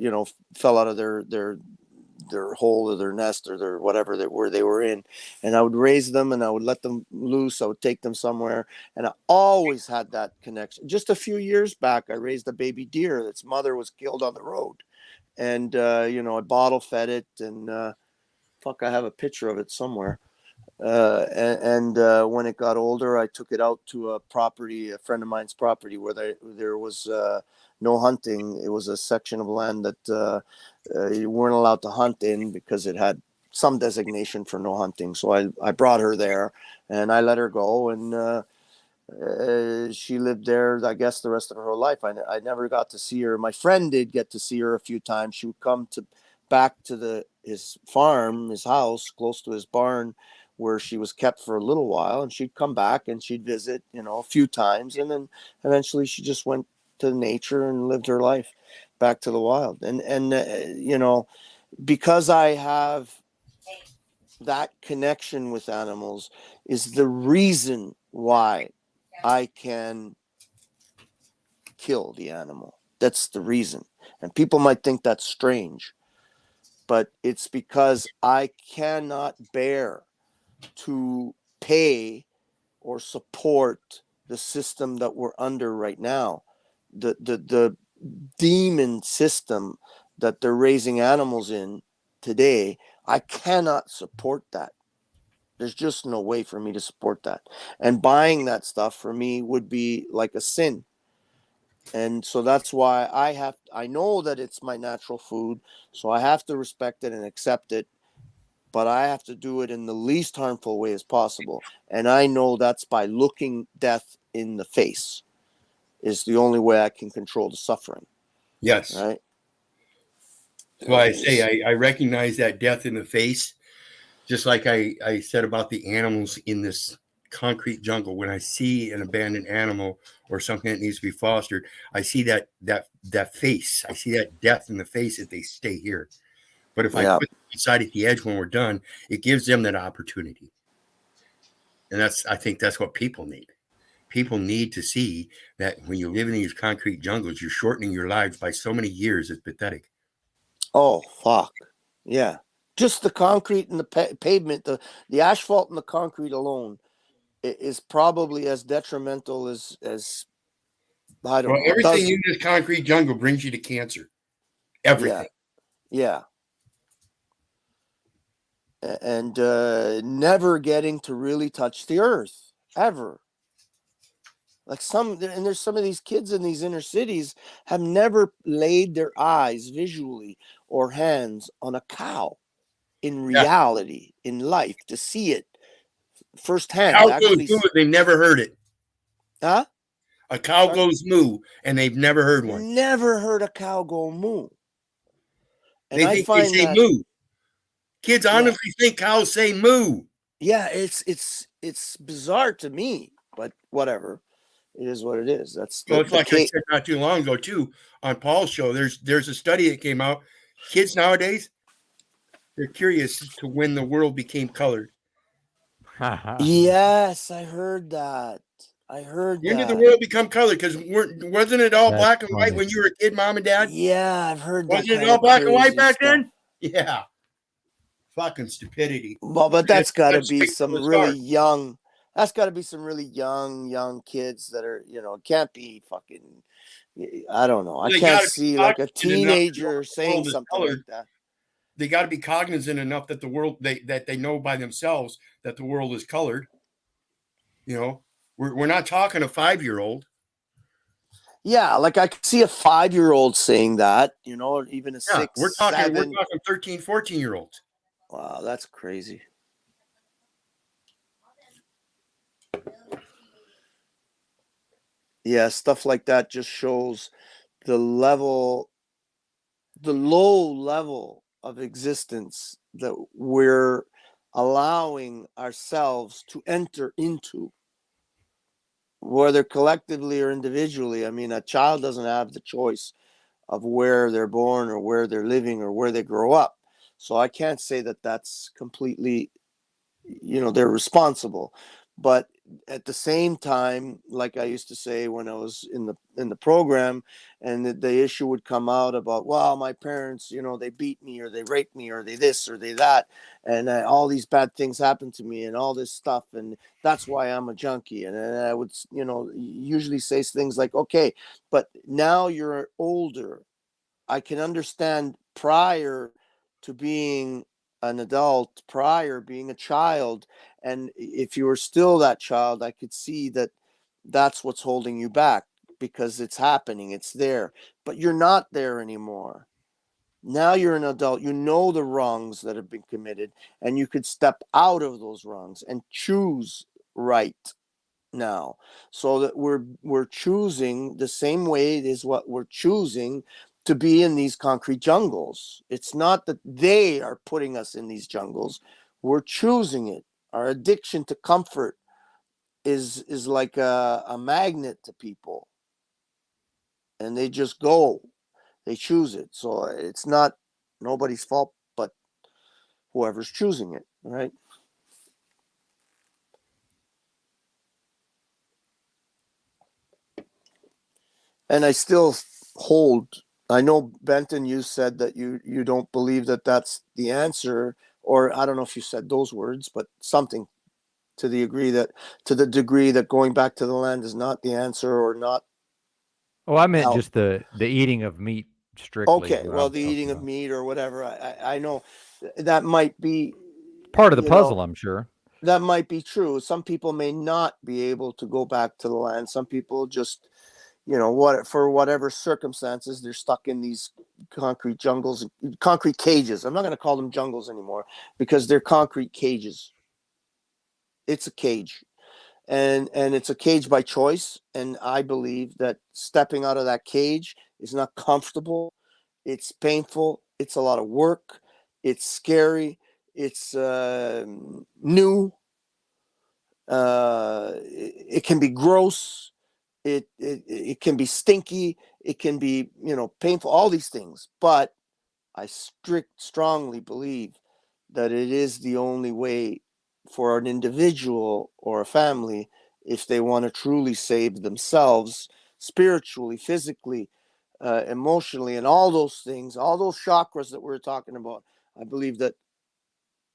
[SPEAKER 6] fell out of their hole or their nest or their whatever where they were in, and I would raise them and I would let them loose. I would take them somewhere, and I always had that connection. Just a few years back, I raised a baby deer. Its mother was killed on the road, and I bottle fed it, and I have a picture of it somewhere. And when it got older, I took it out to a friend of mine's property, where there was no hunting. It was a section of land that you weren't allowed to hunt in because it had some designation for no hunting. So I brought her there and I let her go, and she lived there, I guess, the rest of her life. I never got to see her. My friend did get to see her a few times. She would come back to his farm, his house, close to his barn, where she was kept for a little while, and she'd come back and she'd visit, a few times, and then eventually she just went to nature and lived her life back to the wild. And because I have that connection with animals is the reason why I can kill the animal. That's the reason. And people might think that's strange, but it's because I cannot bear to pay or support the system that we're under right now. The demon system that they're raising animals in today, I cannot support that. There's just no way for me to support that. And buying that stuff for me would be like a sin. And so that's why I know that it's my natural food, so I have to respect it and accept it, but I have to do it in the least harmful way as possible. And I know that's by looking death in the face is the only way I can control the suffering.
[SPEAKER 8] Yes.
[SPEAKER 6] Right.
[SPEAKER 8] So I say I recognize that death in the face, just like I said about the animals in this concrete jungle. When I see an abandoned animal or something that needs to be fostered, I see that face. I see that death in the face if they stay here. But if I put them inside at the edge when we're done, it gives them that opportunity. And I think that's what people need. People need to see that when you live in these concrete jungles, you're shortening your lives by so many years. It's pathetic.
[SPEAKER 6] Oh, fuck. Yeah. Just the concrete and the pavement, the asphalt and the concrete alone is probably as detrimental as I don't know.
[SPEAKER 8] Everything in this concrete jungle brings you to cancer. Everything.
[SPEAKER 6] Yeah. And never getting to really touch the earth ever. Like there's some of these kids in these inner cities have never laid their eyes visually or hands on a cow in reality, in life, to see it firsthand.
[SPEAKER 8] Cow goes moo, they've never heard it.
[SPEAKER 6] Huh?
[SPEAKER 8] A cow goes moo, and they've never heard one.
[SPEAKER 6] Never heard a cow go moo. And
[SPEAKER 8] they think they say moo. Kids honestly think cows say moo.
[SPEAKER 6] Yeah, it's bizarre to me, but whatever. It is what it is. That's
[SPEAKER 8] it's like I said not too long ago too on Paul's show. There's a study that came out. Kids nowadays, they're curious to when the world became colored.
[SPEAKER 6] Yes, I heard that. When
[SPEAKER 8] did the world become colored? Because wasn't it all black and white when you were a kid, Mom and Dad?
[SPEAKER 6] Yeah, I've heard that.
[SPEAKER 8] Wasn't it all black and white back then? Yeah. Fucking stupidity.
[SPEAKER 6] Well, but that's got to be some really young. That's got to be some really young kids that are, it can't be fucking. I don't know. I can't see like a teenager saying something like that.
[SPEAKER 8] They got to be cognizant enough that the world that they know by themselves that the world is colored. We're not talking a 5-year-old.
[SPEAKER 6] Yeah, like I could see a 5-year-old saying that, or even a 6.
[SPEAKER 8] We're talking 13, 14-year-olds.
[SPEAKER 6] Wow, that's crazy. Yeah, stuff like that just shows the low level of existence that we're allowing ourselves to enter into, whether collectively or individually. I mean, a child doesn't have the choice of where they're born or where they're living or where they grow up. So I can't say that that's completely, they're responsible. But at the same time, like I used to say when I was in the program, and the issue would come out about, well, my parents, they beat me or they raped me or they this or they that, and all these bad things happened to me and all this stuff, and that's why I'm a junkie. And I would, usually say things like, okay, but now you're older. I can understand prior to being an adult, prior being a child, and if you were still that child, I could see that that's what's holding you back, because it's happening, it's there, but you're not there anymore. Now you're an adult, you know the wrongs that have been committed, and you could step out of those wrongs and choose right now. So that we're choosing the same way it is what we're choosing to be in these concrete jungles. It's not that they are putting us in these jungles, we're choosing it. Our addiction to comfort is like a magnet to people, and they just go, they choose it. So it's not nobody's fault but whoever's choosing it, right? And I still hold, I know, Benton, you said that you don't believe that that's the answer, or I don't know if you said those words, but something to the degree that going back to the land is not the answer, or not.
[SPEAKER 2] Oh, I meant
[SPEAKER 6] How?
[SPEAKER 2] just the eating of meat strictly.
[SPEAKER 6] Okay, well, the eating of meat or whatever, I know that might be
[SPEAKER 2] part of the puzzle, I'm sure.
[SPEAKER 6] That might be true. Some people may not be able to go back to the land. Some people just, for whatever circumstances, they're stuck in these concrete jungles, concrete cages. I'm not going to call them jungles anymore, because they're concrete cages. It's a cage, and it's a cage by choice. And I believe that stepping out of that cage is not comfortable. It's painful. It's a lot of work. It's scary. It's new. It can be gross. It can be stinky. It can be, painful, all these things. But I strongly believe that it is the only way for an individual or a family, if they want to truly save themselves spiritually, physically, emotionally, and all those things, all those chakras that we're talking about. I believe that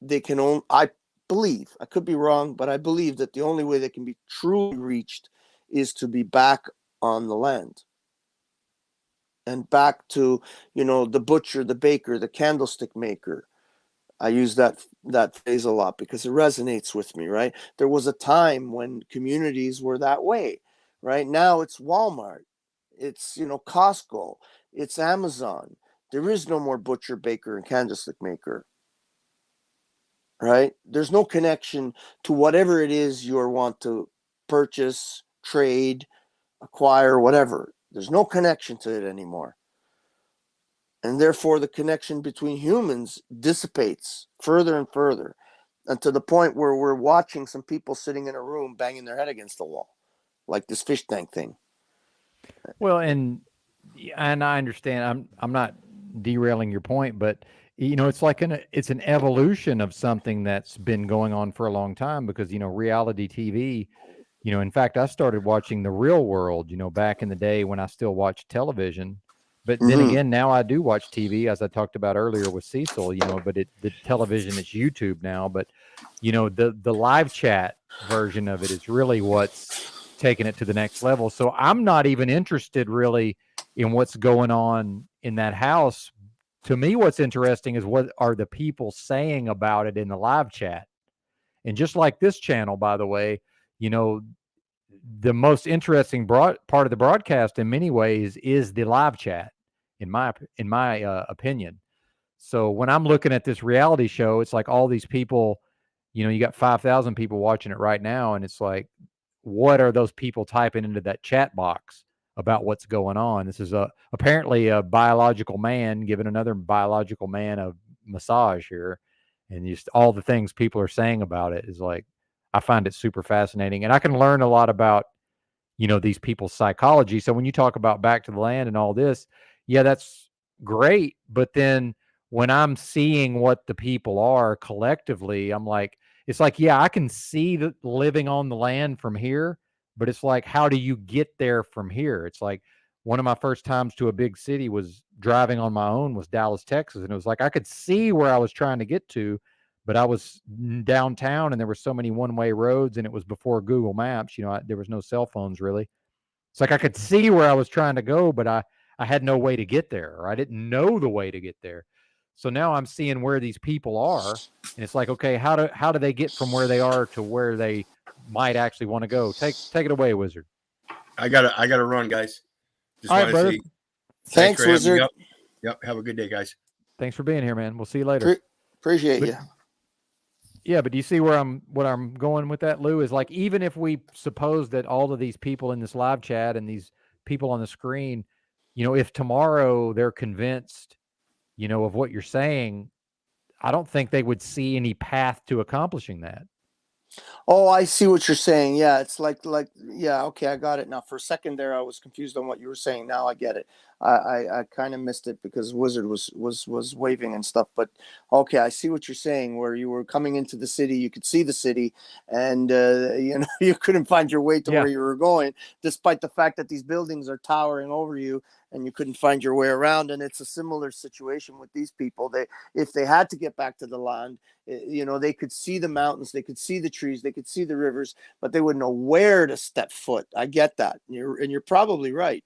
[SPEAKER 6] they can only, I could be wrong, but I believe that the only way they can be truly reached is to be back on the land, and back to, the butcher, the baker, the candlestick maker. I use that phrase a lot because it resonates with me, right? There was a time when communities were that way. Right now it's Walmart, it's, Costco, it's Amazon. There is no more butcher, baker, and candlestick maker. Right? There's no connection to whatever it is you want to purchase, trade, acquire, whatever. There's no connection to it anymore. And therefore, the connection between humans dissipates further and further, and to the point where we're watching some people sitting in a room banging their head against the wall, like this fish tank thing.
[SPEAKER 2] Well, and I understand. I'm not derailing your point, but it's like it's an evolution of something that's been going on for a long time, because reality TV. In fact, I started watching The Real World, back in the day when I still watched television. But then again, now I do watch TV, as I talked about earlier with Cecil, but the television, it's YouTube now. But, the live chat version of it is really what's taking it to the next level. So I'm not even interested really in what's going on in that house. To me, what's interesting is what are the people saying about it in the live chat. And just like this channel, by the way, the most interesting part of the broadcast in many ways is the live chat, in my opinion. So when I'm looking at this reality show, it's like all these people, you got 5,000 people watching it right now. And it's like, what are those people typing into that chat box about what's going on? This is apparently a biological man giving another biological man a massage here. And just all the things people are saying about it is like, I find it super fascinating. And I can learn a lot about, these people's psychology. So when you talk about back to the land and all this, yeah, that's great. But then when I'm seeing what the people are collectively, I'm like, it's like, yeah, I can see the living on the land from here, but it's like, how do you get there from here? It's like one of my first times to a big city was driving on my own was Dallas, Texas. And it was like, I could see where I was trying to get to, but I was downtown and there were so many one-way roads and it was before Google Maps. There was no cell phones really. It's like I could see where I was trying to go, but I had no way to get there, or I didn't know the way to get there. So now I'm seeing where these people are, and it's like, okay, how do they get from where they are to where they might actually want to go? Take it away, Wizard.
[SPEAKER 8] I gotta run, guys. Just
[SPEAKER 2] All right,
[SPEAKER 8] want to
[SPEAKER 2] brother.
[SPEAKER 8] say
[SPEAKER 6] Thanks,
[SPEAKER 8] for having me
[SPEAKER 6] Wizard.
[SPEAKER 8] up. Yep. Have a good day, guys.
[SPEAKER 2] Thanks for being here, man. We'll see you later.
[SPEAKER 6] Appreciate
[SPEAKER 2] But-
[SPEAKER 6] you.
[SPEAKER 2] Yeah, but do you see what I'm going with that, Lou? Is like, even if we suppose that all of these people in this live chat and these people on the screen, if tomorrow they're convinced, of what you're saying, I don't think they would see any path to accomplishing that.
[SPEAKER 6] Oh, I see what you're saying. Yeah, it's like, yeah, okay, I got it now. For a second there, I was confused on what you were saying. Now I get it. I kind of missed it because Wizard was waving and stuff. But okay, I see what you're saying. Where you were coming into the city, you could see the city, and you couldn't find your way to
[SPEAKER 2] Yeah.
[SPEAKER 6] where you were going, despite the fact that these buildings are towering over you, and you couldn't find your way around. And it's a similar situation with these people. If they had to get back to the land, they could see the mountains, they could see the trees, they could see the rivers, but they wouldn't know where to step foot. I get that. You're probably right.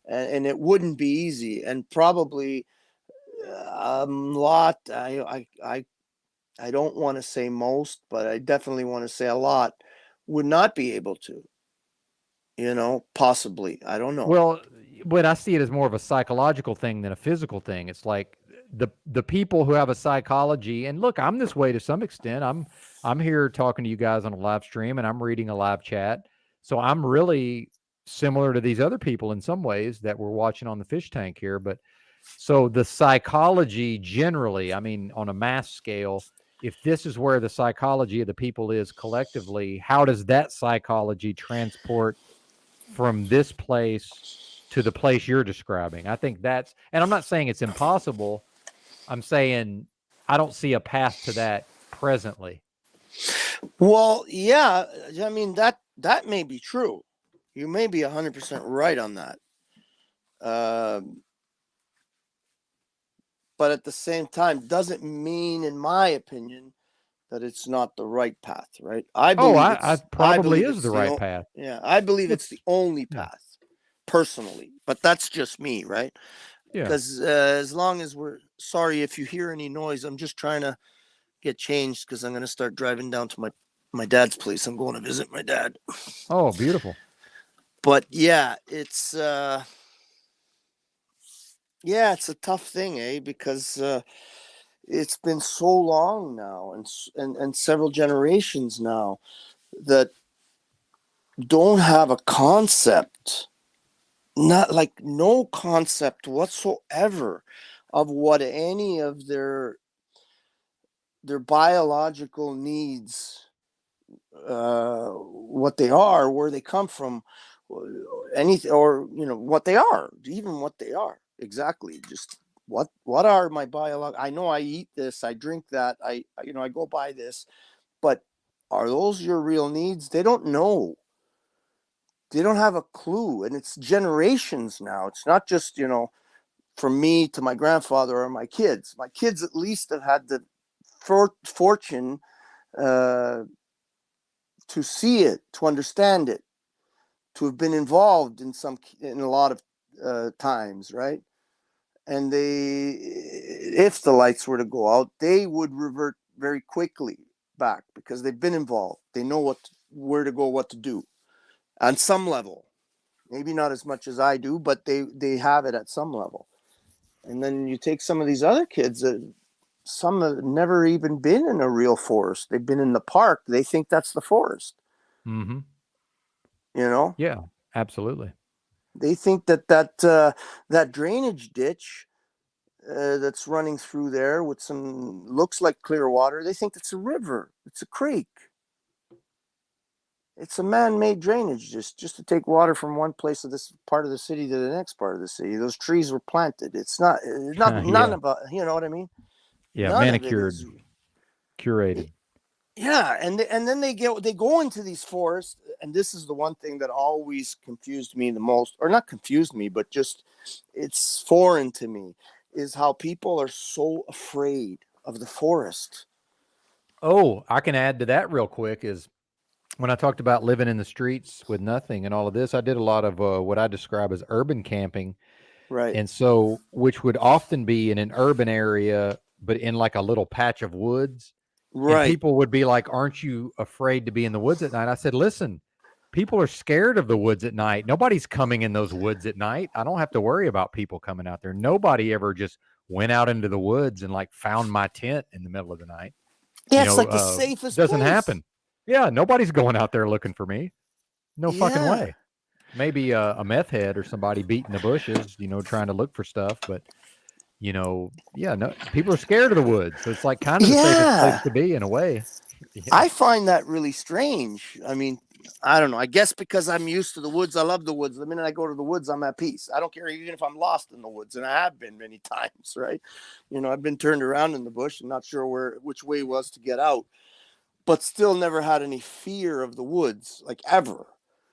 [SPEAKER 6] And it wouldn't be easy, and probably a lot. I don't want to say most, but I definitely want to say a lot would not be able to. Possibly. I don't know.
[SPEAKER 2] Well, but I see it as more of a psychological thing than a physical thing. It's like the people who have a psychology, and look, I'm this way to some extent. I'm here talking to you guys on a live stream, and I'm reading a live chat. So I'm really similar to these other people in some ways that we're watching on the fish tank here. But so the psychology generally, I mean, on a mass scale, if this is where the psychology of the people is collectively, how does that psychology transport from this place to the place you're describing? I think and I'm not saying it's impossible. I'm saying I don't see a path to that presently.
[SPEAKER 6] Well, yeah, I mean, that may be true. You may be 100% right on that. But at the same time, doesn't mean, in my opinion, that it's not the right path, right? I believe
[SPEAKER 2] I probably
[SPEAKER 6] believe
[SPEAKER 2] is
[SPEAKER 6] it's
[SPEAKER 2] the right path.
[SPEAKER 6] Yeah, I believe it's the only path, personally. But that's just me, right?
[SPEAKER 2] Yeah.
[SPEAKER 6] Because as long as sorry if you hear any noise, I'm just trying to get changed because I'm going to start driving down to my dad's place. I'm going to visit my dad.
[SPEAKER 2] Oh, beautiful.
[SPEAKER 6] But yeah, it's it's a tough thing, because it's been so long now and several generations now that don't have a concept, not like no concept whatsoever of what any of their biological needs, what they are, where they come from, anything, or what they are, even what they are exactly. Just what are my biological? I know I eat this, I drink that, I go buy this, but are those your real needs? They don't know. They don't have a clue, and it's generations now. It's not just from me to my grandfather or my kids. My kids at least have had the fortune to see it, to understand it, to have been involved in a lot of times, right? And if the lights were to go out, they would revert very quickly back because they've been involved. They know where to go, what to do, on some level. Maybe not as much as I do, but they have it at some level. And then you take some of these other kids that some have never even been in a real forest. They've been in the park. They think that's the forest.
[SPEAKER 2] Mm-hmm.
[SPEAKER 6] Yeah,
[SPEAKER 2] absolutely.
[SPEAKER 6] They think that drainage ditch that's running through there with some looks like clear water, they think it's a river. It's a creek. It's a man-made drainage just to take water from one place of this part of the city to the next part of the city. Those trees were planted. It's not none of you know what I mean?
[SPEAKER 2] Yeah,
[SPEAKER 6] None of it
[SPEAKER 2] manicured,
[SPEAKER 6] is.
[SPEAKER 2] curated.
[SPEAKER 6] Yeah, and then they go into these forests, and this is the one thing that always confused me the most, or not confused me, but just it's foreign to me, is how people are so afraid of the forest.
[SPEAKER 2] Oh, I can add to that real quick is when I talked about living in the streets with nothing and all of this, I did a lot of what I describe as urban camping.
[SPEAKER 6] Right.
[SPEAKER 2] And so, which would often be in an urban area, but in like a little patch of woods. And
[SPEAKER 6] Right.
[SPEAKER 2] people would be like, "Aren't you afraid to be in the woods at night?" I said, "Listen, people are scared of the woods at night. Nobody's coming in those woods at night. I don't have to worry about people coming out there. Nobody ever just went out into the woods and like found my tent in the middle of the night.
[SPEAKER 6] Yeah, it's like the safest
[SPEAKER 2] doesn't
[SPEAKER 6] place.
[SPEAKER 2] happen. Yeah, nobody's going out there looking for me. No fucking
[SPEAKER 6] Yeah.
[SPEAKER 2] way. Maybe a meth head or somebody beating the bushes, trying to look for stuff. But yeah, no, people are scared of the woods. So it's like kind of the safest place to be in a way. Yeah.
[SPEAKER 6] I find that really strange. I mean, I don't know. I guess because I'm used to the woods. I love the woods. The minute I go to the woods, I'm at peace. I don't care even if I'm lost in the woods, and I have been many times, right? I've been turned around in the bush and not sure which way was to get out, but still never had any fear of the woods, like ever.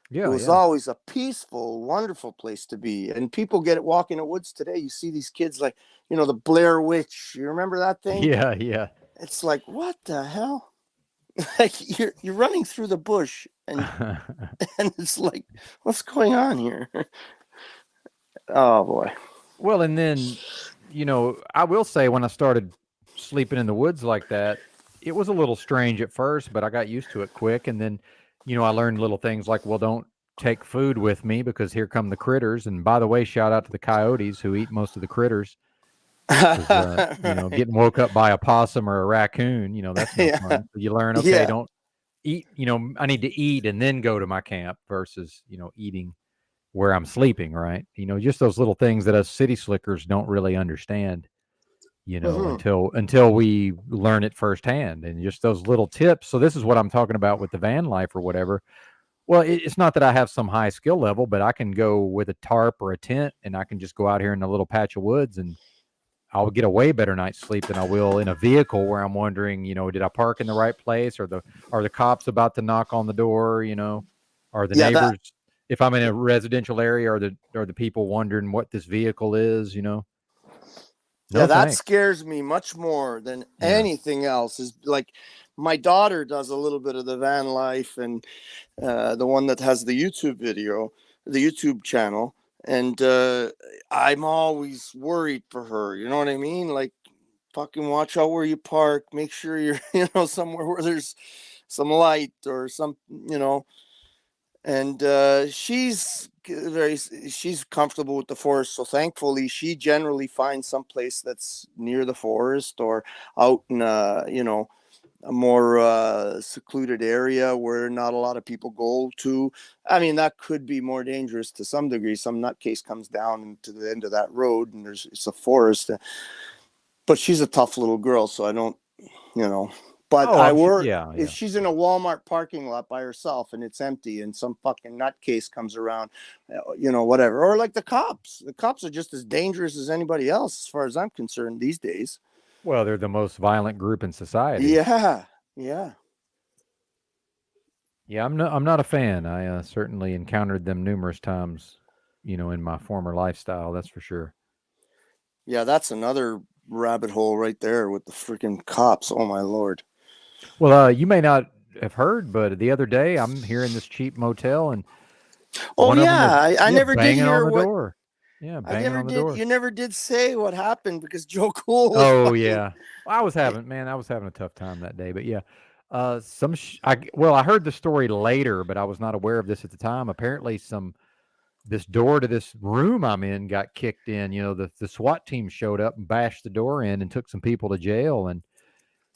[SPEAKER 2] Yeah,
[SPEAKER 6] it was always a peaceful, wonderful place to be. And people get it walking in the woods today. You see these kids like, the Blair Witch. You remember that thing?
[SPEAKER 2] Yeah, yeah.
[SPEAKER 6] It's like, what the hell? Like you're running through the bush and it's like, what's going on here? Oh boy.
[SPEAKER 2] Well, and then, I will say when I started sleeping in the woods like that, it was a little strange at first, but I got used to it quick. And then, I learned little things like, well, don't take food with me because here come the critters. And by the way, shout out to the coyotes who eat most of the critters. Getting woke up by a possum or a raccoon, that's no fun. So you learn, okay, don't eat, I need to eat and then go to my camp versus, eating where I'm sleeping, right? Just those little things that us city slickers don't really understand, until we learn it firsthand, and just those little tips. So this is what I'm talking about with the van life or whatever. Well, it's not that I have some high skill level, but I can go with a tarp or a tent and I can just go out here in a little patch of woods and I'll get a way better night's sleep than I will in a vehicle where I'm wondering, did I park in the right place? Or are the cops about to knock on the door? Are the neighbors, if I'm in a residential area, are the people wondering what this vehicle is, No,
[SPEAKER 6] that
[SPEAKER 2] thanks.
[SPEAKER 6] scares me much more than anything else. Is like my daughter does a little bit of the van life, and the one that has the YouTube channel. And I'm always worried for her. You know what I mean? Like, fucking watch out where you park. Make sure you're, somewhere where there's some light or some, And she's comfortable with the forest. So thankfully, she generally finds some place that's near the forest or out in, a more secluded area where not a lot of people go to. I mean, that could be more dangerous to some degree. Some nutcase comes down to the end of that road and it's a forest. But she's a tough little girl, so I don't, But I worry if she's in a Walmart parking lot by herself and it's empty and some fucking nutcase comes around, whatever. Or like the cops. The cops are just as dangerous as anybody else, as far as I'm concerned these days.
[SPEAKER 2] Well, they're the most violent group in society.
[SPEAKER 6] Yeah.
[SPEAKER 2] Yeah, I'm not a fan. I certainly encountered them numerous times, in my former lifestyle. That's for sure.
[SPEAKER 6] Yeah, that's another rabbit hole right there with the freaking cops. Oh my Lord.
[SPEAKER 2] Well, you may not have heard, but the other day I'm here in this cheap motel, and
[SPEAKER 6] I never did hear
[SPEAKER 2] on the door. Yeah, banging on the door.
[SPEAKER 6] You never did say what happened because Joe Cool was
[SPEAKER 2] yeah. I was having a tough time that day, but yeah. I heard the story later, but I was not aware of this at the time. Apparently this door to this room I'm in got kicked in. The SWAT team showed up and bashed the door in and took some people to jail. And,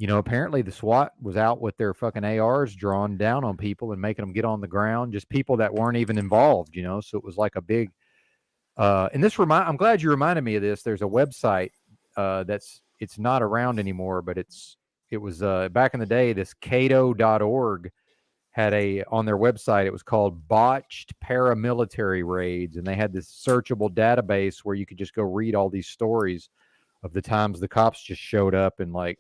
[SPEAKER 2] apparently the SWAT was out with their fucking ARs drawn down on people and making them get on the ground, just people that weren't even involved, So it was like a big, and I'm glad you reminded me of this. There's a website it's not around anymore, but it was back in the day, this Cato.org had on their website, it was called Botched Paramilitary Raids. And they had this searchable database where you could just go read all these stories of the times the cops just showed up and like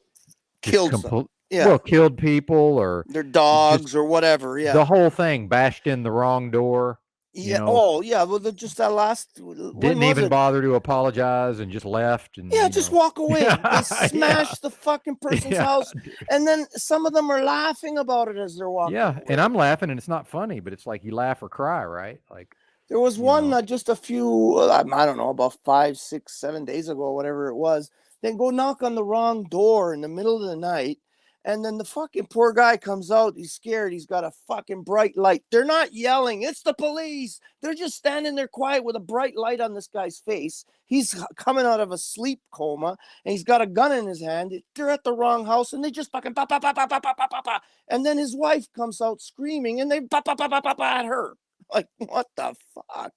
[SPEAKER 6] Killed some. Yeah.
[SPEAKER 2] well, killed people or
[SPEAKER 6] Their dogs
[SPEAKER 2] just
[SPEAKER 6] or whatever. Yeah.
[SPEAKER 2] the whole thing, bashed in the wrong door.
[SPEAKER 6] Yeah. Oh, yeah. Well, just that last. When
[SPEAKER 2] Didn't
[SPEAKER 6] was
[SPEAKER 2] even
[SPEAKER 6] it?
[SPEAKER 2] bother to apologize and just left. And
[SPEAKER 6] Yeah, just walk away. They
[SPEAKER 2] Yeah,
[SPEAKER 6] smashed the fucking person's
[SPEAKER 2] yeah,
[SPEAKER 6] house, and then some of them are laughing about it as they're walking.
[SPEAKER 2] yeah.
[SPEAKER 6] away.
[SPEAKER 2] And I'm laughing, and it's not funny, but it's like you laugh or cry, right? Like
[SPEAKER 6] There was
[SPEAKER 2] you
[SPEAKER 6] one
[SPEAKER 2] know.
[SPEAKER 6] just a few, I don't know, about 5, 6, 7 days ago, whatever it was. Then go knock on the wrong door in the middle of the night. And then the fucking poor guy comes out. He's scared. He's got a fucking bright light. They're not yelling. It's the police. They're just standing there quiet with a bright light on this guy's face. He's coming out of a sleep coma and he's got a gun in his hand. They're at the wrong house and they just fucking pa pa pa pa pa pa pa pa pa. And then his wife comes out screaming and they pa pa pa pa pa pa at her. Like, what the fuck?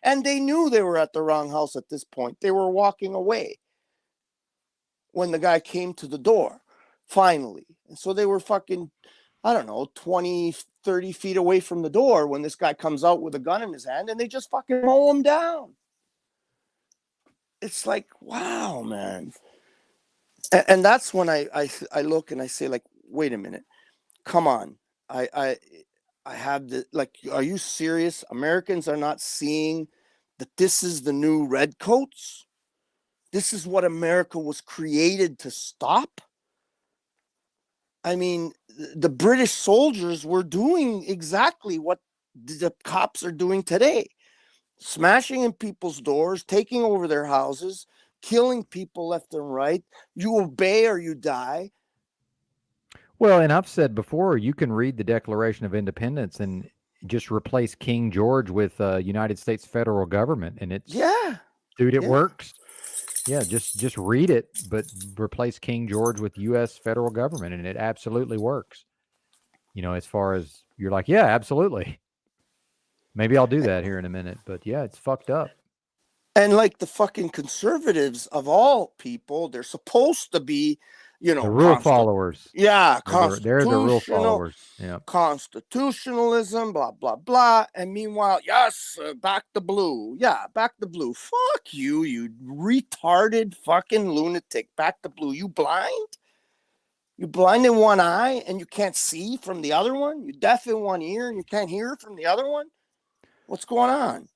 [SPEAKER 6] And they knew they were at the wrong house at this point. They were walking away when the guy came to the door, finally. And so they were fucking, I don't know, 20, 30 feet away from the door when this guy comes out with a gun in his hand and they just fucking mow him down. It's like, wow, man. And that's when I look and I say, like, wait a minute. Come on. I have the, like, are you serious? Americans are not seeing that this is the new redcoats? This is what America was created to stop? I mean, the British soldiers were doing exactly what the cops are doing today. Smashing in people's doors, taking over their houses, killing people left and right. You obey or you die.
[SPEAKER 2] Well, and I've said before, you can read the Declaration of Independence and just replace King George with United States federal government, and it's dude, it works. Yeah, just read it, but replace King George with U.S. federal government, and it absolutely works. You know, as far as you're like, yeah, absolutely. Maybe I'll do that here in a minute, but yeah, it's fucked up.
[SPEAKER 6] And like the fucking conservatives of all people, they're supposed to be, you know,
[SPEAKER 2] the rule followers.
[SPEAKER 6] Yeah,
[SPEAKER 2] they're the rule followers. Yeah,
[SPEAKER 6] constitutionalism, blah blah blah. And meanwhile, yes, back the blue. Yeah, back the blue. Fuck you, you retarded fucking lunatic. Back the blue. You blind? You blind in one eye and you can't see from the other one? You deaf in one ear and you can't hear from the other one? What's going on?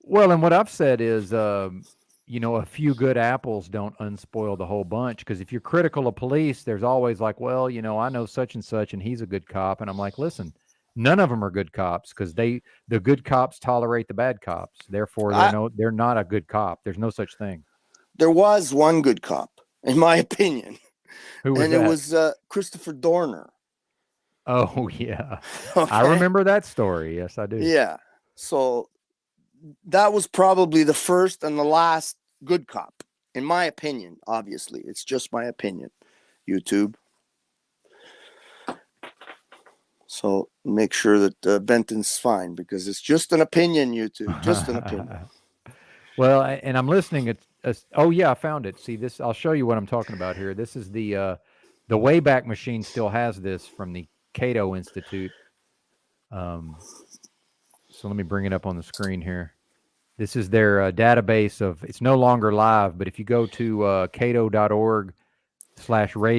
[SPEAKER 2] Well, and what I've said is, you know, a few good apples don't unspoil the whole bunch. Because if you're critical of police, there's always like, well, you know, I know such and such, and he's a good cop. And I'm like, listen, none of them are good cops because the good cops tolerate the bad cops. Therefore, they're not a good cop. There's no such thing.
[SPEAKER 6] There was one good cop, in my opinion.
[SPEAKER 2] Who was
[SPEAKER 6] that? It was Christopher Dorner.
[SPEAKER 2] Oh, yeah.
[SPEAKER 6] Okay.
[SPEAKER 2] I remember that story. Yes, I do.
[SPEAKER 6] Yeah. So that was probably the first and the last good cop, in my opinion. Obviously, it's just my opinion. YouTube. So make sure that Benton's fine because it's just an opinion, YouTube. Just an opinion.
[SPEAKER 2] Well, and I'm listening. Oh, yeah, I found it. See this? I'll show you what I'm talking about here. This is the Wayback Machine still has this from the Cato Institute. So let me bring it up on the screen here. This is their database of, it's no longer live, but if you go to cato.org/raid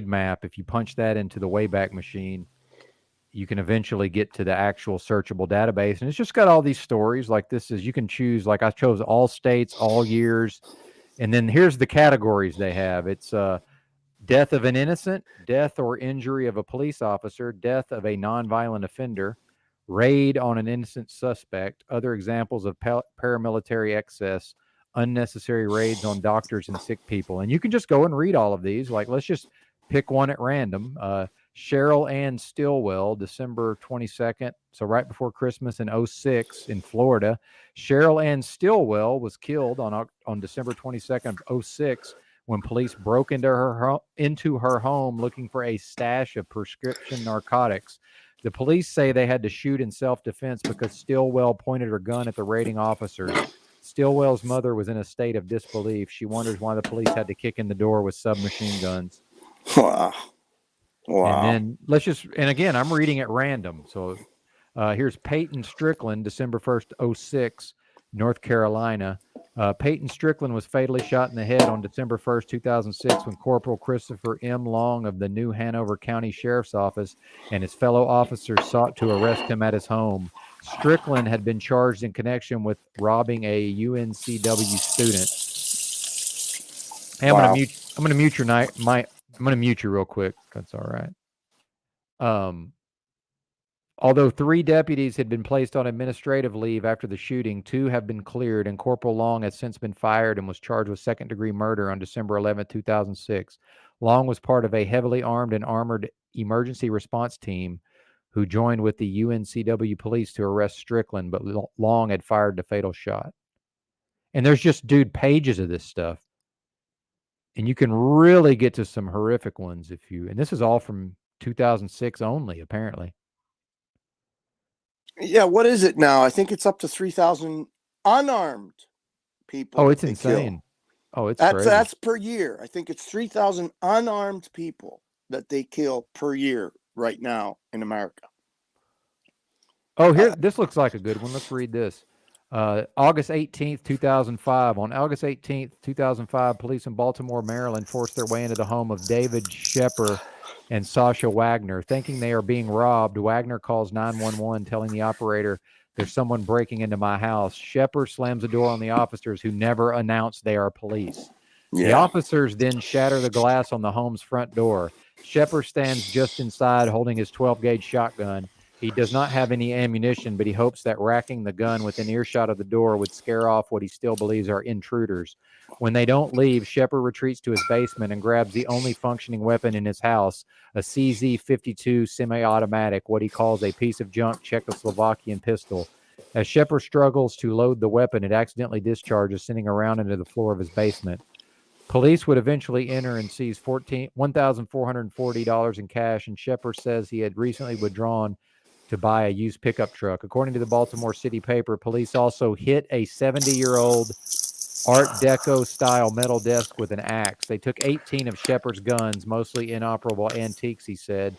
[SPEAKER 2] map, if you punch that into the Wayback Machine, you can eventually get to the actual searchable database. And it's just got all these stories like this is, you can choose, like I chose all states, all years. And then here's the categories they have. It's death of an innocent, death or injury of a police officer, death of a nonviolent offender, raid on an innocent suspect, other examples of paramilitary excess, unnecessary raids on doctors and sick people. And you can just go and read all of these. Like, let's just pick one at random. Cheryl Ann Stillwell, December 22nd, so right before Christmas in 2006 in Florida. Cheryl Ann Stillwell was killed on December 22nd of 2006 when police broke into her home looking for a stash of prescription narcotics. The police say they had to shoot in self-defense because Stillwell pointed her gun at the raiding officers. Stillwell's mother was in a state of disbelief. She wonders why the police had to kick in the door with submachine guns.
[SPEAKER 6] Wow.
[SPEAKER 2] And then and again, I'm reading at random. So here's Peyton Strickland, December 1st, 2006, North Carolina. Peyton Strickland was fatally shot in the head on December 1st, 2006, when Corporal Christopher M. Long of the New Hanover County Sheriff's Office and his fellow officers sought to arrest him at his home. Strickland had been charged in connection with robbing a UNCW student. Hey, I'm
[SPEAKER 6] Wow.
[SPEAKER 2] gonna mute your I'm gonna mute you real quick. That's all right. Although 3 deputies had been placed on administrative leave after the shooting, 2 have been cleared, and Corporal Long has since been fired and was charged with second-degree murder on December 11, 2006. Long was part of a heavily armed and armored emergency response team who joined with the UNCW police to arrest Strickland, but Long had fired the fatal shot. And there's just, dude, pages of this stuff. And you can really get to some horrific ones if you, and this is all from 2006 only, apparently.
[SPEAKER 6] Yeah, what is it now? I think it's up to 3,000 unarmed people.
[SPEAKER 2] Oh,
[SPEAKER 6] that
[SPEAKER 2] it's
[SPEAKER 6] they
[SPEAKER 2] insane.
[SPEAKER 6] kill.
[SPEAKER 2] Oh, it's crazy.
[SPEAKER 6] That's per year. I think it's 3,000 unarmed people that they kill per year right now in America.
[SPEAKER 2] Oh, here, this looks like a good one. Let's read this. August 18th, 2005. On August 18th, 2005, police in Baltimore, Maryland forced their way into the home of David Shepper and Sasha Wagner. Thinking they are being robbed, Wagner calls 911, telling the operator, "There's someone breaking into my house." Shepper slams the door on the officers, who never announce they are police.
[SPEAKER 6] Yeah.
[SPEAKER 2] The officers then shatter the glass on the home's front door. Shepper stands just inside holding his 12-gauge shotgun. He does not have any ammunition, but he hopes that racking the gun within earshot of the door would scare off what he still believes are intruders. When they don't leave, Shepard retreats to his basement and grabs the only functioning weapon in his house, a CZ-52 semi-automatic, what he calls a piece of junk Czechoslovakian pistol. As Shepard struggles to load the weapon, it accidentally discharges, sending a round into the floor of his basement. Police would eventually enter and seize $1,440 in cash, and Shepard says he had recently withdrawn to buy a used pickup truck. According to the Baltimore City paper, police also hit a 70-year-old Art Deco-style metal desk with an axe. They took 18 of Shepard's guns, mostly inoperable antiques, he said,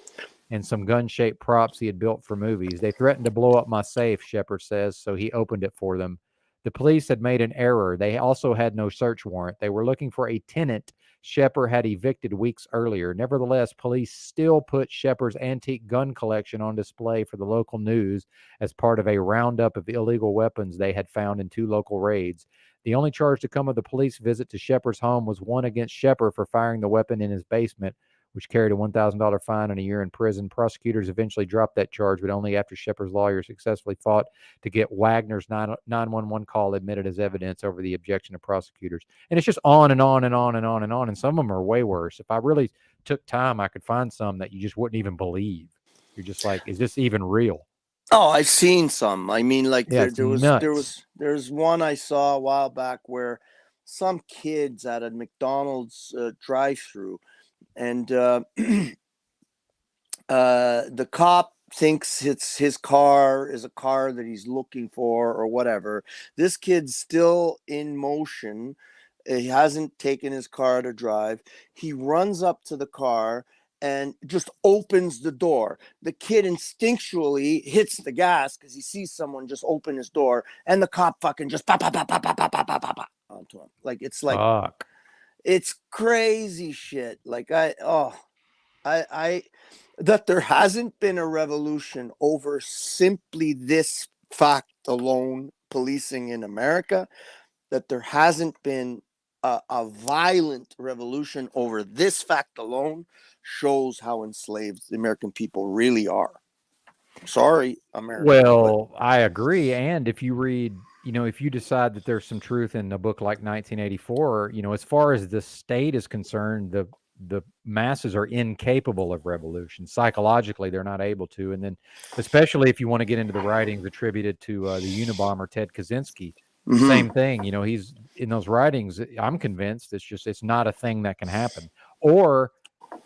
[SPEAKER 2] and some gun-shaped props he had built for movies. They threatened to blow up my safe, Shepard says, so he opened it for them. The police had made an error. They also had no search warrant. They were looking for a tenant Shepard had evicted weeks earlier. Nevertheless, police still put Shepard's antique gun collection on display for the local news as part of a roundup of illegal weapons they had found in 2 local raids. The only charge to come of the police visit to Shepard's home was one against Shepard for firing the weapon in his basement, which carried a $1,000 fine and a year in prison. Prosecutors eventually dropped that charge, but only after Shepard's lawyer successfully fought to get Wagner's 911 call admitted as evidence over the objection of prosecutors. And it's just on and on and on and on and on. And some of them are way worse. If I really took time, I could find some that you just wouldn't even believe. You're just like, is this even real?
[SPEAKER 6] Oh, I've seen some. I mean, like
[SPEAKER 2] Yeah,
[SPEAKER 6] there's one I saw a while back where some kids at a McDonald's drive-through, and the cop thinks it's his car is a car that he's looking for or whatever. This kid's still in motion. He hasn't taken his car to drive. He runs up to the car and just opens the door. The kid instinctually hits the gas because he sees someone just open his door, and the cop fucking just pop onto him. Like, it's like,
[SPEAKER 2] Fuck.
[SPEAKER 6] It's crazy shit. Like, that there hasn't been a revolution over simply this fact alone, policing in America, that there hasn't been a violent revolution over this fact alone shows how enslaved the American people really are. Sorry, America.
[SPEAKER 2] Well, I agree. And if you read, if you decide that there's some truth in a book like 1984, as far as the state is concerned, the masses are incapable of revolution. Psychologically, they're not able to. And then, especially if you want to get into the writings attributed to the Unabomber Ted Kaczynski, same thing. He's in those writings. I'm convinced it's not a thing that can happen. Or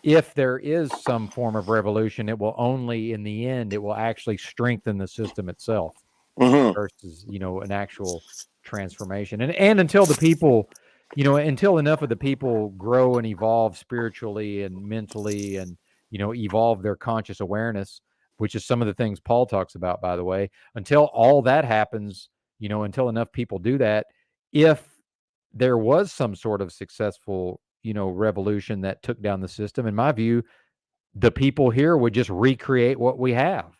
[SPEAKER 2] if there is some form of revolution, it will only, in the end, it will actually strengthen the system itself versus, an actual transformation. And until the people, until enough of the people grow and evolve spiritually and mentally and, evolve their conscious awareness, which is some of the things Paul talks about, by the way, until all that happens, until enough people do that, if there was some sort of successful, revolution that took down the system, in my view, the people here would just recreate what we have.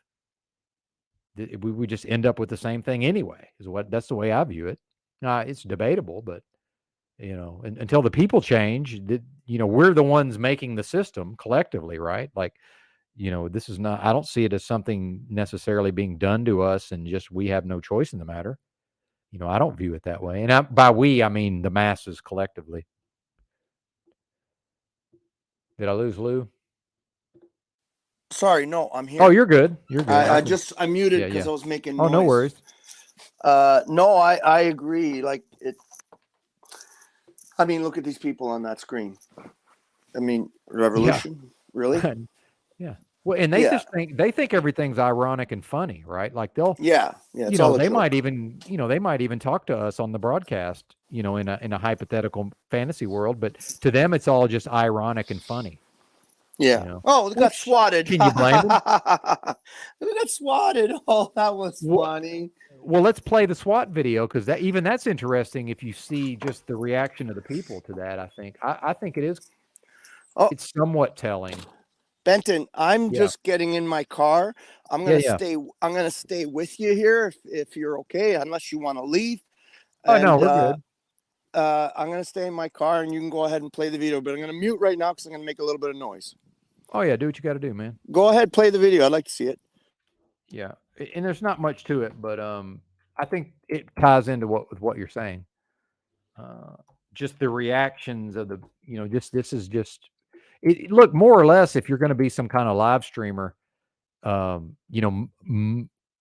[SPEAKER 2] We would just end up with the same thing anyway. That's the way I view it. It's debatable, but until the people change, we're the ones making the system collectively, right? Like, this is not. I don't see it as something necessarily being done to us, and just we have no choice in the matter. I don't view it that way, and by we, I mean the masses collectively. Did I lose Lou?
[SPEAKER 6] Sorry, no, I'm here.
[SPEAKER 2] Oh, you're good. You're good.
[SPEAKER 6] I muted
[SPEAKER 2] Yeah,
[SPEAKER 6] because
[SPEAKER 2] yeah.
[SPEAKER 6] I was making noise.
[SPEAKER 2] Oh, no worries.
[SPEAKER 6] No, I agree. Like it. I mean, look at these people on that screen. I mean, revolution, really?
[SPEAKER 2] Yeah. Well, and they just think everything's ironic and funny, right? Like they'll,
[SPEAKER 6] it's all a
[SPEAKER 2] they
[SPEAKER 6] joke.
[SPEAKER 2] might even talk to us on the broadcast, in a hypothetical fantasy world, but to them it's all just ironic and funny.
[SPEAKER 6] Yeah. Oh, they got swatted.
[SPEAKER 2] Can you blame them?
[SPEAKER 6] They got swatted. Oh, that was funny.
[SPEAKER 2] Well, let's play the SWAT video, because that's interesting. If you see just the reaction of the people to that, I think it is. Oh, it's somewhat telling.
[SPEAKER 6] Benton, I'm just getting in my car. I'm gonna stay. I'm gonna stay with you here if you're okay, unless you want to leave.
[SPEAKER 2] Oh, no, we're good.
[SPEAKER 6] I'm gonna stay in my car, and you can go ahead and play the video. But I'm gonna mute right now because I'm gonna make a little bit of noise.
[SPEAKER 2] Oh yeah, do what you got to do, man.
[SPEAKER 6] Go ahead, play the video. I'd like to see it.
[SPEAKER 2] Yeah, and there's not much to it, but I think it ties into what you're saying. Just the reactions of the, this is just. Look, more or less, if you're going to be some kind of live streamer, a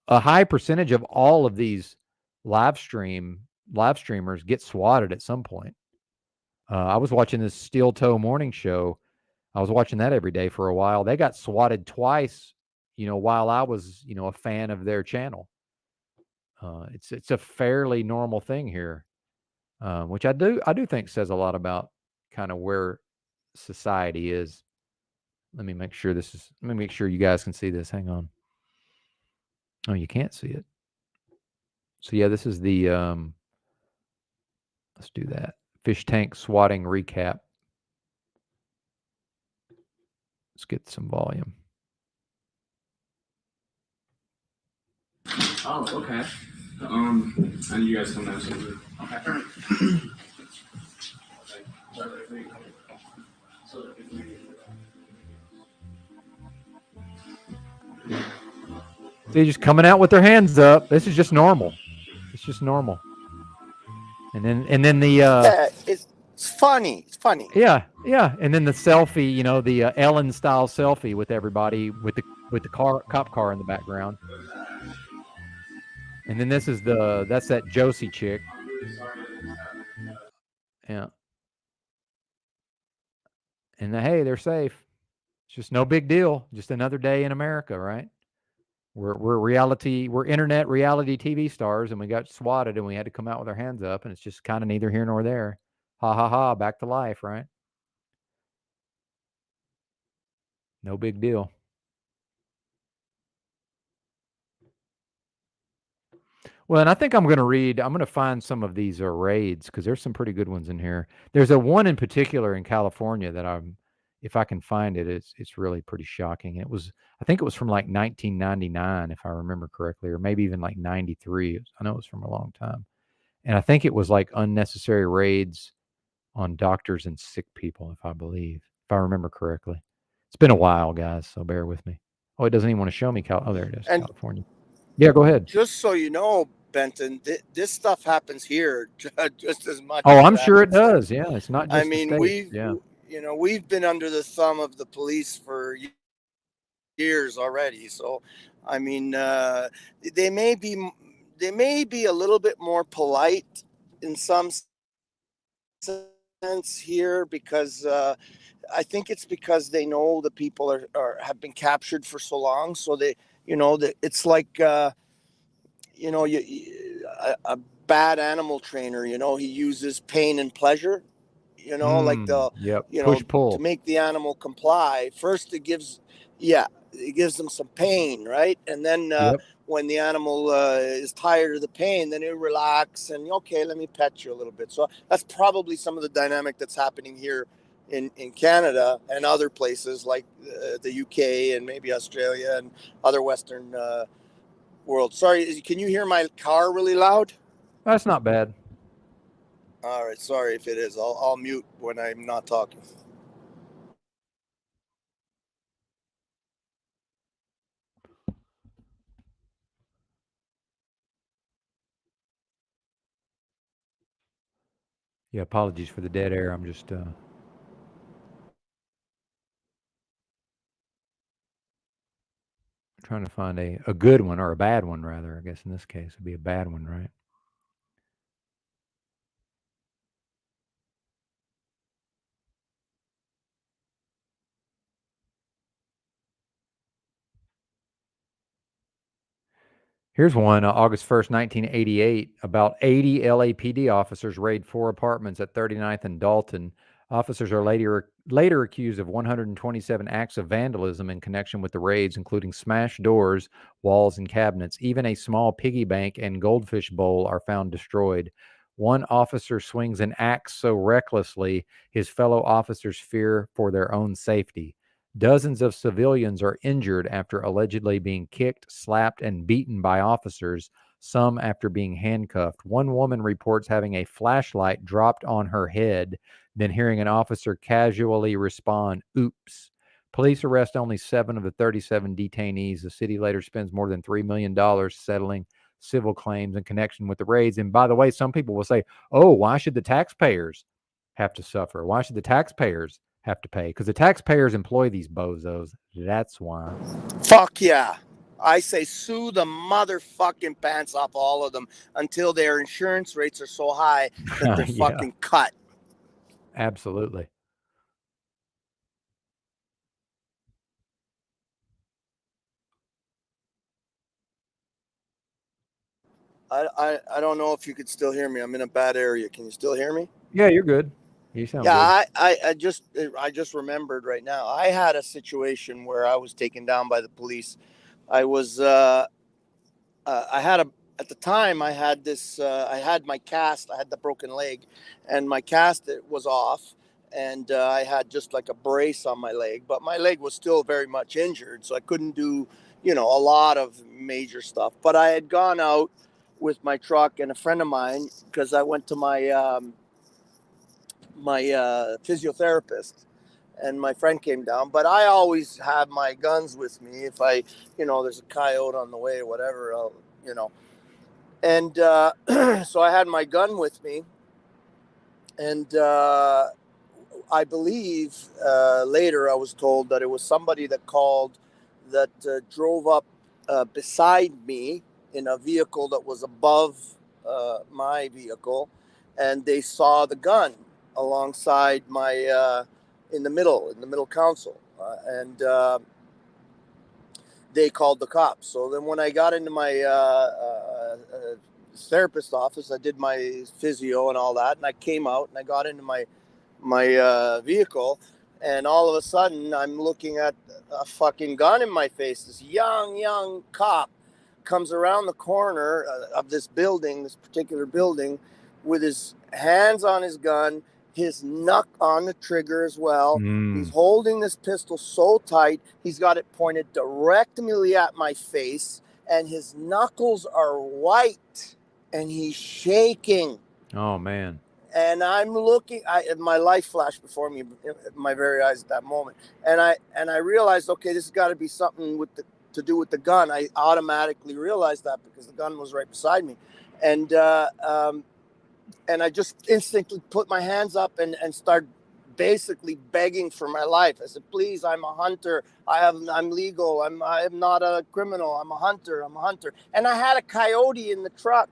[SPEAKER 2] high percentage of all of these live streamers get swatted at some point. I was watching this Steel Toe morning show. I was watching that every day for a while. They got swatted twice, while I was, a fan of their channel. It's a fairly normal thing here, which I do think says a lot about kind of where society is. Let me make sure you guys can see this. Hang on. Oh, you can't see it. So yeah, this is the let's do that. Fish tank swatting recap. Let's get some volume.
[SPEAKER 9] Oh, okay. I need you guys to come down soon. Okay.
[SPEAKER 2] They're just coming out with their hands up. This is just normal. It's just normal. And then the
[SPEAKER 6] it's funny. It's funny.
[SPEAKER 2] Yeah. And then the selfie, the Ellen style selfie with everybody with the cop car in the background. And then that's that Josie chick. Yeah. And hey, they're safe. It's just no big deal. Just another day in America, right? We're internet reality TV stars, and we got swatted, and we had to come out with our hands up, and it's just kind of neither here nor there. Ha ha ha! Back to life, right? No big deal. Well, and I think I'm going to find some of these raids, because there's some pretty good ones in here. There's one in particular in California that if I can find it, it's really pretty shocking. I think it was from like 1999, if I remember correctly, or maybe even like 93. I know it was from a long time. And I think it was like unnecessary raids on doctors and sick people, if I remember correctly. It's been a while, guys, so bear with me. Oh, it doesn't even want to show me. Oh, there it is, California. Yeah, go ahead.
[SPEAKER 6] Just so you know, Benton, this stuff happens here just as much.
[SPEAKER 2] Oh, I'm sure it does. Yeah, it's not just.
[SPEAKER 6] I mean, we've been under the thumb of the police for years already. So, I mean, they may be a little bit more polite in some sense here, because I think it's because they know the people have been captured for so long. So they, it's like, a bad animal trainer, he uses pain and pleasure, like the,
[SPEAKER 2] push pull
[SPEAKER 6] to make the animal comply. First, it gives Yeah, it gives them some pain, right? And then
[SPEAKER 2] Yep.
[SPEAKER 6] when the animal is tired of the pain, then it relax and okay, let me pet you a little bit. So that's probably some of the dynamic that's happening here in Canada and other places like the UK and maybe Australia and other Western world. Sorry, can you hear my car really loud?
[SPEAKER 2] That's not bad.
[SPEAKER 6] All right, sorry if it is. I'll mute when I'm not talking.
[SPEAKER 2] Yeah, apologies for the dead air. I'm just trying to find a good one, or a bad one, rather. I guess in this case, it'd be a bad one, right? Here's one, August 1st, 1988. About 80 LAPD officers raid 4 apartments at 39th and Dalton. Officers are later accused of 127 acts of vandalism in connection with the raids, including smashed doors, walls, and cabinets. Even a small piggy bank and goldfish bowl are found destroyed. One officer swings an axe so recklessly, his fellow officers fear for their own safety. Dozens of civilians are injured after allegedly being kicked, slapped, and beaten by officers, some after being handcuffed. One woman reports having a flashlight dropped on her head, then hearing an officer casually respond, "Oops." Police arrest only 7 of the 37 detainees. The city later spends more than $3 million settling civil claims in connection with the raids. And by the way, some people will say, oh, why should the taxpayers have to suffer? Why should the taxpayers have to pay? Because the taxpayers employ these bozos. That's why.
[SPEAKER 6] Fuck yeah. I say sue the motherfucking pants off all of them until their insurance rates are so high that they're
[SPEAKER 2] Yeah,
[SPEAKER 6] fucking cut.
[SPEAKER 2] absolutely.
[SPEAKER 6] I don't know if you could still hear me. I'm in a bad area. Can you still hear me?
[SPEAKER 2] Yeah, you're good. You sound good.
[SPEAKER 6] Yeah, I just remembered right now. I had a situation where I was taken down by the police. I was I had a at the time I had this I had my cast. I had the broken leg, and my cast it was off, and I had just like a brace on my leg, but my leg was still very much injured, so I couldn't do a lot of major stuff. But I had gone out with my truck and a friend of mine because I went to my physiotherapist, and my friend came down. But I always have my guns with me if I there's a coyote on the way or whatever. And so I had my gun with me, and I believe later I was told that it was somebody that called that drove up beside me in a vehicle that was above my vehicle, and they saw the gun alongside my in the middle console, and they called the cops. So then when I got into my therapist office, I did my physio and all that, and I came out and I got into my vehicle, and all of a sudden I'm looking at a fucking gun in my face. This young cop comes around the corner of this building, this particular building, with his hands on his gun, his knuck on the trigger as well. He's holding this pistol so tight, he's got it pointed directly at my face, and his knuckles are white, and he's shaking.
[SPEAKER 2] Oh, man.
[SPEAKER 6] And I'm looking, my life flashed before me, my very eyes at that moment. And I realized, okay, this has got to be something to do with the gun. I automatically realized that because the gun was right beside me. And I just instinctively put my hands up and start basically begging for my life. I said, please, I'm a hunter. I'm legal. I'm not a criminal. I'm a hunter. And I had a coyote in the truck.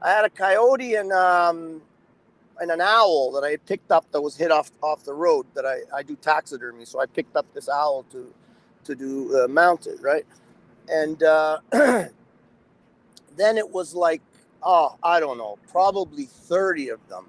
[SPEAKER 6] I had a coyote and an owl that I picked up that was hit off the road. That I do taxidermy, so I picked up this owl to do mount it, right? And then it was like, I don't know, probably 30 of them.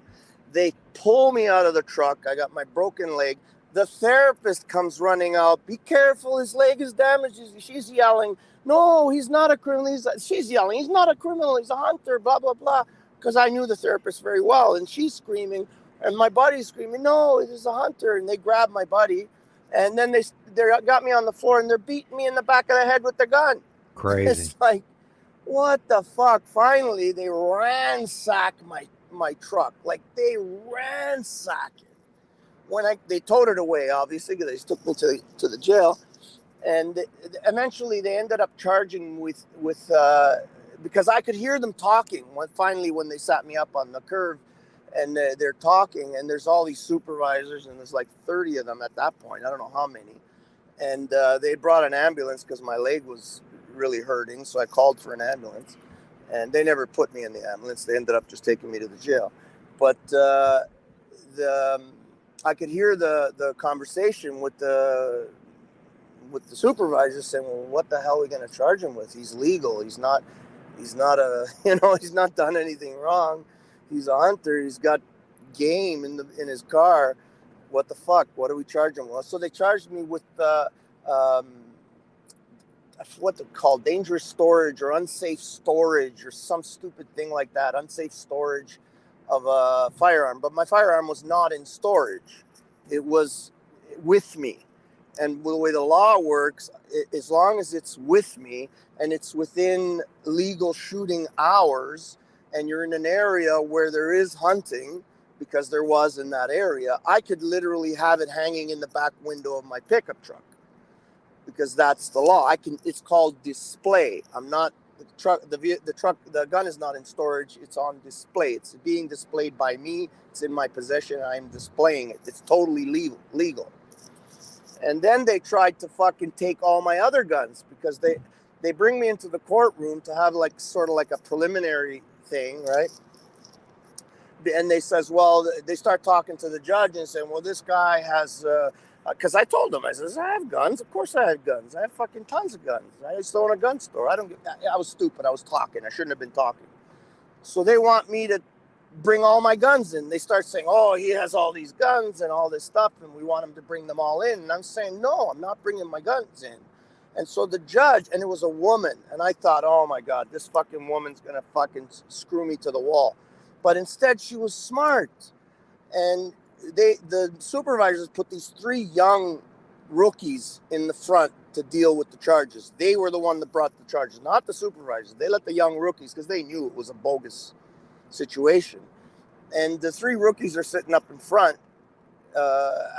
[SPEAKER 6] They pull me out of the truck. I got my broken leg. The therapist comes running out. Be careful, his leg is damaged. She's yelling, no, he's not a criminal. She's yelling, he's not a criminal, he's a hunter, blah, blah, blah. Because I knew the therapist very well. And she's screaming, and my buddy's screaming, no, it is a hunter. And they grab my buddy, and then they got me on the floor, and they're beating me in the back of the head with the gun.
[SPEAKER 2] Crazy.
[SPEAKER 6] It's like, what the fuck? Finally, they ransack my truck. Like, they ransack it. When they towed it away, obviously, because they took me to the jail. And eventually they ended up charging with because I could hear them talking when they sat me up on the curve, and they're talking, and there's all these supervisors, and there's like 30 of them at that point. I don't know how many. And they brought an ambulance because my leg was really hurting. So I called for an ambulance, and they never put me in the ambulance. They ended up just taking me to the jail. But I could hear the conversation with the supervisor saying, well, what the hell are we going to charge him with? He's legal. He's not he's not done anything wrong. He's a hunter. He's got game in his car. What the fuck? What do we charge him with? So they charged me with what they're called, dangerous storage or unsafe storage or some stupid thing like that. Unsafe storage of a firearm. But my firearm was not in storage. It was with me. And the way the law works, as long as it's with me and it's within legal shooting hours, and you're in an area where there is hunting, because there was in that area, I could literally have it hanging in the back window of my pickup truck, because that's the law. It's called display. I'm not the gun is not in storage. It's on display. It's being displayed by me. It's in my possession. I'm displaying it. It's totally legal. And then they tried to fucking take all my other guns, because they bring me into the courtroom to have like sort of like a preliminary thing, right? And they says, well, they start talking to the judge and saying, well, this guy has, because I told them, I says, I have guns. Of course I have guns. I have fucking tons of guns. I used to own a gun store. I was stupid. I was talking. I shouldn't have been talking. So they want me to bring all my guns in. They start saying, oh, he has all these guns and all this stuff, and we want him to bring them all in. And I'm saying, no, I'm not bringing my guns in. And so the judge, and it was a woman, and I thought, oh my God, this fucking woman's gonna fucking screw me to the wall. But instead, she was smart. And the supervisors put these 3 young rookies in the front to deal with the charges. They were the one that brought the charges, not the supervisors. They let the young rookies, because they knew it was a bogus situation. And the 3 rookies are sitting up in front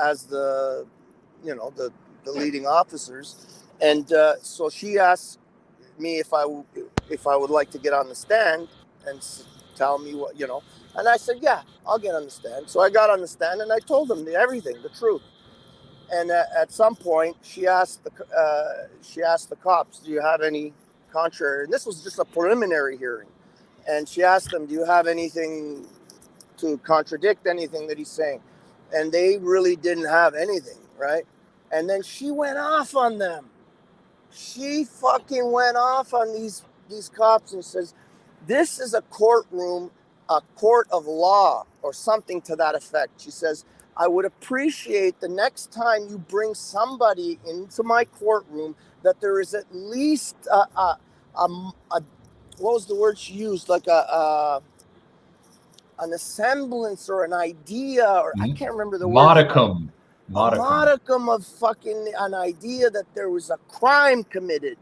[SPEAKER 6] as the leading officers. And so she asked me if I would like to get on the stand and tell me what, and I said, yeah, I'll get on the stand. So I got on the stand and I told them everything, the truth. And at some point she asked the cops, do you have any contrary? And this was just a preliminary hearing. And she asked them, do you have anything to contradict anything that he's saying? And they really didn't have anything, right? And then she went off on them. She fucking went off on these cops and says, this is a courtroom, a court of law, or something to that effect. She says, I would appreciate the next time you bring somebody into my courtroom that there is at least what was the word she used? Like an semblance or an idea, or I can't remember the word.
[SPEAKER 10] Modicum.
[SPEAKER 6] A modicum of fucking an idea that there was a crime committed.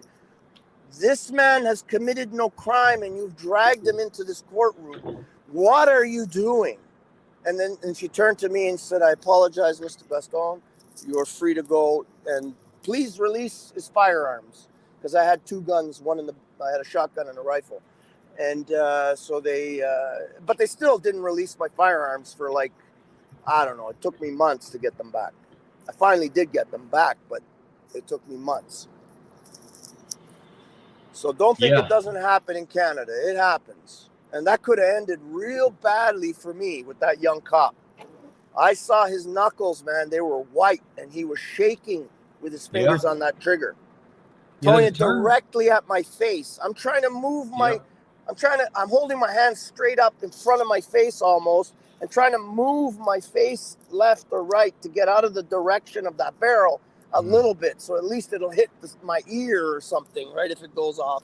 [SPEAKER 6] This man has committed no crime, and you've dragged him into this courtroom. What are you doing? And she turned to me and said, I apologize, Mr. Baston. You are free to go, and please release his firearms, because I had 2 guns. I had a shotgun and a rifle. And so but they still didn't release my firearms for like, I don't know, it took me months to get them back. I finally did get them back, but it took me months. So don't think it doesn't happen in Canada. It happens. And that could have ended real badly for me with that young cop. I saw his knuckles, man. They were white, and he was shaking with his fingers on that trigger. Pointed directly at my face. I'm trying to move I'm holding my hand straight up in front of my face almost, and trying to move my face left or right to get out of the direction of that barrel a little bit, so at least it'll hit my ear or something, right, if it goes off.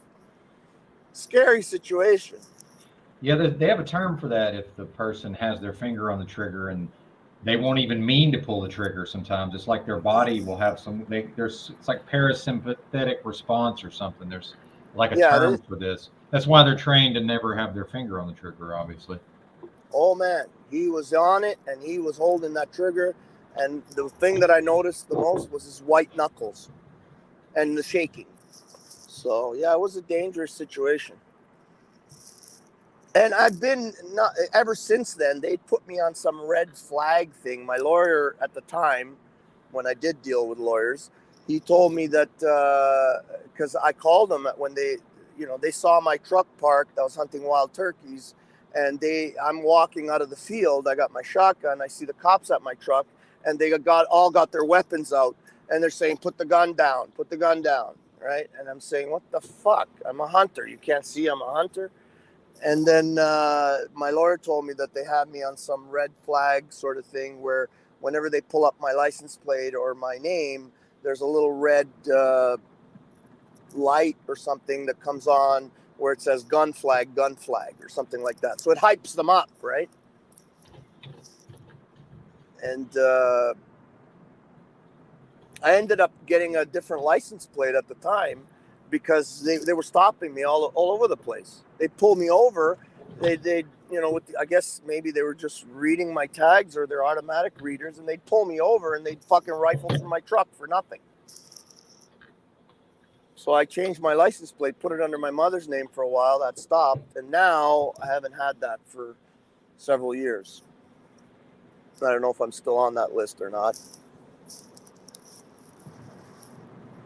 [SPEAKER 6] Scary situation.
[SPEAKER 2] Yeah, they have a term for that if the person has their finger on the trigger and they won't even mean to pull the trigger sometimes. It's like their body will have it's like parasympathetic response or something. There's like a term for this. That's why they're trained to never have their finger on the trigger, obviously.
[SPEAKER 6] Oh, man, he was on it, and he was holding that trigger, and the thing that I noticed the most was his white knuckles and the shaking. So, yeah, it was a dangerous situation. And I've been, ever since then, they put me on some red flag thing. My lawyer at the time, when I did deal with lawyers, he told me that, because I called them when they saw my truck parked. I was hunting wild turkeys, and I'm walking out of the field. I got my shotgun. I see the cops at my truck, and they all got their weapons out, and they're saying, put the gun down, right? And I'm saying, what the fuck? I'm a hunter. You can't see I'm a hunter? And then my lawyer told me that they had me on some red flag sort of thing where whenever they pull up my license plate or my name, there's a little red light or something that comes on where it says gun flag or something like that. So it hypes them up, right? And I ended up getting a different license plate at the time because they were stopping me all over the place. They pulled me over. They I guess maybe they were just reading my tags or their automatic readers, and they'd pull me over and they'd fucking rifle through my truck for nothing. So I changed my license plate, put it under my mother's name for a while. That stopped, and now I haven't had that for several years. I don't know if I'm still on that list or not.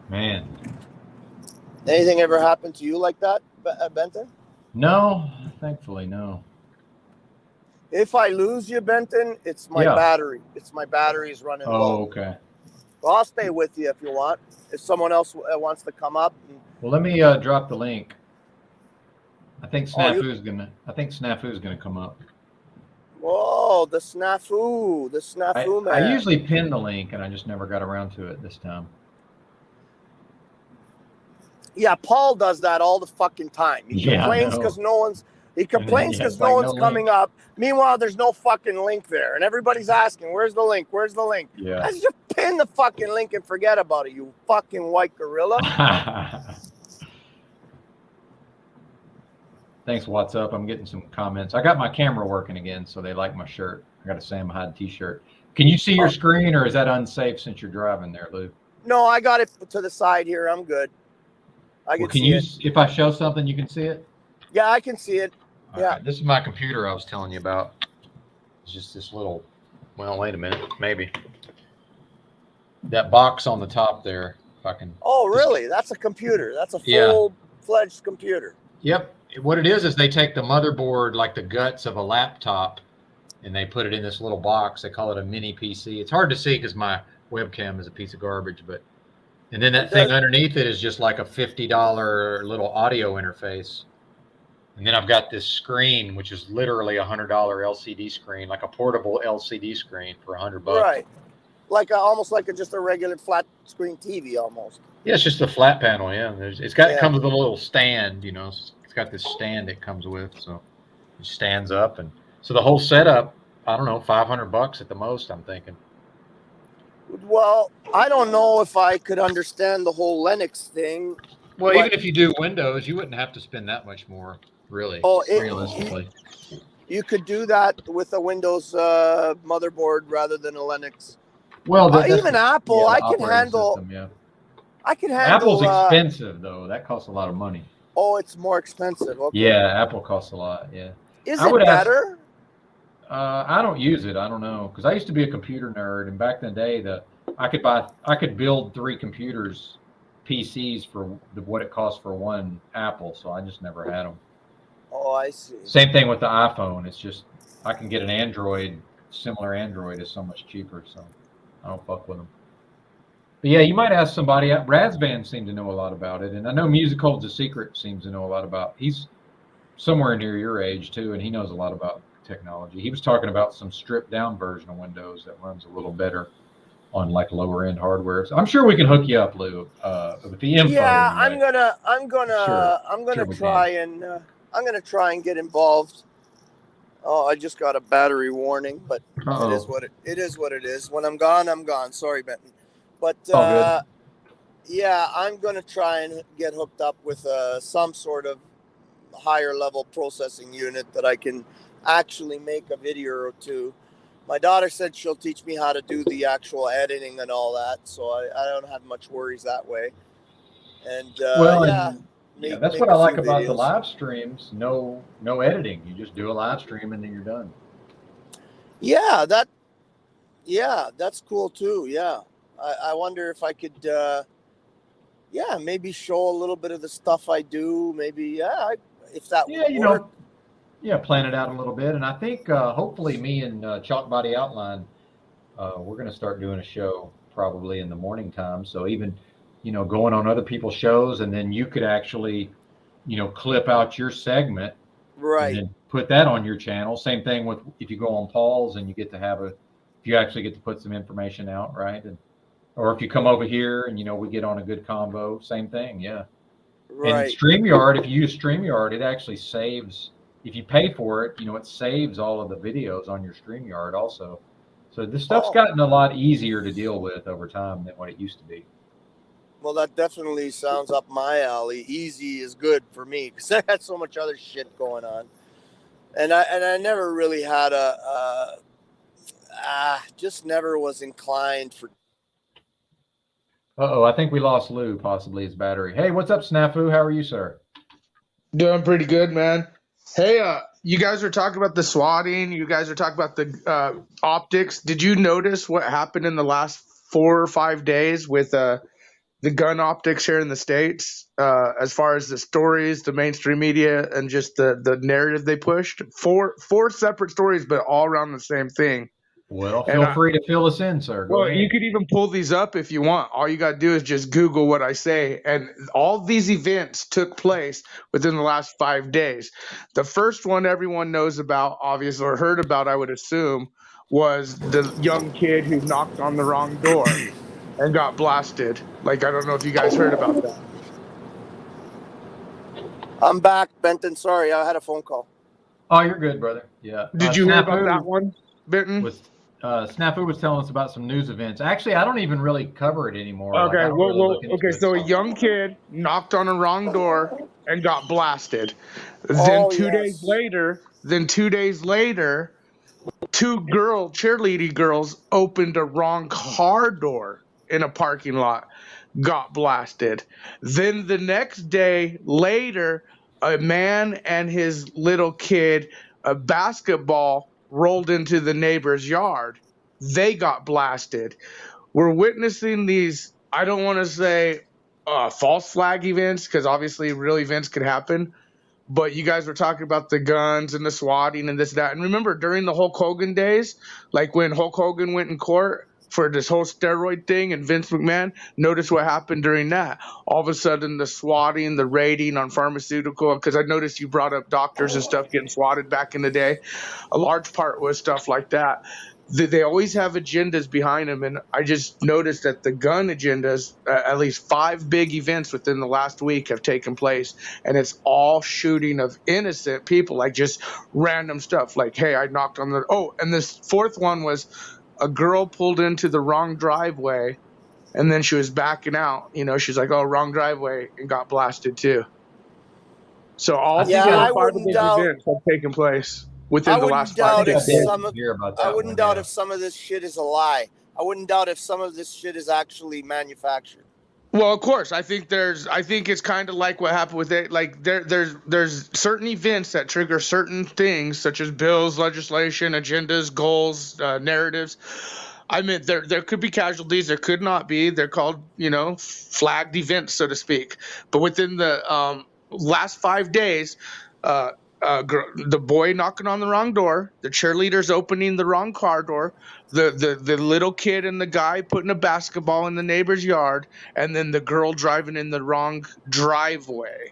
[SPEAKER 2] Man.
[SPEAKER 6] Anything ever happened to you like that, Benton?
[SPEAKER 2] No, thankfully, no.
[SPEAKER 6] If I lose you, Benton, it's my battery. It's my battery's running low.
[SPEAKER 2] Oh, okay.
[SPEAKER 6] Well, I'll stay with you if you want. If someone else wants to come up.
[SPEAKER 2] Well, let me drop the link. I think Snafu's gonna come up.
[SPEAKER 6] Whoa, the snafu man.
[SPEAKER 2] I usually pin the link, and I just never got around to it this time.
[SPEAKER 6] Yeah, Paul does that all the fucking time. He complains because no one's coming up. Meanwhile, there's no fucking link there. And everybody's asking, where's the link? Where's the link?
[SPEAKER 2] Yeah.
[SPEAKER 6] Let's just pin the fucking link and forget about it, you fucking white gorilla.
[SPEAKER 2] Thanks, what's up? I'm getting some comments. I got my camera working again, so they like my shirt. I got a Sam Hyde t-shirt. Can you see your screen, or is that unsafe since you're driving there, Lou?
[SPEAKER 6] No, I got it to the side here. I'm good.
[SPEAKER 2] Can you, if I show something, you can see it?
[SPEAKER 6] Yeah, I can see it.
[SPEAKER 2] All right. This is my computer I was telling you about. It's just this little, well, wait a minute, maybe. That box on the top there, if I can.
[SPEAKER 6] Oh, really? That's a computer. That's a full-fledged computer.
[SPEAKER 2] Yep. What it is they take the motherboard, like the guts of a laptop, and they put it in this little box. They call it a mini PC. It's hard to see because my webcam is a piece of garbage, but. And then that thing underneath it is just like a $50 little audio interface. And then I've got this screen, which is literally a $100 LCD screen, like a portable LCD screen for $100.
[SPEAKER 6] Right. Like almost like just a regular flat screen TV almost.
[SPEAKER 2] Yeah, it's just a flat panel. Yeah. It comes with a little stand, It's got this stand it comes with. So it stands up. And so the whole setup, I don't know, $500 at the most, I'm thinking.
[SPEAKER 6] Well, I don't know if I could understand the whole Linux thing.
[SPEAKER 2] Well, even if you do Windows, you wouldn't have to spend that much more, really, realistically.
[SPEAKER 6] You could do that with a Windows motherboard rather than a Linux.
[SPEAKER 2] Well,
[SPEAKER 6] even Apple, I can handle.
[SPEAKER 2] System,
[SPEAKER 6] I can handle.
[SPEAKER 2] Apple's expensive, though. That costs a lot of money.
[SPEAKER 6] Oh, it's more expensive. Okay.
[SPEAKER 2] Yeah, Apple costs a lot. Yeah.
[SPEAKER 6] Is it better?
[SPEAKER 2] I don't use it. I don't know, because I used to be a computer nerd, and back in the day, I could build 3 computers, PCs for what it costs for one Apple. So I just never had them.
[SPEAKER 6] Oh, I see.
[SPEAKER 2] Same thing with the iPhone. It's just I can get an Android. Similar Android is so much cheaper, so I don't fuck with them. But yeah, you might ask somebody. Brad's band seemed to know a lot about it, and I know Music Holds a Secret seems to know a lot about. He's somewhere near your age too, and he knows a lot about technology. He was talking about some stripped down version of Windows that runs a little better on like lower end hardware. So I'm sure we can hook you up, Lou, with the info.
[SPEAKER 6] Yeah,
[SPEAKER 2] anyway.
[SPEAKER 6] I'm gonna
[SPEAKER 2] we
[SPEAKER 6] try and get involved. Oh, I just got a battery warning, but
[SPEAKER 2] Uh-oh.
[SPEAKER 6] it is what it is. When I'm gone, I'm gone. Sorry, Benton. But
[SPEAKER 2] All good.
[SPEAKER 6] yeah, I'm gonna try and get hooked up with some sort of higher level processing unit that I can actually make a video or two. My daughter said she'll teach me how to do the actual editing and all that, so I don't have much worries that way. And
[SPEAKER 2] that's what I like about the live streams. No editing. You just do a live stream and then you're done.
[SPEAKER 6] Yeah, that's cool too. Yeah, I wonder if I could, maybe show a little bit of the stuff I do. Maybe, if that would work.
[SPEAKER 2] Plan it out a little bit. And I think hopefully me and Chalk Body Outline, we're going to start doing a show probably in the morning time. So even, going on other people's shows, and then you could actually, clip out your segment,
[SPEAKER 6] right,
[SPEAKER 2] and then put that on your channel. Same thing with if you go on Paul's and you get to if you actually get to put some information out, right? Or if you come over here and, we get on a good convo, same thing. Yeah. Right. And StreamYard, if you use StreamYard, it actually saves, if you pay for it, it saves all of the videos on your StreamYard also. So this stuff's gotten a lot easier to deal with over time than what it used to be.
[SPEAKER 6] Well, that definitely sounds up my alley. Easy is good for me because I had so much other shit going on, and I never really had just never was inclined for.
[SPEAKER 2] I think we lost Lou, possibly his battery. Hey, what's up, Snafu? How are you, sir?
[SPEAKER 7] Doing pretty good, man. Hey, you guys are talking about the swatting. You guys are talking about the optics. Did you notice what happened in the last 4 or 5 days with the gun optics here in the States, as far as the stories, the mainstream media, and just the narrative they pushed? Four separate stories, but all around the same thing.
[SPEAKER 2] Well, feel free to fill us in, sir. Go ahead.
[SPEAKER 7] You could even pull these up if you want. All you got to do is just Google what I say. And all these events took place within the last 5 days. The first one everyone knows about, obviously, or heard about, I would assume, was the young kid who knocked on the wrong door and got blasted. Like, I don't know if you guys heard about that.
[SPEAKER 6] I'm back, Benton. Sorry, I had a phone call.
[SPEAKER 2] Oh, you're good, brother. Yeah.
[SPEAKER 7] Did you hear about that one, Benton?
[SPEAKER 2] Snafu was telling us about some news events. Actually, I don't even really cover it anymore.
[SPEAKER 7] Okay, so a young kid knocked on a wrong door and got blasted. Then 2 days later, 2 cheerleading girls opened a wrong car door in a parking lot, got blasted. Then the next day later, a man and his little kid, a basketball rolled into the neighbor's yard. They got blasted. We're witnessing these, I don't want to say false flag events, because obviously real events could happen, but you guys were talking about the guns and the swatting and this, that. And remember, during the Hulk Hogan days, like when Hulk Hogan went in court for this whole steroid thing and Vince McMahon, notice what happened during that. All of a sudden, the swatting, the raiding on pharmaceutical, because I noticed you brought up doctors and stuff getting swatted back in the day. A large part was stuff like that. They always have agendas behind them, and I just noticed that the gun agendas, at least 5 big events within the last week have taken place, and it's all shooting of innocent people, like just random stuff, like, hey, I knocked on the – and this fourth one was a girl pulled into the wrong driveway, and then she was backing out. She's like, wrong driveway, and got blasted too. So all 5 of these events have taken place within the last 5 days.
[SPEAKER 6] I wouldn't doubt if some of this shit is a lie. I wouldn't doubt if some of this shit is actually manufactured.
[SPEAKER 7] Well, of course, I think it's kind of like what happened with it. Like there's certain events that trigger certain things, such as bills, legislation, agendas, goals, narratives. I mean, there could be casualties, there could not be. They're called, flagged events, so to speak. But within the last 5 days, the boy knocking on the wrong door, the cheerleaders opening the wrong car door, the little kid and the guy putting a basketball in the neighbor's yard, and then the girl driving in the wrong driveway.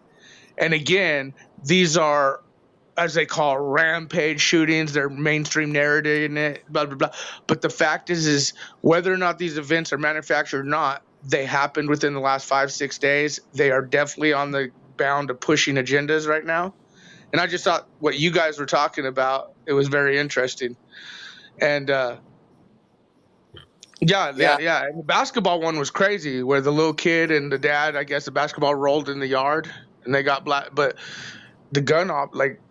[SPEAKER 7] And again, these are
[SPEAKER 10] as they call rampage shootings. They're mainstream narrating it, blah blah blah. But the fact is whether or not these events are manufactured or not, they happened within the last 5-6 days. They are definitely on the bound of pushing agendas right now. And I just thought what you guys were talking about, it was very interesting. And yeah. And the basketball one was crazy, where the little kid and the dad, I guess the basketball rolled in the yard and they got black. But the gun op, like,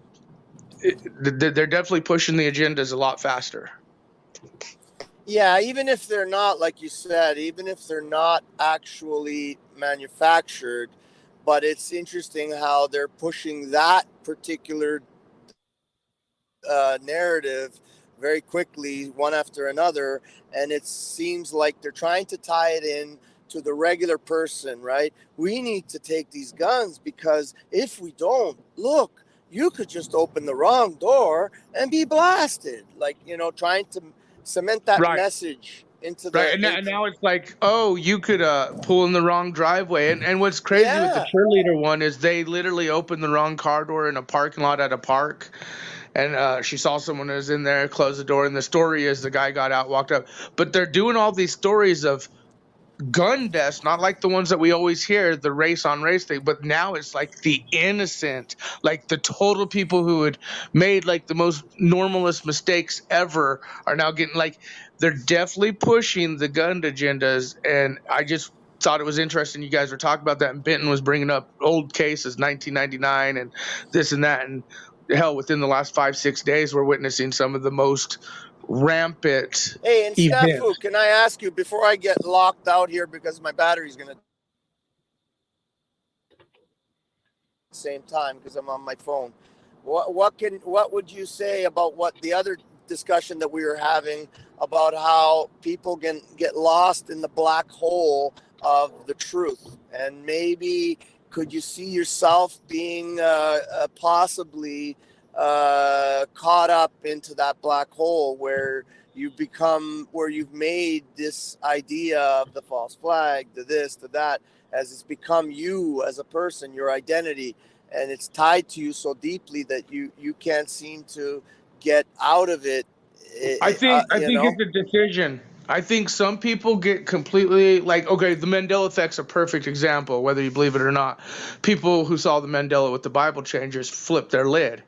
[SPEAKER 10] they're definitely pushing the agendas a lot faster.
[SPEAKER 6] Yeah, even if they're not, like you said, even if they're not actually manufactured, but it's interesting how they're pushing that particular narrative very quickly, one after another, and it seems like they're trying to tie it in to the regular person, right? We need to take these guns because if we don't, look, you could just open the wrong door and be blasted. Like, you know, trying to cement that
[SPEAKER 10] Right.
[SPEAKER 6] message into the
[SPEAKER 10] Right, and now it's like, oh, you could pull in the wrong driveway. And what's crazy with the cheerleader one is they literally opened the wrong car door in a parking lot at a park. And she saw someone who was in there, closed the door, and the story is the guy got out, walked up. But they're doing all these stories of gun deaths, not like the ones that we always hear, the race on race thing, but now it's like the innocent, like the total people who had made like the most normalist mistakes ever are now getting, like, they're definitely pushing the gun agendas. And I just thought it was interesting you guys were talking about that, and Benton was bringing up old cases, 1999 and this and that, and hell, within the last 5-6 days we're witnessing some of the most rampant
[SPEAKER 6] Hey, and
[SPEAKER 10] events.
[SPEAKER 6] Snafu, can I ask you before I get locked out here because my battery's gonna same time because I'm on my phone. What would you say about what the other discussion that we were having about how people can get lost in the black hole of the truth, and maybe could you see yourself being possibly caught up into that black hole where you've made this idea of the false flag, the this, the that, as it's become you as a person, your identity, and it's tied to you so deeply that you can't seem to get out of it.
[SPEAKER 10] I think it's a decision. I think some people get completely, like, okay, the Mandela effect's a perfect example, whether you believe it or not. People who saw the Mandela with the Bible changers flipped their lid,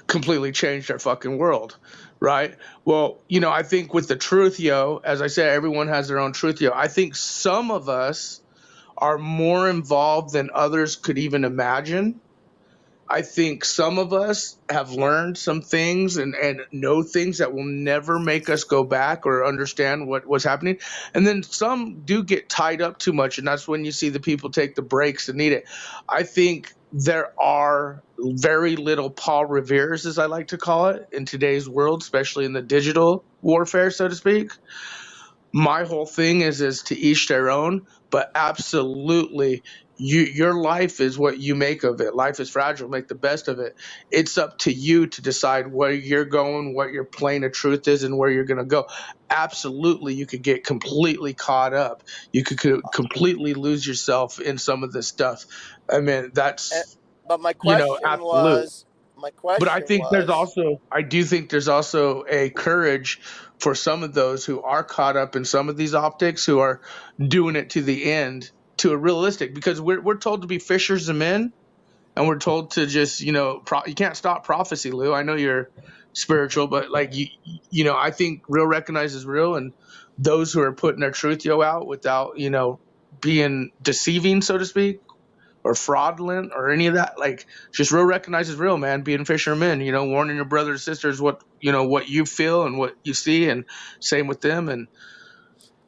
[SPEAKER 10] completely changed their fucking world, right? Well, you know, I think with the truth, as I said, everyone has their own truth, I think some of us are more involved than others could even imagine. I think some of us have learned some things and know things that will never make us go back or understand what's happening. And then some do get tied up too much, and that's when you see the people take the breaks and need it. I think there are very little Paul Reveres, as I like to call it, in today's world, especially in the digital warfare, so to speak. My whole thing is to each their own, but absolutely your life is what you make of it. Life is fragile, make the best of it. It's up to you to decide where you're going, what your plane of truth is, and where you're going to go. Absolutely, you could get completely caught up. You could completely lose yourself in some of this stuff. I mean, that's,
[SPEAKER 6] but my question
[SPEAKER 10] absolute. But I think
[SPEAKER 6] was,
[SPEAKER 10] I do think there's also a courage for some of those who are caught up in some of these optics, who are doing it to the end, to a realistic, because we're told to be fishers of men, and we're told to just, you can't stop prophecy, Lou. I know you're spiritual, but like I think real recognizes real, and those who are putting their truth out without, being deceiving, so to speak, or fraudulent or any of that, like, just real recognizes real, man. Being fishermen, warning your brothers and sisters what you feel and what you see, and same with them. And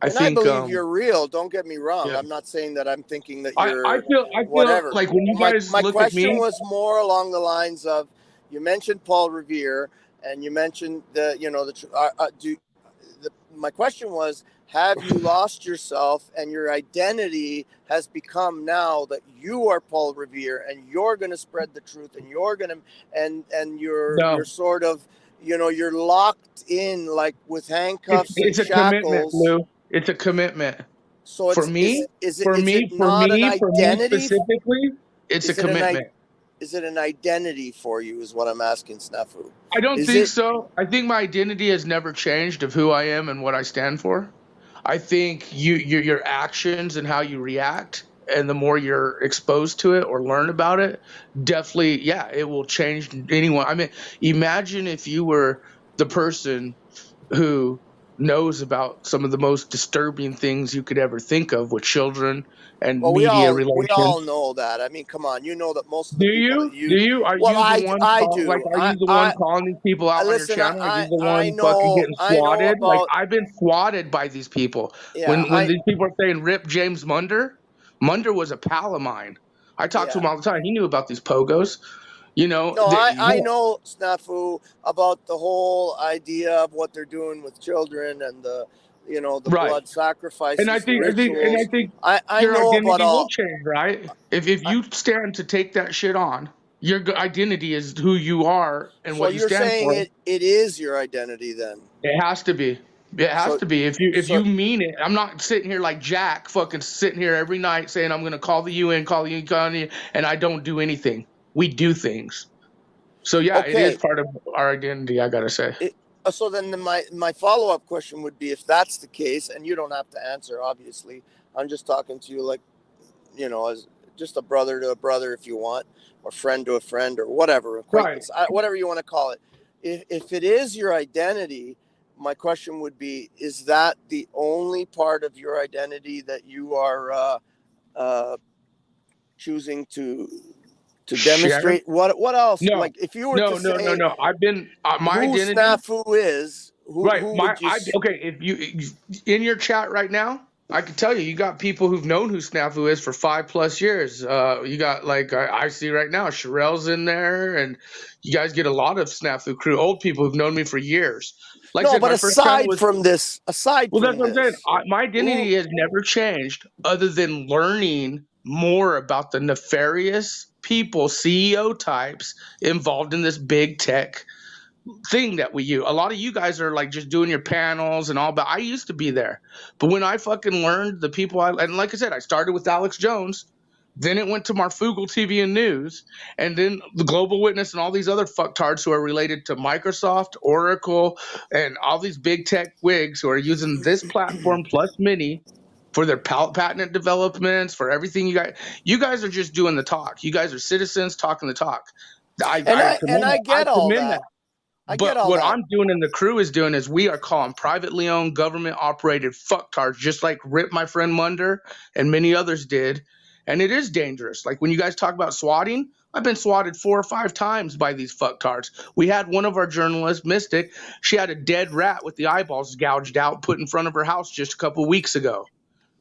[SPEAKER 10] I
[SPEAKER 6] believe you're real. Don't get me wrong.
[SPEAKER 10] Yeah.
[SPEAKER 6] I'm not saying that I'm thinking that
[SPEAKER 10] I
[SPEAKER 6] you're
[SPEAKER 10] feel
[SPEAKER 6] whatever.
[SPEAKER 10] like when you guys
[SPEAKER 6] my
[SPEAKER 10] look
[SPEAKER 6] question
[SPEAKER 10] at me,
[SPEAKER 6] was more along the lines of, you mentioned Paul Revere and you mentioned my question was, have you lost yourself and your identity has become now that you are Paul Revere and you're going to spread the truth and you're going to, and you're sort of, you're locked in, like, with handcuffs
[SPEAKER 10] it's
[SPEAKER 6] and
[SPEAKER 10] a commitment,
[SPEAKER 6] shackles.
[SPEAKER 10] Lou. It's a commitment.
[SPEAKER 6] So
[SPEAKER 10] for me
[SPEAKER 6] specifically,
[SPEAKER 10] it's a commitment.
[SPEAKER 6] an identity for you? Is what I'm asking, Snafu.
[SPEAKER 10] I don't
[SPEAKER 6] Is
[SPEAKER 10] think
[SPEAKER 6] it-
[SPEAKER 10] so. I think my identity has never changed of who I am and what I stand for. I think your actions and how you react, and the more you're exposed to it or learn about it, definitely, yeah, it will change anyone. I mean, imagine if you were the person who knows about some of the most disturbing things you could ever think of with children and
[SPEAKER 6] Well,
[SPEAKER 10] media
[SPEAKER 6] we
[SPEAKER 10] relations.
[SPEAKER 6] all know that. I mean, come on, you know that most of the
[SPEAKER 10] Do
[SPEAKER 6] people
[SPEAKER 10] you?
[SPEAKER 6] that you
[SPEAKER 10] Do you? Are
[SPEAKER 6] well,
[SPEAKER 10] you the one?
[SPEAKER 6] I
[SPEAKER 10] Like,
[SPEAKER 6] do.
[SPEAKER 10] are you the one calling these people out on your
[SPEAKER 6] Listen,
[SPEAKER 10] channel? Are you the
[SPEAKER 6] I
[SPEAKER 10] one fucking getting
[SPEAKER 6] I know
[SPEAKER 10] swatted? Like,
[SPEAKER 6] about.
[SPEAKER 10] I've been swatted by these people.
[SPEAKER 6] Yeah,
[SPEAKER 10] When these people are saying rip James Munder, Munder was a pal of mine. I talked to him all the time. He knew about these pogos. You know.
[SPEAKER 6] No, I know, Snafu, about the whole idea of what they're doing with children and the blood sacrifices,
[SPEAKER 10] And I think,
[SPEAKER 6] the rituals. I
[SPEAKER 10] your
[SPEAKER 6] know
[SPEAKER 10] identity
[SPEAKER 6] about all.
[SPEAKER 10] will change, right? If you stand to take that shit on, your identity is who you are and
[SPEAKER 6] So
[SPEAKER 10] what you
[SPEAKER 6] you're
[SPEAKER 10] stand
[SPEAKER 6] saying
[SPEAKER 10] for.
[SPEAKER 6] it is your identity then?
[SPEAKER 10] It has to be. It has
[SPEAKER 6] So-
[SPEAKER 10] to be. If
[SPEAKER 6] so-
[SPEAKER 10] you mean it, I'm not sitting here like Jack, fucking sitting here every night saying I'm going to call the UN, and I don't do anything. We do things. So yeah, it is part of our identity, I gotta say.
[SPEAKER 6] So then my follow-up question would be, if that's the case, and you don't have to answer, obviously, I'm just talking to you like, as just a brother to a brother, if you want, or friend to a friend, or whatever, acquaintance, whatever you want to call it. If it is your identity, my question would be, is that the only part of your identity that you are choosing to demonstrate? What else?
[SPEAKER 10] No,
[SPEAKER 6] like if you were to say,
[SPEAKER 10] no. I've been my
[SPEAKER 6] who
[SPEAKER 10] identity.
[SPEAKER 6] Snafu is, who would you?
[SPEAKER 10] Okay, if you in your chat right now, I can tell you got people who've known who Snafu is for 5+ years. You got like I see right now, Sherelle's in there, and you guys get a lot of Snafu crew, old people who've known me for years. Like
[SPEAKER 6] No,
[SPEAKER 10] I said,
[SPEAKER 6] but
[SPEAKER 10] my first channel was,
[SPEAKER 6] that's what I'm saying.
[SPEAKER 10] My identity has never changed, other than learning more about the nefarious people, CEO types involved in this big tech thing that we use. A lot of you guys are like just doing your panels and all, but I used to be there. But when I fucking learned the people, and like I said, I started with Alex Jones, then it went to Marfugal TV and News, and then the Global Witness and all these other fucktards who are related to Microsoft, Oracle, and all these big tech wigs who are using this platform plus Mini for their patent developments, for everything. You guys are just doing the talk. You guys are citizens talking the talk. I
[SPEAKER 6] get all that.
[SPEAKER 10] But what I'm doing and the crew is doing is we are calling privately owned, government operated fucktards, just like Rip, my friend Munder, and many others did. And it is dangerous. Like when you guys talk about swatting, I've been swatted 4 or 5 times by these fucktards. We had one of our journalists, Mystic, she had a dead rat with the eyeballs gouged out put in front of her house just a couple weeks ago.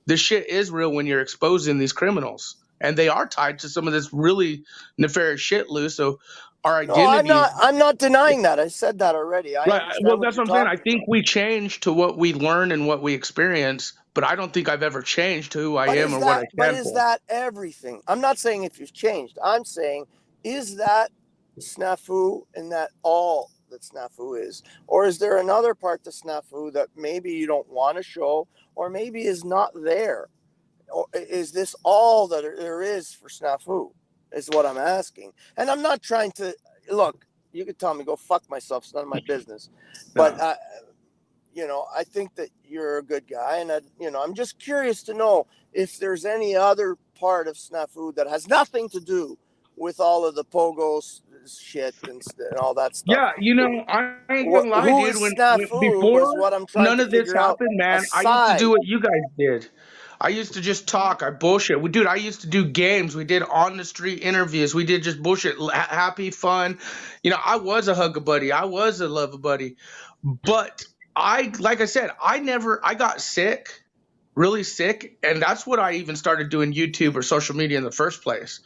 [SPEAKER 10] This shit is real when you're exposing these criminals. And they are tied to some of this really nefarious shit, Lou. So our identity.
[SPEAKER 6] No, I'm not denying that. I said that already.
[SPEAKER 10] Well, that's what I'm saying. I think we change to what we learn and what we experience, but I don't think I've ever changed to who I am or what I stand for.
[SPEAKER 6] But is that everything? I'm not saying if you've changed. I'm saying, is that Snafu and that all that Snafu is? Or is there another part to Snafu that maybe you don't want to show, or maybe is not there? Or is this all that there is for Snafu? Is what I'm asking. And I'm not trying to look. You could tell me go fuck myself. It's none of my business. But I think that you're a good guy, and I'm just curious to know if there's any other part of Snafu that has nothing to do with all of the pogos shit and all that stuff.
[SPEAKER 10] Yeah, I ain't gonna lie,
[SPEAKER 6] who
[SPEAKER 10] dude.
[SPEAKER 6] is
[SPEAKER 10] When
[SPEAKER 6] Snafu
[SPEAKER 10] before
[SPEAKER 6] is what I'm trying
[SPEAKER 10] none
[SPEAKER 6] to
[SPEAKER 10] of this
[SPEAKER 6] figure out.
[SPEAKER 10] happened, man, I used to do what you guys did. I used to just talk. I bullshit. Dude, I used to do games. We did on the street interviews. We did just bullshit, happy, fun. I was a hug a buddy. I was a love a buddy. But like I said, I got sick, really sick. And that's what I even started doing YouTube or social media in the first place,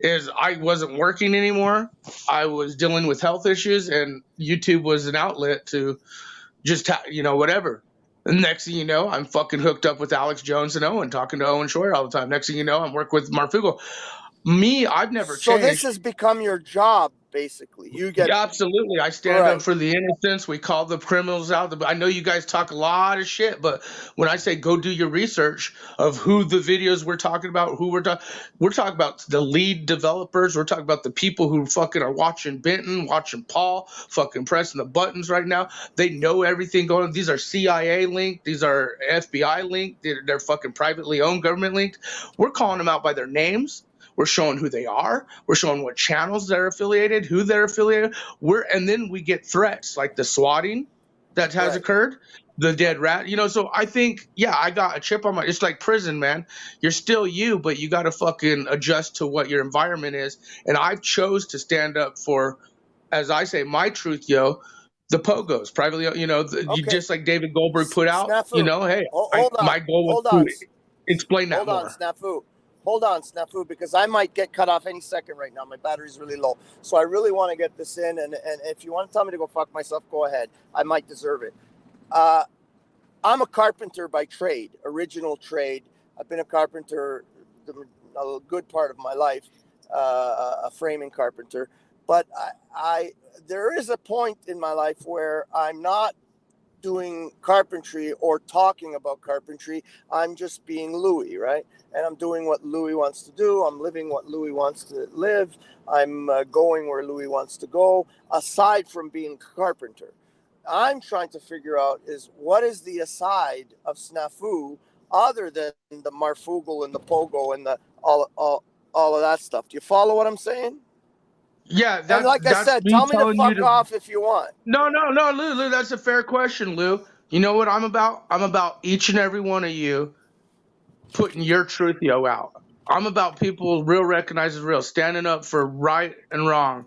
[SPEAKER 10] is I wasn't working anymore. I was dealing with health issues, and YouTube was an outlet to just, whatever. And next thing you know, I'm fucking hooked up with Alex Jones and Owen, talking to Owen Schroyer all the time. Next thing you know, I'm working with Marfugal. Me, I've never
[SPEAKER 6] So this
[SPEAKER 10] changed.
[SPEAKER 6] has become your job, basically. You get
[SPEAKER 10] Yeah, absolutely. I stand
[SPEAKER 6] Right.
[SPEAKER 10] up for the innocents. We call the criminals out. I know you guys talk a lot of shit, but when I say go do your research of who the videos we're talking about, who we're talking about the lead developers. We're talking about the people who fucking are watching Benton, watching Paul, fucking pressing the buttons right now. They know everything going on. These are CIA linked. These are FBI linked. They're fucking privately owned, government linked. We're calling them out by their names. We're showing who they are. We're showing what channels they're affiliated, who they're affiliated. And then we get threats like the swatting that has
[SPEAKER 6] Right.
[SPEAKER 10] occurred, the dead rat. So I think, yeah, I got a chip on my. It's like prison, man. You're still you, but you got to fucking adjust to what your environment is. And I've chose to stand up for, as I say, my truth, the pogos privately. You just like David Goldberg put out.
[SPEAKER 6] Snafu.
[SPEAKER 10] Hey,
[SPEAKER 6] Hold on.
[SPEAKER 10] my goal was
[SPEAKER 6] Hold on.
[SPEAKER 10] to explain that
[SPEAKER 6] Hold on,
[SPEAKER 10] more.
[SPEAKER 6] Snafu. Hold on, Snafu, because I might get cut off any second right now. My battery's really low. So I really want to get this in. And if you want to tell me to go fuck myself, go ahead. I might deserve it. I'm a carpenter by trade, original trade. I've been a carpenter a good part of my life, a framing carpenter. But there is a point in my life where I'm not doing carpentry or talking about carpentry. I'm just being Louis, right? And I'm doing what Louis wants to do. I'm living what Louis wants to live. I'm going where Louis wants to go, aside from being a carpenter. I'm trying to figure out is what is the aside of Snafu other than the Marfugal and the Pogo and the all of that stuff. Do you follow what I'm saying?
[SPEAKER 10] Yeah,
[SPEAKER 6] and like I said, tell me to fuck off if you want.
[SPEAKER 10] No, Lou, that's a fair question, Lou. You know what I'm about? I'm about each and every one of you putting your truth out. I'm about people real recognizes real, standing up for right and wrong.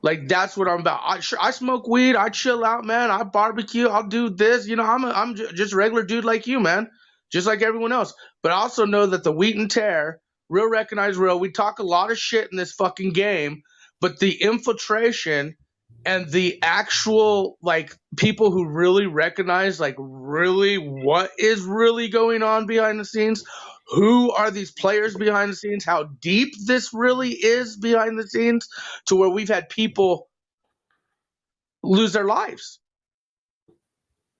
[SPEAKER 10] Like that's what I'm about. I smoke weed. I chill out, man. I barbecue. I'll do this. I'm just a regular dude like you, man. Just like everyone else. But I also know that the wheat and tear, real recognize real. We talk a lot of shit in this fucking game, but the infiltration and the actual like people who really recognize like really what is really going on behind the scenes. Who are these players behind the scenes? How deep this really is behind the scenes to where we've had people lose their lives.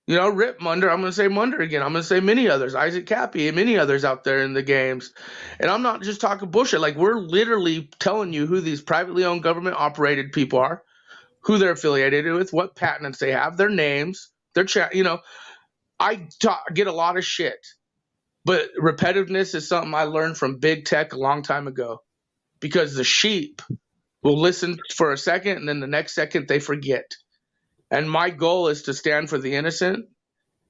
[SPEAKER 10] Rip Munder. I'm going to say Munder again. I'm going to say many others. Isaac Cappy and many others out there in the games. And I'm not just talking bullshit. Like we're literally telling you who these privately owned government operated people are, who they're affiliated with, what patents they have, their names, their chat. I get a lot of shit. But repetitiveness is something I learned from big tech a long time ago, because the sheep will listen for a second and then the next second they forget. And my goal is to stand for the innocent.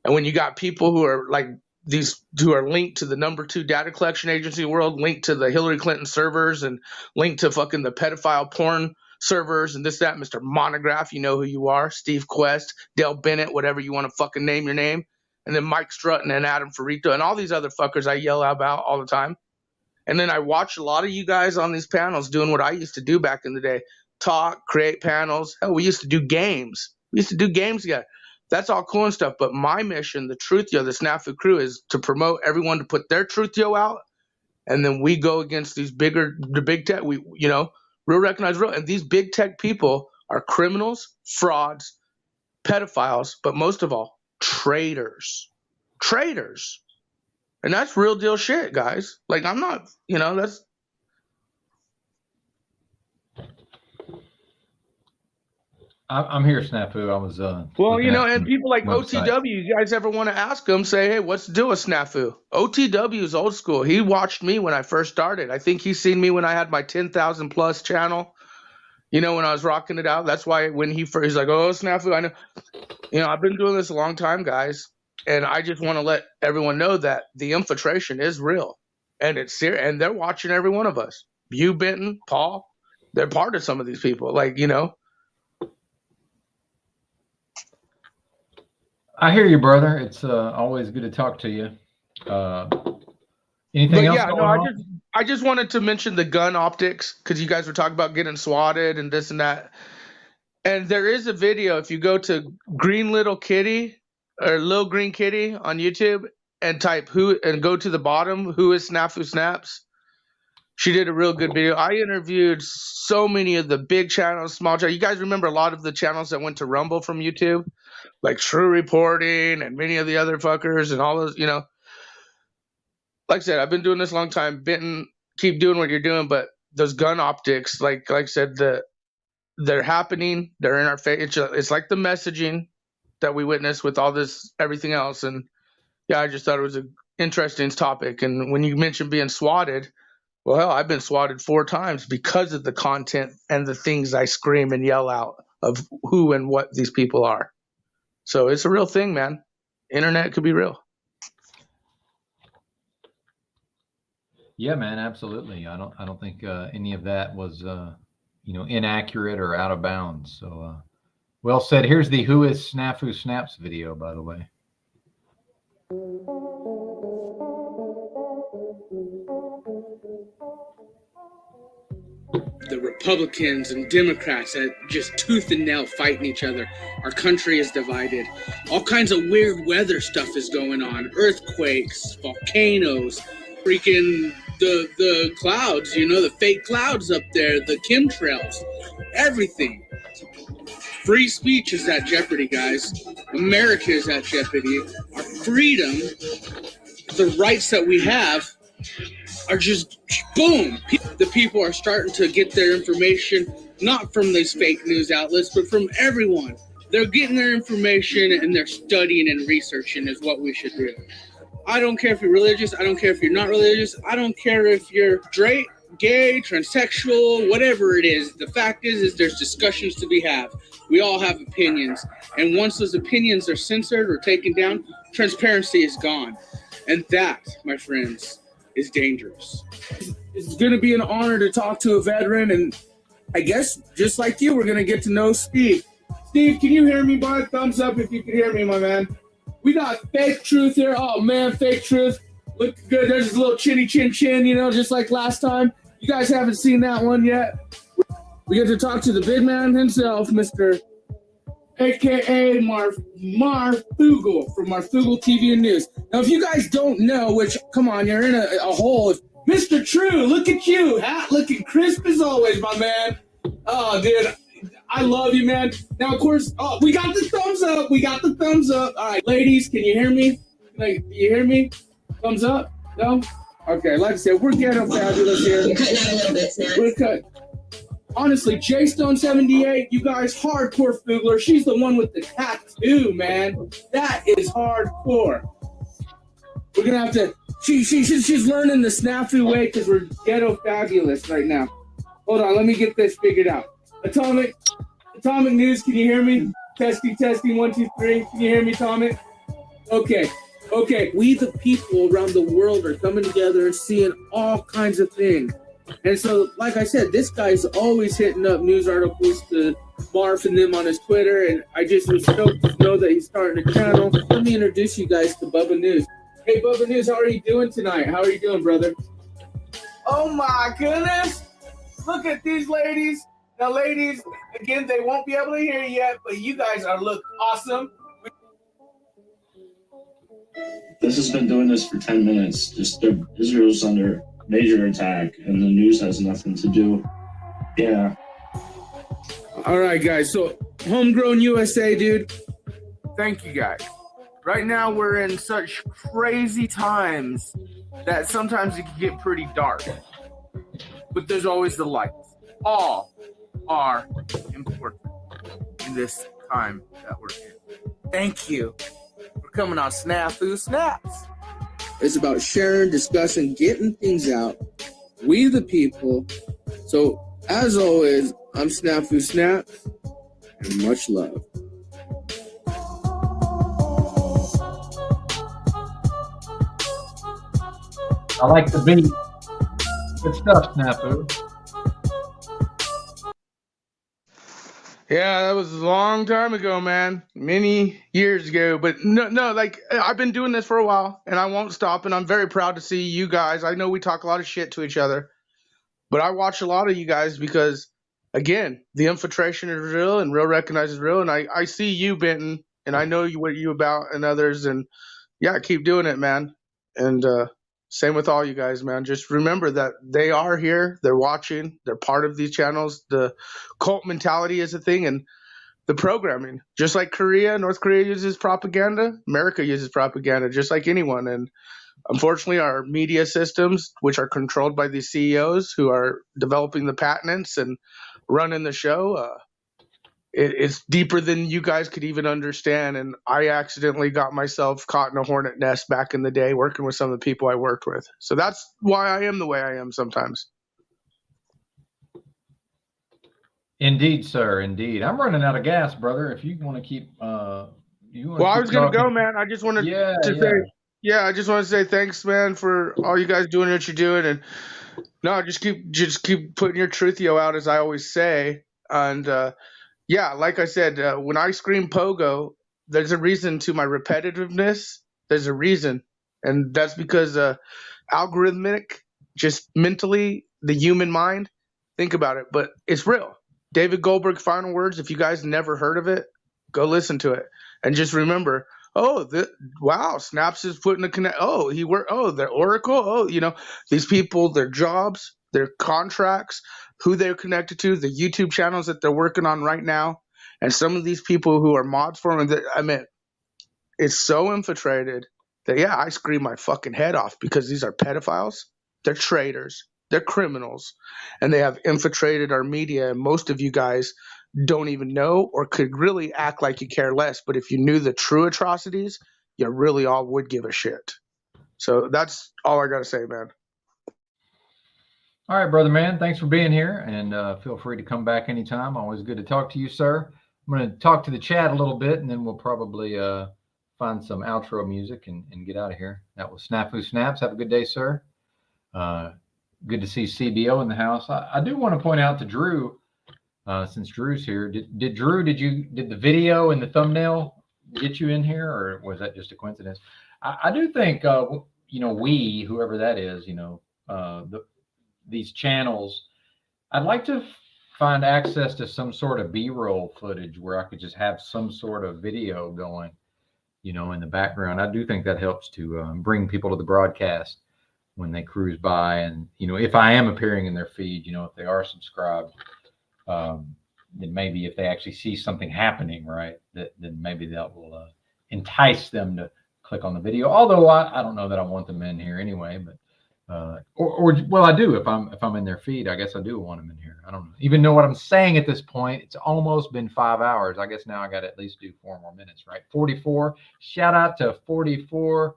[SPEAKER 10] And when you got people who are like these, who are linked to the number 2 data collection agency world, linked to the Hillary Clinton servers and linked to fucking the pedophile porn servers and this, that, Mr. Monograph, you know who you are, Steve Quest, Dale Bennett, whatever you want to fucking name your name. And then Mike Strutton and Adam Ferrito and all these other fuckers I yell about all the time. And then I watch a lot of you guys on these panels doing what I used to do back in the day. Talk, create panels. Hell, we used to do games. We used to do games together. That's all cool and stuff. But my mission, the Truth Yo, the Snafu crew, is to promote everyone to put their Truth Yo out. And then we go against the big tech. We, real recognize real. And these big tech people are criminals, frauds, pedophiles, but most of all, traitors. Traitors. And that's real deal shit, guys. Like, I'm not, that's.
[SPEAKER 2] I'm here, Snafu. I was.
[SPEAKER 10] Well, and people like OTW, you guys ever want to ask them, say, hey, what's the deal with Snafu? OTW is old school. He watched me when I first started. I think he's seen me when I had my 10,000 plus channel, when I was rocking it out. That's why when he's like, oh, Snafu, I know. I've been doing this a long time, guys. And I just want to let everyone know that the infiltration is real, and it's serious, and they're watching every one of us. You, Benton, Paul, they're part of some of these people. Like,
[SPEAKER 2] I hear you, brother. It's always good to talk to you. Anything else going on?
[SPEAKER 10] I just wanted to mention the gun optics, because you guys were talking about getting swatted and this and that. And there is a video, if you go to Green Little Kitty or Little Green Kitty on YouTube and type who and go to the bottom, who is Snafu Snaps, She did a real good video. I interviewed so many of the big channels, small channels. You guys remember a lot of the channels that went to Rumble from YouTube, like True Reporting and many of the other fuckers and all those, you know. Like I said, I've been doing this a long time. Benton, keep doing what you're doing, but those gun optics, like I said, they're happening. They're in our face. It's like the messaging that we witnessed with all this, everything else. And yeah, I just thought it was an interesting topic. And when you mentioned being swatted, well, hell, I've been swatted 4 times because of the content and the things I scream and yell out of who and what these people are. So it's a real thing, man. Internet could be real.
[SPEAKER 2] Yeah, man, absolutely. I don't think any of that was inaccurate or out of bounds. So well said. Here's the Who is Snafu Snaps video, by the way.
[SPEAKER 11] The Republicans and Democrats are just tooth and nail fighting each other. Our country is divided. All kinds of weird weather stuff is going on. Earthquakes, volcanoes, freaking the clouds, the fake clouds up there, the chemtrails, everything. Free speech is at jeopardy, guys. America is at jeopardy. Our freedom, the rights that we have, are just boom. The people are starting to get their information not from these fake news outlets, but from everyone. They're getting their information and they're studying and researching is what we should do. I don't care if you're religious. I don't care if you're not religious. I don't care if you're straight, gay, transsexual, whatever it is. The fact is there's discussions to be had. We all have opinions. And once those opinions are censored or taken down, transparency is gone. And that, my friends, is dangerous. It's going to be an honor to talk to a veteran, and I guess just like you, we're going to get to know Steve. Steve, can you hear me, bud? Thumbs up if you can hear me, my man. We got Fake Truth here. Oh, man, Fake Truth. Look good. There's his little chinny chin, just like last time. You guys haven't seen that one yet. We get to talk to the big man himself, Mr. a.k.a. Marfugel from Marfugel TV and News. Now, if you guys don't know, which, come on, you're in a hole. Mr. True, look at you. Hat looking crisp as always, my man. Oh, dude, I love you, man. Now, of course, we got the thumbs up. We got the thumbs up. All right, ladies, can you hear me? Can you hear me? Thumbs up? No? Okay, like I said, we're getting fabulous here.
[SPEAKER 12] You're cutting out a little bit, Snap.
[SPEAKER 11] We're cut. Honestly, J-Stone78, you guys, hardcore Fugler. She's the one with the tattoo, man. That is hardcore. We're gonna have to. She's learning the snafu way because we're ghetto fabulous right now. Hold on, let me get this figured out. Atomic News, can you hear me? Testing, 1, 2, 3. Can you hear me, Atomic? Okay. We the people around the world are coming together and seeing all kinds of things. And so, like I said, this guy's always hitting up news articles to Marf and them on his Twitter, and I just was stoked to know that he's starting a channel. Let me introduce you guys to Bubba News. Hey, Bubba News, how are you doing tonight? How are you doing, brother? Oh, my goodness. Look at these ladies. Now, ladies, again, they won't be able to hear you yet, but you guys look awesome.
[SPEAKER 13] This has been doing this for 10 minutes. Just Israel's under major attack, and the news has nothing to do. Yeah.
[SPEAKER 11] All right, guys. So, Homegrown USA, dude. Thank you, guys. Right now, we're in such crazy times that sometimes it can get pretty dark. But there's always the lights. All are important in this time that we're in. Thank you for coming on Snafu Snaps. It's about sharing, discussing, getting things out. We the people. So, as always, I'm Snafu Snaps, and much love.
[SPEAKER 2] I like the beat. Good stuff, Snafu.
[SPEAKER 10] Yeah, that was a long time ago, man. Many years ago. But no, like, I've been doing this for a while, and I won't stop, and I'm very proud to see you guys. I know we talk a lot of shit to each other, but I watch a lot of you guys because, again, the infiltration is real, and real recognizes real, and I see you, Benton, and I know what you about and others, and, yeah, keep doing it, man. And Same with all you guys, man. Just remember that they are here. They're watching. They're part of these channels. The cult mentality is a thing, and the programming. Just like North Korea uses propaganda, America uses propaganda, just like anyone. And unfortunately, our media systems, which are controlled by these CEOs who are developing the patents and running the show, it's deeper than you guys could even understand. And I accidentally got myself caught in a hornet nest back in the day working with some of the people I worked with. So that's why I am the way I am sometimes.
[SPEAKER 2] Indeed, sir. Indeed. I'm running out of gas, brother. If you want to keep,
[SPEAKER 10] I was going to go, man. I just wanted say, I just want to say thanks, man, for all you guys doing what you're doing. And no, just keep putting your truthio out, as I always say. And, yeah, like I said, when I scream pogo, there's a reason to my repetitiveness. There's a reason. And that's because algorithmic, just mentally, the human mind, think about it. But it's real. David Goldberg, Final Words, if you guys never heard of it, go listen to it. And just remember, wow, Snaps is putting a connect. Their Oracle. These people, their jobs, their contracts, who they're connected to, the YouTube channels that they're working on right now, and some of these people who are mods for them. It's so infiltrated that, yeah, I scream my fucking head off because these are pedophiles, they're traitors, they're criminals, and they have infiltrated our media. And most of you guys don't even know or could really act like you care less. But if you knew the true atrocities, you really all would give a shit. So that's all I got to say, man.
[SPEAKER 2] All right, brother, man. Thanks for being here, and feel free to come back anytime. Always good to talk to you, sir. I'm going to talk to the chat a little bit, and then we'll probably find some outro music and get out of here. That was Snafu Snaps. Have a good day, sir. Good to see CBO in the house. I do want to point out to Drew, since Drew's here. Did the video and the thumbnail get you in here, or was that just a coincidence? I do think, whoever that is, these channels, I'd like to find access to some sort of B-roll footage where I could just have some sort of video going, in the background. I do think that helps to bring people to the broadcast when they cruise by. And, if I am appearing in their feed, if they are subscribed, then maybe if they actually see something happening, right, then maybe that will entice them to click on the video. Although I don't know that I want them in here anyway, but well, I do. If I'm in their feed, I guess I do want them in here. I don't even know what I'm saying at this point. It's almost been 5 hours. I guess now I got to at least do 4 more minutes, right? 44. Shout out to 44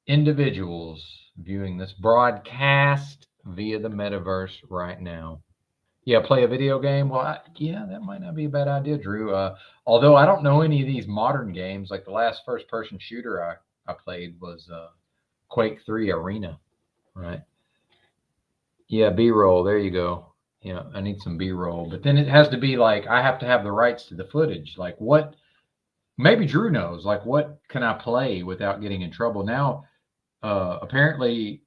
[SPEAKER 2] individuals viewing this broadcast via the metaverse right now. Yeah, play a video game. Well, that might not be a bad idea, Drew. Although I don't know any of these modern games. Like the last first-person shooter I played was Quake 3 Arena, right? Yeah, B-roll. There you go. Yeah, I need some B-roll. But then it has to be like, I have to have the rights to the footage. Like what, maybe Drew knows, like what can I play without getting in trouble? Now, apparently,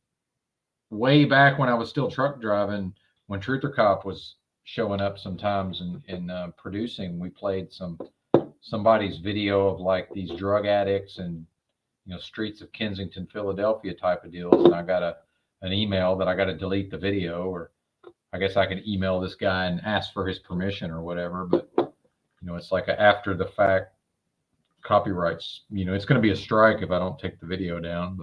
[SPEAKER 2] way back when I was still truck driving, when Truther Cop was showing up sometimes and producing, we played somebody's video of like these drug addicts and streets of Kensington, Philadelphia type of deals. And I got an email that I got to delete the video, or I guess I can email this guy and ask for his permission or whatever. But, it's like after the fact copyrights, it's going to be a strike if I don't take the video down.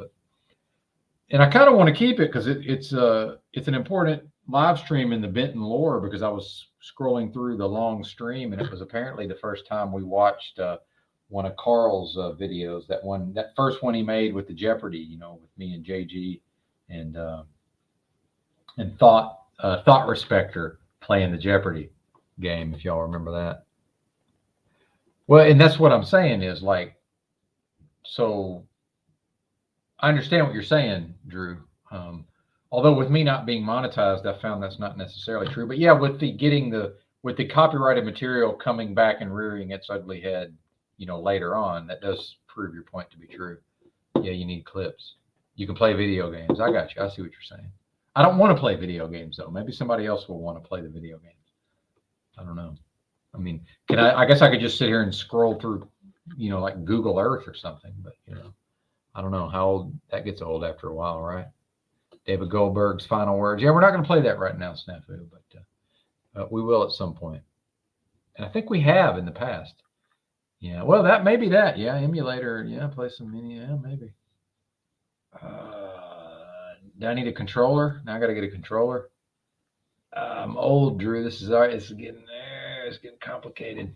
[SPEAKER 2] And I kind of want to keep it because it's an important live stream in the Benton lore, because I was scrolling through the long stream and it was apparently the first time we watched one of Carl's videos, that first one he made with the Jeopardy, with me and JG and Thought Respecter playing the Jeopardy game, if y'all remember that. Well, and that's what I'm saying is like, so I understand what you're saying, Drew. Although with me not being monetized, I found that's not necessarily true. But yeah, with the copyrighted material coming back and rearing its ugly head, later on, that does prove your point to be true. Yeah, you need clips. You can play video games. I got you. I see what you're saying. I don't want to play video games though. Maybe somebody else will want to play the video games. I don't know. I mean, I guess I could just sit here and scroll through, like Google Earth or something, but I don't know how old that gets old after a while, right? David Goldberg's final words. Yeah, we're not going to play that right now, Snafu, but we will at some point. And I think we have in the past. Yeah, well, that maybe that. Yeah, emulator. Yeah, play some mini. Yeah, maybe. Do I need a controller? Now I got to get a controller. I'm old, Drew. This is all right. It's getting there. It's getting complicated.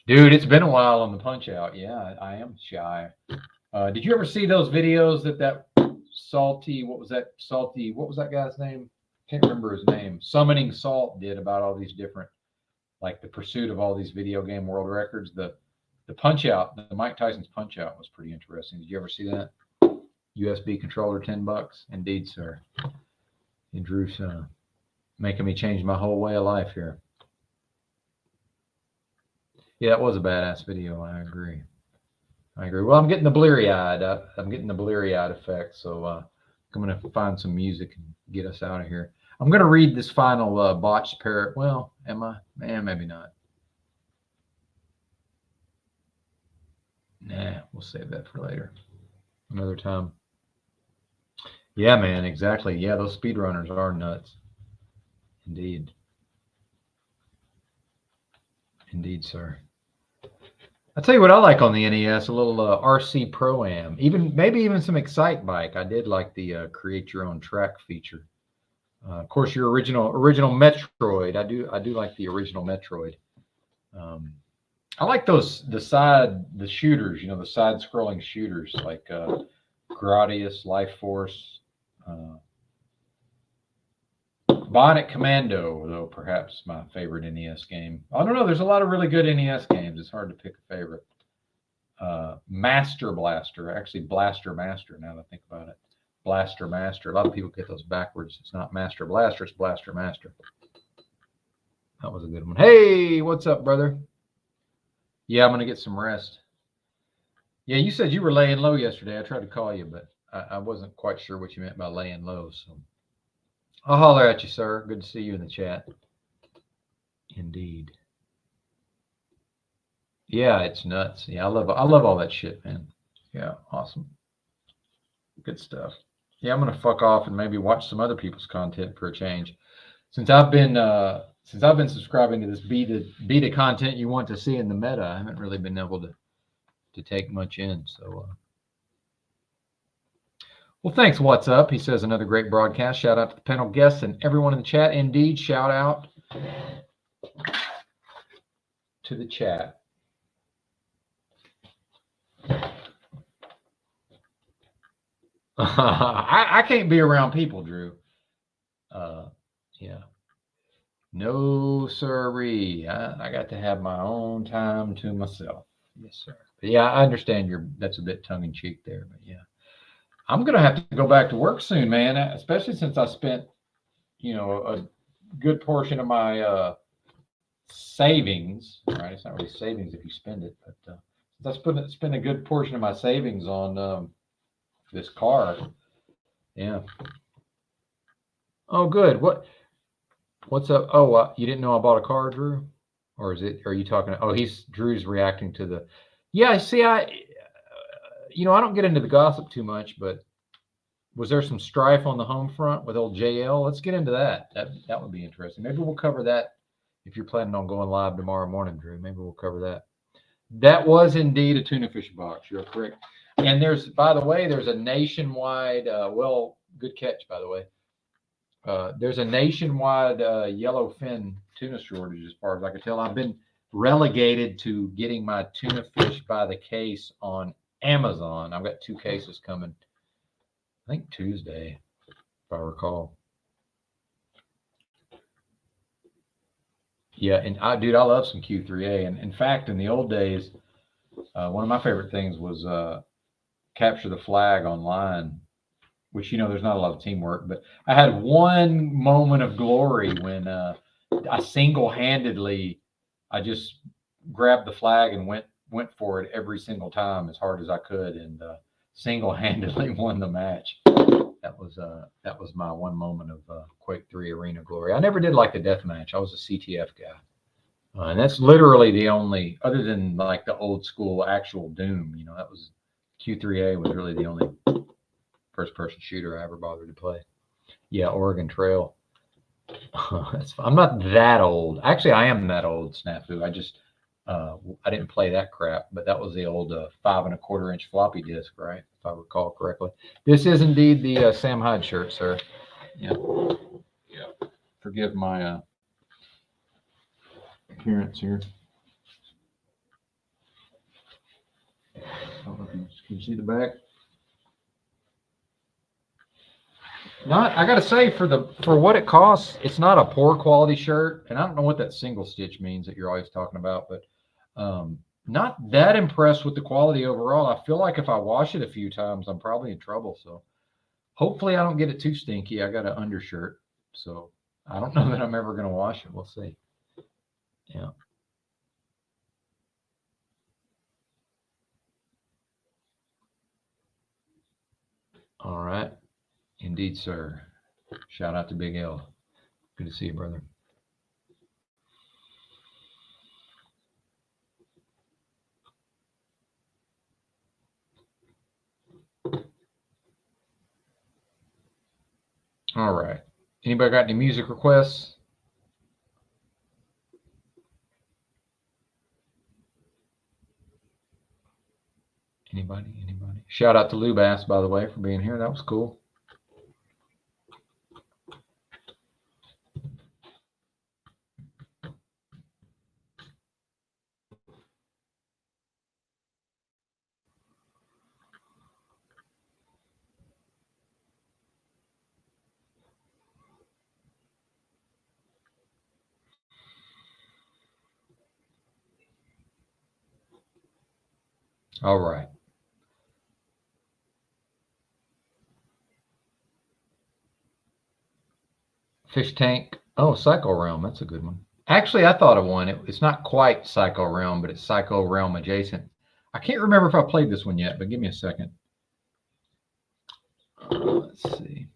[SPEAKER 2] Dude, it's been a while on the Punch Out. Yeah, I am shy. Did you ever see those videos that Salty, what was that guy's name? Can't remember his name. Summoning Salt did about all these different, like the pursuit of all these video game world records. The Punch Out, the Mike Tyson's Punch Out was pretty interesting. Did you ever see that? USB controller, $10. Indeed, sir. And Drew's making me change my whole way of life here. Yeah, it was a badass video. I agree. Well, I'm getting the bleary-eyed. I'm getting the bleary-eyed effect. So I'm going to find some music and get us out of here. I'm going to read this final botched parrot. Well, am I? Maybe not. Nah, we'll save that for later. Another time. Yeah, man, exactly. Yeah, those speedrunners are nuts. Indeed. Indeed, sir. I'll tell you what I like on the NES, a little RC Pro-Am. Maybe even some Excite Bike. I did like the create your own track feature. Of course, your original Metroid. I do like the original Metroid. I like the shooters, the side-scrolling shooters like Gradius, Life Force, Bionic Commando, though perhaps my favorite NES game. I don't know. There's a lot of really good NES games. It's hard to pick a favorite. Master Blaster, actually Blaster Master. Now that I think about it, Blaster Master. A lot of people get those backwards. It's not Master Blaster. It's Blaster Master. That was a good one. Hey, what's up, brother? Yeah, I'm gonna get some rest. Yeah, you said you were laying low yesterday. I tried to call you, but I wasn't quite sure what you meant by laying low. So I'll holler at you, sir. Good to see you in the chat. Indeed. Yeah, it's nuts. Yeah, I love all that shit, man. Yeah, awesome. Good stuff. Yeah, I'm gonna fuck off and maybe watch some other people's content for a change. Since I've been subscribing to this be the content you want to see in the meta, I haven't really been able to take much in. So well, thanks. What's up? He says another great broadcast. Shout out to the panel guests and everyone in the chat. Indeed, shout out to the chat. I can't be around people, Drew. Yeah. No, sirree. I got to have my own time to myself. Yes, sir. But yeah, I understand that's a bit tongue in cheek there, but yeah. I'm going to have to go back to work soon, man, especially since I spent, a good portion of my savings, right? It's not really savings if you spend it, but since I spent a good portion of my savings on this car. Yeah. Oh, good. What's up? Oh, you didn't know I bought a car, Drew? Or are you talking? Oh, Drew's reacting to the, yeah, see, I don't get into the gossip too much, but was there some strife on the home front with old JL? Let's get into that. That would be interesting. Maybe we'll cover that if you're planning on going live tomorrow morning, Drew. Maybe we'll cover that. That was indeed a tuna fish box. You're correct. And by the way, there's a nationwide, good catch, by the way. There's a nationwide yellowfin tuna shortage, as far as I can tell. I've been relegated to getting my tuna fish by the case on Amazon. I've got 2 cases coming, I think Tuesday, if I recall. Yeah, and I love some Q3A. And in fact, in the old days, one of my favorite things was capture the flag online, which, there's not a lot of teamwork, but I had one moment of glory when I single-handedly, I just grabbed the flag and went for it every single time as hard as I could, and single-handedly won the match. That was my one moment of Quake 3 Arena glory. I never did like the death match. I was a CTF guy. And that's literally the only, other than like the old school actual Doom, you know, that was Q3A was really the only first person shooter I ever bothered to play. Yeah, Oregon Trail. I'm not that old. Actually, I am that old, Snafu. I just I didn't play that crap, but that was the old 5 1/4 inch floppy disk, right? If I recall correctly. This is indeed the Sam Hyde shirt, sir. Yeah. Yeah. Forgive my appearance here. I don't know if you can see the back. Not, I gotta say, for what it costs, it's not a poor quality shirt, and I don't know what that single stitch means that you're always talking about, but not that impressed with the quality overall. I feel like if I wash it a few times, I'm probably in trouble. So hopefully I don't get it too stinky. I got an undershirt, so I don't know that I'm ever gonna wash it. We'll see. Yeah. All right. Indeed, sir. Shout out to Big L. Good to see you, brother. All right. Anybody got any music requests? Anybody? Shout out to Lou Bass, by the way, for being here. That was cool. All right. Fish Tank. Oh, Psycho Realm. That's a good one. Actually, I thought of one. It's not quite Psycho Realm, but it's Psycho Realm adjacent. I can't remember if I played this one yet, but give me a second. Let's see.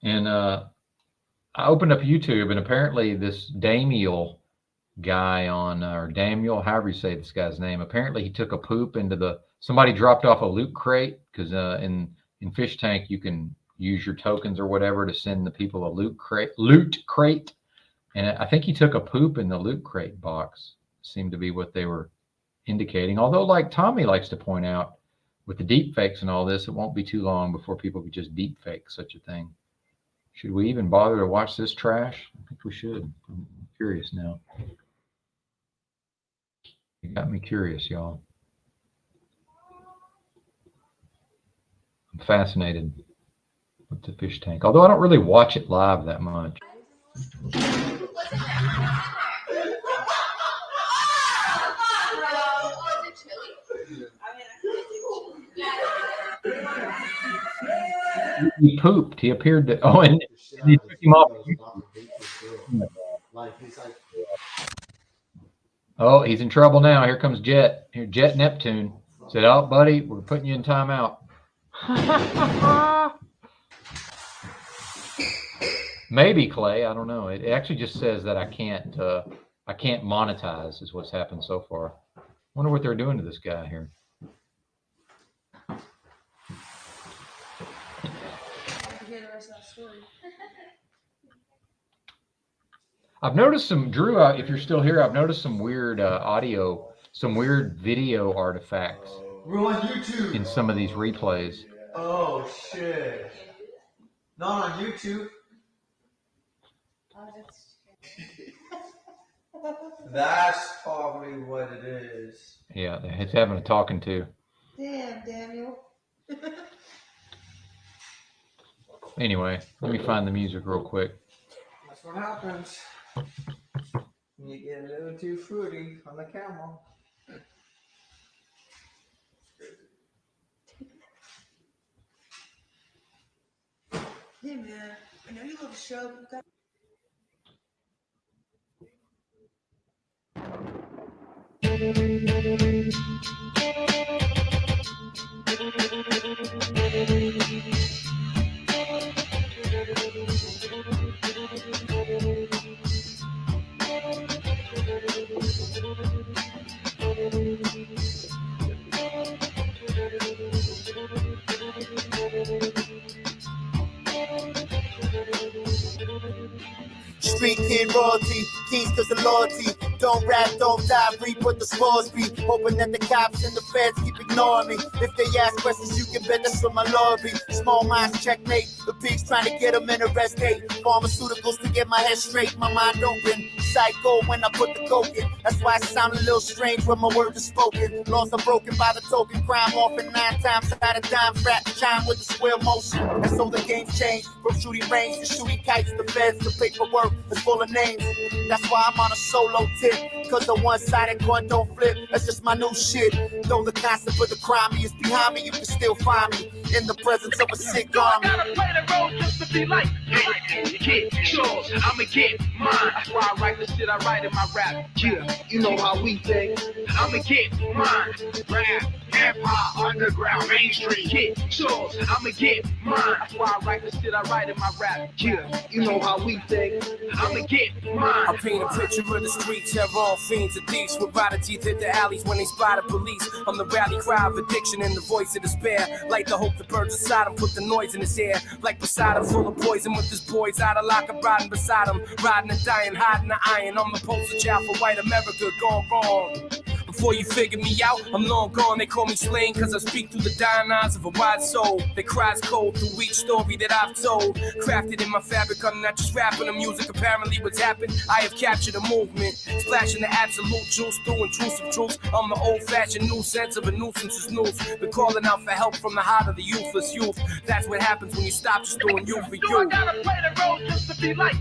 [SPEAKER 2] And I opened up YouTube, and apparently this Damiel guy on, or Damiel, however you say this guy's name, apparently he took a poop into somebody dropped off a loot crate, because in Fish Tank you can use your tokens or whatever to send the people a loot crate. And I think he took a poop in the loot crate box. Seemed to be what they were indicating. Although, like Tommy likes to point out, with the deep fakes and all this, it won't be too long before people could just deep fake such a thing. Should we even bother to watch this trash? I think we should. I'm curious now. You got me curious, y'all. I'm fascinated with the Fish Tank. Although I don't really watch it live that much. He pooped. He appeared to. Oh, and he took him off. Oh, he's in trouble now. Here comes Jet. Here, Jet Neptune said, "Oh, buddy, we're putting you in timeout." Maybe Clay. I don't know. It actually just says that I can't monetize. Is what's happened so far. Wonder what they're doing to this guy here. I've noticed some, Drew, if you're still here, I've noticed some weird audio, some weird video artifacts.
[SPEAKER 12] We're on YouTube.
[SPEAKER 2] In some of these replays.
[SPEAKER 12] Oh, shit. Not on YouTube. That's probably what it is.
[SPEAKER 2] Yeah, it's having a talking to.
[SPEAKER 12] Damn, Daniel.
[SPEAKER 2] Anyway, let me find the music real quick.
[SPEAKER 12] That's what happens when you get a little too fruity on the camera. Hey man, I know you love the show, but
[SPEAKER 14] Street kid royalty, keys to the loyalty. Don't rap, don't die, reap what the spores be. Hoping that the cops and the feds keep ignoring me. If they ask questions, you can bet that's what my lord be. Small minds checkmate, the pigs trying to get them in a rest date. Pharmaceuticals to get my head straight, my mind open. Psycho when I put the coke in. That's why I sound a little strange when my words are spoken. Laws are broken by the token, crime often 9 times out of dime. Rap chime with the square motion. And so the game's changed from shooting range to shooting kites. The feds, the paperwork is full of names. That's why I'm on a solo tip. Cause the one-sided coin don't flip. That's just my new shit. Though the concept of the crime is behind me, you can still find me in the presence of a sick army.
[SPEAKER 1] I gotta play the role just to be like, get yours, I'ma get mine. That's why I write the shit I write in my rap. Yeah, you know how we think. I'ma get mine. Rap, hip-hop, underground, mainstream. Get yours, I'ma get mine. That's why I write the shit I write in my rap. Yeah, you know how we think. I'ma get mine.
[SPEAKER 15] I paint a picture of the streets, have all fiends and thieves with rotted teeth hit the alleys when they spot the police. I'm the rally cry of addiction and the voice of despair. Like the hope the birds inside him put the noise in his ear. Like beside him full of poison with his boys out of lockup riding beside him. Riding and dying, hiding the iron. I'm the poster child for white America gone wrong. Before you figure me out, I'm long gone. They call me slain cause I speak through the dying eyes of a wide soul that cries cold through each story that I've told. Crafted in my fabric, I'm not just rapping the music. Apparently what's happened, I have captured a movement. Splashing the absolute juice through intrusive truths. I'm the old-fashioned new sense of a nuisance is news. Been calling out for help from the heart of the youthless youth. That's what happens when you stop just doing you for you.
[SPEAKER 1] I gotta play the role just to be like,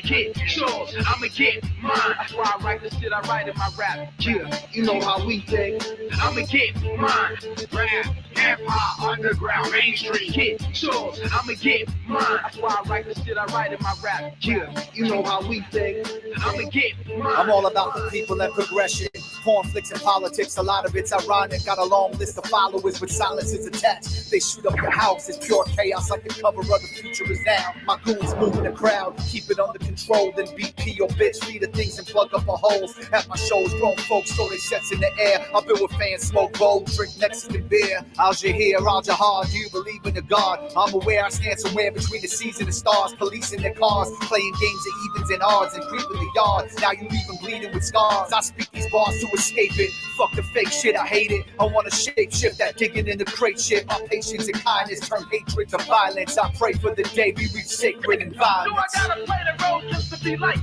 [SPEAKER 1] get yours, I'ma get mine. That's why I write the shit I write in my rap. Yeah, you know how we think. I'ma get mine. Rap, hip-hop, underground, mainstream. Get yours, I'ma get mine. That's why I write the shit I write in my rap. Yeah, you know how we think. I'ma get mine.
[SPEAKER 14] I'm all about the people and progression. Conflicts and politics, a lot of it's ironic. Got a long list of followers with silences attached. They shoot up your house, it's pure chaos like the cover of the future is now. My goons moving the crowd, keep it under control. Then BP your bitch, feed the things and plug up the holes. At my shows, grown folks throw their sets in the air. I've been with fans, smoke bowl, drink Mexican beer. Al Jahir, Al Jahar, do you believe in the God? I'm aware I stand somewhere between the seas and the stars. Police in their cars, playing games of evens and odds and creeping the yard. Now you leave them bleeding with scars. I speak these bars to escape it. Fuck the fake shit, I hate it. I wanna shape shift that digging in the crate shit. My patience and kindness turn hatred to violence. I pray for the day we reach sacred environments.
[SPEAKER 1] I gotta play the role just to be like,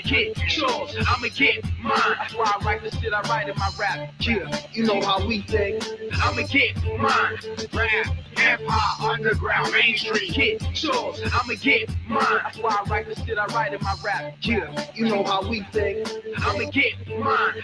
[SPEAKER 1] get yours, I'ma get mine. That's why I write the shit I write in my rap. Yeah, you know how we think. I'ma get mine. Rap, hip-hop, underground, mainstream. Get yours, I'ma get mine. That's why I write the shit I write in my rap. Yeah, you know how we think. I'ma get mine.